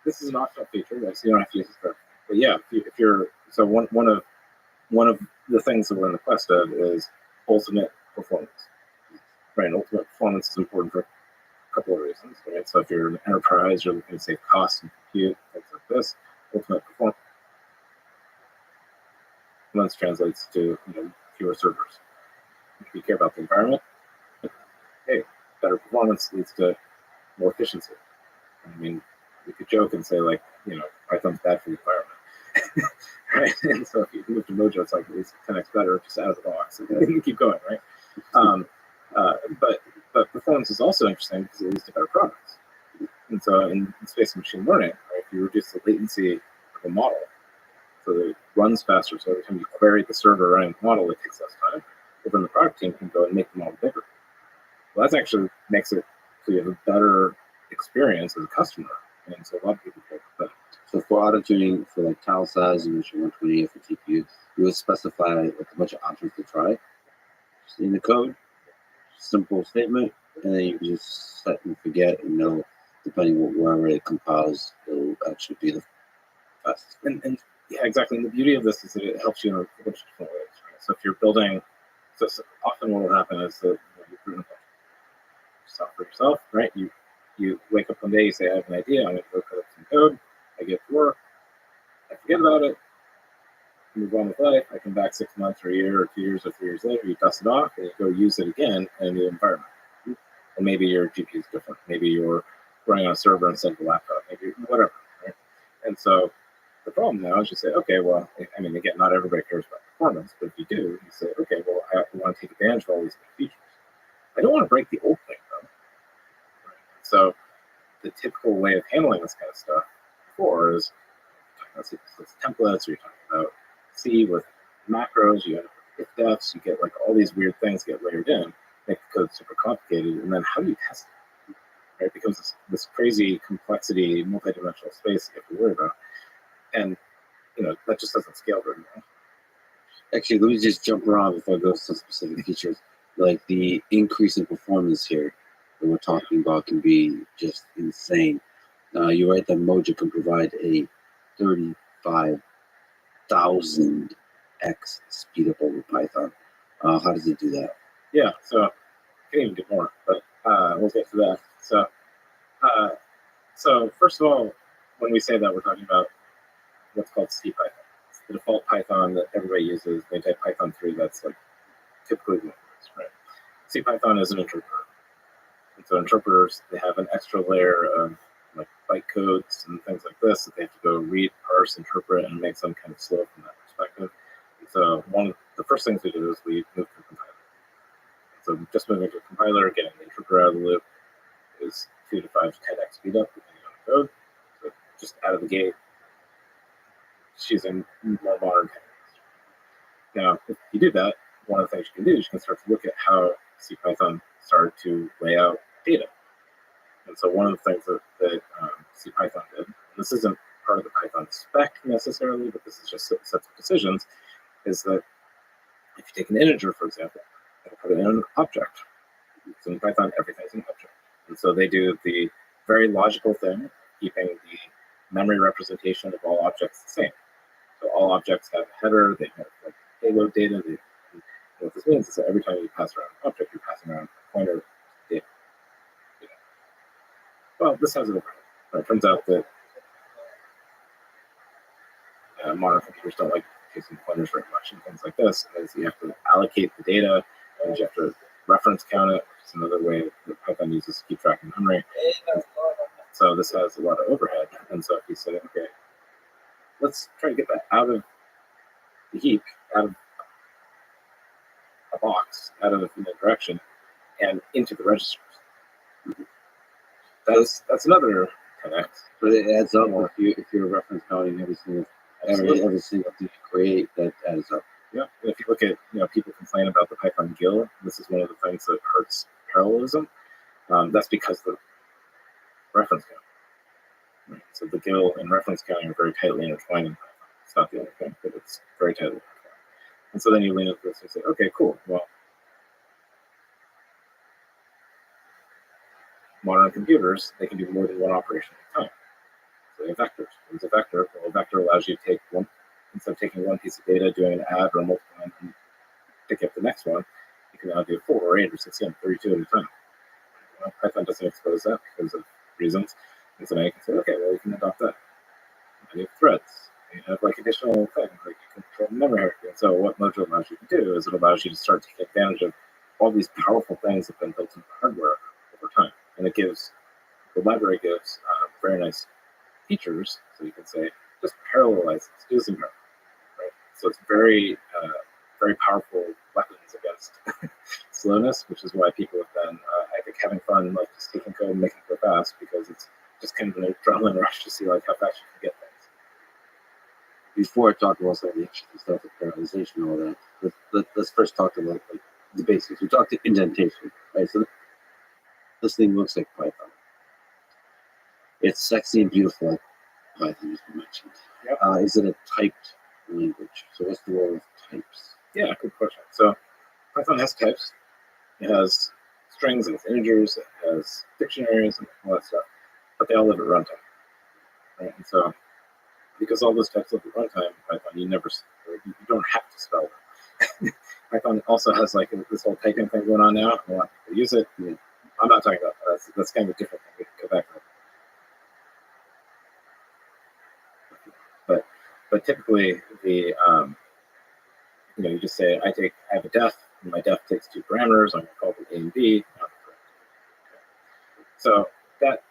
this is an optional feature, right? So you don't have to use it for. But yeah, if you're so one of the things that we're in the quest of is ultimate performance. Right, and ultimate performance is important for a couple of reasons. Right, so if you're an enterprise, you're looking to save costs and compute things like this. Ultimate performance translates to fewer servers. If you care about the environment, hey, better performance leads to more efficiency. I mean, we could joke and say Python's bad for the environment, right? And so if you move to Mojo, it's like at least 10x better just out of the box, and you keep going, right? But performance is also interesting because it leads to better products. And so in the space of machine learning, right, if you reduce the latency of a model, so that it runs faster, so every time you query the server running the model, it takes less time. But then the product team can go and make the model bigger. Well, that actually makes it so you have a better experience as a customer. And so a lot of people care about that. So for auto tuning, for like tile size, you mentioned 128 for TPU, you would specify like a bunch of options to try just in the code, simple statement, and then you can just set and forget and know, depending on wherever it compiles, it'll actually be the fastest. And yeah, exactly. And the beauty of this is that it helps you in a bunch of different ways. Right? So if you're building, so often what will happen is that you're doing stuff for yourself, right? You wake up one day, you say, I have an idea, I'm going to go code up some code. I get to work, I forget about it, move on with life. I come back 6 months or a year or 2 years or 3 years later, you dust it off and you go use it again in a new environment. And maybe your GPU is different. Maybe you're running on a server instead of a laptop, maybe whatever, right? And so the problem now is you say, okay, well, I mean, again, not everybody cares about performance, but if you do, you say, okay, well, I want to take advantage of all these new features. I don't want to break the old thing, though. Right? So the typical way of handling this kind of stuff before is talking about C++ templates, or you're talking about C with macros, you end up with if-defs, you get like all these weird things get layered in, make the code super complicated, and then how do you test it? Right? It becomes this crazy complexity, multi-dimensional space you have to worry about. And that just doesn't scale very well. Actually, let me just jump around before I go to some specific features. Like the increase in performance here that we're talking about can be just insane. You're right that Mojo can provide a 35,000x speed up over Python. How does it do that? Yeah, so I can even do more, but we'll get to that. So first of all, when we say that, we're talking about what's called CPython. It's the default Python that everybody uses. They type Python 3, that's like typically the right? CPython is an interpreter. And so interpreters, they have an extra layer of like bytecodes and things like this that they have to go read, parse, interpret, and make some kind of slow from that perspective. And so the first things we do is we move to a compiler. So just moving to a compiler, getting the interpreter out of the loop is 2 to 5 to 10x speed up depending on the code. So just out of the gate, just using more modern techniques. Now, if you do that, one of the things you can do is you can start to look at how CPython started to lay out data. And so one of the things that CPython did, and this isn't part of the Python spec necessarily, but this is just sets of decisions, is that if you take an integer, for example, and put it in an object, so in Python, everything's an object. And so they do the very logical thing, keeping the memory representation of all objects the same. So all objects have a header, they have like payload data. What this means is that every time you pass around an object, you're passing around a pointer data. Well, this has an overhead. It turns out that modern computers don't like using pointers very much and things like this, is you have to allocate the data, and you have to reference count it, which is another way that Python uses to keep track of memory. So this has a lot of overhead. And so if you say, okay, let's try to get that out of the heap, out of a box, out of the direction, and into the registers. That's another 10x. But it adds up if you're reference counting every single thing you create, that adds up. Yeah, and if you look at people complain about the Python GIL, this is one of the things that hurts parallelism. That's because the reference count. Right? So the GIL and reference counting are very tightly intertwined in Python. It's not the only thing, but it's very tightly intertwined. And so then you lean into this and say, okay, cool. Well, modern computers, they can do more than one operation at a time. we have vectors. What's a vector? Well, a vector allows you to take one, instead of taking one piece of data, doing an add or multiplying and pick up the next one, you can now do 4 or 8 or 16, 32 at a time. Well, Python doesn't expose that because of reasons. And so now you can say, okay, well, you can adopt that. And you have threads. You have like additional things, like you can control memory hierarchy. And so what Mojo allows you to do is it allows you to start taking advantage of all these powerful things that have been built into hardware over time. And it gives, the library gives very nice features. So you can say, just parallelize this, do some parallel, right? So it's very, very powerful weapons against slowness, which is why people have been, I think, having fun, like just taking code and making it go fast, because it's just kind of an adrenaline rush to see like how fast you can get things. Before I talk about some of the interesting stuff with parallelization and all that, let's first talk about like the basics. We talked to indentation, right? So this thing looks like Python. It's sexy and beautiful, like Python, as we mentioned. Yep. Is it a typed language? So what's the role of types? Yeah, good question. So Python has types. It has strings and integers. It has dictionaries and all that stuff. But they all live at runtime, right? And so because all those types live at runtime, Python, you don't have to spell them. Python also has like this whole typing thing going on now. A lot of people use it. Yeah. I'm not talking about that. That's kind of a different thing. We can go back to that. But typically the you just say I have a def, and my def takes 2 parameters. I'm going to call them A and B. So that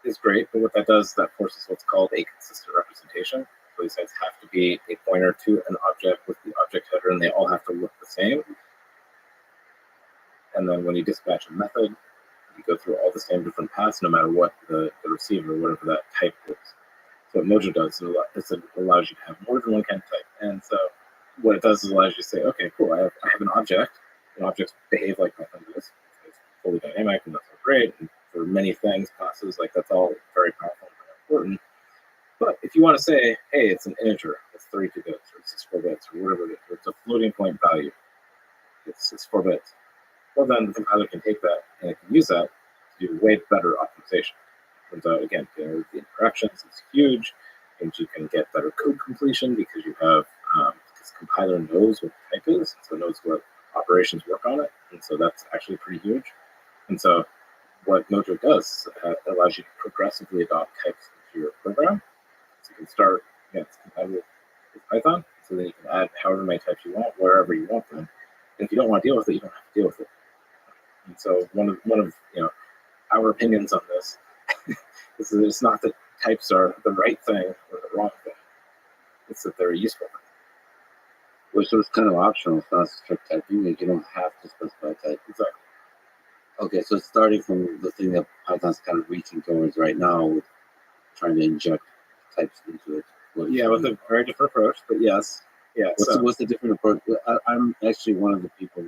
is great, but what that does, that forces what's called a consistent representation. So these things have to be a pointer to an object with the object header, and they all have to look the same. And then when you dispatch a method, you go through all the same different paths, no matter what the receiver, whatever that type is. So what Mojo does is it allows you to have more than one kind of type. And so what it does is allows you to say, okay, cool, I have an object, and objects behave like Python does. It's fully dynamic, and that's all great. And for many things, classes, like that's all very powerful and very important. But if you want to say, hey, it's an integer, it's 32 bits, or 64 bits, or whatever it is, or it's a floating point value, it's 64 bits, well, then the compiler can take that and it can use that to do way better optimization. Turns out, again, the interactions is huge, and you can get better code completion because you have, because the compiler knows what the type is, so it knows what operations work on it, and so that's actually pretty huge. And so what Mojo does allows you to progressively adopt types into your program. So you can start, it's compatible with Python, so then you can add however many types you want, wherever you want them. And if you don't want to deal with it, you don't have to deal with it. And so one of our opinions on this is that it's not that types are the right thing or the wrong thing. It's that they're a useful thing. Well, so it's kind of optional. It's not strict typing. Like you don't have to specify type. Exactly. Okay, so it's starting from the thing that Python's kind of reaching towards right now, with trying to inject types into it. Yeah, with a very different approach, but yes. Yeah. What's the different approach? I'm actually one of the people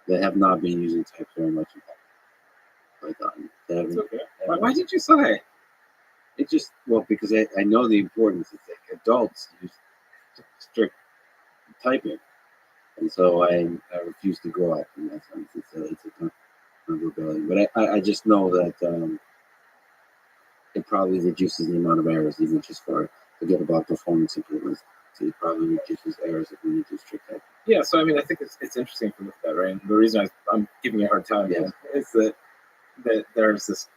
that have not been using types very much in Python. It's okay. Why did you say? It just, because I know the importance. It's like adults use strict typing, and so I refuse to go out in that sense. It's a kind of rebellion. But I just know that it probably reduces the amount of errors, even just forget about performance improvements. So it probably reduces errors if we need to strict typing. Yeah, so I mean, I think it's interesting to look at that, right? And the reason I'm giving you a hard time is that there's this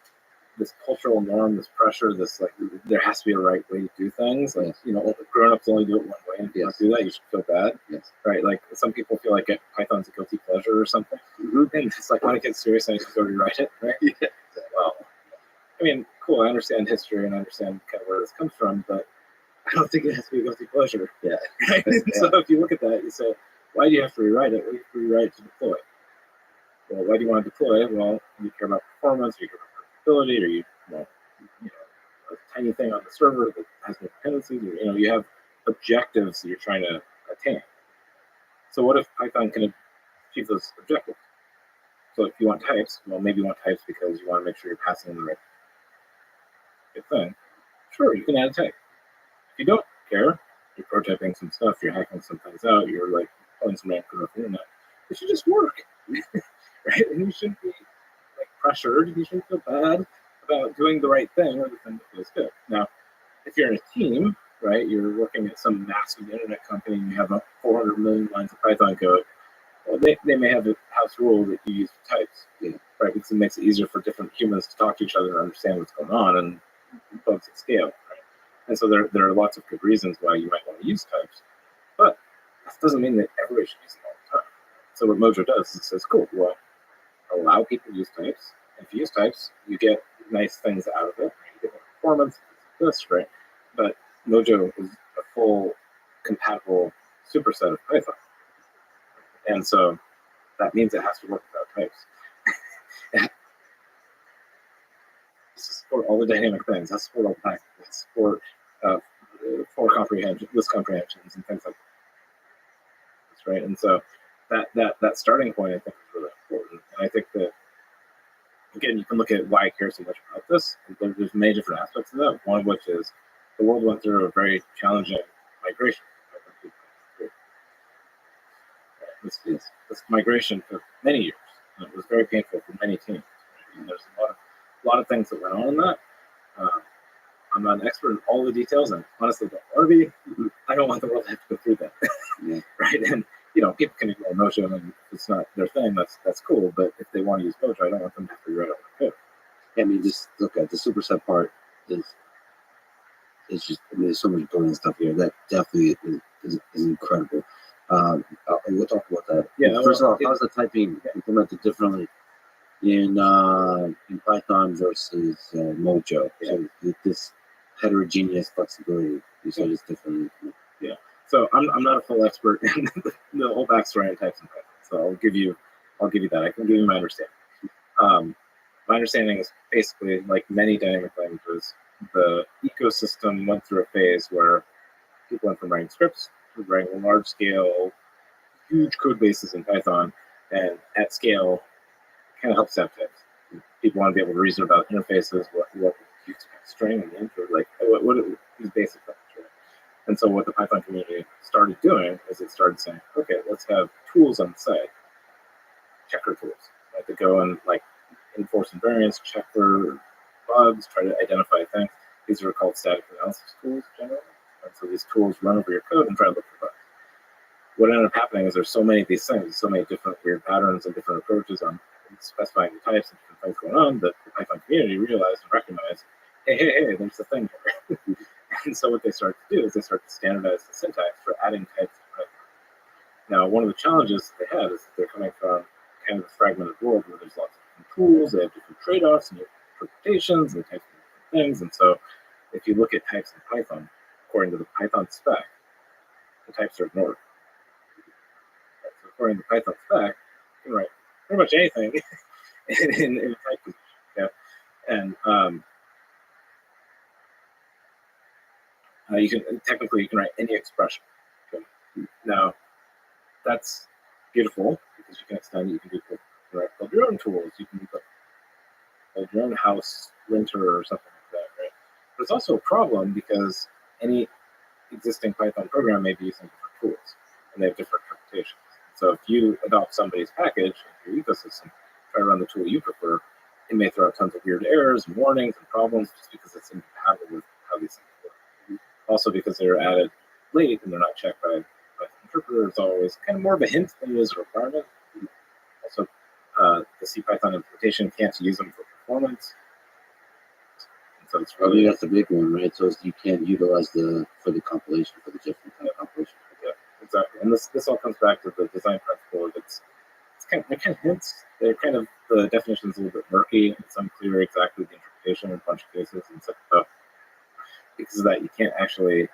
cultural norm, this pressure, this like there has to be a right way to do things. Like grown-ups only do it one way, and if you don't do that, you should feel bad. Yes. Right? Like some people feel like Python's a guilty pleasure or something, and it's like when it gets serious, I need to go rewrite it. Right? Yeah. Well, I mean, cool. I understand history and I understand kind of where this comes from, but I don't think it has to be a guilty pleasure. Yeah. Right? Yeah. So if you look at that, you say, why do you have to rewrite it? Well, you have to rewrite it to deploy. Well, why do you want to deploy? Well, you care about performance, or you care about portability, or you want a tiny thing on the server that has no dependencies, or you have objectives that you're trying to attain. So what if Python can achieve those objectives? So if you want types, well, maybe you want types because you want to make sure you're passing in the right thing. Sure, you can add a type. If you don't care, you're prototyping some stuff, you're hacking some things out, you're like pulling some random code off the internet, it should just work. Right? And you shouldn't be like pressured, you shouldn't feel bad about doing the right thing or the thing that feels good. Now, if you're in a team, right, you're working at some massive internet company and you have 400 million lines of Python code, well, they may have a house rule that you use for types, right, because it makes it easier for different humans to talk to each other and understand what's going on and bugs at scale, right? And so there are lots of good reasons why you might want to use types, but that doesn't mean that everybody should use them all the time. So what Mojo does is it says, cool, well, allow people to use types. And if you use types, you get nice things out of it. You get more performance, this, right? But Mojo is a full compatible superset of Python. And so that means it has to work without types. It has to support all the dynamic things. It has to support all the packages. It has to support for comprehension, list comprehensions, and things like that. That's right. And so that starting point, I think, is really important. And I think that, again, you can look at why I care so much about this. There's many different aspects of that. One of which is the world went through a very challenging migration. This migration took many years, and it was very painful for many teams. Right? And there's a lot of things that went on in that. I'm not an expert in all the details, and honestly don't want to be. I don't want the world to have to go through that, right? And people can ignore Mojo, and if it's not their thing, that's cool. But if they want to use Mojo, I don't want them to have to rewrite all the code. Yeah, I mean, just look at the superset part is just. I mean, there's so much brilliant stuff here. That definitely is incredible. We'll talk about that. Yeah. First of all, how's the typing implemented differently in Python versus Mojo? So this heterogeneous flexibility, you said, is different. Yeah. So I'm not a full expert in the whole backstory on types in Python. So I'll give you that. I can give you my understanding. My understanding is basically, like many dynamic languages, the ecosystem went through a phase where people went from writing scripts to writing large-scale, huge code bases in Python, and at scale, kind of helps have types. People want to be able to reason about interfaces, what you expect string and int, or like what these basic things. Right? And so what the Python community started doing is it started saying, okay, let's have tools on the site, checker tools, right, to go and like enforce invariance, check for bugs, try to identify things. These are called static analysis tools generally. And so these tools run over your code and try to look for bugs. What ended up happening is there's so many of these things, so many different weird patterns and different approaches on specifying the types and different things going on that the Python community realized and recognized, hey, there's a thing here. And so what they start to do is they start to standardize the syntax for adding types to Python. Now, one of the challenges that they had is that they're coming from kind of a fragmented world where there's lots of different tools, they have different trade-offs and interpretations and types of different things. And so if you look at types in Python, according to the Python spec, the types are ignored. Right? So according to the Python spec, you can write pretty much anything in a type position. Okay? And you can write any expression. Okay? Now, that's beautiful because you can extend it. You can build your own tools. You can build your own house, linter, or something like that, right? But it's also a problem because any existing Python program may be using different tools, and they have different interpretations. So if you adopt somebody's package in your ecosystem, try to run the tool you prefer, it may throw out tons of weird errors and warnings and problems just because it's incompatible with how these things work. Also because they're added late and they're not checked by the interpreter, it's always kind of more of a hint than it is a requirement. Also, the CPython implementation can't use them for performance. And so it's really that's the big one, right? So you can't utilize for the compilation, for the different kind of compilation. Yeah, exactly. And this all comes back to the design principle. They're kind of hints. They're kind of, the definition's a little bit murky. It's unclear exactly the interpretation in a bunch of cases, and so because of that, you can't actually,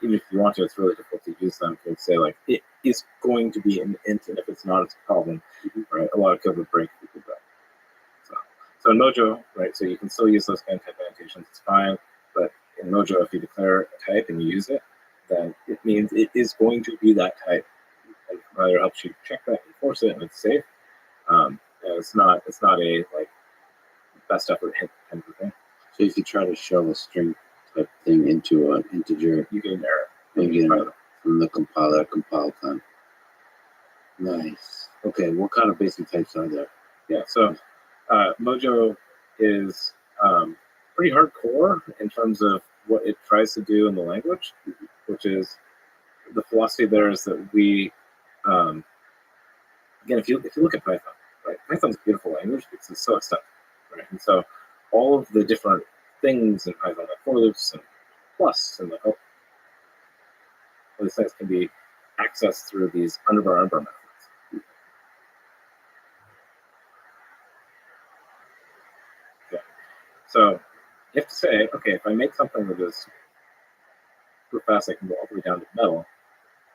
even if you want to, it's really difficult to use them to say like it is going to be an int, and if it's not, it's a problem. Right? A lot of code would break if you did that. So in Mojo, right? So you can still use those kind of type annotations. It's fine, but in Mojo, if you declare a type and you use it, then it means it is going to be that type. And the compiler helps you check that, enforce it, and it's safe. And it's not a like best effort hit kind of thing. So if you try to shove a string type thing into an integer, You get an error. maybe from the compiler compile time. Nice. Okay, what kind of basic types are there? Yeah. So Mojo is pretty hardcore in terms of what it tries to do in the language, which is the philosophy there is that we, again, if you look at Python, right? Python's a beautiful language because it's so extensive, right? And so all of the different things in Python, like for loops and plus and all these things can be accessed through these underbar methods. Okay. So you have to say, okay, if I make something that is super fast, I can go all the way down to metal.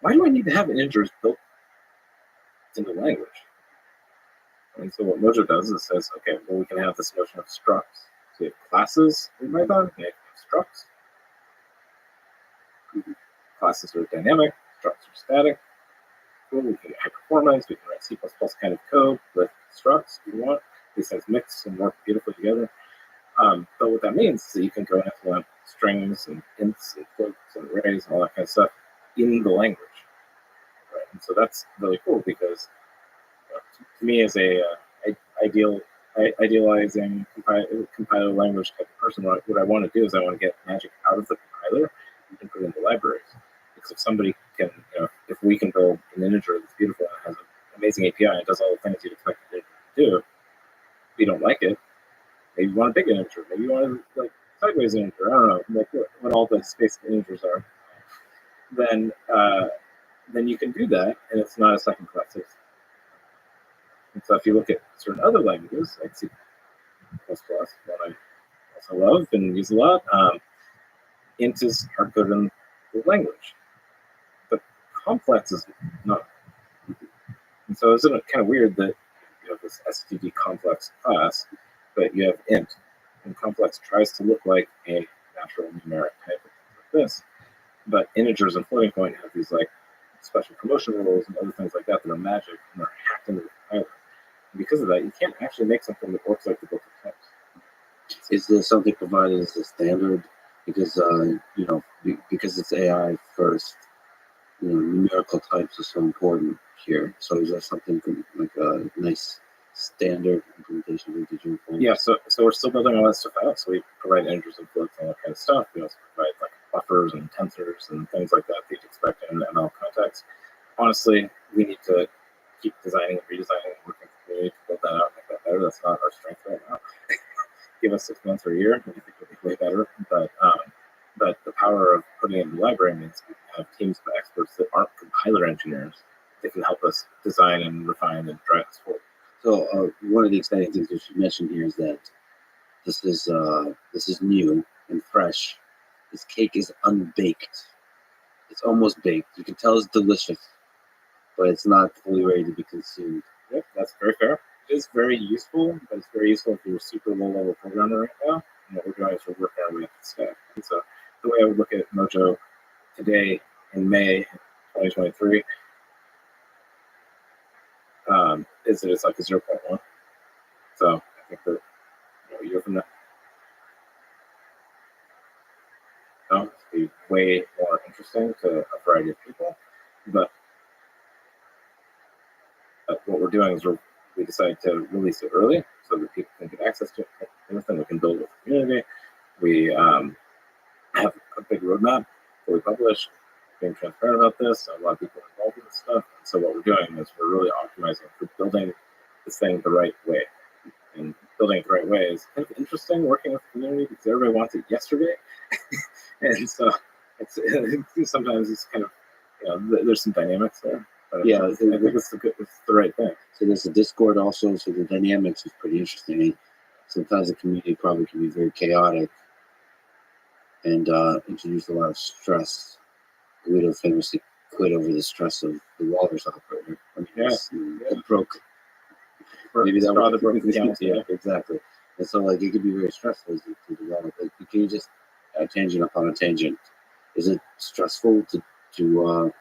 Why do I need to have integers built into the language? And so what Mojo does is says, okay, well, we can have this notion of structs. So you have classes in Python, and you have structs. Classes are dynamic, structs are static. Cool, we can get high performance, we can write C++ kind of code with structs if you want. These things mix and work beautifully together. But what that means is that you can go and implement strings and ints and floats and arrays and all that kind of stuff in the language. Right? And so that's really cool because to me, as a idealizing compiler language type of person, what I want to do is I want to get magic out of the compiler and put it into libraries. Because if somebody can, if we can build an integer that's beautiful and has an amazing API and does all the things you'd expect it to do, if you don't like it, maybe you want a big integer, maybe you want a sideways integer, I don't know, like what all the space integers are, then you can do that, and it's not a second class system. And so if you look at certain other languages, like C++, one I also love and use a lot, int is hard-coded in the language, but complex is not. And so isn't it kind of weird that you have this std complex class, but you have int, and complex tries to look like a natural numeric type of things like this, but integers and floating point have these special promotion rules and other things like that that are magic and are hacked into the compiler. And because of that, you can't actually make something that works like the book of types. Is there something provided as a standard? Because because it's AI first, numerical types are so important here. So is there something like a nice standard implementation of digital form? Yeah, so we're still building all that stuff out. So we provide integers and floats and all that kind of stuff. We also provide buffers and tensors and things like that you'd expect in an ML context. Honestly, we need to keep designing and redesigning and working with the community to build that out and make that better. That's not our strength right now. Give us 6 months or a year, and I think it'll be way better. But the power of putting it in the library means we have teams of experts that aren't compiler engineers that can help us design and refine and drive us forward. So one of the exciting things we should mention here is that this is new and fresh. This cake is unbaked. It's almost baked. You can tell it's delicious, but it's not fully ready to be consumed. Yep, that's very fair. It is very useful, but it's very useful if you're a super low-level programmer right now. And what we're doing is we're working our way up the stack. And so the way I would look at Mojo today in May 2023 is that it's like a 0.1. So I think that a year from now, it'll be way more interesting to a variety of people. But what we're doing is we decided to release it early so that people can get access to it. Everything we can build with the community. We have a big roadmap that we publish, being transparent about this. A lot of people are involved with this stuff. And so what we're doing is we're really optimizing for building this thing the right way. And building it the right way is kind of interesting working with the community because everybody wants it yesterday. And so sometimes it's kind of, there's some dynamics there. But Yeah, I think it's the right thing. So there's a Discord also, so the dynamics is pretty interesting. Sometimes the community probably can be very chaotic and introduce a lot of stress. Guido famously quit over the stress of the Walrus operator. I mean, it broke. Maybe that straw that broke the camel's yeah, back. exactly. And so it could be very stressful to develop. You can just tangent upon a tangent. Is it stressful to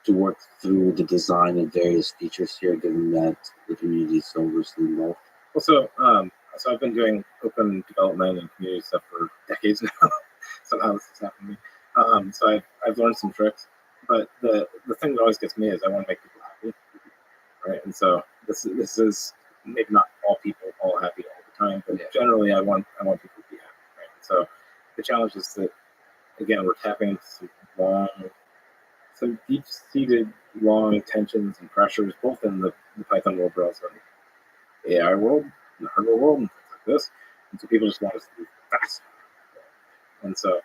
work through the design of various features here, given that the community is so loosely involved? Well, so I've been doing open development and community stuff for decades now. Somehow this has happened to me. So I've learned some tricks. But the thing that always gets me is I want to make people happy, right? And so this is maybe not all people all happy all the time, but generally I want people to be happy. Right? So the challenge is that, again, we're tapping into some deep-seated long tensions and pressures, both in the Python world, but also in the AI world, in the hardware world, and things like this. And so people just want us to move fast. And so,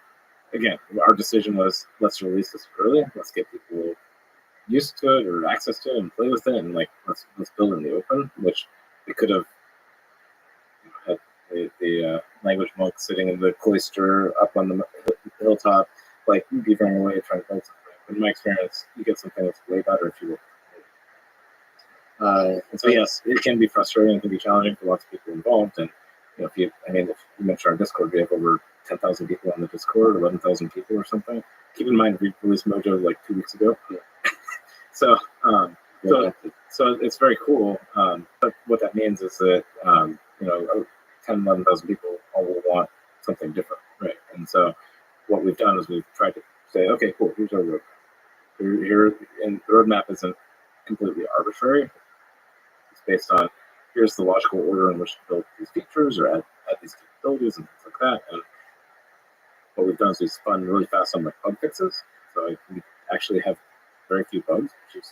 again, our decision was, let's release this early. Let's get people used to it or access to it and play with it, and like let's build it in the open, which we could have had the language monk sitting in the cloister up on the hilltop, like beavering away trying to build something. But in my experience, you get something that's way better if you work. And so yes, it can be frustrating, it can be challenging for lots of people involved. And if you mentioned our Discord, we have over 10,000 people on the Discord, 11,000 people or something. Keep in mind, we released Mojo like 2 weeks ago. Yeah. So it's very cool. But what that means is that 10, 11,000 people all will want something different, right? And so what we've done is we've tried to say, okay, cool, here's our roadmap. Here, and the roadmap isn't completely arbitrary. It's based on here's the logical order in which to build these features or add these capabilities and things like that. And what we've done is we spun really fast on the bug fixes. So we actually have very few bugs, which is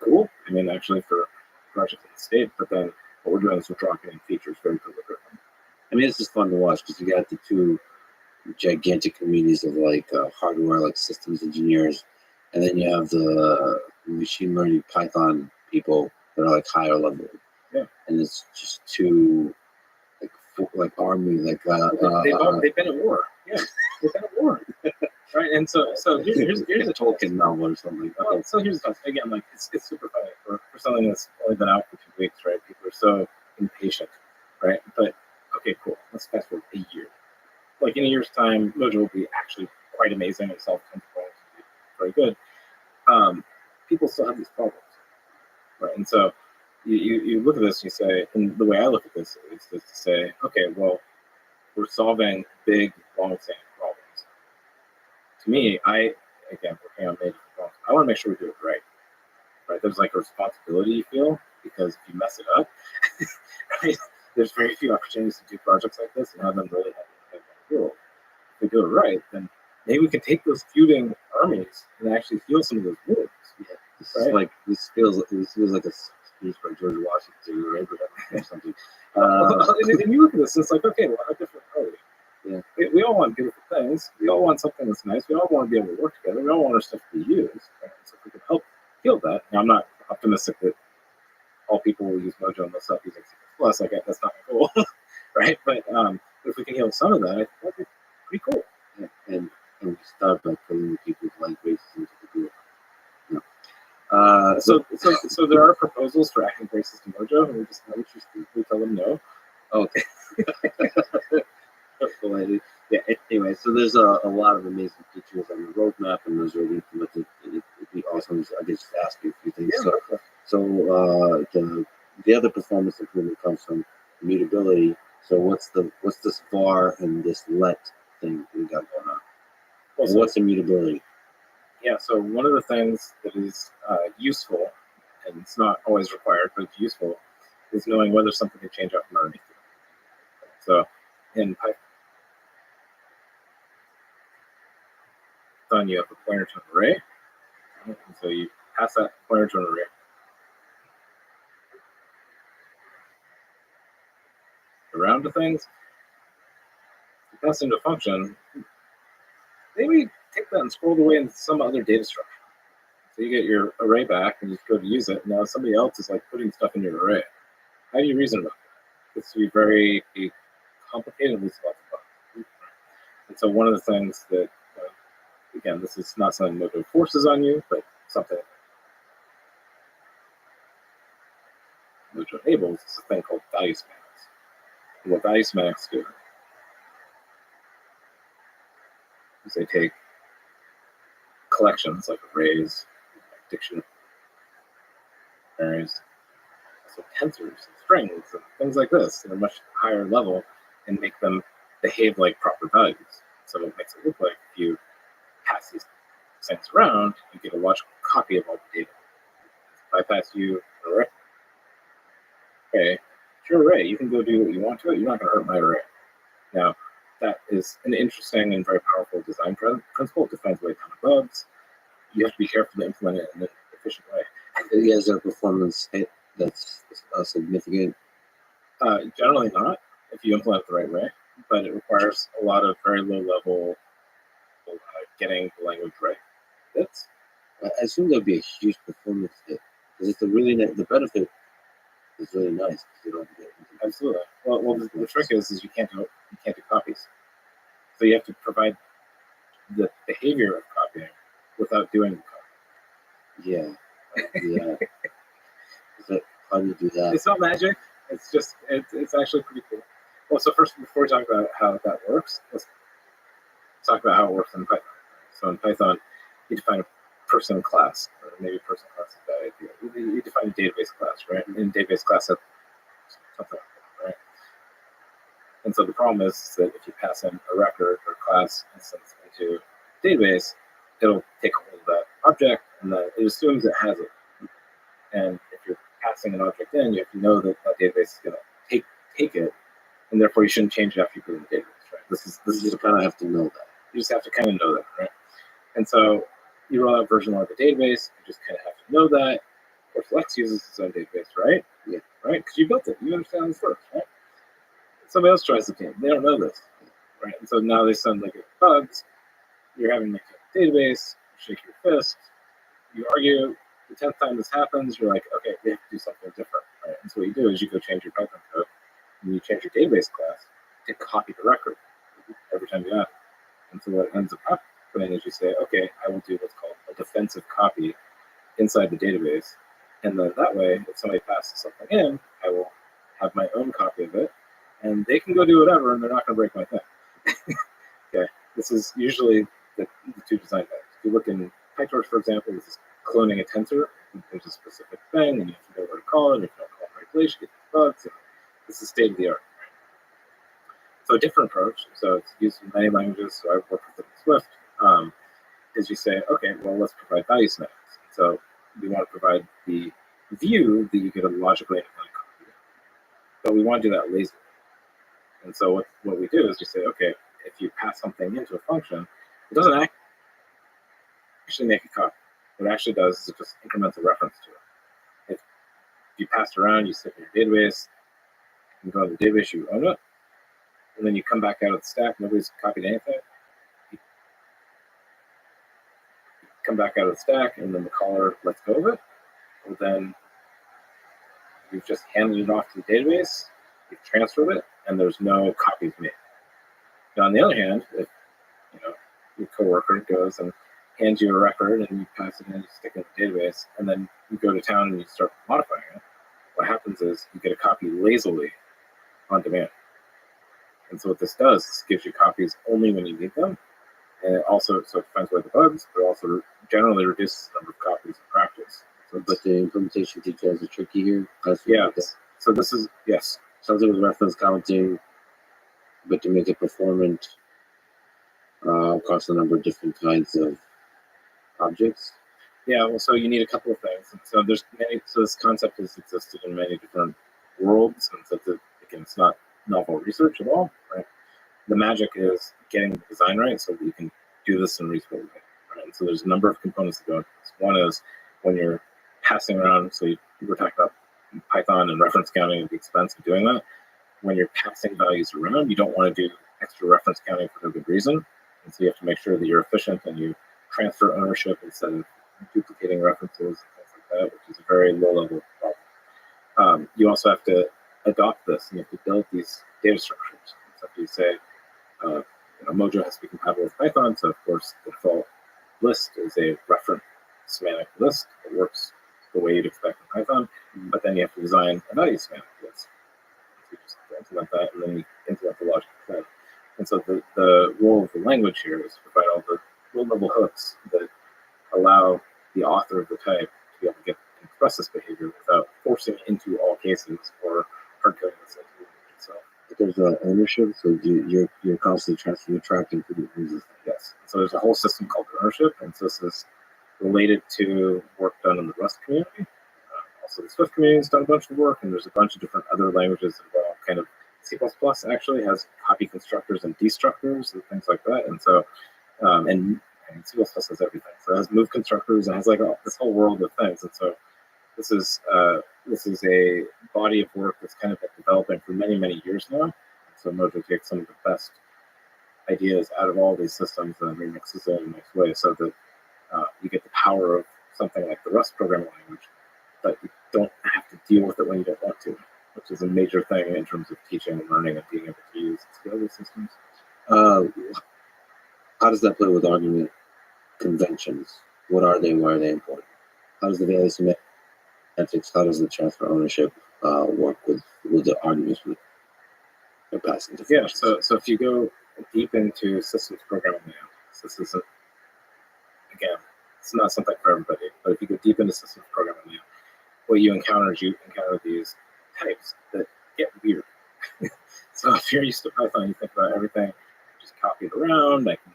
cool. Actually for projects in the state, but then what we're doing is we're dropping in features very deliberately. This is fun to watch because you got the two gigantic communities of like hardware, like systems engineers, and then you have the machine learning Python people that are like higher level. Yeah. And it's just two like army like they've been at war. Yeah, they've been at war. Right, and so here's a Tolkien novel or something. Well, so here's the thing. Again, like it's super funny for something that's only been out for 2 weeks, right? People are so impatient, right? But okay, cool. Let's fast forward a year. Like in a year's time, Mojo will be actually quite amazing and self-controlled, very good. People still have these problems, right? And so you look at this and you say, and the way I look at this is to say, okay, well, we're solving big, long-standing problems. To me, again, working on major problems, I want to make sure we do it right. Right? There's like a responsibility you feel because if you mess it up, right? There's very few opportunities to do projects like this and have them really have heal. If we do it right, then maybe we can take those feuding armies and actually heal some of those wounds. Yeah, this feels like a speech by George Washington, right? Or something. And you look at this, and it's like, okay, well, how different are we? Yeah. We all want beautiful things. We all want something that's nice. We all want to be able to work together. We all want our stuff to be used. Right? So if we can help heal that, now I'm not optimistic that all people will use Mojo and they'll stop using C++. Like that's not my goal, right? But if we can heal some of that, I think that'd be pretty cool. Yeah. And we start by putting people's life races into the group. So there are proposals for adding braces to Mojo, and we tell them no. Okay. Yeah. Anyway, so there's a lot of amazing features on the roadmap, and those are implemented. It'd be awesome. I could just ask you a few things. Yeah, so the other performance improvement comes from immutability. So what's this var and this let thing we got going on? And what's immutability? Yeah, so one of the things that is useful, and it's not always required, but it's useful, is knowing whether something can change out from underneath it. So in Python, you have a pointer to an array, right? And so you pass that pointer to an array. Around to things, you pass into a function, maybe take that and scroll away into some other data structure. So you get your array back and you go to use it. Now somebody else is like putting stuff in your array. How do you reason about that? It's to be very complicated, at least lots of bugs. And so one of the things that, again, this is not something Mojo forces on you, but something Mojo enables is a thing called value semantics. And what value semantics do is they take collections like arrays, dictionaries, so tensors and strings and things like this at a much higher level and make them behave like proper values. So it makes it look like if you pass these things around, you get a logical copy of all the data. If I pass you an array, your array, you can go do what you want to it. You're not going to hurt my array. Now, that is an interesting and very powerful design principle. It defines away a ton of bugs. You have to be careful to implement it in an efficient way. Is there a performance hit that's significant? Generally not, if you implement it the right way, but it requires a lot of very low level getting the language right bits. I assume there'll be a huge performance hit because it's the benefit is really nice. You don't get Absolutely. Well, the trick is you can't do copies. So you have to provide the behavior of copying without doing the copy. Yeah. How do you do that? It's not magic. It's just it's actually pretty cool. Well, so first, before we talk about how that works, let's talk about how it works in Python. So in Python, you define a person class, or maybe person class is a bad idea. You define a database class, right? And database class has something like that, right? And so the problem is that if you pass in a record or class instance into a database, it'll take hold of that object, and then it assumes it has it. And if you're passing an object in, you have to know that that database is going to take it, and therefore you shouldn't change it after you put it in the database, right? This is You kind of have to know that. You just have to kind of know that, right? And so you roll out version 1 of the database, you just kind of have to know that. Of course, Lex uses its own database, right? Yeah. Right? Because you built it. You understand how this works, right? Somebody else tries the game. They don't know this, right? And so now they suddenly get bugs. You're having to make a database, shake your fist, you argue. The 10th time this happens, you're like, okay, we have to do something different, right? And so what you do is you go change your Python code, and you change your database class to copy the record every time you add it. And so what ends up happening is you say, okay, I will do what's called a defensive copy inside the database, and then that way, if somebody passes something in, I will have my own copy of it, and they can go do whatever, and they're not going to break my thing. Okay, this is usually the two design types. If you look in PyTorch, for example, this is cloning a tensor. There's a specific thing, and you have to know where to call it, and if you don't call it right place, you get bugs. And this is state of the art. Right? So a different approach, so it's used in many languages, so I've worked with it in Swift, is you say, okay, well, let's provide value semantics. So we want to provide the view that you get a logically independent copy of. But we want to do that lazily. And so what we do is you say, okay, if you pass something into a function, it doesn't actually make a copy. What it actually does is it just increments a reference to it. If you pass it around, you stick it in your database, you go to the database, you own it, and then you come back out of the stack, nobody's copied anything. You come back out of the stack, and then the caller lets go of it. And then you've just handed it off to the database, you've transferred it, and there's no copies made. Now, on the other hand, if your coworker goes and hands you a record and you pass it in, you stick it in the database, and then you go to town and you start modifying it, what happens is you get a copy lazily on demand. And so what this does is gives you copies only when you need them, and it also finds away the bugs, but also generally reduces the number of copies in practice. So, but the implementation details are tricky here. Yes. So this is something with reference counting, but to make it performant across a number of different kinds of objects. Yeah, well, so you need a couple of things. And so there's many. So this concept has existed in many different worlds, and so again, it's not novel research at all, right? The magic is getting the design right so that you can do this in a reasonable way, right? And so there's a number of components that go into this. One is when you're passing around. So you were talking about Python and reference counting at the expense of doing that. When you're passing values around, you don't want to do extra reference counting for no good reason, and so you have to make sure that you're efficient and you transfer ownership instead of duplicating references and things like that, which is a very low-level problem. You also have to adopt this, and you have to build these data structures. So if you say, Mojo has to be compatible with Python, so of course the default list is a reference semantic list that works the way you'd expect in Python, but then you have to design a value semantic list. So you just implement that, and then you implement the logic of that. And so the role of the language here is to provide all the low-level hooks that allow the author of the type to be able to express this behavior without forcing it into all cases or hard-coding this into the language itself. But there's ownership, so you're constantly transferring the track into the users. Yes. So there's a whole system called ownership, and so this is related to work done in the Rust community, So the Swift community has done a bunch of work, and there's a bunch of different other languages as well. Kind of C++ actually has copy constructors and destructors and things like that. And so, and C++ has everything. So it has move constructors and has like this whole world of things. And so this is a body of work that's kind of been developing for many, many years now. So Mojo takes some of the best ideas out of all these systems and remixes it in a nice way, so that you get the power of something like the Rust programming language, but you don't have to deal with it when you don't want to, which is a major thing in terms of teaching and learning and being able to use and scale these systems. How does that play with argument conventions? What are they? Why are they important? How does the value semantics? How does the transfer ownership work with the arguments with passing to functions? So if you go deep into systems programming now, this isn't, again, it's not something for everybody, but if you go deep into systems programming now, what you encounter these types that get weird. So if you're used to Python, you think about everything, just copy it around, I can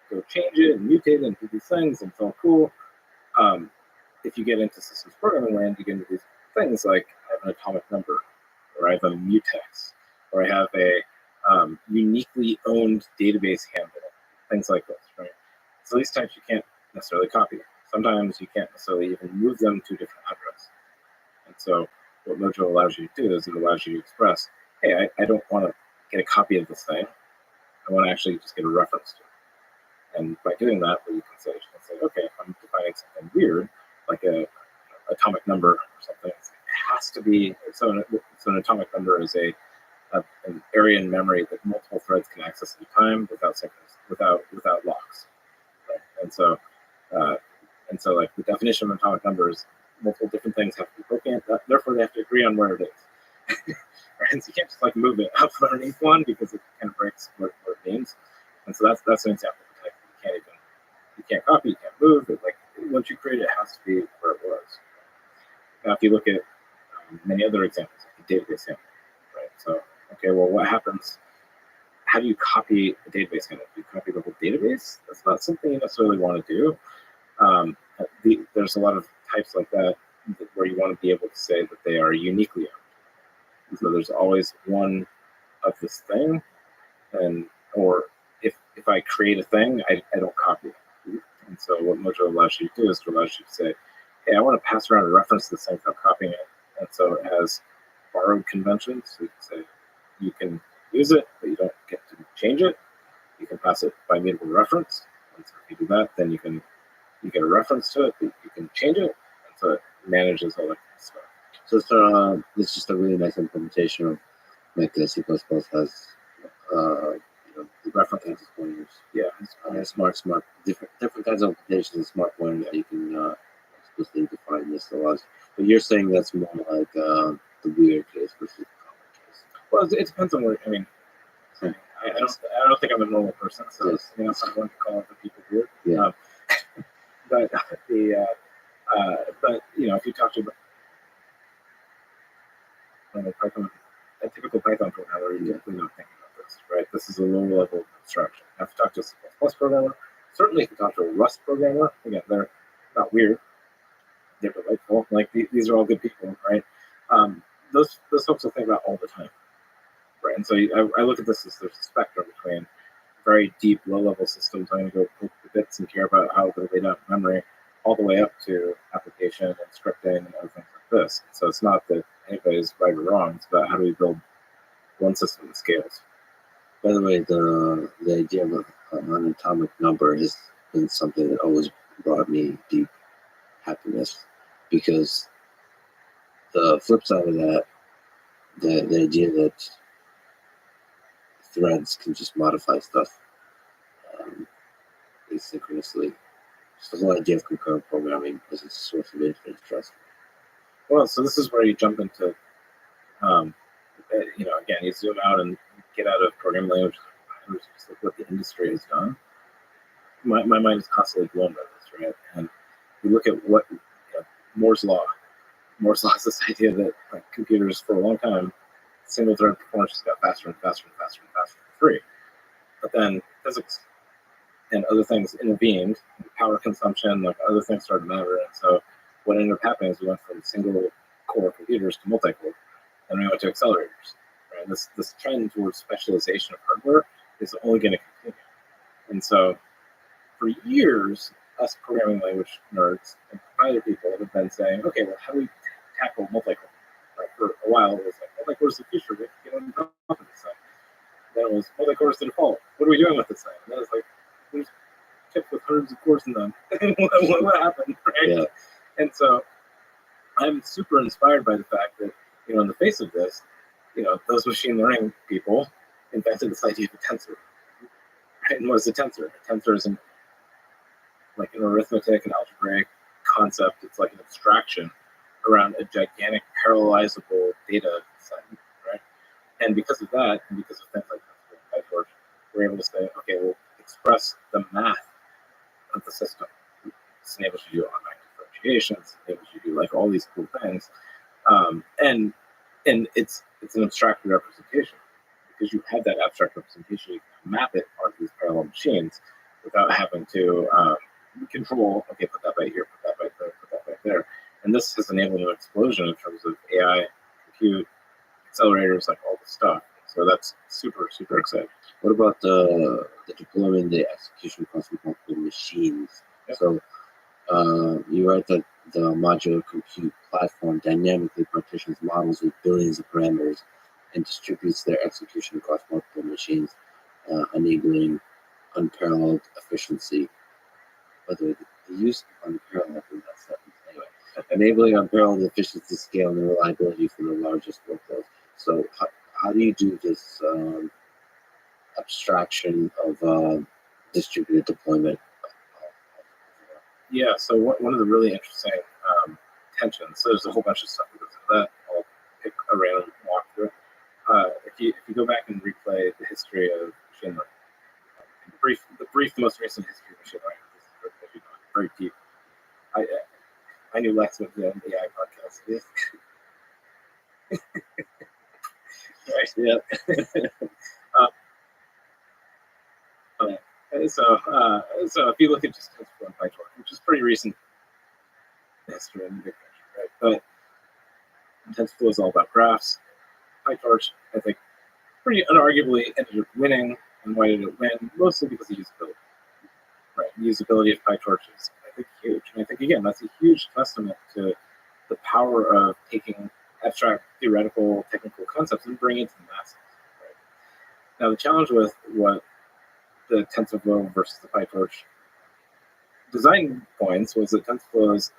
go change it and mutate it and do these things, and it's all cool. If you get into systems programming land, you get into these things like I have an atomic number, or I have a mutex, or I have a uniquely owned database handle, things like this, right? So these types you can't necessarily copy. Sometimes you can't necessarily even move them to a different address. And so what Mojo allows you to do is it allows you to express, hey, I don't want to get a copy of this thing. I want to actually just get a reference to it. And by doing that, what you can say, okay, if I'm defining something weird, like a atomic number or something, it has to be, so an atomic number is an area in memory that multiple threads can access at a time without locks. Right? And so like the definition of an atomic number is multiple different things have to be broken, therefore they have to agree on where it is. Right? And so you can't just like move it up underneath one because it kind of breaks what it means. And so that's an example of a type you can't copy, you can't move it. Like once you create it, it has to be where it was. Now if you look at many other examples, like the database handle, right? So okay, well, what happens? How do you copy a database handle? Do you copy the whole database? That's not something you necessarily want to do. There's a lot of types like that where you want to be able to say that they are uniquely owned. So there's always one of this thing, or if I create a thing, I don't copy it. And so what Mojo allows you to do is to allow you to say, hey, I want to pass around a reference to this thing without copying it. And so it has borrowed conventions. So you can say you can use it, but you don't get to change it. You can pass it by mutable reference. And so if you do that, then you get a reference to it, but you can change it. And so it manages all that stuff. So it's just a really nice implementation of like C++ has the reference access pointers. Yeah, smart, different kinds of implementations of smart pointers that you can explicitly define this laws. But you're saying that's more like the weird case versus the common case. Well, it depends on where. I mean, I don't think I'm a normal person, so yes. I'm going to call other people weird. Yeah. But if you talk to a typical Python programmer, you're definitely not thinking about this, right? This is a low level abstraction. Now, if you talk to a C++ programmer, certainly if you talk to a Rust programmer, again, they're not weird, they're delightful. Like these are all good people, right? Those folks will think about all the time, right? And so I look at this as there's a spectrum between very deep, low-level systems. I'm going to go poke the bits and care about how they're laid out in memory, all the way up to application and scripting and other things like this. So it's not that anybody's right or wrong. It's about how do we build one system that scales. By the way, the idea of an atomic number has been something that always brought me deep happiness, because the flip side of that, the idea that threads can just modify stuff asynchronously. Just the whole idea of concurrent programming as a source of infinite trust. Well, so this is where you jump into, again, you zoom out and get out of programming language, just look what the industry has done. My mind is constantly blown by this, right? And you look at what Moore's law. Moore's law is this idea that computers for a long time, single thread performance just got faster and faster and faster and faster for free. But then physics and other things intervened, power consumption, like other things started to matter. And so what ended up happening is we went from single core computers to multi-core, and we went to accelerators. Right? This trend towards specialization of hardware is only going to continue. And so, for years, us programming language nerds and other people have been saying, okay, well, how do we tackle multi-core? Right? For a while, it was like, multi-core is the future. We have to get on top of this thing. Then it was multi-core is the default. What are we doing with this thing? And then it's like, there's chips with hundreds of cores in them. what happened? Right? Yeah. And so, I'm super inspired by the fact that, in the face of this, those machine learning people invented this idea of a tensor. Right? And what is a tensor? A tensor is like an arithmetic and algebraic concept. It's like an abstraction around a gigantic parallelizable data set, right? And because of that, and because of things like PyTorch, we're able to say, okay, we'll express the math of the system. This enables you to do automatic differentiations, enables you to do like all these cool things. And it's an abstracted representation. Because you have that abstract representation, you can map it onto these parallel machines without having to control, okay, put that right here, put that right there, put that right there. And this has enabled an explosion in terms of AI, compute, accelerators, like all this stuff. So that's super, super exciting. What about the deployment, the execution across multiple machines? Yep. So you write that the modular compute platform dynamically partitions models with billions of parameters and distributes their execution across multiple machines, enabling unparalleled efficiency. Whether the use of unparalleled in that sentence, anyway, enabling unparalleled efficiency, scale, and reliability for the largest workloads. So, how do you do this abstraction of distributed deployment? Yeah, so one of the really interesting tensions, so there's a whole bunch of stuff that goes into that. I'll pick a random walkthrough. If you go back and replay the history of machine learning, the brief most recent history of machine learning, this is very deep. I knew Lex with the AI podcast. Right. Yeah. So if you look at just TensorFlow and PyTorch, which is pretty recent history in the big picture, right? But TensorFlow is all about graphs. PyTorch, I think, pretty unarguably ended up winning. And why did it win? Mostly because of usability. Right, the usability of PyTorch is, I think, huge. And I think, again, that's a huge testament to the power of taking abstract, theoretical, technical concepts and bringing it to the masses. Right? Now, the challenge with what the TensorFlow versus the PyTorch design points was that TensorFlow is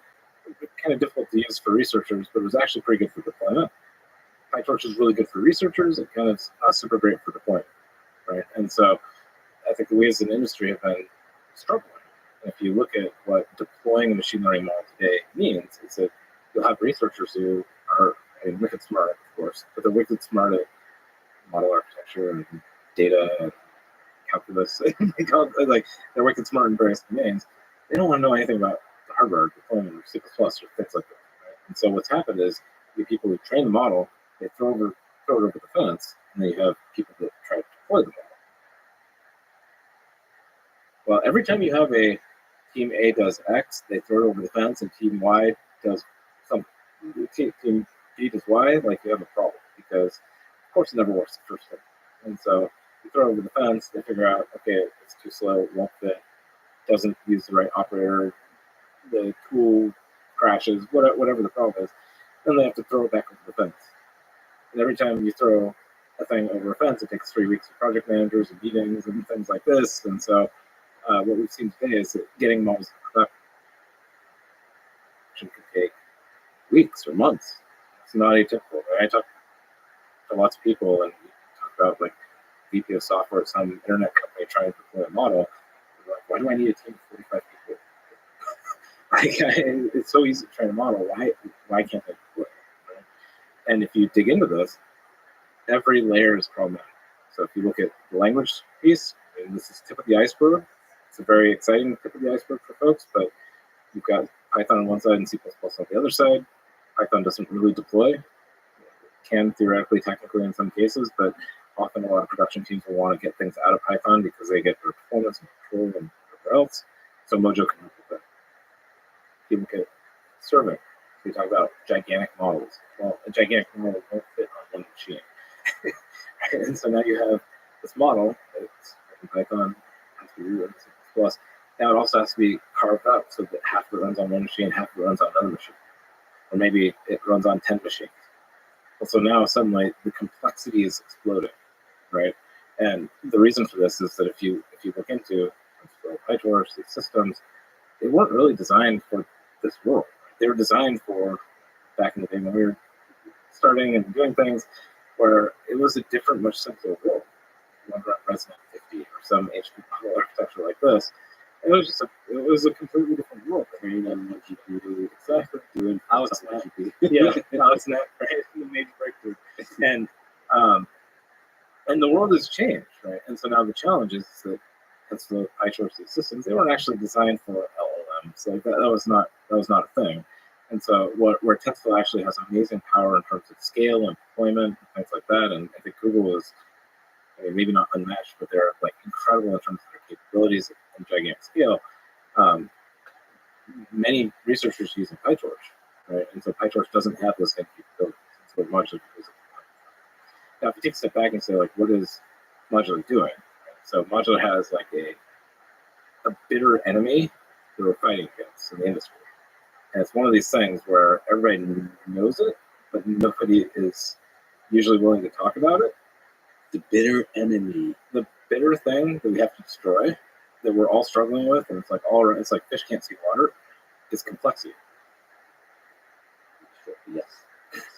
kind of difficult to use for researchers, but it was actually pretty good for deployment. PyTorch is really good for researchers. It kind of not super great for deployment, right? And so I think we as an industry have been struggling. And if you look at what deploying a machine learning model today means, is that you'll have researchers who are, wicked smart, of course, but they're wicked smart at model architecture and data and calculus. They're wicked smart in various domains. They don't want to know anything about the hardware deployment or C++ or things like that. Right? And so what's happened is the people who train the model, they throw it over the fence, and then you have people that try to deploy the model. Well, every time you have a team A does X, they throw it over the fence, and team Y does something. Team B does Y, like you have a problem, because of course it never works the first time. And so you throw it over the fence, they figure out, okay, it's too slow, it won't fit, doesn't use the right operator, the tool crashes, whatever the problem is, then they have to throw it back over the fence. And every time you throw a thing over a fence, it takes 3 weeks of project managers and meetings and things like this. And so what we've seen today is that getting models to production could take weeks or months. It's not atypical. Right? I talk to lots of people, and we talk about like VP of software at some internet company trying to deploy a model. They're like, why do I need a team of 45 people? It's so easy to train a model. Why can't I deploy it? Right? And if you dig into this, every layer is problematic. So if you look at the language piece, and this is tip of the iceberg. It's a very exciting tip of the iceberg for folks, but you've got Python on one side and C++ on the other side. Python doesn't really deploy. It can theoretically, technically in some cases, but often a lot of production teams will want to get things out of Python because they get their performance and control and whatever else. So Mojo can help with that. If you look at serving, we talk about gigantic models. Well, a gigantic model won't fit on one machine. Right? And so now you have this model, it's in Python, has to be rewritten in C++. Now it also has to be carved up so that half of it runs on one machine, half of it runs on another machine. Or maybe it runs on 10 machines. And so now suddenly the complexity is exploding, right? And the reason for this is that if you look into PyTorch, these systems, they weren't really designed for this world. They were designed for back in the day when we were starting and doing things where it was a different, much simpler world. You want to run Resonant 50 or some HP model architecture like this. It was a completely different world. Train on what you do, Exactly. doing AlexNet. GP. Yeah, AlexNet, right? The major breakthrough. And the world has changed, right? And so now the challenge is that the PyTorch systems, they weren't actually designed for LLMs. Like that was not a thing. And so where TensorFlow actually has amazing power in terms of scale and deployment and things like that. And I think Google is, I mean, maybe not unmatched, but they're like incredible in terms of their capabilities and gigantic scale. Many researchers using PyTorch, right? And so PyTorch doesn't have those same capabilities. So modular is. Now, if you take a step back and say, like, what is modular doing? Right? So modular has like a bitter enemy that we're fighting against in the industry. And it's one of these things where everybody knows it, but nobody is usually willing to talk about it. The bitter enemy. The bitter thing that we have to destroy, that we're all struggling with, and it's like it's like fish can't see water, is complexity. Yes.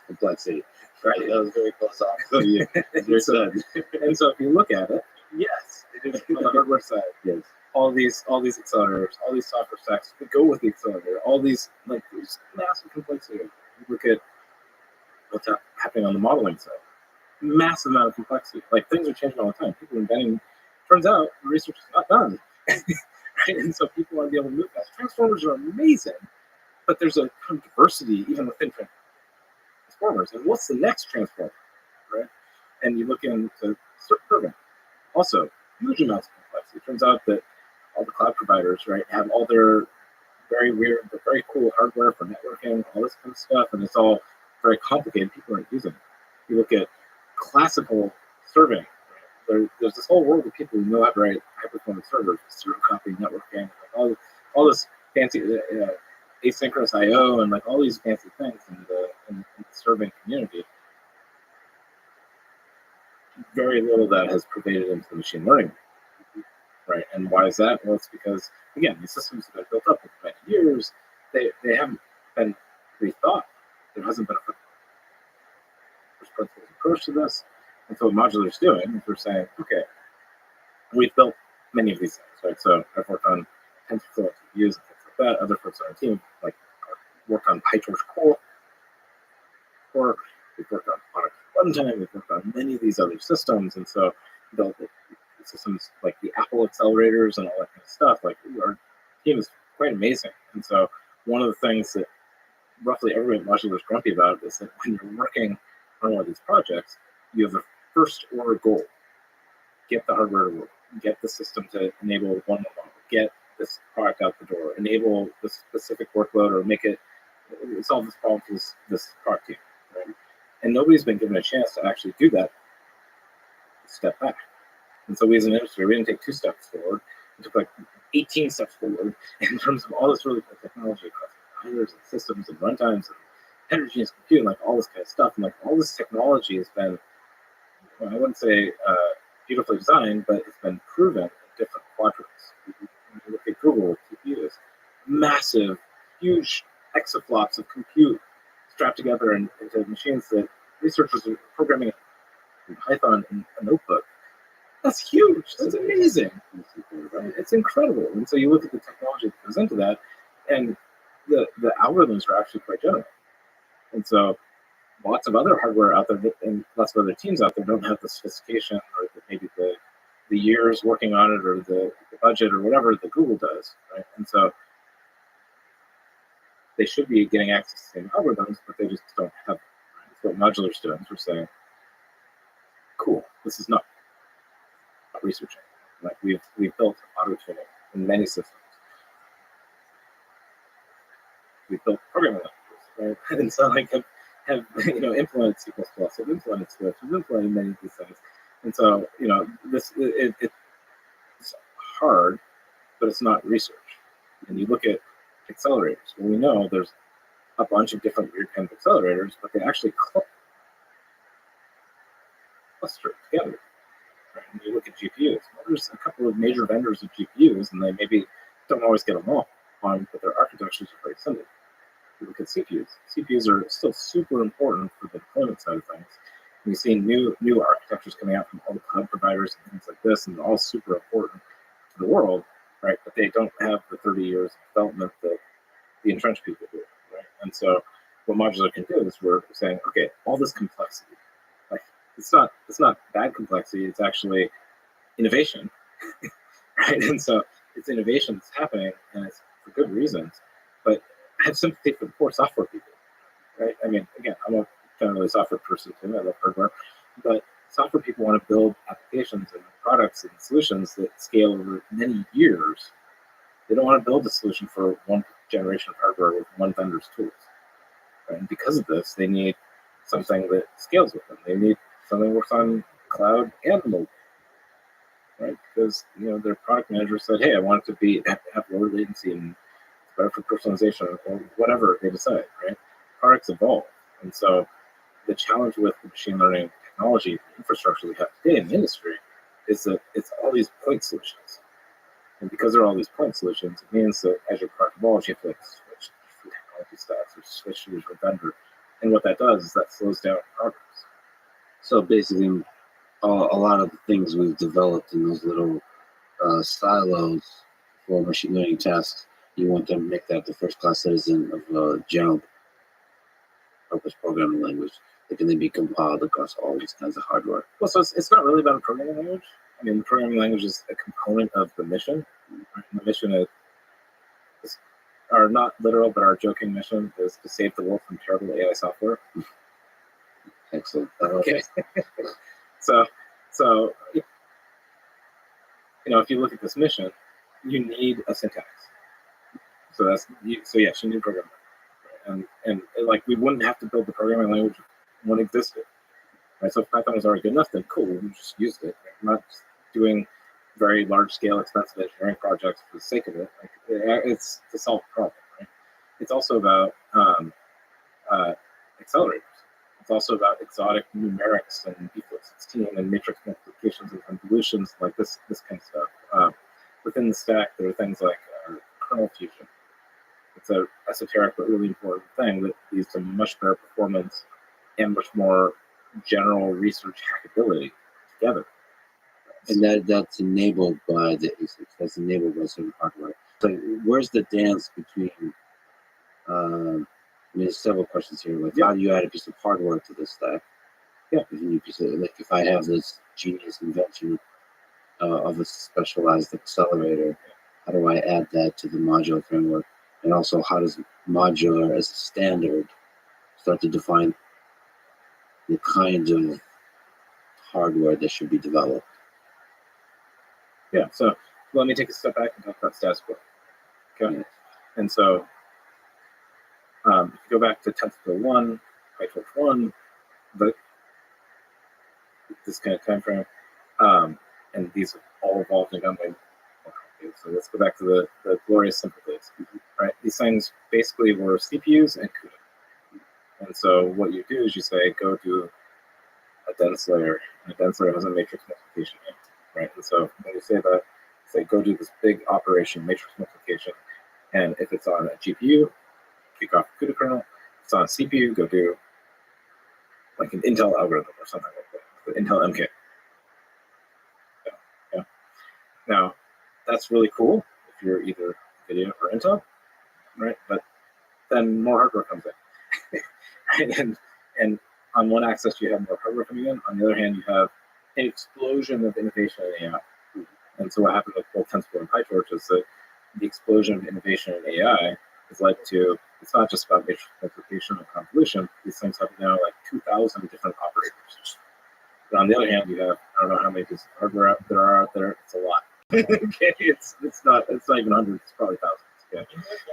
Complexity. Right. That was very close off. Yeah. You're said. And so if you look at it, yes, it is on the hardware side. Yes. All these accelerators, all these software stacks that go with the accelerator, all these like there's massive complexity. You look at what's happening on the modeling side. Massive amount of complexity. Like things are changing all the time. People are inventing. Turns out the research is not done, right? And so people want to be able to move fast. Transformers are amazing, but there's a kind of diversity even within transformers. And what's the next transformer, right? And you look into serving. Also, huge amounts of complexity. It turns out that all the cloud providers, right, have all their very weird but very cool hardware for networking, all this kind of stuff, and it's all very complicated. People aren't using it. You look at classical serving. Right? There's this whole world of people who know how to write high-performance servers, zero copy networking, like all this fancy asynchronous I/O, and like all these fancy things in the serving community. Very little of that has pervaded into the machine learning, right? And why is that? Well, it's because again, these systems have been built up over many years. They haven't been rethought. There hasn't been a first principles approach to this. And so what Modular is doing is we're saying, okay, we've built many of these things, right? So I've worked on TensorFlow GPUs and things like that. Other folks on our team like worked on PyTorch Core. We've worked on product runtime. We've worked on many of these other systems, and so built systems like the Apple accelerators and all that kind of stuff. Like our team is quite amazing. And so one of the things that roughly everybody at Modular is grumpy about is that when you're working on one of these projects, you have a first order goal. Get the hardware to work, get the system to enable one model, get this product out the door, enable the specific workload or make it solve this problem for this product team. Right? And nobody's been given a chance to actually do that step back. And so we as an industry, we didn't take 2 steps forward. We took like 18 steps forward in terms of all this really cool technology across computers and systems and runtimes and heterogeneous computing, like all this kind of stuff. And like all this technology has been, well, I wouldn't say beautifully designed, but it's been proven in different quadrants. When you look at Google with GPUs, massive, huge exaflops of compute strapped together into machines that researchers are programming in Python in a notebook. That's huge. That's amazing. Right? It's incredible. And so you look at the technology that goes into that, and the algorithms are actually quite general. And so lots of other hardware out there and lots of other teams out there don't have the sophistication or maybe the years working on it or the budget or whatever that Google does. Right? And so they should be getting access to the same algorithms, but they just don't have it. Right? That's what Modular's doing. We're saying, cool, this is not researching. Like we've built auto tuning in many systems. We've built programming languages. right? And so like have implemented C++, have implemented Swift, have implemented many of these things. And so, it's hard, but it's not research. And you look at accelerators. Well, we know there's a bunch of different weird kinds of accelerators, but they actually cluster together. Right? And you look at GPUs. Well, there's a couple of major vendors of GPUs, and they maybe don't always get along on, but their architectures are very similar. You look at CPUs. CPUs are still super important for the deployment side of things. And you see new architectures coming out from all the cloud providers and things like this, and they're all super important to the world, right? But they don't have the 30 years of development that the entrenched people do, right? And so what modular can do is we're saying, okay, all this complexity, like it's not bad complexity, it's actually innovation, right? And so it's innovation that's happening, and it's for good reasons. But I have sympathy for the poor software people, right? I mean, again, I'm a generally software person too. I love hardware, but software people want to build applications and products and solutions that scale over many years. They don't want to build a solution for one generation of hardware with one vendor's tools. Right? And because of this, they need something that scales with them. They need something that works on cloud and mobile, right? Because their product manager said, "Hey, I want it to have lower latency and it's better for personalization," or whatever they decide. Right? Products evolve, and so the challenge with the machine learning technology infrastructure we have today in the industry is that it's all these point solutions. And because there are all these point solutions, it means that as your product evolves, you have to switch to technology stacks or switch to a different vendor. And what that does is that slows down progress. So basically, a lot of the things we've developed in those little silos for machine learning tasks, you want them to make that the first-class citizen of general purpose programming language that can then be compiled across all these kinds of hardware. Well, so it's not really about a programming language. I mean, the programming language is a component of the mission. Right? The mission is our not literal, but our joking mission is to save the world from terrible AI software. Excellent. Okay. So if you look at this mission, you need a syntax. So yes, you need programming. And like we wouldn't have to build the programming language when it existed. Right? So if Python was already good enough, then cool, we just used it. Right? We're not just doing very large scale, expensive engineering projects for the sake of it. Like, it's to solve a problem. Right? It's also about accelerators. It's also about exotic numerics and B16 and matrix multiplications and convolutions, like this kind of stuff. Within the stack, there are things like kernel fusion. It's an esoteric but really important thing that leads to much better performance and much more general research hackability together. And that's enabled by the ASICs. That's enabled by certain hardware. So where's the dance between? There's several questions here. Like, how do you add a piece of hardware to this stack? Yeah. If I have this genius invention of a specialized accelerator, how do I add that to the modular framework? And also, how does modular as a standard start to define the kind of hardware that should be developed? Yeah, so let me take a step back and talk about status quo. Okay, Yeah. And so if you go back to TensorFlow 1, PyTorch 1, this kind of time frame, and these have all evolved and gone by. So let's go back to the glorious simple days. Right? These things basically were CPUs and CUDA. And so what you do is you say, go do a dense layer, and a dense layer has a matrix multiplication in it, right? And so when you say that, say, go do this big operation, matrix multiplication, and if it's on a GPU, kick off the CUDA kernel. If it's on a CPU, go do like an Intel algorithm or something like that, the Intel MK. Yeah. Now, that's really cool if you're either NVIDIA or Intel, right? But then more hardware comes in. Right? And on one axis, you have more hardware coming in. On the other hand, you have an explosion of innovation in AI. And so what happened with both TensorFlow and PyTorch is that the explosion of innovation in AI has led to, it's not just about matrix multiplication and convolution. These things have now like 2,000 different operators. But on the other hand, you have, I don't know how many pieces of hardware there are out there. It's a lot. Okay, it's not even hundreds. It's probably thousands. Okay,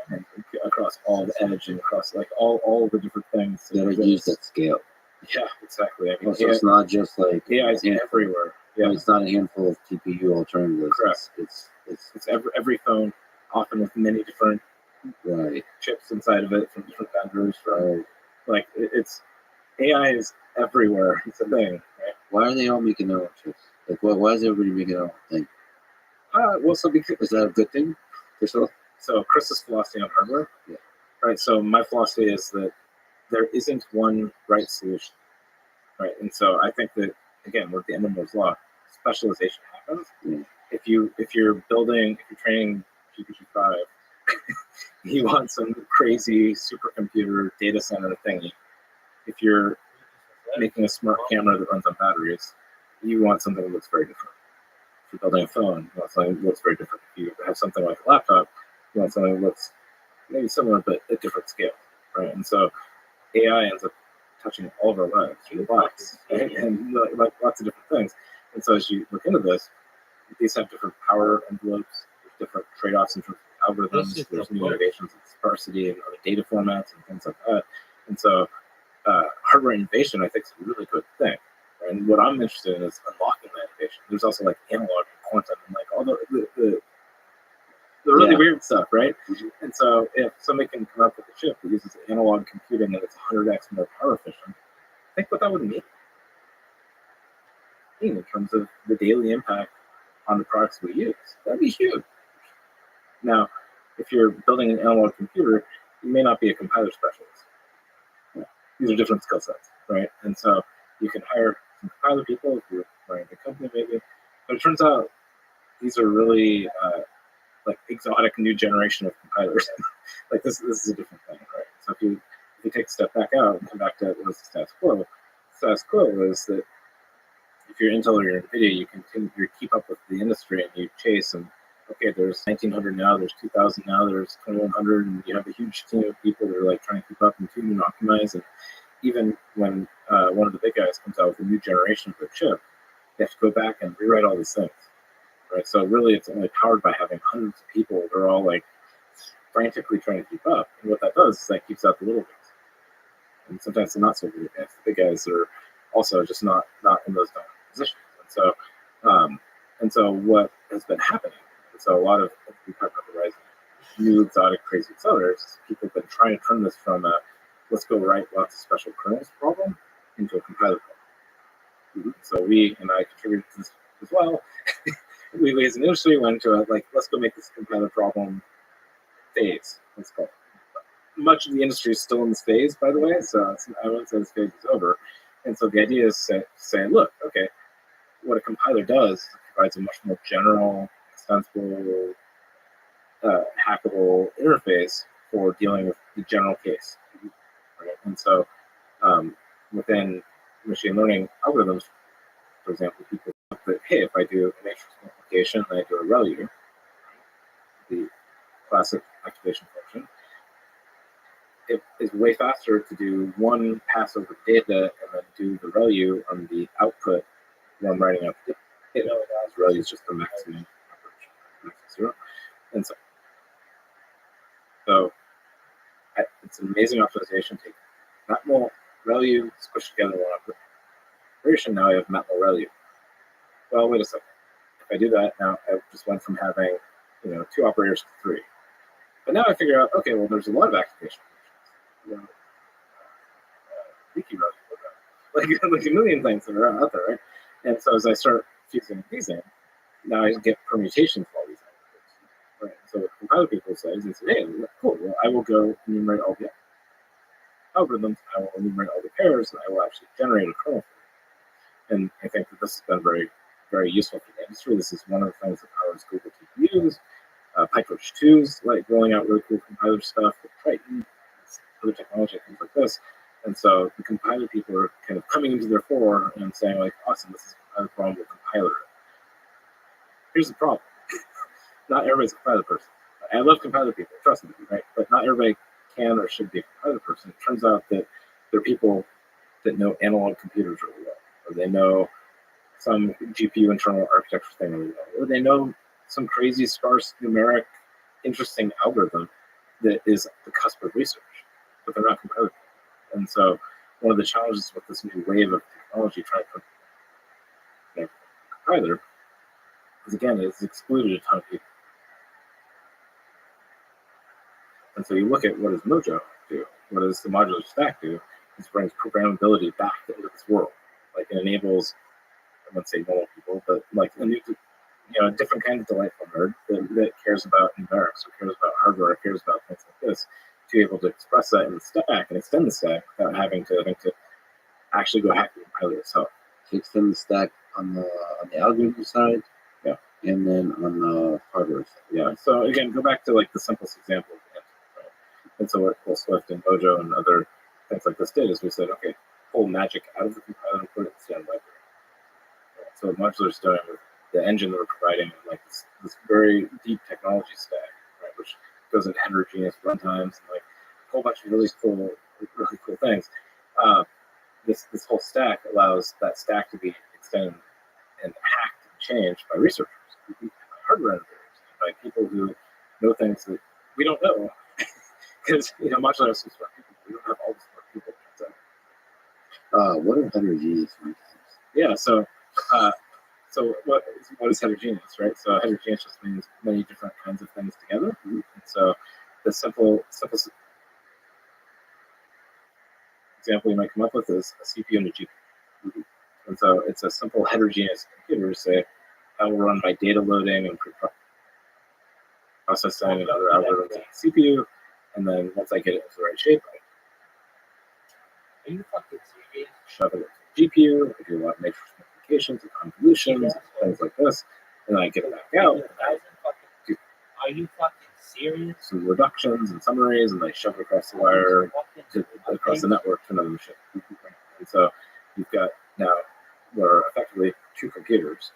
and across across all the edge and across like all the different things that are used at scale. Yeah, exactly. I mean, So it's not just like AI is everywhere. Yeah, it's not a handful of TPU alternatives. Correct. It's every phone, often with many different right. chips inside of it from different vendors. From like it's AI is everywhere. It's a thing. Right? Why are they all making their own chips? Like, why is everybody making their own thing? Well, so because Is that a good thing? So Chris's philosophy on hardware, Yeah. right? So my philosophy is that there isn't one right solution, right? And so I think that again, with the end of Moore's law, specialization happens. Yeah. If you're training GPT-5, you want some crazy supercomputer data center thingy. If you're making a smart camera that runs on batteries, you want something that looks very different. If you're building a phone, you want something that looks very different. If you have something like a laptop, you want something that looks maybe similar but at different scale, right? And so AI ends up touching all of our lives through the box, right? And like lots of different things. And so as you look into this, these have different power envelopes, there's different trade-offs in terms of algorithms, there's new innovations in sparsity and other data formats and things like that. And so hardware innovation, I think, is a really good thing. Right? And what I'm interested in is unlocking that innovation. There's also like analog and quantum and like all the really weird stuff, right? Mm-hmm. And so if somebody can come up with a chip that uses analog computing and it's 100x more power efficient, think what that would mean in terms of the daily impact on the products we use. That'd be huge. Now, if you're building an analog computer, you may not be a compiler specialist. Yeah. These are different skill sets, right? And so you can hire some compiler people if you're running a company maybe. But it turns out these are really like exotic new generation of compilers. Like this is a different thing, right? So if you take a step back out and come back to what's the status quo, the status quo is that if you're Intel or you're NVIDIA, you continue to keep up with the industry and you chase and okay, there's 1900 now, there's 2000 now, there's 2100, and you have a huge team of people that are like trying to keep up and tune and optimize. And even when one of the big guys comes out with a new generation of their chip, they have to go back and rewrite all these things, right? So really, it's only powered by having hundreds of people that are all like frantically trying to keep up. And what that does is that keeps out the little guys, and sometimes the not so big guys. The big guys are also just not in those positions. And so what has been happening? And so a lot of we talk about the rise of new exotic crazy accelerators. People have been trying to turn this from a let's go write lots of special kernels problem into a compiler problem. So we and I contributed to this as well. we as an industry went into a like let's go make this compiler problem phase. Let's call it. Much of the industry is still in this phase, by the way. So I wouldn't say this phase is over. And so the idea is saying, look, okay, what a compiler does is it provides a much more general, extensible, hackable interface for dealing with the general case. Right? And so within machine learning algorithms, for example, people think that, hey, if I do a matrix multiplication and I do a ReLU, the classic activation function, it is way faster to do one pass over data and then do the ReLU on the output when I'm writing out the data. ReLU is just the maximum operation, zero. And so it's an amazing optimization. Take matmul ReLU, squish together one operation. Now I have matmul ReLU. Well, wait a second. If I do that, now I just went from having 2 operators to 3. But now I figure out, okay, well, there's a lot of activation. Leaky ReLU, like a million things that are out there, right? And so as I start fusing these in, now I get permutations of all these activations, right? So what compiler people say is, hey, cool, well, I will go enumerate all the algorithms, I will enumerate all the pairs, and I will actually generate a kernel for it. And I think that this has been very, very useful for the industry. This is one of the things that powers Google TPUs. PyTorch 2's like rolling out really cool compiler stuff with Triton, other technology, things like this. And so the compiler people are kind of coming into their fore and saying, like, awesome, this is a compiler problem, we'll compiler it. Here's the problem. Not everybody's a compiler person. I love compiler people, trust me, right? But not everybody can or should be a compiler person. It turns out that there are people that know analog computers really well, or they know some GPU internal architecture thing really well, or they know some crazy sparse numeric interesting algorithm that is the cusp of research, but they're not compiled. And so one of the challenges with this new wave of technology trying to compiler is, again, it's excluded a ton of people. And so you look at what does Mojo do? What does the modular stack do? It brings programmability back into this world. Like it enables, I wouldn't say normal people, but like a new, a different kind of delightful nerd that cares about numerics or cares about hardware or cares about things like this, to be able to express that in the stack and extend the stack without having to actually go hack the compiler itself. To extend the stack on the algorithm side, yeah, and then on the hardware side. Yeah. So again, go back to like the simplest example of it, right? And so what Swift and Mojo and other things like this did is we said, okay, pull magic out of the compiler and put it in the standard library. Right? So what Modular is doing with the engine that we're providing, like this very deep technology stack, right, which goes into heterogeneous runtimes and like a whole bunch of really cool things. This whole stack allows that stack to be extended and hacked and changed by researchers, by hardware engineers, by people who know things that we don't know. Because Modular has some smart people. We don't have all the smart people. What are heterogeneous runtimes? Yeah. So what is heterogeneous, right? So heterogeneous just means many different kinds of things together. And so the simple example you might come up with is a CPU and a GPU. And so it's a simple heterogeneous computer. Say, I will run my data loading and processing and other algorithms on the CPU, and then once I get it into the right shape, Are you fucking serious? shove it into the GPU. I do a lot of matrix multiplications and convolutions, things like this, and then I get it back out. And I do Are you fucking serious? some reductions and summaries, and I shove it across the wire across the network to another machine. And so you've got now what are effectively two computers,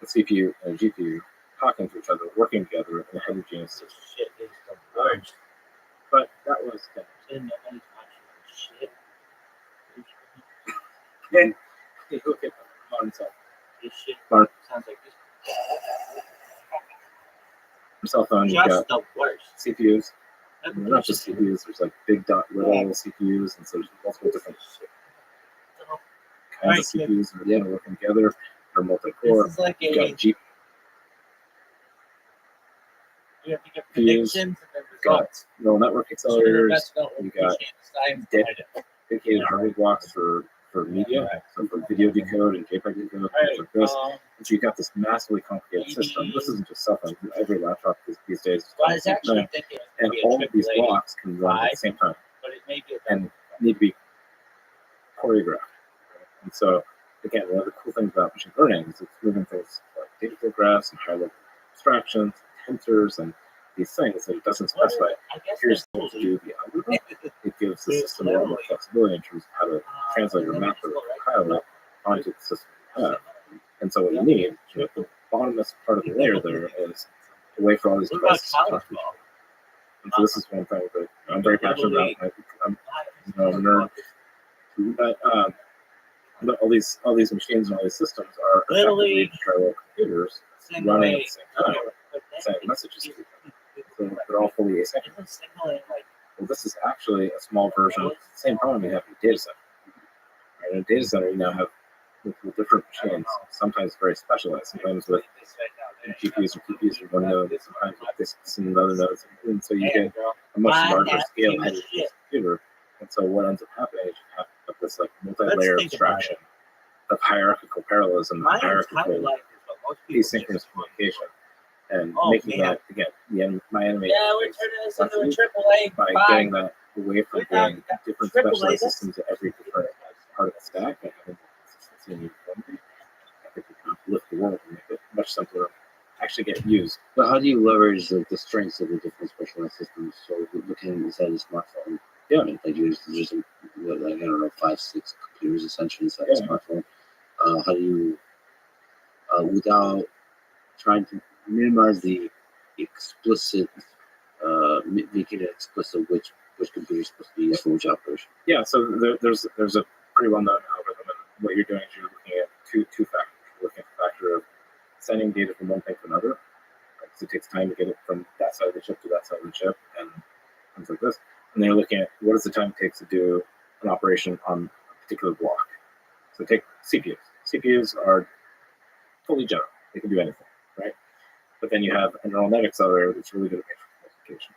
a CPU and a GPU, talking to each other, working together in a heterogeneous system. Shit is the worst. But that was And nobody's watching shit. and you look at modern cell This shit Mark. sounds like this. cell phone. You've Just got the worst. CPUs. And they're not just CPUs. There's like big little CPUs, and so there's multiple different kinds of CPUs that are working together. They're multi-core. This is like You've a. got GPUs. You have to get predictions and then Got results. neural network accelerators. You got data. dedicated hardware blocks for media, so for video decode and JPEG decode, things like this. And so you got this massively complicated system. This isn't just cell phones. Every laptop these days is I was actually thinking it and would be a all of these AAA, blocks can run at the same time but it may be and need to be choreographed. And so, again, one of the cool things about machine learning is it's moving things like data flow graphs and high-level abstractions, tensors, and these things that it doesn't specify. I guess Here's that's what to do the algorithm. It gives the system a lot more flexibility in terms of how to translate or map or compile it onto the system you have. And so what you need, the bottomest part of the layer there is a way for all these What about devices to college talk to each ball? other. And so this is one thing that I'm very passionate about. I'm a nerd. But all these machines and all these systems are effectively parallel computers running at the same time, sending messages to each other. So they're all fully asynchronous. Well, this is actually a small version of the same problem you have in a data center. Right? In a data center, you now have multiple different machines, sometimes very specialized, sometimes with GPUs or TPUs for one node, sometimes with disks and other nodes. And so you get a much larger scale heterogeneous computer. And so what ends up happening is you have this like multi-layer abstraction of hierarchical parallelism, and hierarchical asynchronous communication. And making that, again, my enemy Yeah, we're turning this into a AAA. by getting that away from being different specialized systems at every different part of the stack and having consistency and uniformity. I think we can uplift the world and make it much simpler to actually get used. But how do you leverage the strengths of the different specialized systems? So looking inside the smartphone, like there's just like I don't know 5-6 computers essentially inside the smartphone. How do you without trying to minimize the explicit, making it explicit which computer is supposed to be used for which operation? Yeah, so there's a pretty well-known algorithm, and what you're doing is you're looking at two factors. You're looking at the factor of sending data from one thing to another, because it takes time to get it from that side of the chip to that side of the chip, and things like this. And they're looking at what is the time it takes to do an operation on a particular block. So take CPUs. CPUs are fully general. They can do anything, right? But then you have a neural net accelerator that's really good at matrix multiplications.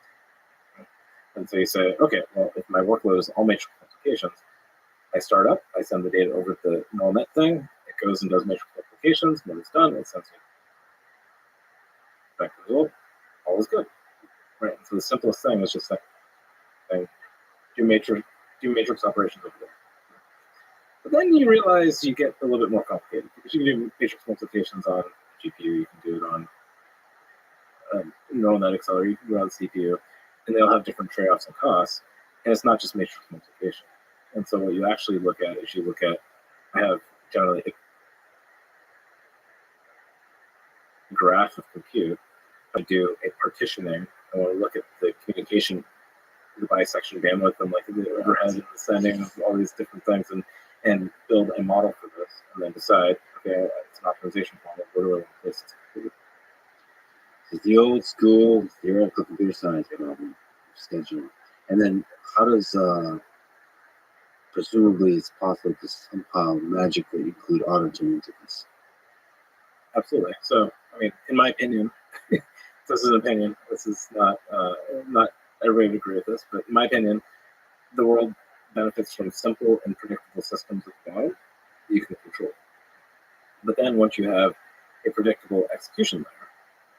Right? And so you say, okay, well, if my workload is all matrix multiplications, I start up, I send the data over to the neural net thing, it goes and does matrix multiplications. When it's done, it sends me back the result. All is good, right? And so the simplest thing is just saying, do matrix operations over there. But then you realize you get a little bit more complicated because you can do matrix multiplications on GPU, you can do it on neural net accelerator, you can do it on CPU, and they'll have different trade-offs and costs. And it's not just matrix multiplication. And so what you actually look at is you look at, I have generally a graph of compute. I do a partitioning. I want to look at the communication, the bisection bandwidth, and like the overhead and the sending of all these different things, and build a model for this, and then decide, okay, it's an optimization problem. Where do I want to place this? It's the old school theoretical computer science problem schedule. And then how does presumably it's possible to somehow magically include auto-tune into this? Absolutely. So, I mean, in my opinion, this is an opinion. This is not everybody would agree with this, but in my opinion, the world benefits from simple and predictable systems of cloud that you can control. But then once you have a predictable execution layer,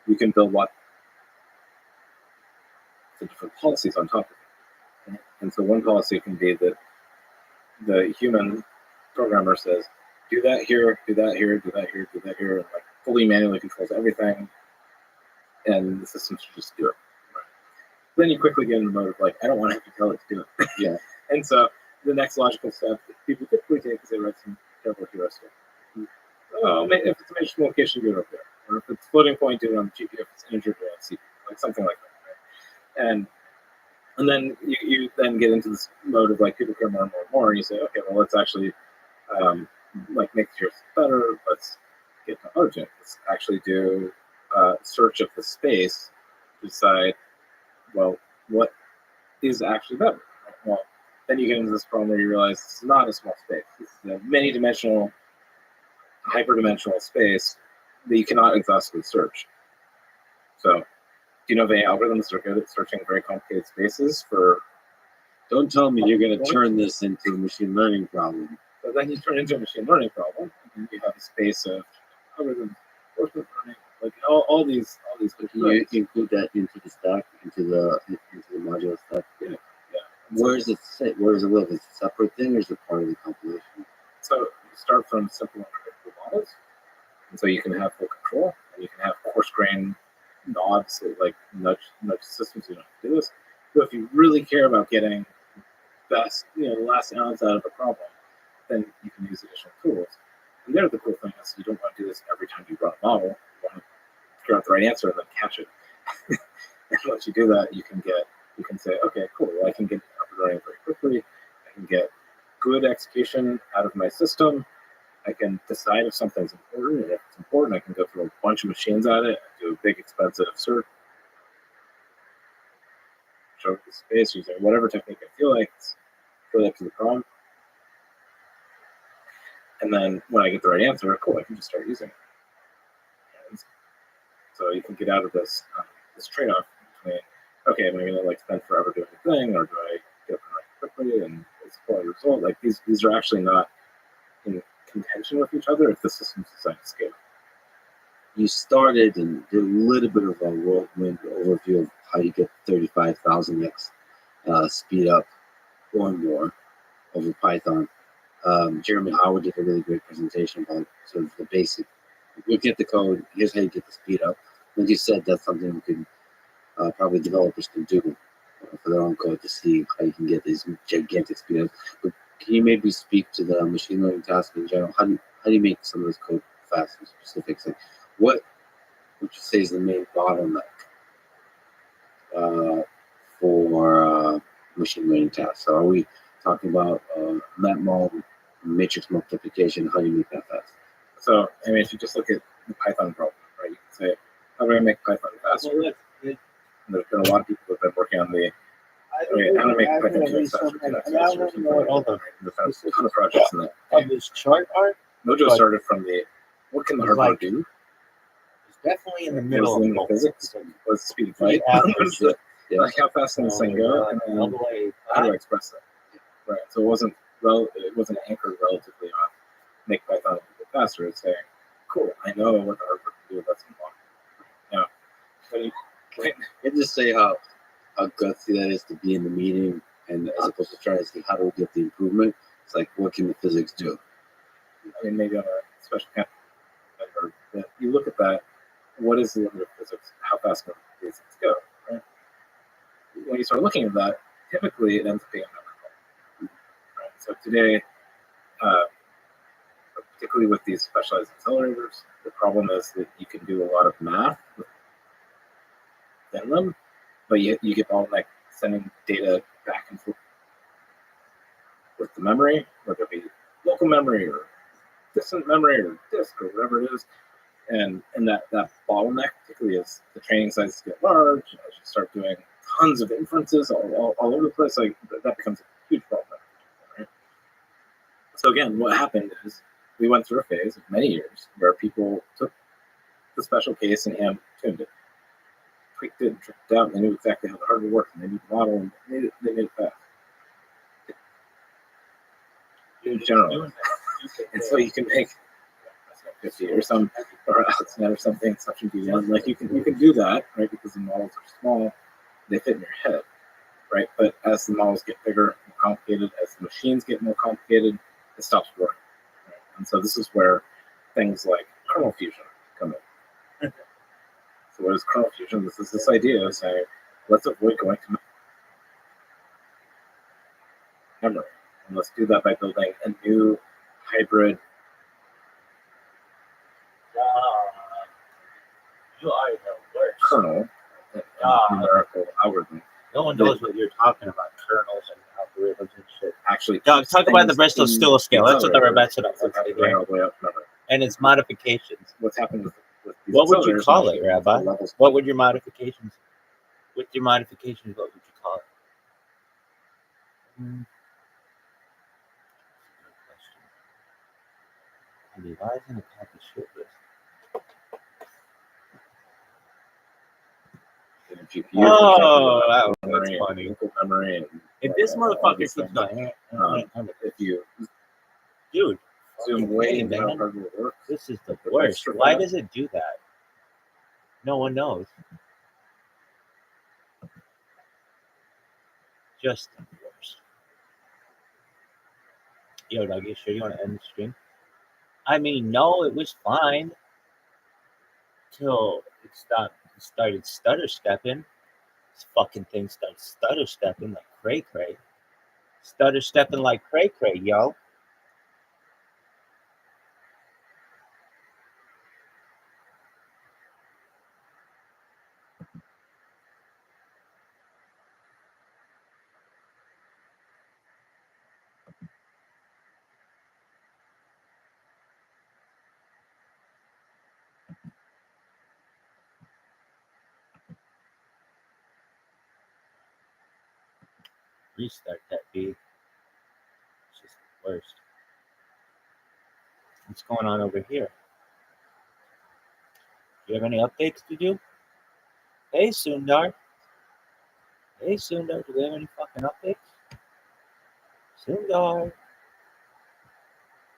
you can build lots of different policies on top of it. And so one policy can be that the human programmer says, do that here, do that here, do that here, do that here, and like fully manually controls everything, and the system should just do it. Right. Then you quickly get in the mode of like, I don't want to have to tell it to do it. Yeah. And so the next logical step that people typically take is they write some careful heuristic. Oh, if it's a matrix multiplication, do it over there. Or if it's floating point, do it on the GPU. If it's integer, do it on CPU. Like something like that. Right? And then you then get into this mode of like people care more and more and more, and you say, okay, well, let's actually like make the heuristic better. Let's get to auto-tune. Let's actually do search of the space to decide, well, what is actually better. Right? Well, then you get into this problem where you realize this is not a small space. This is a many-dimensional, hyperdimensional space that you cannot exhaustively search. So, do you know of any algorithms that are good at searching very complicated spaces for? Don't tell me you're going to turn this into a machine learning problem. So then you turn it into a machine learning problem, and you have a space of algorithms, reinforcement learning, like all these Can you include that into the stack, into the modular stack? Yeah. Where does it sit? Where does it live? Is it a separate thing, or is it part of the compilation? So you start from simple and predictable models, and so you can have full control, and you can have coarse-grained nods that like nudge systems. You don't have to do this. But if you really care about getting best, the last ounce out of a problem, then you can use additional tools. And there, the cool thing is you don't want to do this every time you run a model. You want to figure out the right answer and then catch it. And once you do that, you can say, okay, cool. Well, I can get up and running very quickly. I can get good execution out of my system. I can decide if something's important, and if it's important, I can go through a bunch of machines at it, do a big expensive search, show the space using whatever technique I feel like, fill up to the problem. And then when I get the right answer, cool, I can just start using it. And so you can get out of this trade-off between, okay, am I going to spend forever doing a thing, or do I get up and running quickly and it's a quality result? Like these are actually not in contention with each other if the system's designed to scale. You started and did a little bit of a whirlwind overview of how you get 35,000x speed up or more over Python. Jeremy Howard did a really great presentation about sort of the basic. You get the code, here's how you get the speed up. Like you said, that's something we can probably developers can do for their own code to see how you can get these gigantic speed ups. But can you maybe speak to the machine learning task in general? How do you make some of this code fast and specific? Like what would you say is the main bottleneck for machine learning tasks? So are we talking about matmul, matrix multiplication? How do you make that fast? So, I mean, if you just look at the Python problem, right, you can say, how do I make Python faster? Well, And there's been a lot of people who have been working on the Anyway, I'm gonna make a quick intro session for that. Hold on. There's a ton of projects in that. Of this chart art, Mojo but- started from the what can the It's hardware like- do? it's definitely in the It middle was of in both. physics. Was the speed of light? Like how fast can this thing go? And then how do I express that? Right. So it wasn't anchored relatively on make Python a bit faster. It's saying, cool, I know what the hardware can do. Let's move on. Yeah. But And just say how gutsy that is to be in the meeting, and as opposed to trying to say how do we get the improvement, it's like what can the physics do? I mean, maybe on a special kind of or that you look at that. What is the limit of physics? How fast can physics go? Right. When you start looking at that, typically it ends up being numerical. Right. So today, particularly with these specialized accelerators, the problem is that you can do a lot of math within them, but you get bottleneck sending data back and forth with the memory, whether it be local memory or distant memory or disk or whatever it is. And that bottleneck, particularly as the training sizes get large, as you start doing tons of inferences all over the place, like that becomes a huge bottleneck. Right? So again, what happened is we went through a phase of many years where people took the special case and tuned it, tweaked it, and tricked it out, and they knew exactly how the hardware worked, and they knew the model, and they made it fast. In general. And so you can make 50 or some or outside or something, such and beyond. Like you can do that, right? Because the models are small, they fit in your head, right? But as the models get bigger, more complicated, as the machines get more complicated, it stops working. Right? And so this is where things like kernel fusion come in. So what is kernel fusion? This is this idea of saying, let's avoid going to memory. And let's do that by building a new hybrid You are the worst. kernel, numerical algorithm. No one knows what you're talking about, kernels and algorithms and shit. Actually, Dog, talk about the Bristol things Steel scale. That's what the accelerator, Rebecca does. that's going all the way up memory. And its modifications. What's happened with these What would you accelerators call is it, Rabbi? the levels- What would your modifications? With your modifications, what would you call it? Good question. I mean, why isn't it called the shit list? the GPU, Oh, that's memory, funny. local memory, and If this all motherfucker these keeps things. going, If you dude, zoom fucking way hey, into how man, hardware works, this is the the worst. extra Why fat. does it do that? No one knows. Just the worst. Yo, dog, you sure you want to end the stream? I mean, no, it was fine till it started stutter stepping. This fucking thing started stutter stepping like cray cray. Stutter stepping like cray cray, yo. Restart that beat. It's just the worst. What's going on over here? Do you have any updates to do? Hey, Sundar. Hey, Sundar. Do we have any fucking updates? Sundar.